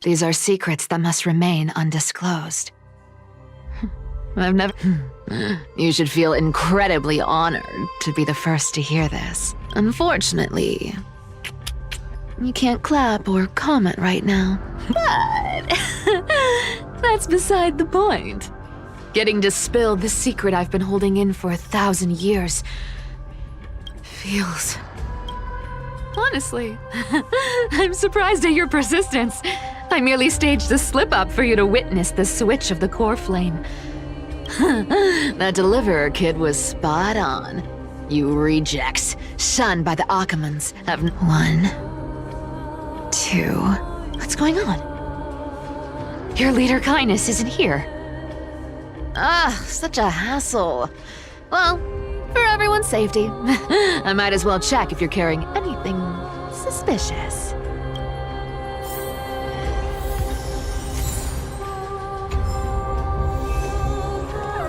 These are secrets that must remain undisclosed. I've never... You should feel incredibly honored to be the first to hear this. Unfortunately, you can't clap or comment right now. But that's beside the point. Getting to spill the secret I've been holding in for 1,000 years feels... Honestly, I'm surprised at your persistence. I merely staged a slip-up for you to witness the switch of the core flame. That deliverer kid was spot on. You rejects, shunned by the Akamans, have 1, 2... What's going on? Your leader Kindness isn't here. Such a hassle. Well, for everyone's safety, I might as well check if you're carrying anything suspicious.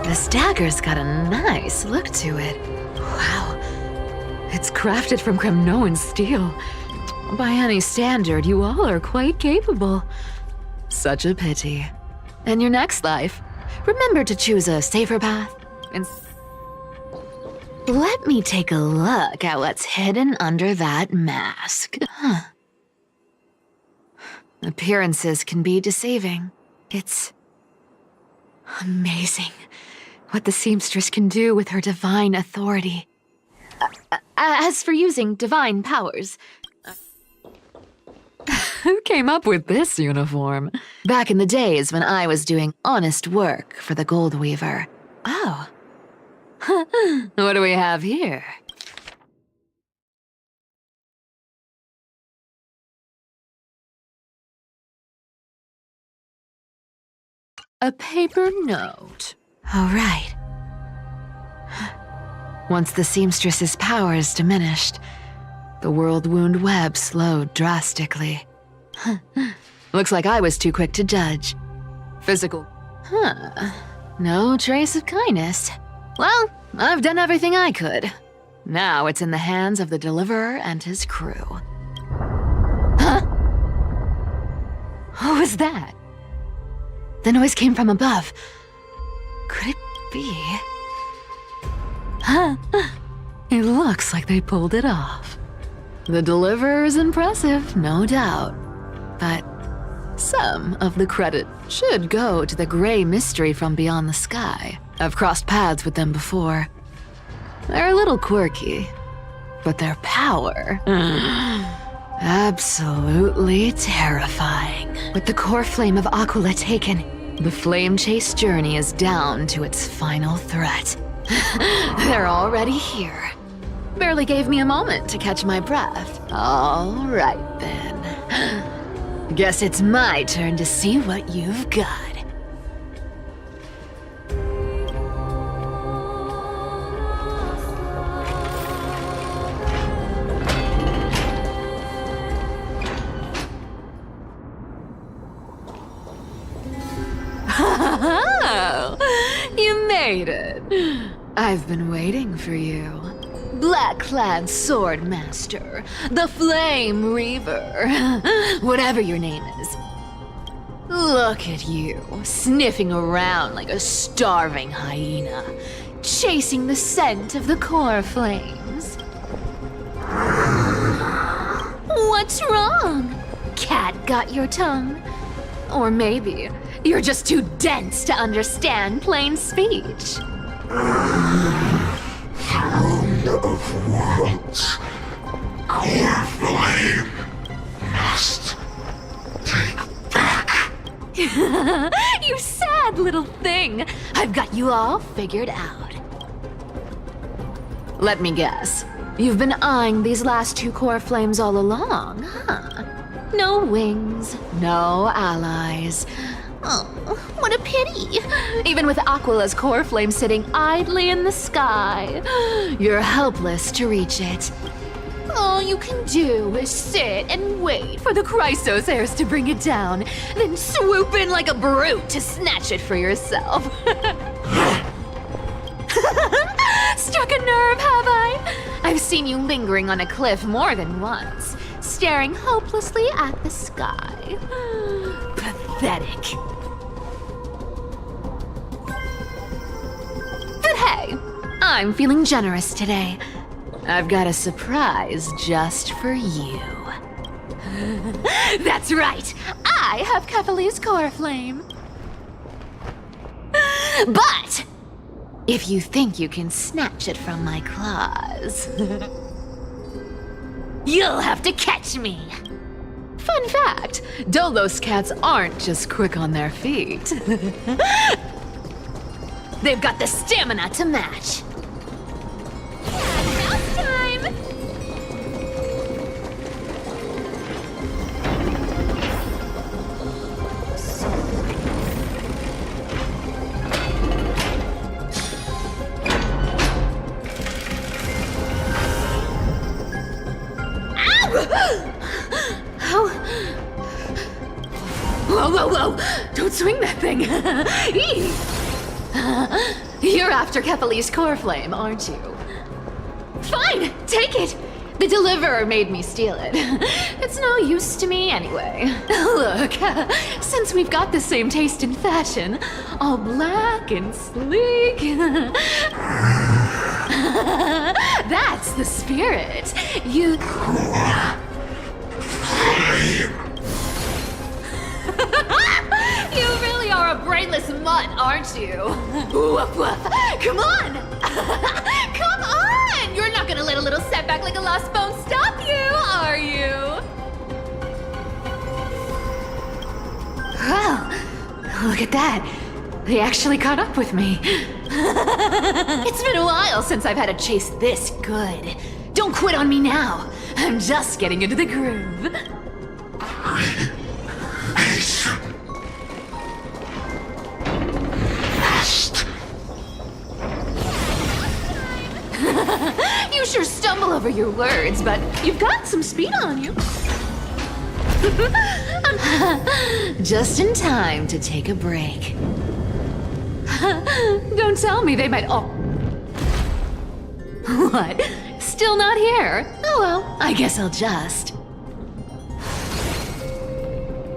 This dagger's got a nice look to it. Wow. It's crafted from Kremnoan steel. By any standard, you all are quite capable. Such a pity. In your next life, remember to choose a safer path. And let me take a look at what's hidden under that mask. Appearances can be deceiving. It's amazing what the seamstress can do with her divine authority. As for using divine powers, who came up with this uniform? Back in the days when I was doing honest work for the Gold Weaver. Oh. What do we have here? A paper note. All right. Once the seamstress's powers diminished, the world wound web slowed drastically. Looks like I was too quick to judge. Physical. No trace of kindness. Well, I've done everything I could. Now it's in the hands of the Deliverer and his crew. Huh? What was that? The noise came from above. Could it be? Huh? It looks like they pulled it off. The Deliverer is impressive, no doubt. But some of the credit should go to the gray mystery from beyond the sky. I've crossed paths with them before. They're a little quirky, but their power... absolutely terrifying. With the core flame of Aquila taken, the flame chase journey is down to its final threat. They're already here. Barely gave me a moment to catch my breath. All right then. Guess it's my turn to see what you've got. You made it. I've been waiting for you. Black-clad sword master, the Flame Reaver, whatever your name is. Look at you, sniffing around like a starving hyena, chasing the scent of the core flames. What's wrong? Cat got your tongue? Or maybe you're just too dense to understand plain speech. Throne of worlds, core flame must take back. You sad little thing. I've got you all figured out. Let me guess. You've been eyeing these last two core flames all along, huh? No wings, no allies. Oh, what a pity. Even with Aquila's core flame sitting idly in the sky, you're helpless to reach it. All you can do is sit and wait for the Chrysos heirs to bring it down, then swoop in like a brute to snatch it for yourself. Struck a nerve, have I? I've seen you lingering on a cliff more than once, staring hopelessly at the sky. Pathetic. But hey, I'm feeling generous today. I've got a surprise just for you. That's right, I have Kefali's core flame. But if you think you can snatch it from my claws, you'll have to catch me. Fun fact, Dolos cats aren't just quick on their feet. They've got the stamina to match. Mouse time! Whoa! Don't swing that thing! Eee. You're after Kefali's core flame, aren't you? Fine, take it! The Deliverer made me steal it. It's no use to me anyway. Look, since we've got the same taste in fashion, all black and sleek. That's the spirit. You really are a brainless mutt, aren't you? Woof woof. Come on! Come on! You're not gonna let a little setback like a lost bone stop you, are you? Well, look at that. They actually caught up with me. It's been a while since I've had a chase this good. Don't quit on me now. I'm just getting into the groove. You sure stumble over your words, but you've got some speed on you. Just in time to take a break. Don't tell me they might all... What? Still not here? Oh well, I guess I'll just...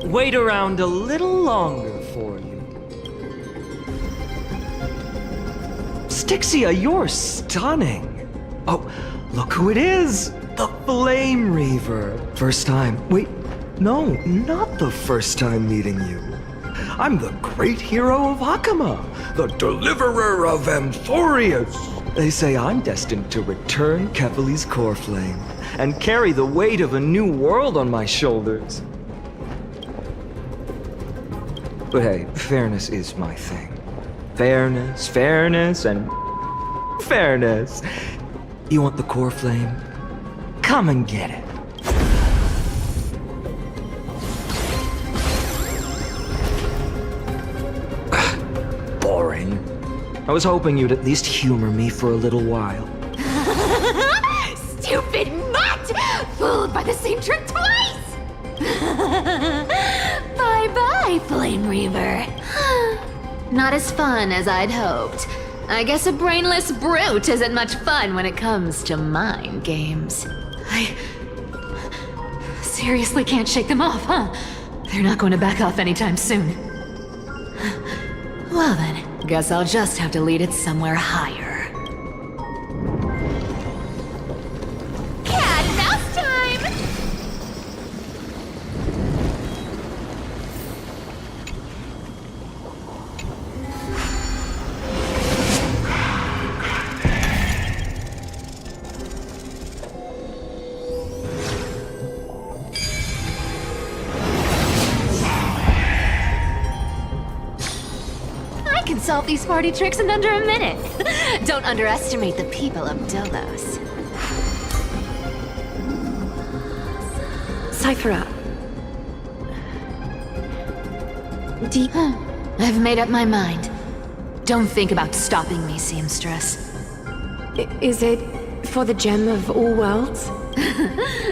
Wait around a little longer for you. Styxia, you're stunning. Oh, look who it is! The Flame Reaver. First time. Wait, no, not the first time meeting you. I'm the great hero of Hakama, the deliverer of Amphorius. They say I'm destined to return Kefali's core flame and carry the weight of a new world on my shoulders. But hey, fairness is my thing. Fairness, and fairness. You want the core flame? Come and get it. Boring. I was hoping you'd at least humor me for a little while. Stupid mutt! Fooled by the same trick twice! Bye-bye, Flame Reaver. Not as fun as I'd hoped. I guess a brainless brute isn't much fun when it comes to mind games. I seriously can't shake them off, huh? They're not going to back off anytime soon. Well then, guess I'll just have to lead it somewhere higher. Cat and mouse time! I can solve these party tricks in under a minute. Don't underestimate the people of Dolos. Cyphera. I've made up my mind. Don't think about stopping me, seamstress. Is it for the gem of all worlds?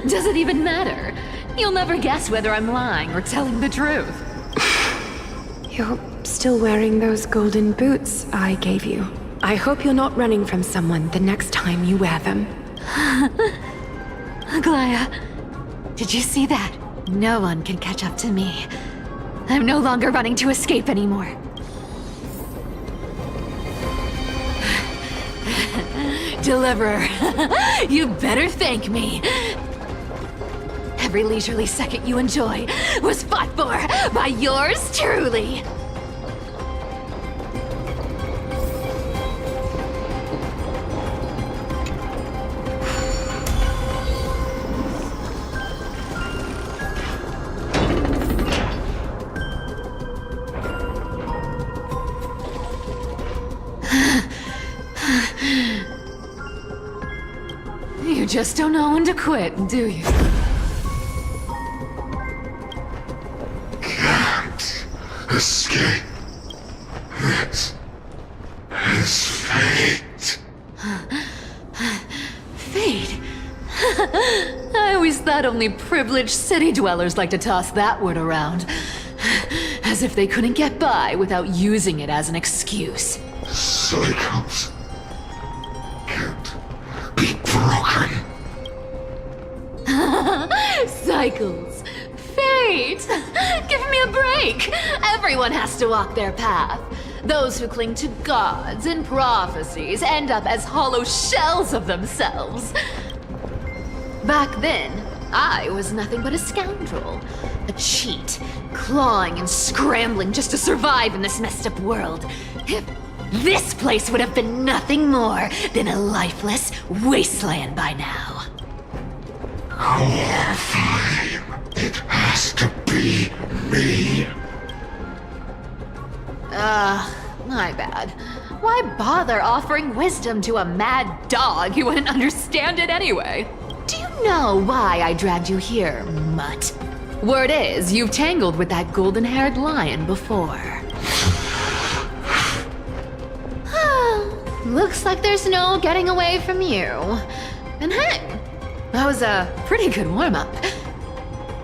Does it even matter? You'll never guess whether I'm lying or telling the truth. You're still wearing those golden boots I gave you. I hope you're not running from someone the next time you wear them. Glaya, did you see that? No one can catch up to me. I'm no longer running to escape anymore. Deliverer, you better thank me. Every leisurely second you enjoy was fought for by yours truly. You just don't know when to quit, do you? Can't escape. This is fate. Fate? I always thought only privileged city dwellers like to toss that word around. As if they couldn't get by without using it as an excuse. Cycles can't be broken. Cycles. Fate! Give me a break! Everyone has to walk their path. Those who cling to gods and prophecies end up as hollow shells of themselves. Back then, I was nothing but a scoundrel. a cheat, clawing and scrambling just to survive in this messed up world. If this place would have been nothing more than a lifeless wasteland by now. Fine. It has to be me. My bad. Why bother offering wisdom to a mad dog who wouldn't understand it anyway? Do you know why I dragged you here, mutt? Word is, you've tangled with that golden-haired lion before. Looks like there's no getting away from you. And hey, that was a pretty good warm-up.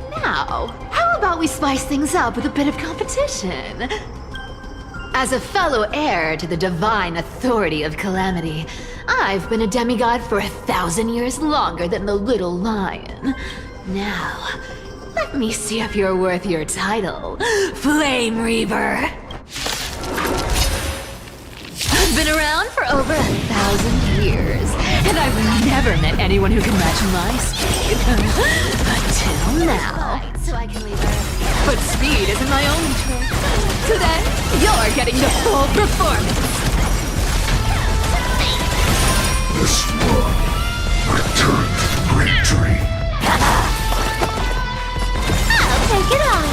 Now, how about we spice things up with a bit of competition? As a fellow heir to the divine authority of Calamity, I've been a demigod for 1,000 years longer than the little lion. Now, let me see if you're worth your title, Flame Reaver. I've been around for over 1,000 years, and I've never met anyone who can match my speed. Until now. So I can leave early. But speed isn't my only trick. Today, you're getting the full performance. This one returned to the great tree. I'll take it on.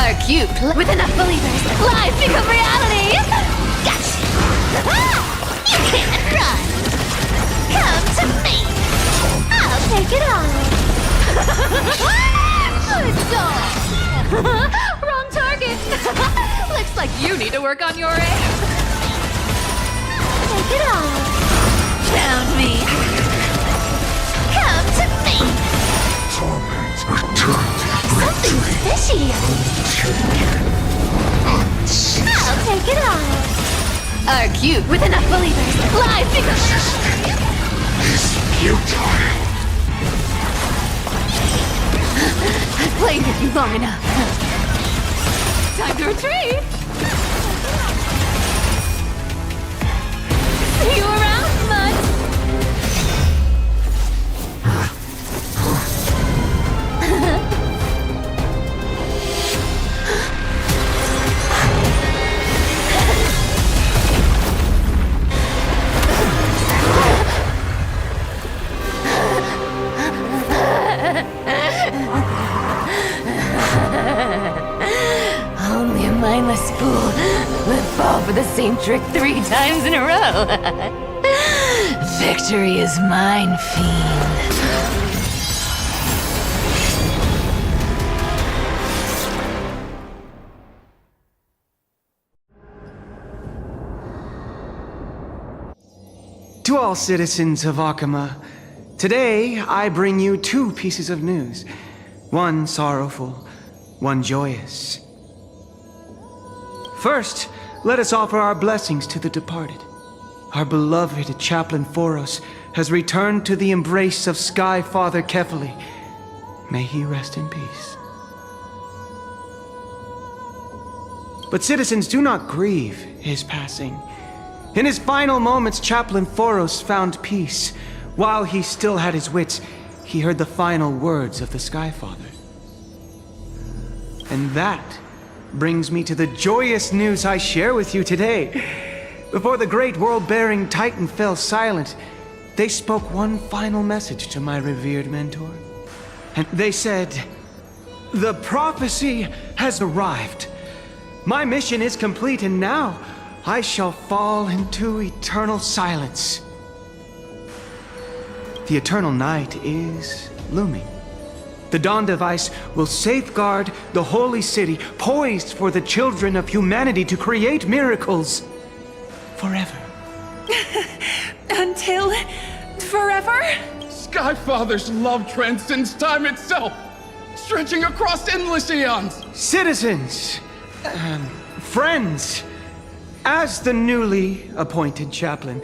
Our cute with enough believers, lies become reality! Gotcha! You can't run. Come to me. I'll take it on. Good dog! Wrong target! Looks like you need to work on your aim. Take it on. Found me. Come to me. Torment returned to the great Something's tree. fishy. I'll take it on. Our cute with enough believers, lies become Resisting is futile. I've played with you long enough. Time to retreat. See you around, mutt. Only a mindless fool would fall for the same trick 3 times in a row. Victory is mine, fiend. To all citizens of Akama, today I bring you 2 pieces of news. One sorrowful, one joyous. First, let us offer our blessings to the departed. Our beloved Chaplain Phoros has returned to the embrace of Sky Father Kefali. May he rest in peace. But citizens, do not grieve his passing. In his final moments, Chaplain Phoros found peace. While he still had his wits, he heard the final words of the Sky Father. And that brings me to the joyous news I share with you today. Before the great world-bearing Titan fell silent, they spoke one final message to my revered mentor. And they said, "The prophecy has arrived. My mission is complete, and now I shall fall into eternal silence." The eternal night is looming. The Dawn device will safeguard the holy city, poised for the children of humanity to create miracles forever. Until forever? Skyfather's love transcends time itself, stretching across endless eons. Citizens, friends, as the newly appointed chaplain,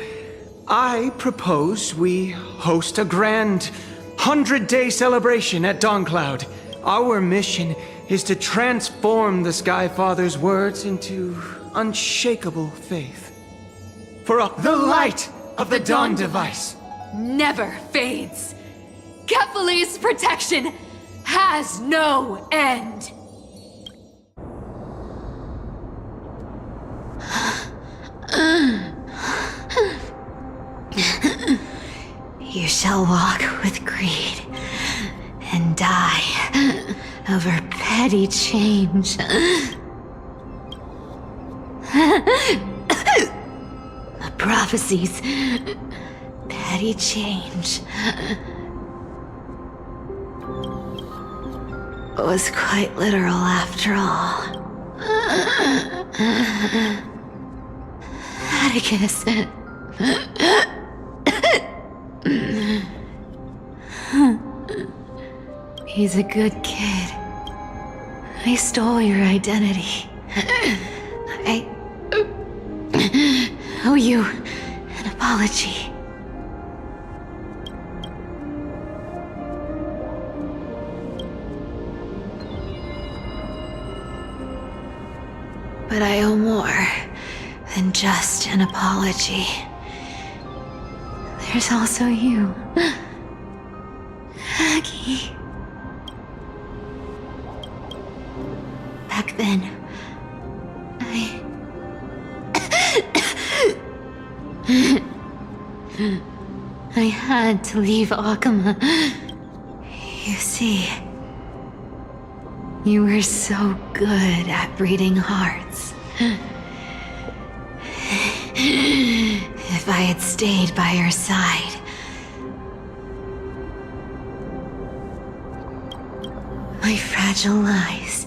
I propose we host a grand 100-day celebration at Dawncloud. Our mission is to transform the Sky Father's words into unshakable faith. For the light of the Dawn device never fades. Kefali's protection has no end! You shall walk with greed and die over petty change. The prophecies. Petty change. Was quite literal after all. Atticus. He's a good kid. I stole your identity. I owe you an apology. But I owe more than just an apology. There's also you, Aggie. Back then, I had to leave Akama. You see, you were so good at breeding hearts. If I had stayed by your side, my fragile lies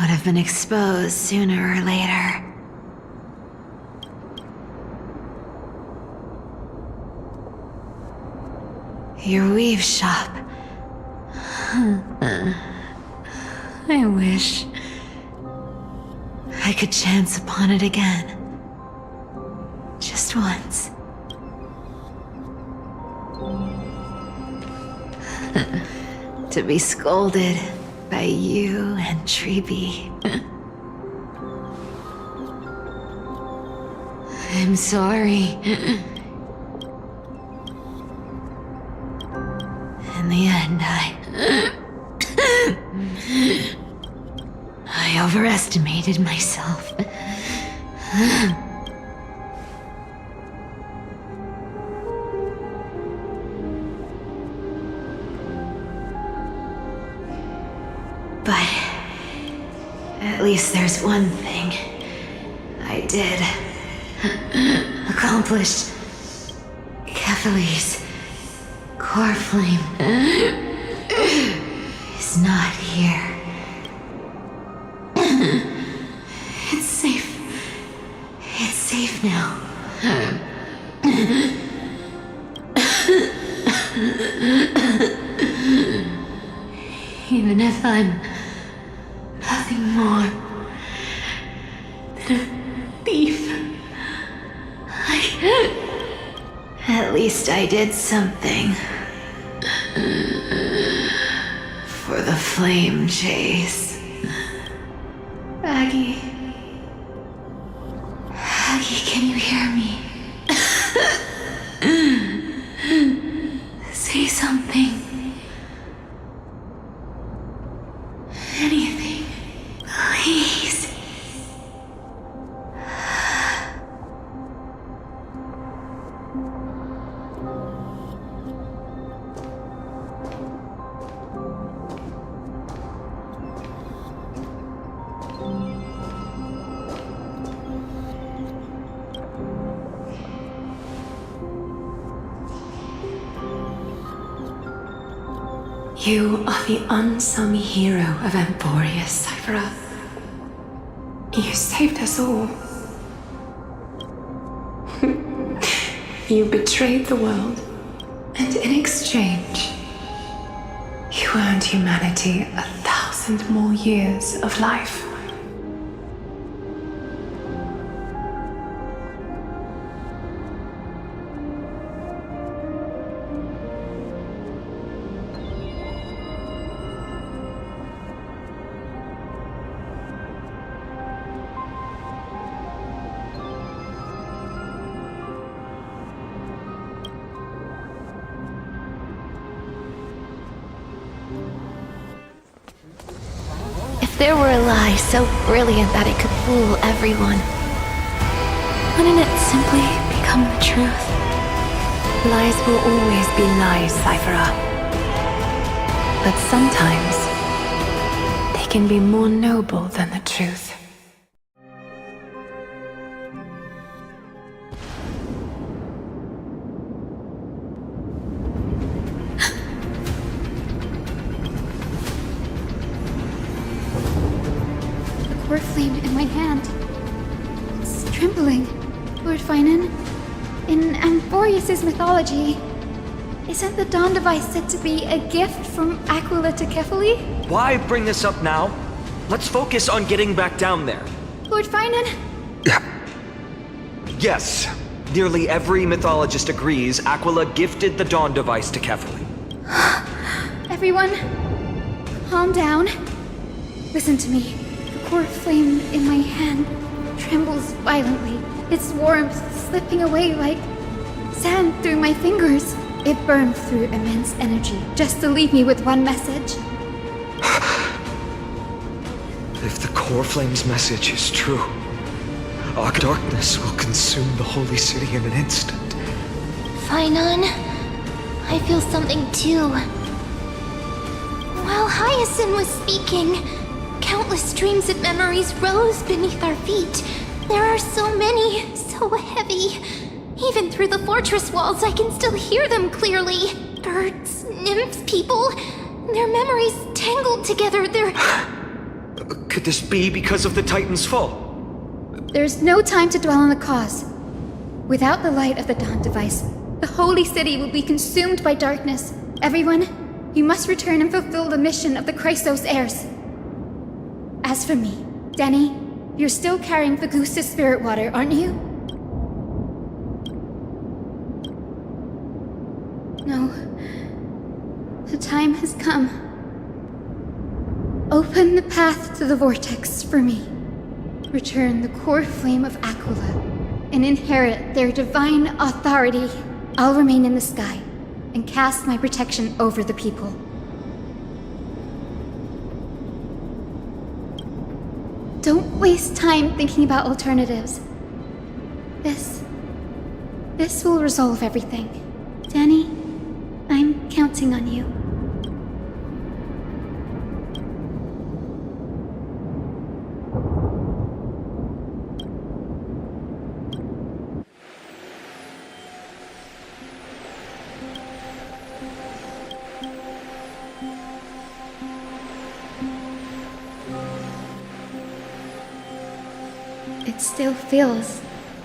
would have been exposed sooner or later. Your weave shop. I wish I could chance upon it again. Just once. To be scolded by you and Treeby. I'm sorry. In the end, I overestimated myself. But at least there's one thing I did accomplish. Kephalese core flame is not here. It's safe. It's safe now. Even if I'm nothing more than a thief, at least I did something for the flame chase. Aggie, can you hear me? Say something. Anything, please. You are the unsung hero of Emporia, Cypher. You saved us all. You betrayed the world, and in exchange, you earned humanity 1,000 more years of life. If there were a lie so brilliant that it could fool everyone, wouldn't it simply become the truth? Lies will always be lies, Cyphera. But sometimes, they can be more noble than the truth. The core flame in my hand. It's trembling. Lord Finan, in Amphorius' mythology, isn't the Dawn device said to be a gift from Aquila to Kefali? Why bring this up now? Let's focus on getting back down there. Lord Finan? Yes. Nearly every mythologist agrees Aquila gifted the Dawn device to Kefali. Everyone, calm down. Listen to me. The core flame in my hand trembles violently, its warmth slipping away like sand through my fingers. It burned through immense energy just to leave me with one message. If the core flame's message is true, our darkness will consume the holy city in an instant. Finan, I feel something too. While Hyacinth was speaking, countless dreams and memories rose beneath our feet. There are so many, so heavy. Even through the fortress walls, I can still hear them clearly. Birds, nymphs, people. Their memories tangled together. Could this be because of the Titan's fall? There's no time to dwell on the cause. Without the light of the Dawn device, the holy city will be consumed by darkness. Everyone, you must return and fulfill the mission of the Chrysos heirs. As for me, Denny, you're still carrying Fagusta's spirit water, aren't you? No. The time has come. Open the path to the vortex for me. Return the core flame of Aquila and inherit their divine authority. I'll remain in the sky and cast my protection over the people. Don't waste time thinking about alternatives. This will resolve everything. Danny, I'm counting on you. It still feels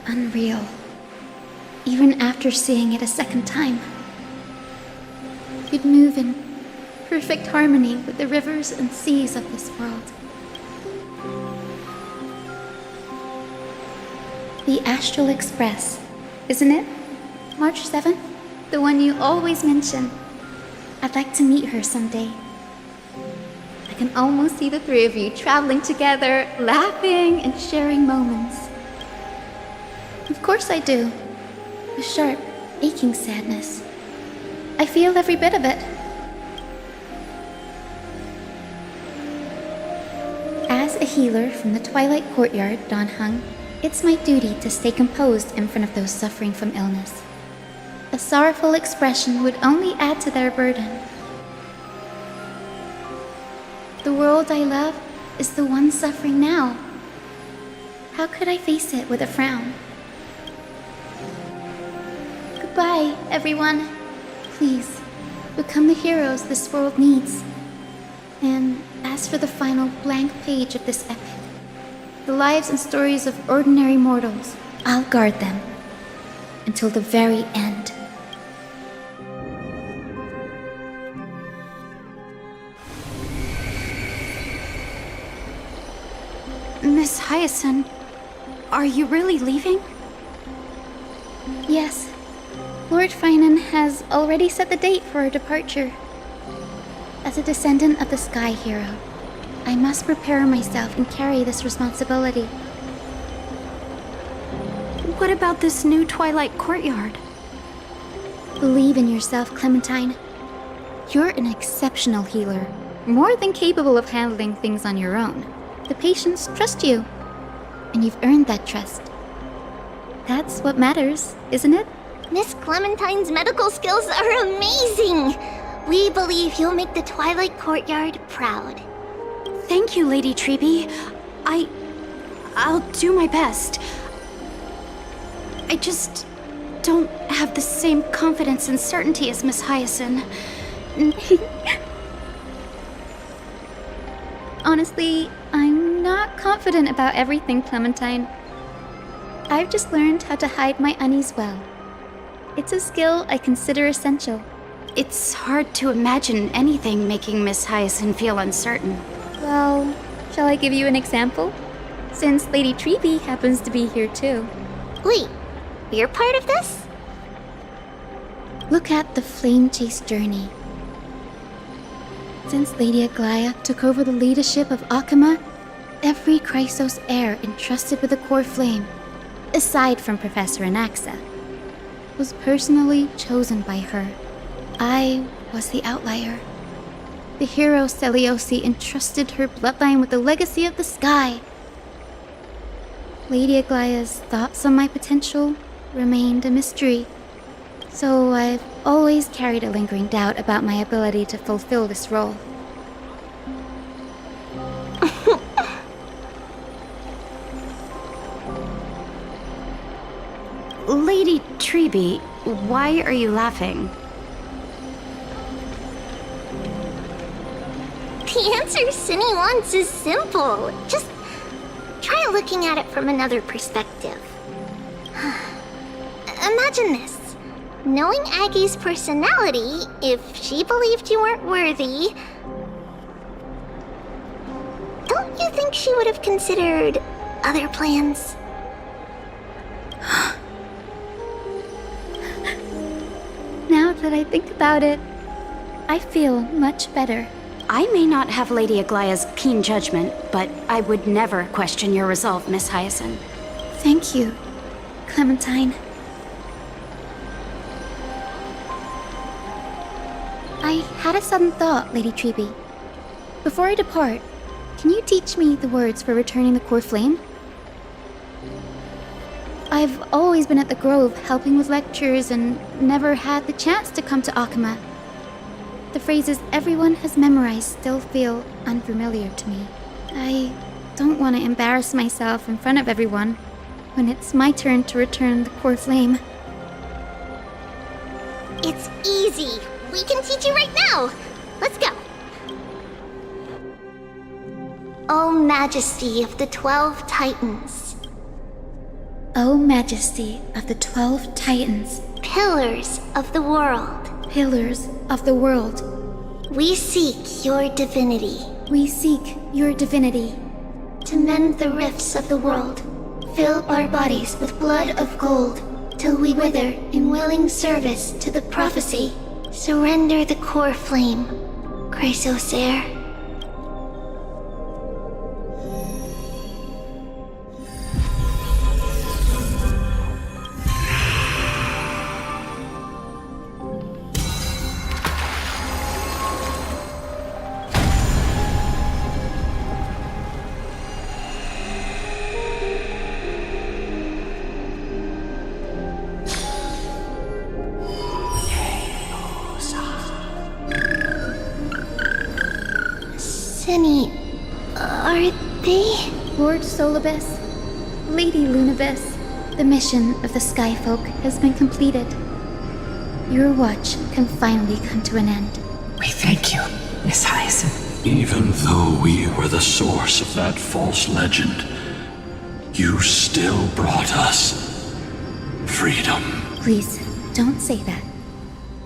unreal, even after seeing it a second time. You'd move in perfect harmony with the rivers and seas of this world. The Astral Express, isn't it? March 7th? The one you always mention. I'd like to meet her someday. I can almost see the three of you traveling together, laughing and sharing moments. Of course I do. A sharp, aching sadness. I feel every bit of it. As a healer from the Twilight Courtyard, Dawn Hung, it's my duty to stay composed in front of those suffering from illness. A sorrowful expression would only add to their burden. The world I love is the one suffering now. How could I face it with a frown? Goodbye, everyone. Please, become the heroes this world needs. And as for the final blank page of this epic, the lives and stories of ordinary mortals, I'll guard them until the very end. Miss Hyacinth, are you really leaving? Yes. Lord Finan has already set the date for our departure. As a descendant of the Sky Hero, I must prepare myself and carry this responsibility. What about this new Twilight Courtyard? Believe in yourself, Clementine. You're an exceptional healer, more than capable of handling things on your own. The patients trust you, and you've earned that trust. That's what matters, isn't it? Miss Clementine's medical skills are amazing! We believe you'll make the Twilight Courtyard proud. Thank you, Lady Treby. I'll do my best. I just don't have the same confidence and certainty as Miss Hyacinth. Honestly, I'm not confident about everything, Clementine. I've just learned how to hide my unease well. It's a skill I consider essential. It's hard to imagine anything making Miss Hyacinth feel uncertain. Well, shall I give you an example? Since Lady Treby happens to be here too. Wait, you're part of this? Look at the Flame Chase journey. Since Lady Aglaia took over the leadership of Akama, every Chrysos heir entrusted with the core flame, aside from Professor Anaxa, was personally chosen by her. I was the outlier. The hero Seliosi entrusted her bloodline with the legacy of the sky. Lady Aglaia's thoughts on my potential remained a mystery, so I've always carried a lingering doubt about my ability to fulfill this role. Lady Treby, why are you laughing? The answer Cindy wants is simple. Just try looking at it from another perspective. Imagine this. Knowing Aggie's personality, if she believed you weren't worthy, don't you think she would have considered other plans? Now that I think about it, I feel much better. I may not have Lady Aglaia's keen judgment, but I would never question your resolve, Miss Hyacinth. Thank you, Clementine. I had a sudden thought, Lady Treby. Before I depart, can you teach me the words for returning the core flame? I've always been at the Grove helping with lectures and never had the chance to come to Akama. The phrases everyone has memorized still feel unfamiliar to me. I don't want to embarrass myself in front of everyone when it's my turn to return the core flame. It's easy. We can teach you right now. Let's go. O Majesty of the 12 Titans. O Majesty of the 12 Titans. Pillars of the world. Pillars of the world. We seek your divinity. We seek your divinity. To mend the rifts of the world. Fill our bodies with blood of gold, till we wither in willing service to the prophecy. Surrender the core flame, Chrysos heir. Cindy, are they? Lord Solibus, Lady Lunibus, the mission of the Skyfolk has been completed. Your watch can finally come to an end. We thank you, Miss Hyacinth. Even though we were the source of that false legend, you still brought us freedom. Please, don't say that.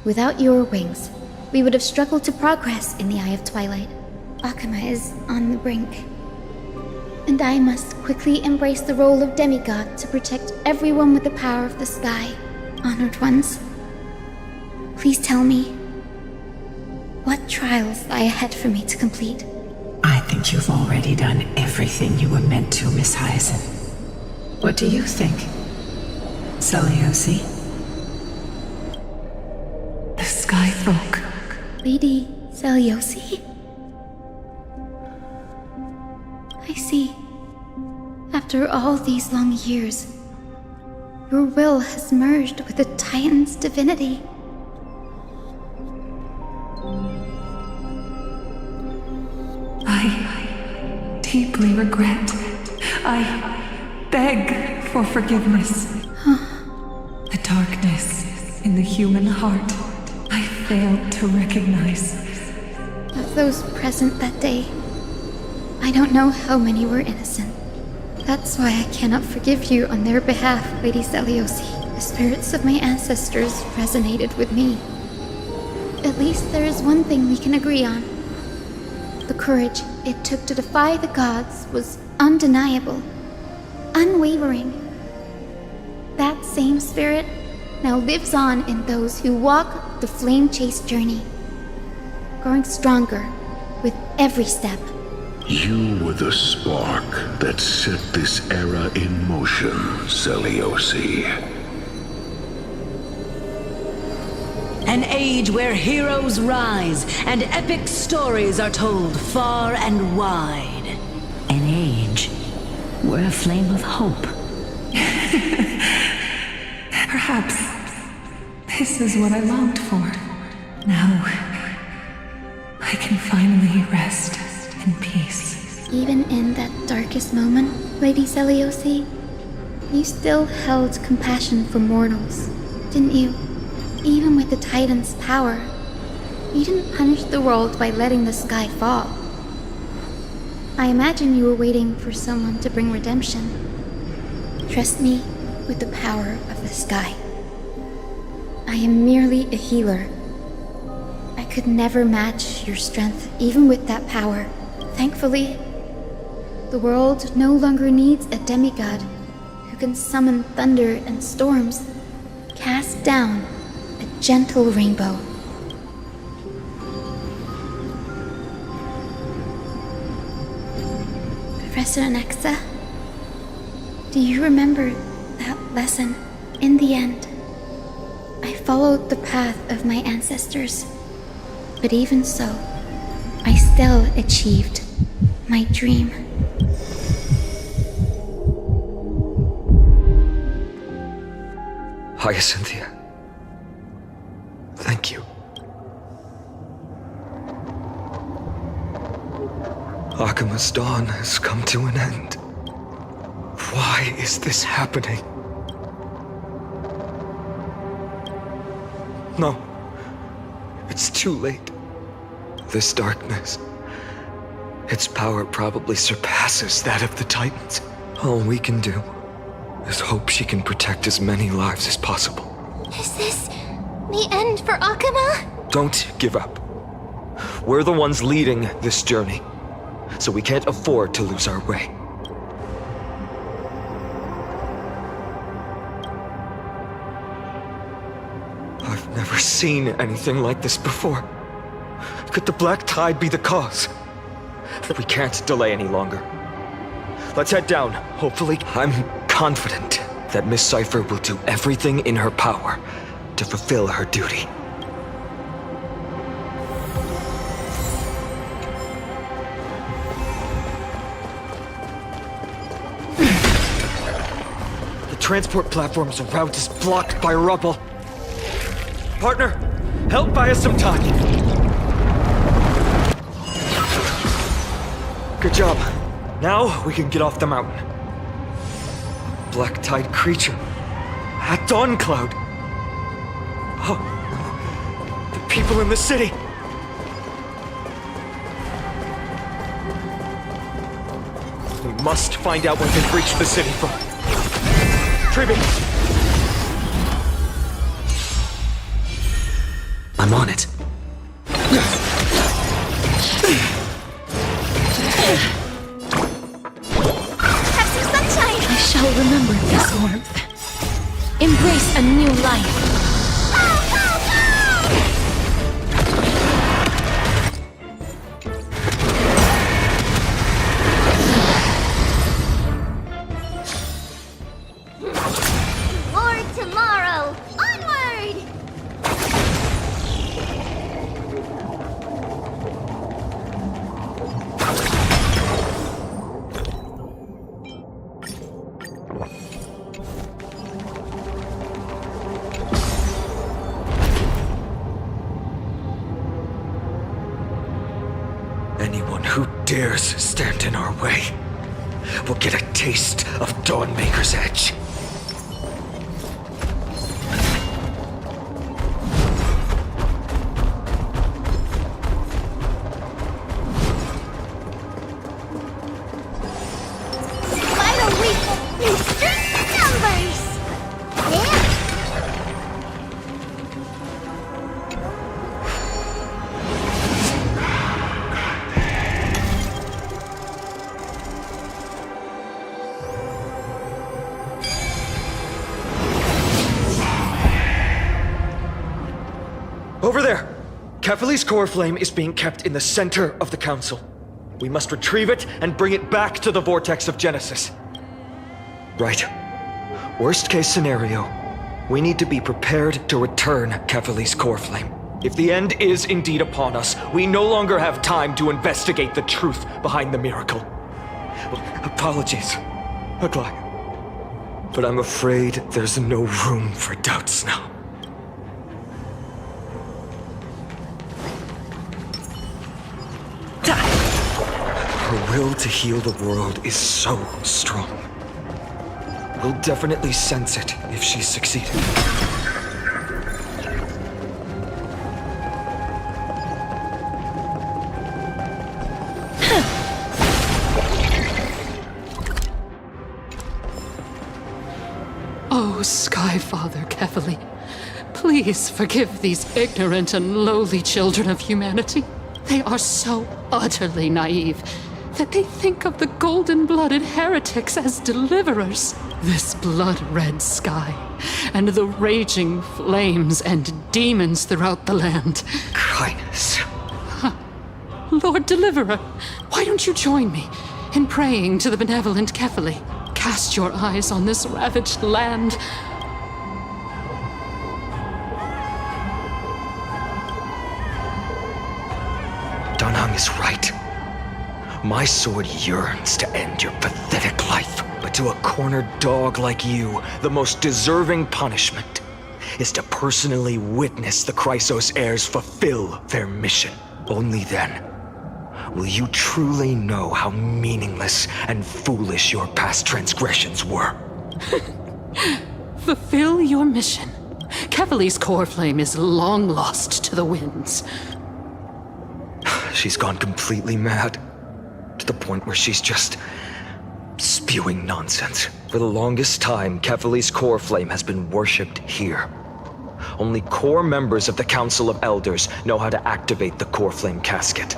Without your wings, we would have struggled to progress in the Eye of Twilight. Akama is on the brink. And I must quickly embrace the role of demigod to protect everyone with the power of the sky. Honored ones, please tell me, what trials lie ahead for me to complete? I think you've already done everything you were meant to, Miss Hyacinth. What do you think, Seliosi? The Skyfolk. Lady Seliosi? I see. After all these long years, your will has merged with the Titan's divinity. I deeply regret. I beg for forgiveness. The darkness in the human heart I failed to recognize. Of those present that day, I don't know how many were innocent. That's why I cannot forgive you on their behalf, Lady Seliosi. The spirits of my ancestors resonated with me. At least there is one thing we can agree on. The courage it took to defy the gods was undeniable, unwavering. That same spirit now lives on in those who walk the flame-chased journey, growing stronger with every step. You were the spark that set this era in motion, Seliosi. An age where heroes rise and epic stories are told far and wide. An age where a flame of hope. Perhaps this is what I longed for. Now, I can finally rest in peace. Even in that darkest moment, Lady Seliosi, you still held compassion for mortals, didn't you? Even with the Titan's power, you didn't punish the world by letting the sky fall. I imagine you were waiting for someone to bring redemption. Trust me with the power of the sky. I am merely a healer. I could never match your strength, even with that power. Thankfully, the world no longer needs a demigod who can summon thunder and storms, cast down a gentle rainbow. Professor Anaxa, do you remember that lesson? In the end, I followed the path of my ancestors, but even so, I still achieved my dream. Hyacinthia. Thank you. Akima's dawn has come to an end. Why is this happening? No. It's too late. This darkness, its power probably surpasses that of the Titans. All we can do is hope she can protect as many lives as possible. Is this the end for Akuma? Don't give up. We're the ones leading this journey, so we can't afford to lose our way. I've never seen anything like this before. Could the Black Tide be the cause? We can't delay any longer. Let's head down, hopefully. I'm confident that Miss Cypher will do everything in her power to fulfill her duty. The transport platform's route is blocked by rubble. Partner, help buy us some time. Good job. Now we can get off the mountain. Black Tide creature. At Dawn Cloud. Oh, the people in the city. We must find out where they've reached the city from. Triby! I'm on it. Have some sunshine! I shall remember this warmth. Embrace a new life. For tomorrow! Onward! dares stand in our way will get a taste of Dawnmaker's edge. Why don't we restrict numbers? Yeah. Over there! Kefali's core flame is being kept in the center of the council. We must retrieve it and bring it back to the vortex of Genesis. Right. Worst case scenario, we need to be prepared to return Kefali's core flame. If the end is indeed upon us, we no longer have time to investigate the truth behind the miracle. Well, apologies, Aglaia. But I'm afraid there's no room for doubts now. Her will to heal the world is so strong. We'll definitely sense it if she's succeeded. Oh, Skyfather Kefali, please forgive these ignorant and lowly children of humanity. They are so utterly naive that they think of the golden-blooded heretics as deliverers. This blood-red sky, and the raging flames and demons throughout the land. Chrysos. Lord Deliverer, why don't you join me in praying to the benevolent Kefali? Cast your eyes on this ravaged land. Danhang is right. My sword yearns to end your pathetic life, but to a cornered dog like you, the most deserving punishment is to personally witness the Chrysos heirs fulfill their mission. Only then will you truly know how meaningless and foolish your past transgressions were. Fulfill your mission. Kefali's core flame is long lost to the winds. She's gone completely mad. To the point where she's just spewing nonsense. For the longest time, Kefali's core flame has been worshipped here. Only core members of the Council of Elders know how to activate the core flame casket.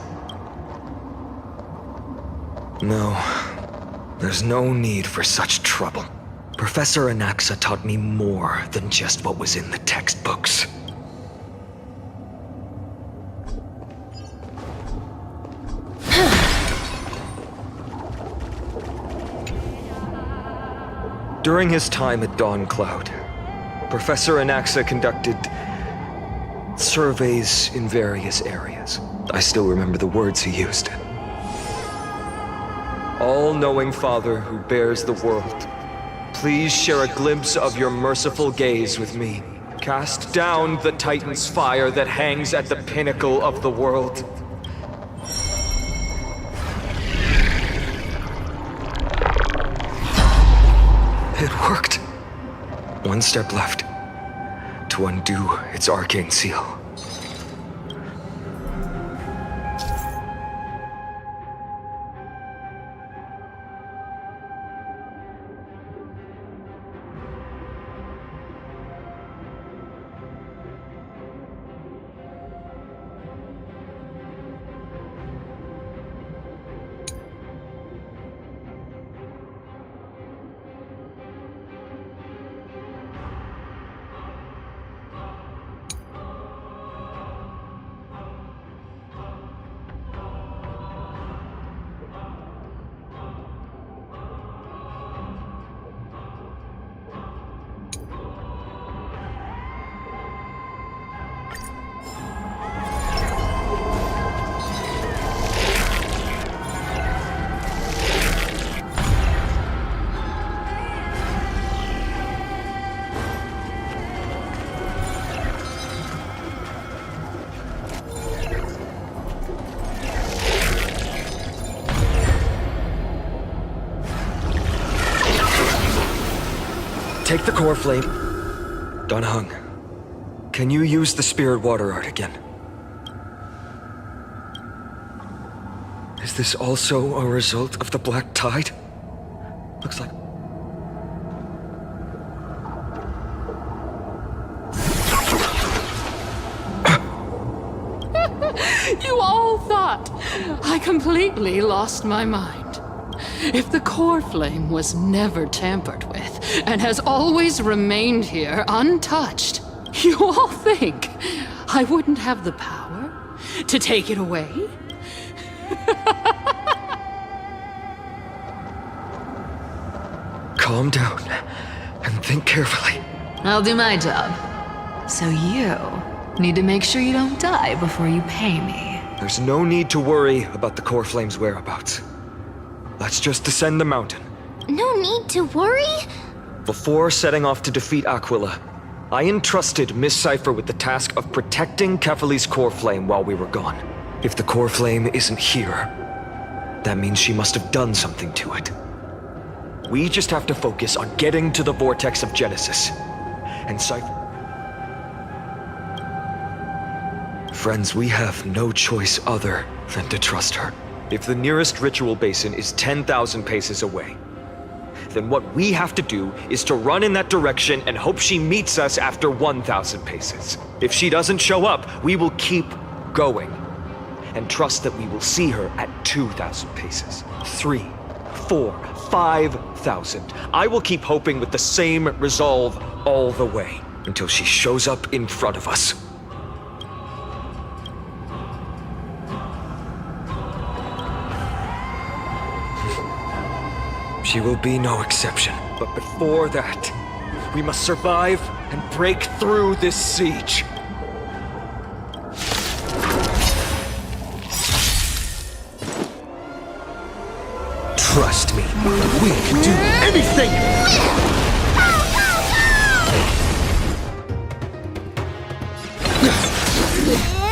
No, there's no need for such trouble. Professor Anaxa taught me more than just what was in the textbooks. During his time at Dawn Cloud, Professor Anaxa conducted surveys in various areas. I still remember the words he used. All-knowing Father who bears the world, please share a glimpse of your merciful gaze with me. Cast down the Titan's fire that hangs at the pinnacle of the world. It worked. One step left to undo its arcane seal. take the core flame. Dunhung, can you use the spirit water art again? Is this also a result of the black tide? Looks like... You all thought I completely lost my mind. If the core flame was never tampered with and has always remained here untouched, you all think I wouldn't have the power to take it away? Calm down and think carefully. I'll do my job. So you need to make sure you don't die before you pay me. There's no need to worry about the core flame's whereabouts. Let's just descend the mountain. No need to worry? Before setting off to defeat Aquila, I entrusted Miss Cypher with the task of protecting Kefali's core flame while we were gone. If the core flame isn't here, that means she must have done something to it. We just have to focus on getting to the vortex of Genesis. And Cypher... Friends, we have no choice other than to trust her. If the nearest ritual basin is 10,000 paces away, then what we have to do is to run in that direction and hope she meets us after 1,000 paces. If she doesn't show up, we will keep going and trust that we will see her at 2,000 paces, 3, 4, 5,000. I will keep hoping with the same resolve all the way until she shows up in front of us. She will be no exception. But before that, we must survive and break through this siege. Trust me, we can do anything!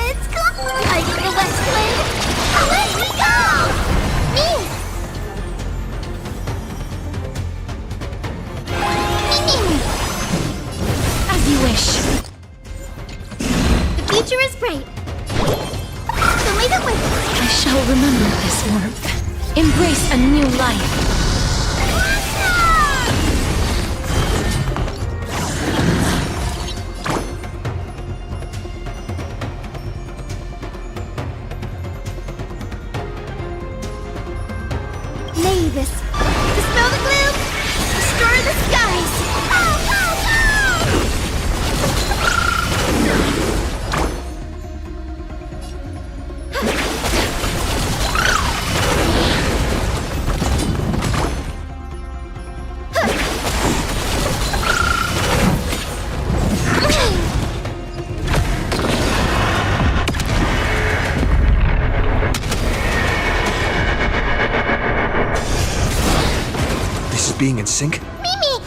It's cool! I get the West Wind! Away we go! Me! As you wish. The future is bright. So may the wind... I shall remember this warmth. Embrace a new life. Mavis, dispel the gloom, destroy the skies. Being in sync? Mimi!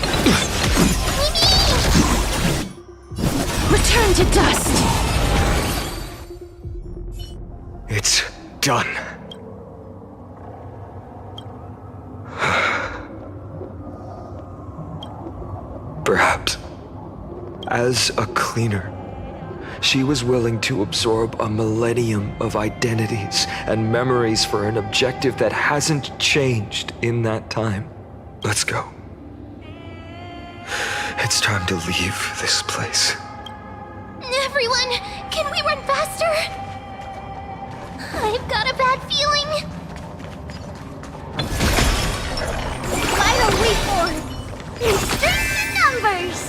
Return to dust! It's done. Perhaps, as a cleaner, she was willing to absorb a millennium of identities and memories for an objective that hasn't changed in that time. Let's go. It's time to leave this place. Everyone, can we run faster? I've got a bad feeling. Final reform! In strength and numbers!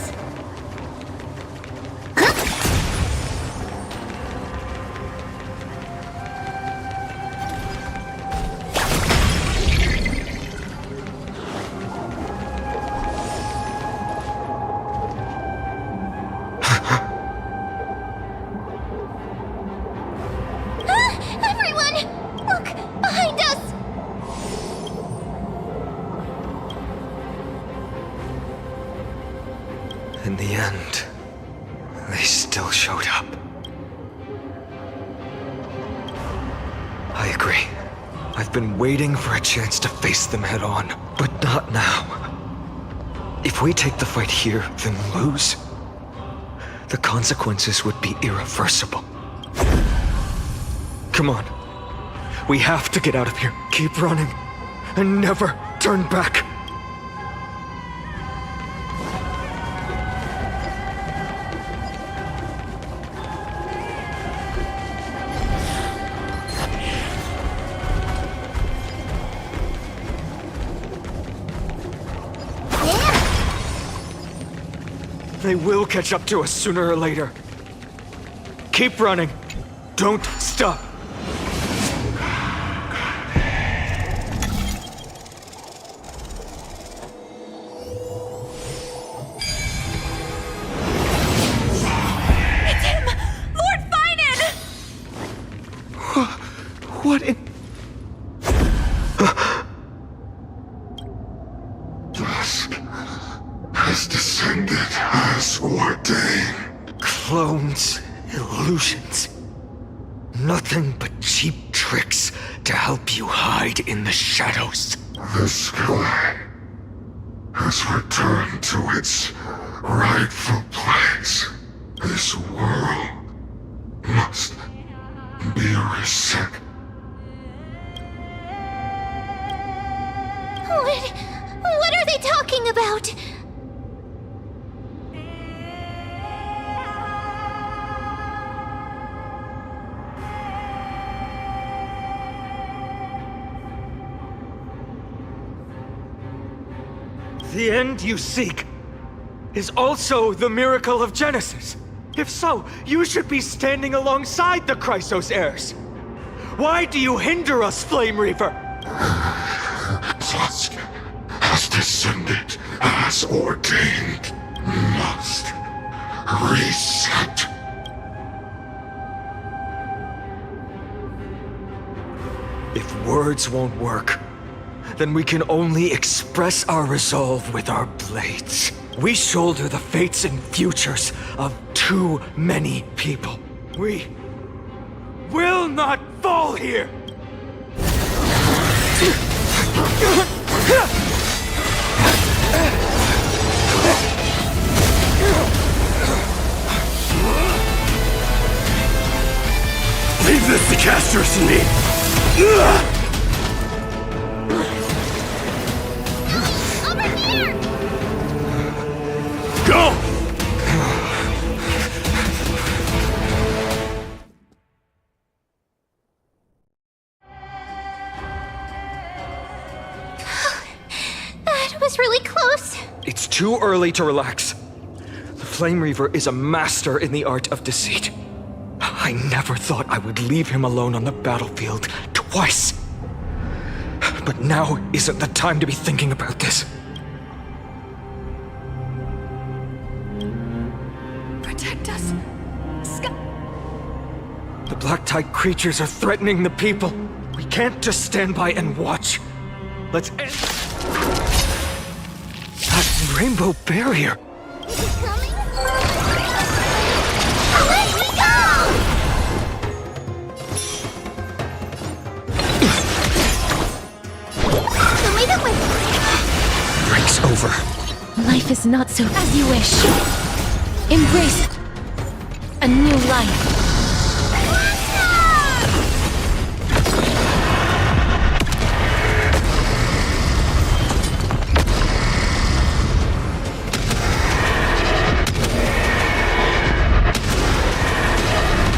In the end, they still showed up. I agree. I've been waiting for a chance to face them head on, but not now. If we take the fight here, then lose, the consequences would be irreversible. Come on. We have to get out of here. Keep running, and never turn back. They will catch up to us sooner or later. Keep running. Don't stop. It's him! Lord Finan! What in... Dusk has descended as ordained. Clones, illusions. Nothing but cheap tricks to help you hide in the shadows. The sky has returned to its rightful place. This world must be reset. What are they talking about? The end you seek is also the miracle of Genesis. If so, you should be standing alongside the Chrysos heirs. Why do you hinder us, Flame Reaver? Dusk has descended as ordained. Must reset. If words won't work, then we can only express our resolve with our blades. We shoulder the fates and futures of too many people. We will not fall here! Leave this to Castros and me! Go! That was really close. It's too early to relax. The Flame Reaver is a master in the art of deceit. I never thought I would leave him alone on the battlefield twice. But now isn't the time to be thinking about this. Protect us. The Black Tide creatures are threatening the people. We can't just stand by and watch. Let's end that rainbow barrier. Is it coming? Let me go! Show me the way. Breaks over. Life is not so as you wish. Embrace a new life.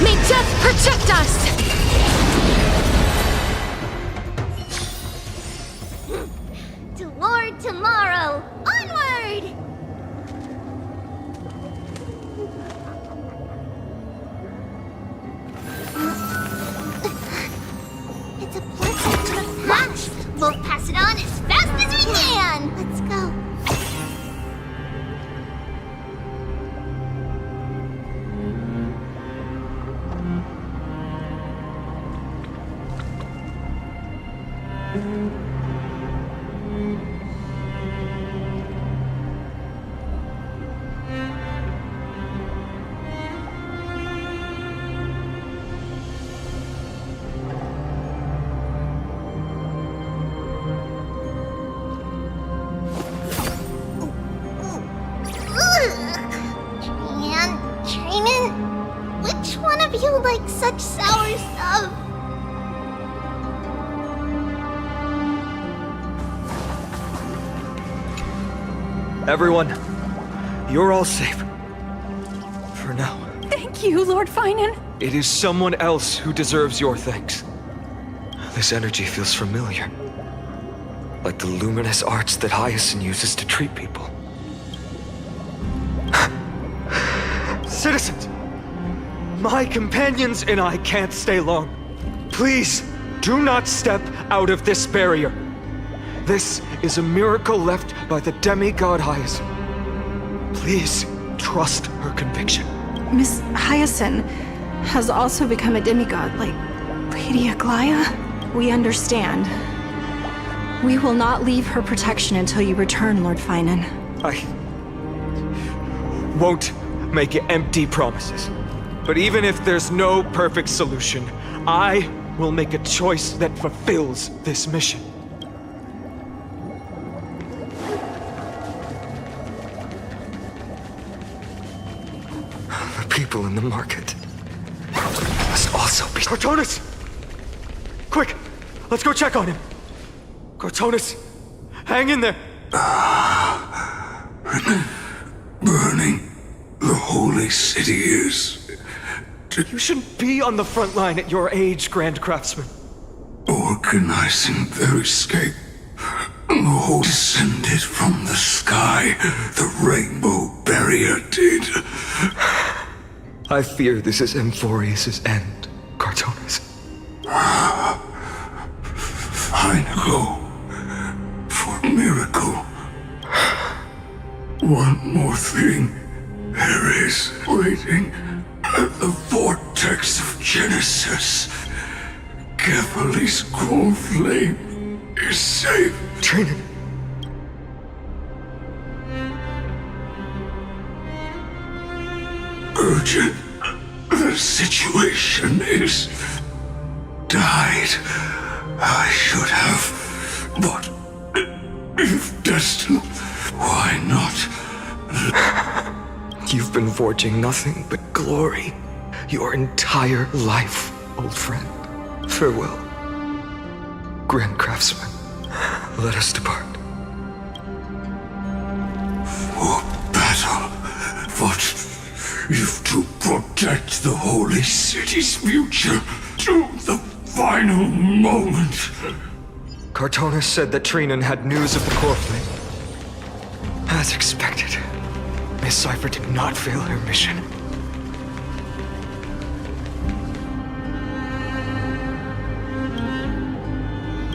May death protect us! Toward tomorrow! Onward! It's a pleasant match. We'll pass it on as fast as we can. Let's go. such sour stuff. Everyone, you're all safe. For now. Thank you, Lord Finan. It is someone else who deserves your thanks. This energy feels familiar. Like the luminous arts that Hyacinth uses to treat people. Citizens! My companions and I can't stay long. Please, do not step out of this barrier. This is a miracle left by the demigod Hyacinth. Please, trust her conviction. Miss Hyacinth has also become a demigod, like Lady Aglaya. We understand. We will not leave her protection until you return, Lord Finan. I won't make empty promises. But even if there's no perfect solution, I will make a choice that fulfills this mission. The people in the market must also be— Cortonus! Quick! Let's go check on him! Cortonus! Hang in there! Burning the holy city is— You shouldn't be on the front line at your age, Grand Craftsman. Organizing their escape. The whole descended from the sky. The rainbow barrier did. I fear this is Amphorius' end, Cortonus. I go for miracle. One more thing. There is waiting at the vortex of Genesis. Kefali's cold flame is safe. Trinan. Urgent. The situation is died. I should have, but if destined, why not? You've been forging nothing but glory your entire life, old friend. Farewell. Grand Craftsman, let us depart. For battle, but if to protect the holy city's future to the final moment. Cortonus said that Trinan had news of the core flame. As expected, Miss Cypher did not fail her mission.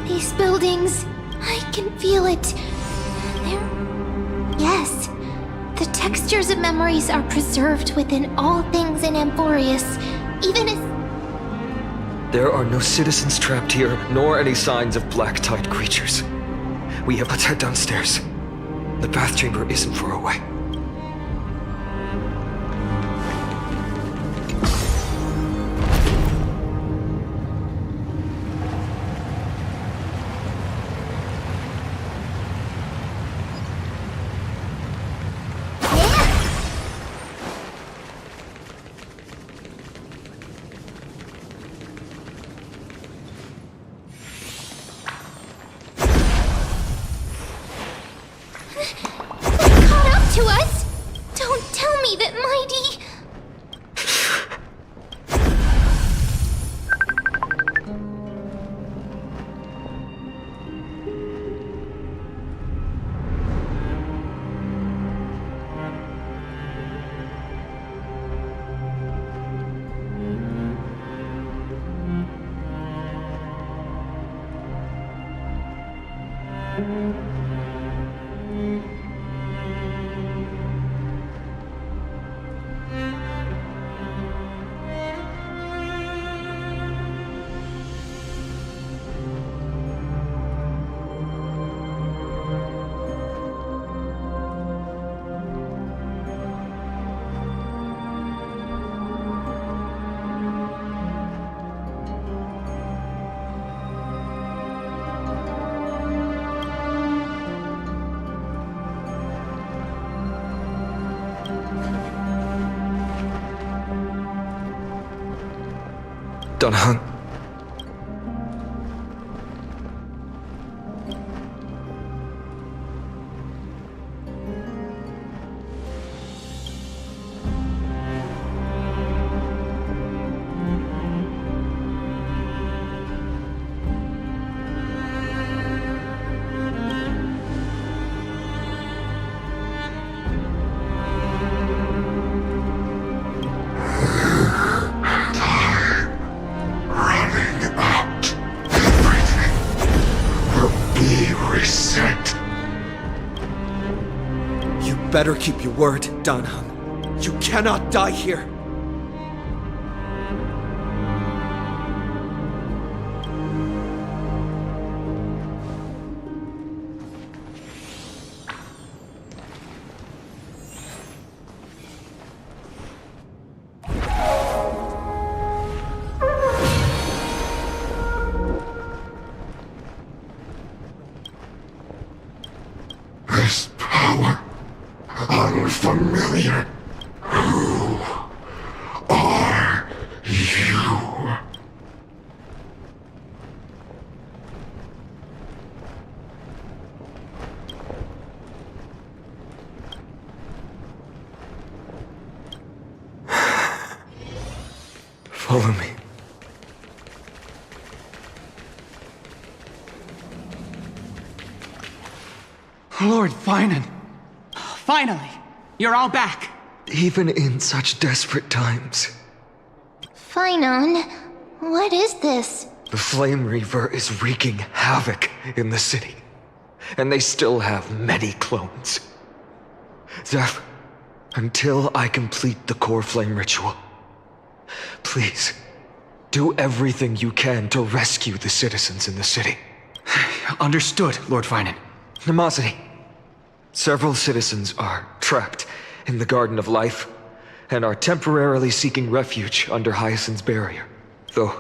These buildings, I can feel it. Yes, the textures of memories are preserved within all things in Amphorius, even as— There are no citizens trapped here, nor any signs of black-tide creatures. Let's head downstairs. The bath chamber isn't far away. to us? Don't tell me that Mighty... Danhang. Better keep your word, Danhang. You cannot die here. This power. Unfamiliar. Who are you? Follow me. Lord Finan. Finally! You're all back! Even in such desperate times. Finan, what is this? The Flame Reaver is wreaking havoc in the city. And they still have many clones. Zeph, until I complete the core flame ritual, please, do everything you can to rescue the citizens in the city. Understood, Lord Finan. Nemosity. Several citizens are trapped in the Garden of Life and are temporarily seeking refuge under Hyacinth's barrier. Though,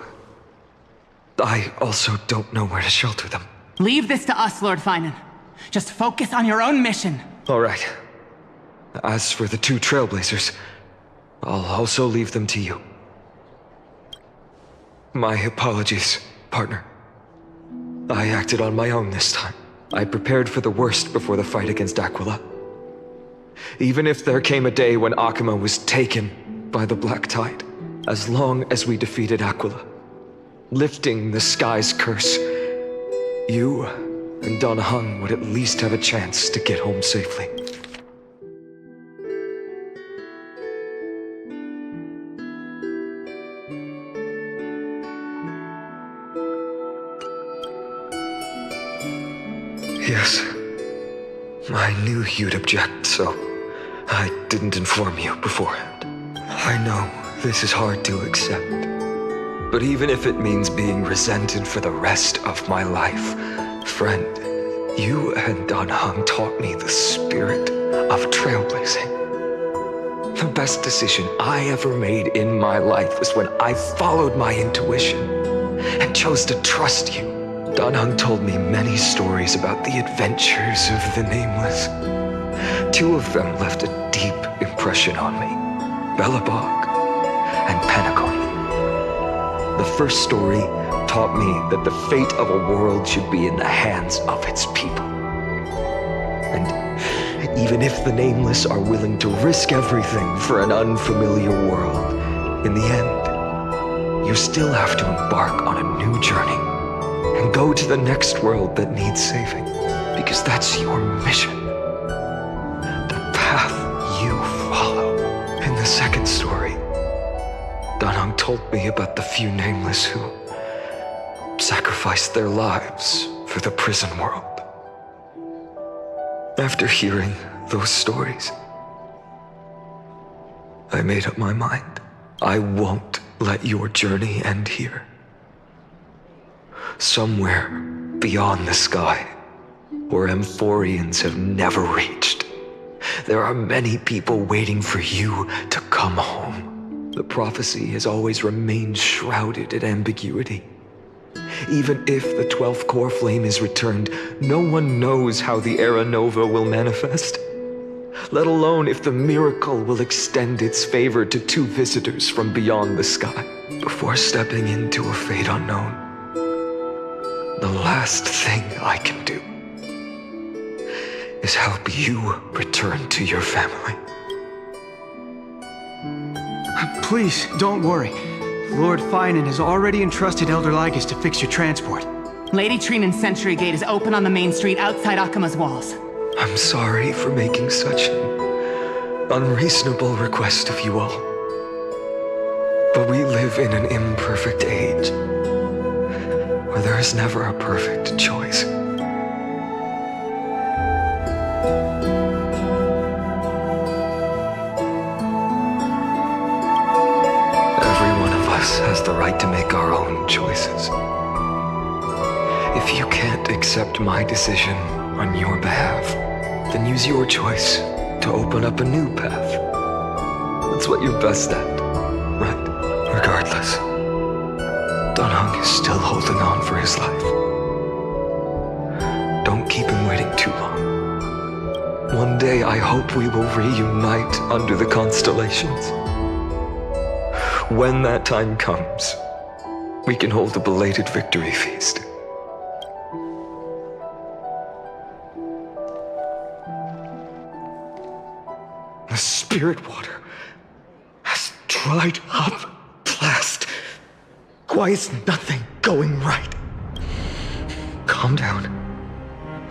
I also don't know where to shelter them. Leave this to us, Lord Finan. Just focus on your own mission. All right. As for the two Trailblazers, I'll also leave them to you. My apologies, partner. I acted on my own this time. I prepared for the worst before the fight against Aquila. Even if there came a day when Akima was taken by the Black Tide, as long as we defeated Aquila, lifting the sky's curse, you and Danhang would at least have a chance to get home safely. Yes. I knew you'd object, so I didn't inform you beforehand. I know this is hard to accept. But even if it means being resented for the rest of my life, friend, you and Danhang taught me the spirit of trailblazing. The best decision I ever made in my life was when I followed my intuition and chose to trust you. Danhang told me many stories about the adventures of the Nameless. Two of them left a deep impression on me, Belobog and Pentagon. The first story taught me that the fate of a world should be in the hands of its people. And even if the Nameless are willing to risk everything for an unfamiliar world, in the end, you still have to embark on a new journey and go to the next world that needs saving, because that's your mission. The path you follow. In the second story, Danhang told me about the few Nameless who sacrificed their lives for the prison world. After hearing those stories, I made up my mind. I won't let your journey end here. Somewhere beyond the sky, where Amphorians have never reached, there are many people waiting for you to come home. The prophecy has always remained shrouded in ambiguity. Even if the 12th core flame is returned, no one knows how the Era Nova will manifest. let alone if the miracle will extend its favor to 2 visitors from beyond the sky. Before stepping into a fate unknown, the last thing I can do is help you return to your family. Please, don't worry. Lord Finan has already entrusted Elder Lygus to fix your transport. Lady Trinan's Sentry Gate is open on the main street outside Akima's walls. I'm sorry for making such an unreasonable request of you all. But we live in an imperfect age, where there is never a perfect choice. Every one of us has the right to make our own choices. If you can't accept my decision on your behalf, then use your choice to open up a new path. That's what you're best at, right? Regardless, Dunhung is still holding on for his life. Don't keep him waiting too long. One day I hope we will reunite under the constellations. When that time comes, we can hold a belated victory feast. The spirit water has dried up. Blast. Why is nothing going right? Calm down.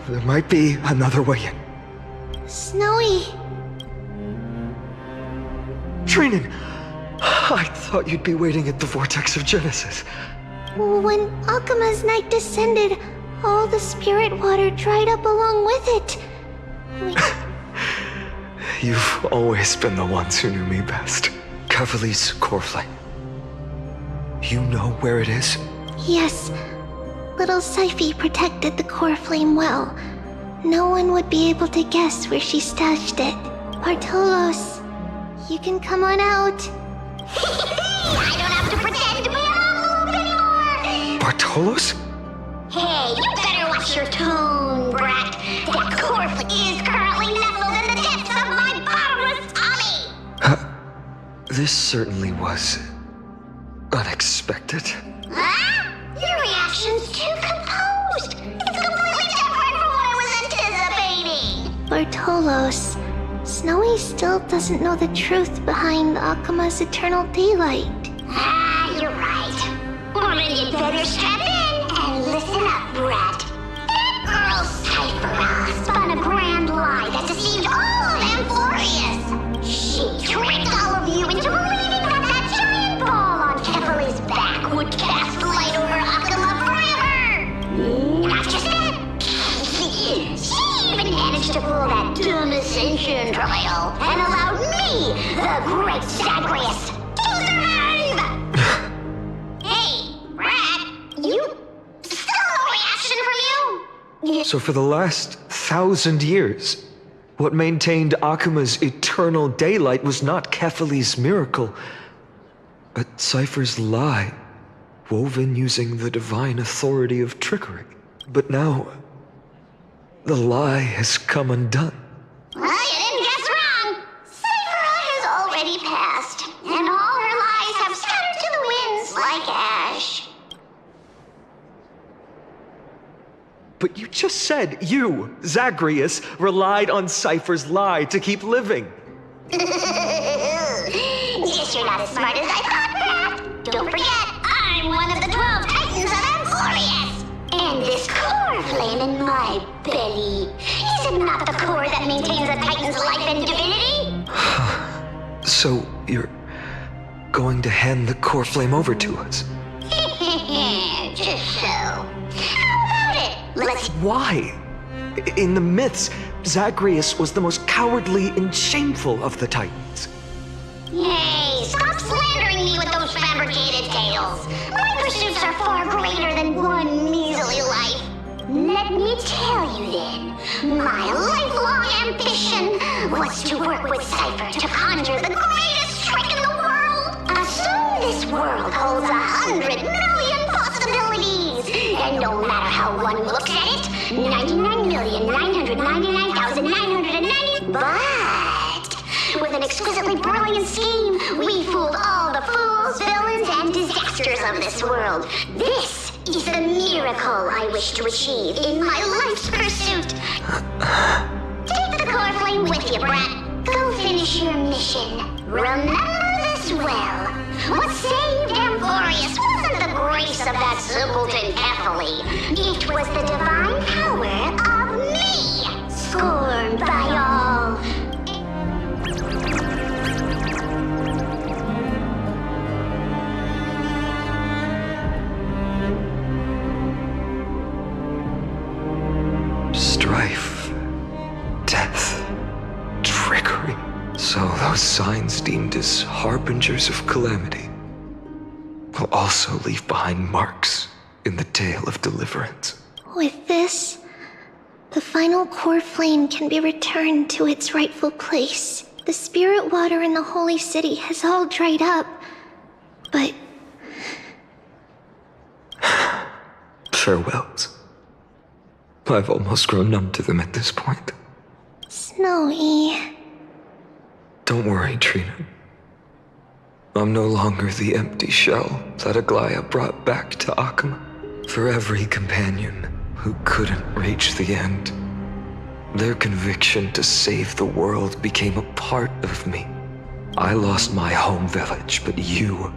There might be another way in. Snowy. Trinan, I thought you'd be waiting at the Vortex of Genesis. When Akima's night descended, all the spirit water dried up along with it. You've always been the ones who knew me best. Kavali's core flame. You know where it is? Yes. Little Syphi protected the core flame well. No one would be able to guess where she stashed it. Bartolos, you can come on out. I don't have to pretend to be an envelope anymore! Bartolos? Hey, you better watch your tone, brat. That core flame is currently nestled in the depths of my bottomless tummy! This certainly was unexpected. Huh? Your reaction's too composed. It's completely different from what I was anticipating. Bartolos, Snowy still doesn't know the truth behind Akima's eternal daylight. Ah, you're right. Well, then you'd better strap in and listen up, brat. That girl Cypher spun a grand lie that deceived all of Amphorius. She tricked all of you into believing that giant ball on Kefali's back would cast light over Akima forever. Not just that. She even managed to pull that dumb ascension trial and allowed me, the great Zagreus, to survive! Hey, Rat, you... still no reaction from you? So for the last 1,000 years, what maintained Akima's eternal daylight was not Kefali's miracle, but Cypher's lie, woven using the divine authority of trickery. But now, the lie has come undone. Well, you didn't guess wrong. Cypher has already passed, and all her lies have scattered to the winds like ash. But you just said you, Zagreus, relied on Cypher's lie to keep living. Guess you're not as smart as I thought, Brat. Don't forget, I'm one of the 12 Titans of Amphorius. And this core flame in my belly, is it not the core that maintains a Titan's life and divinity? So you're going to hand the core flame over to us? Just so. How about it? Let's... Why? In the myths, Zagreus was the most cowardly and shameful of the Titans. Hey, stop slandering me with those fabricated tales. My pursuits are far greater than one measly life. Let me tell you then, my lifelong ambition was to work with Cypher to conjure the greatest trick in the world. Assume this world holds 100 million possibilities, and no matter how one looks at it, 99,999,990. But exquisitely brilliant scheme, we fooled all the fools, villains, and disasters of this world. This is the miracle I wish to achieve in my life's pursuit. Take the core flame with you, brat. Go finish your mission. Remember this well. What saved Amphorius wasn't the grace of that simpleton Ethely. It was the divine power of me, scorned by all. Strife, death, trickery. So those signs deemed as harbingers of calamity will also leave behind marks in the tale of deliverance. With this, the final core flame can be returned to its rightful place. The spirit water in the holy city has all dried up, but... Farewells. I've almost grown numb to them at this point. Snowy... Don't worry, Trina. I'm no longer the empty shell that Aglaya brought back to Akama. For every companion who couldn't reach the end, their conviction to save the world became a part of me. I lost my home village, but you,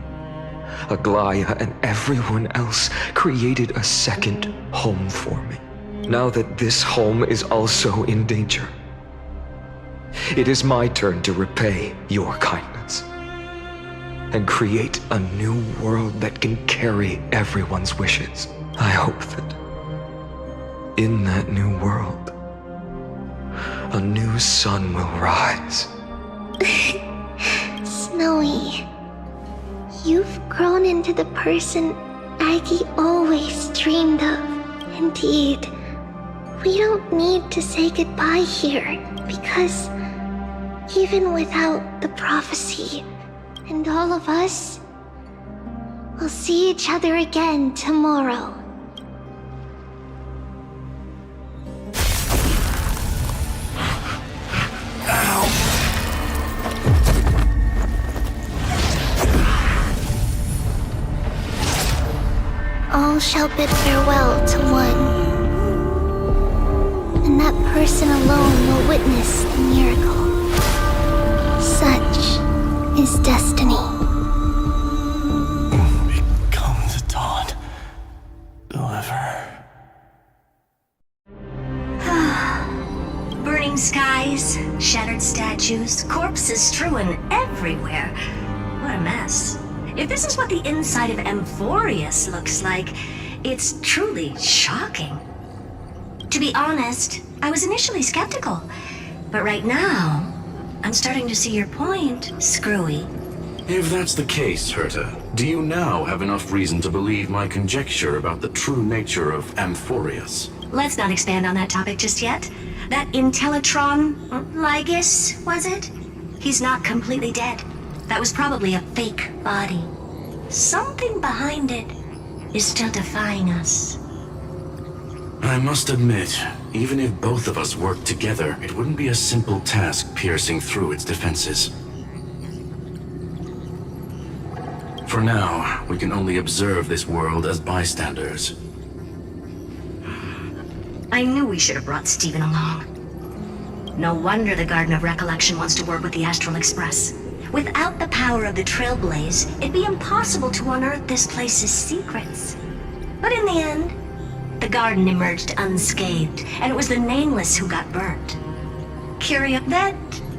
Aglaya, and everyone else created a second home for me. Now that this home is also in danger, it is my turn to repay your kindness and create a new world that can carry everyone's wishes. I hope that in that new world, a new sun will rise. Snowy, you've grown into the person Aggie always dreamed of. Indeed, we don't need to say goodbye here, because even without the prophecy and all of us, we'll see each other again tomorrow. All shall bid farewell to one, and that person alone will witness the miracle. Such is destiny. Become the dawn. Deliver. Burning skies, shattered statues, corpses strewn everywhere. What a mess. If this is what the inside of Amphorius looks like, it's truly shocking. To be honest, I was initially skeptical, but right now, I'm starting to see your point, Screwy. If that's the case, Herta, do you now have enough reason to believe my conjecture about the true nature of Amphorius? Let's not expand on that topic just yet. That Intellitron, Lygus, was it? He's not completely dead. That was probably a fake body. Something behind it is still defying us. I must admit, even if both of us worked together, it wouldn't be a simple task piercing through its defenses. For now, we can only observe this world as bystanders. I knew we should have brought Stephen along. No wonder the Garden of Recollection wants to work with the Astral Express. Without the power of the Trailblaze, it'd be impossible to unearth this place's secrets. But in the end, the garden emerged unscathed, and it was the Nameless who got burnt. Curious, that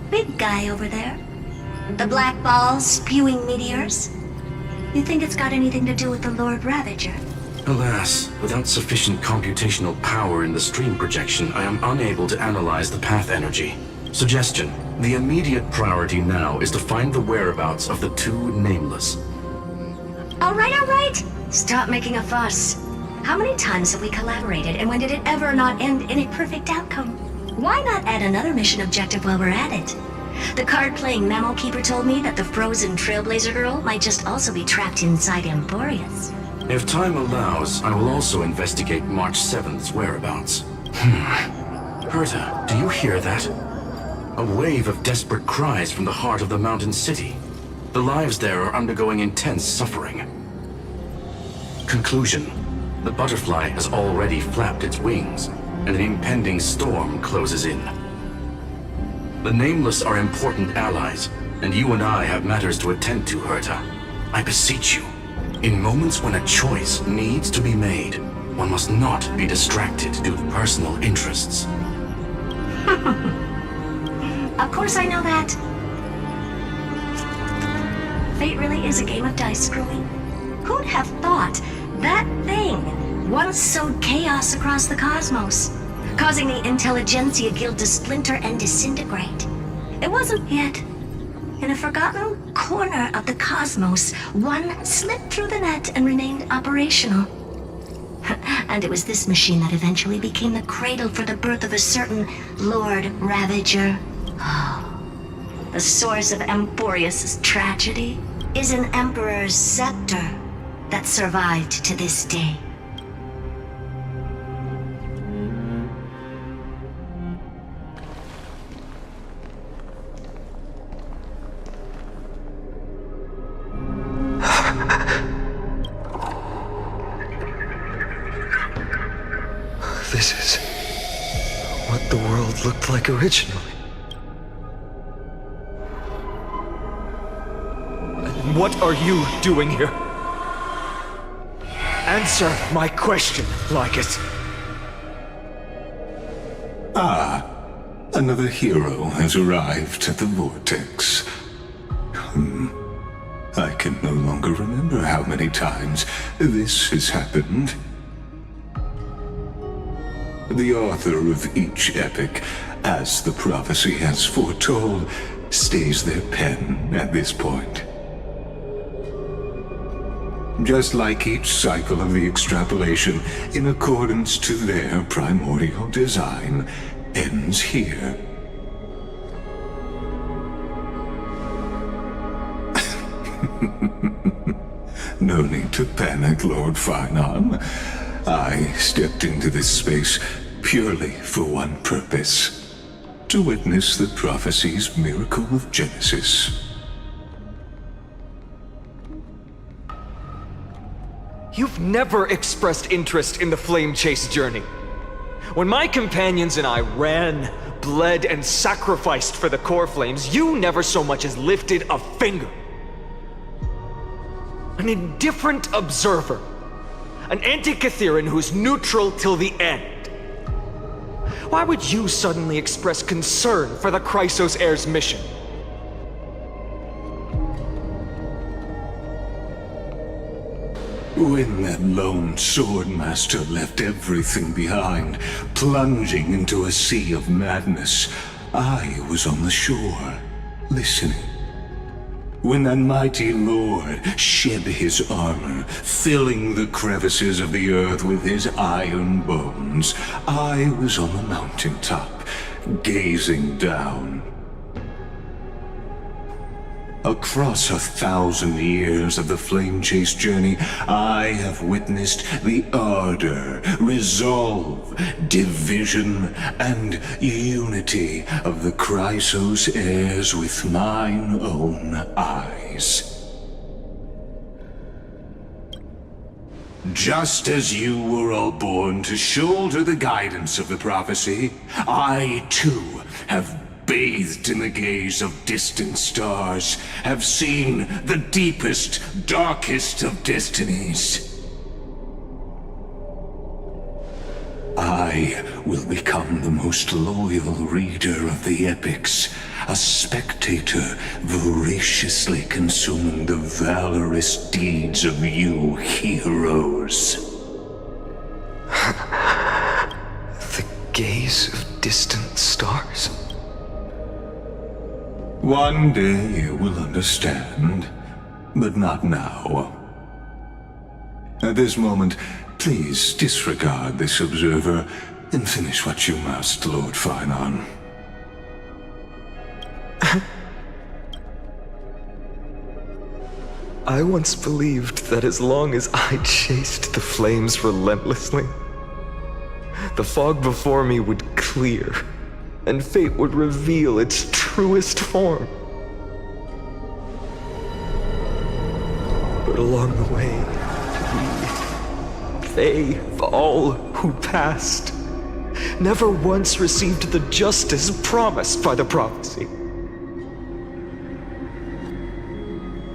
big guy over there, the black ball spewing meteors, you think it's got anything to do with the Lord Ravager? Alas, without sufficient computational power in the stream projection, I am unable to analyze the path energy. Suggestion: the immediate priority now is to find the whereabouts of the two Nameless. All right. Stop making a fuss. How many times have we collaborated, and when did it ever not end in a perfect outcome? Why not add another mission objective while we're at it? The card-playing Memo Keeper told me that the frozen Trailblazer girl might just also be trapped inside Amphorius. If time allows, I will also investigate March 7th's whereabouts. Herta, do you hear that? A wave of desperate cries from the heart of the mountain city. The lives there are undergoing intense suffering. Conclusion. The butterfly has already flapped its wings, and an impending storm closes in. The Nameless are important allies, and you and I have matters to attend to, Herta. I beseech you, in moments when a choice needs to be made, one must not be distracted due to personal interests. Of course I know that. Fate really is a game of dice screwing. Who'd have thought that thing once sowed chaos across the cosmos, causing the Intelligentsia Guild to splinter and disintegrate? It wasn't yet. In a forgotten corner of the cosmos, one slipped through the net and remained operational. And it was this machine that eventually became the cradle for the birth of a certain Lord Ravager. The source of Emporius' tragedy is an Emperor's scepter that survived to this day. This is what the world looked like originally. What are you doing here? Answer my question, Lycus. Ah, another hero has arrived at the Vortex. I can no longer remember how many times this has happened. The author of each epic, as the prophecy has foretold, stays their pen at this point. Just like each cycle of the extrapolation, in accordance to their primordial design, ends here. No need to panic, Lord Finon. I stepped into this space purely for one purpose: to witness the prophecy's miracle of Genesis. You've never expressed interest in the Flame Chase journey. When my companions and I ran, bled, and sacrificed for the core flames, you never so much as lifted a finger. An indifferent observer. An anti-Catheran who's neutral till the end. Why would you suddenly express concern for the Chrysos Heirs mission? When that lone swordmaster left everything behind, plunging into a sea of madness, I was on the shore, listening. When that mighty lord shed his armor, filling the crevices of the earth with his iron bones, I was on the mountaintop, gazing down. Across 1,000 years of the Flame Chase journey, I have witnessed the ardor, resolve, division, and unity of the Chrysos heirs with mine own eyes. Just as you were all born to shoulder the guidance of the prophecy, I too have bathed in the gaze of distant stars, have seen the deepest, darkest of destinies. I will become the most loyal reader of the epics, a spectator voraciously consuming the valorous deeds of you heroes. The gaze of distant stars? One day you will understand, but not now. At this moment, please disregard this observer and finish what you must, Lord Finon. I once believed that as long as I chased the flames relentlessly, the fog before me would clear, and fate would reveal its truest form. But along the way, they, all who passed, never once received the justice promised by the prophecy.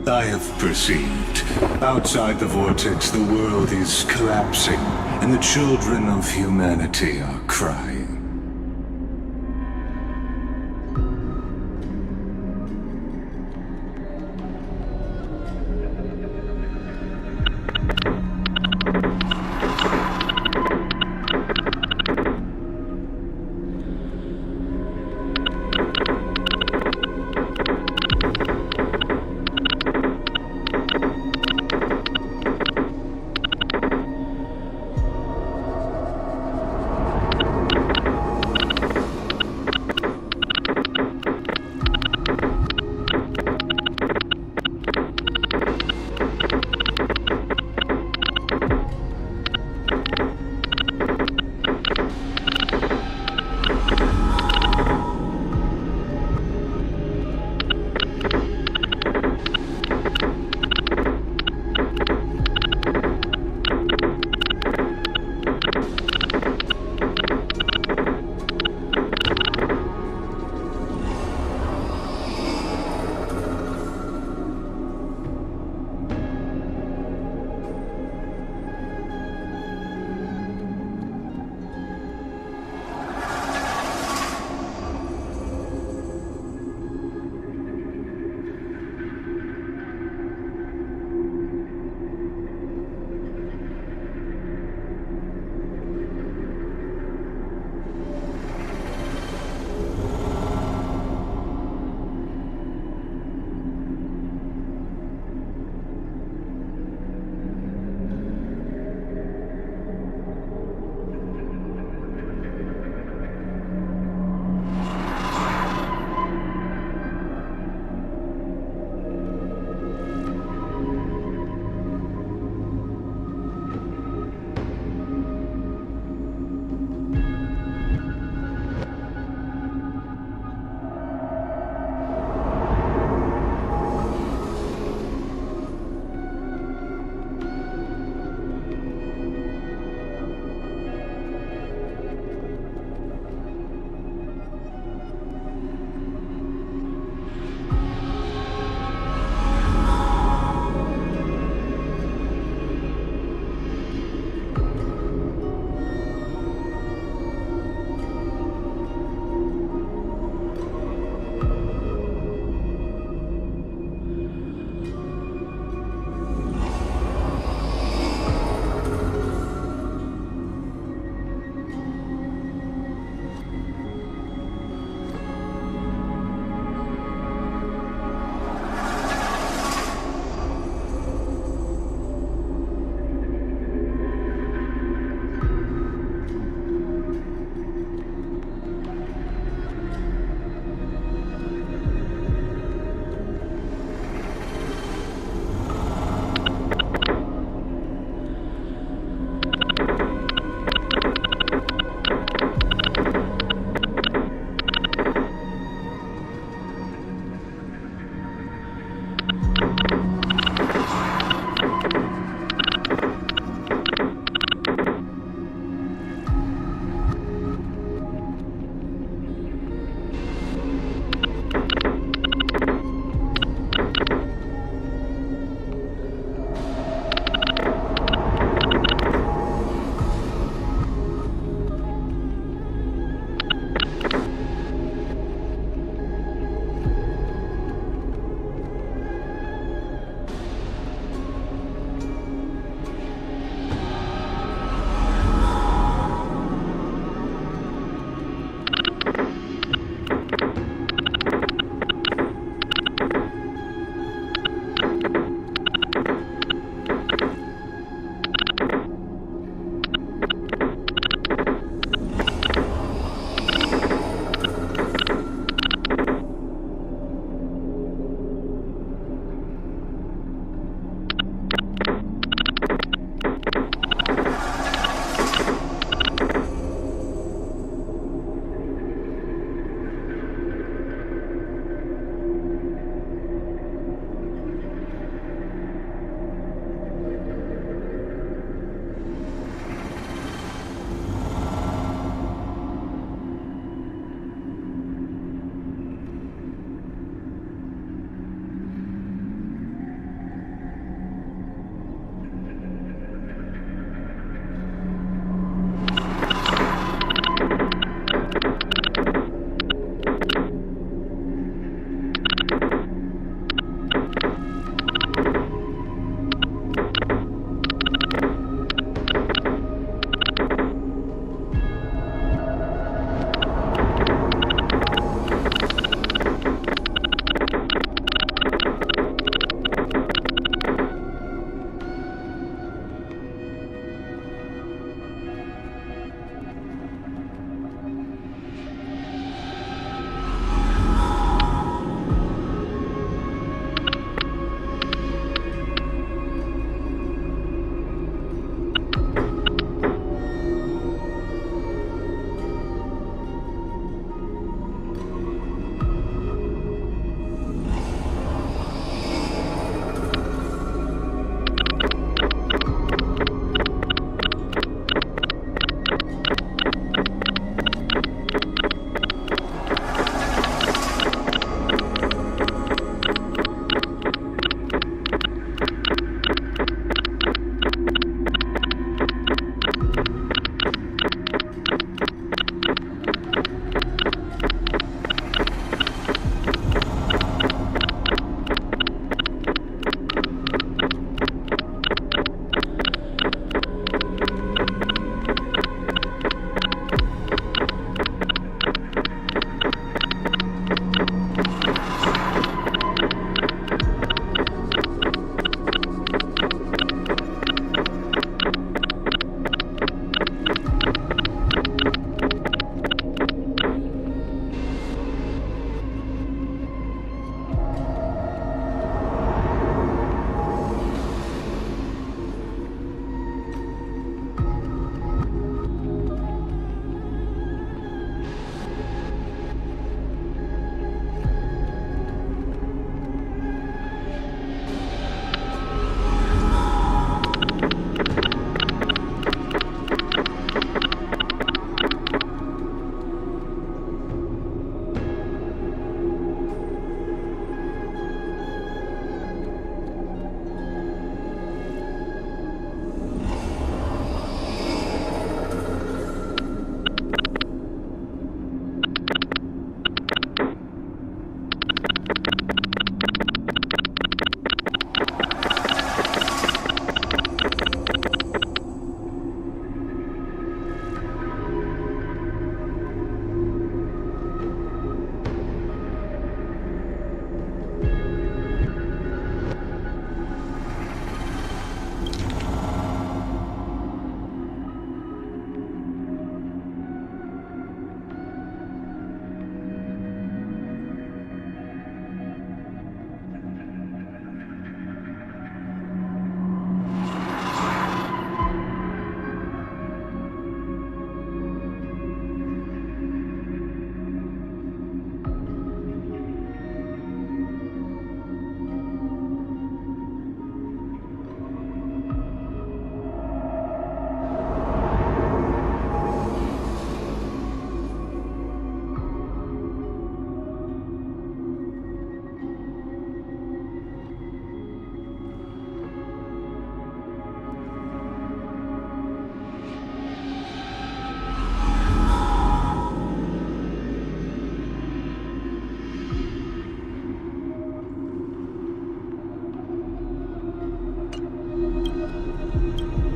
I have perceived. Outside the vortex, the world is collapsing, and the children of humanity are crying.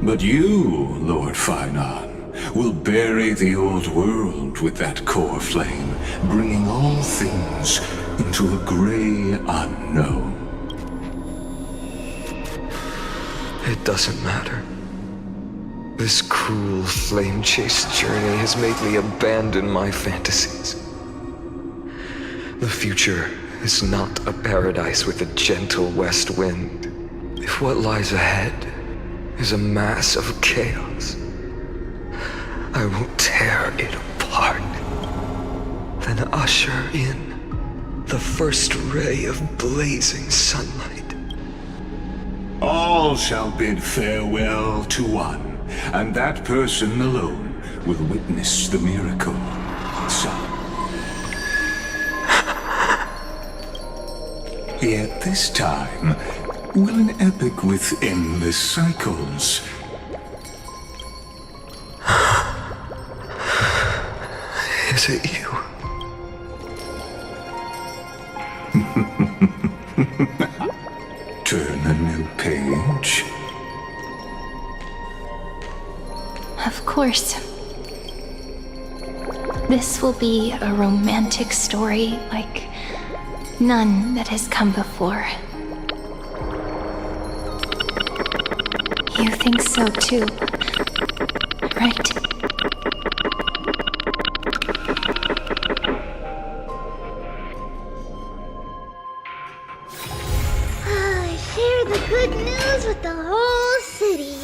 But you, Lord Finon, will bury the old world with that core flame, bringing all things into a gray unknown. It doesn't matter. This cruel flame chase journey has made me abandon my fantasies. The future is not a paradise with a gentle west wind. If what lies ahead is a mass of chaos, I will tear it apart, then usher in the first ray of blazing sunlight. All shall bid farewell to one, and that person alone will witness the miracle. Yet this time, will an epic with endless cycles Is it you? turn a new page? Of course. This will be a romantic story like none that has come before. You think so too, right? Share the good news with the whole city.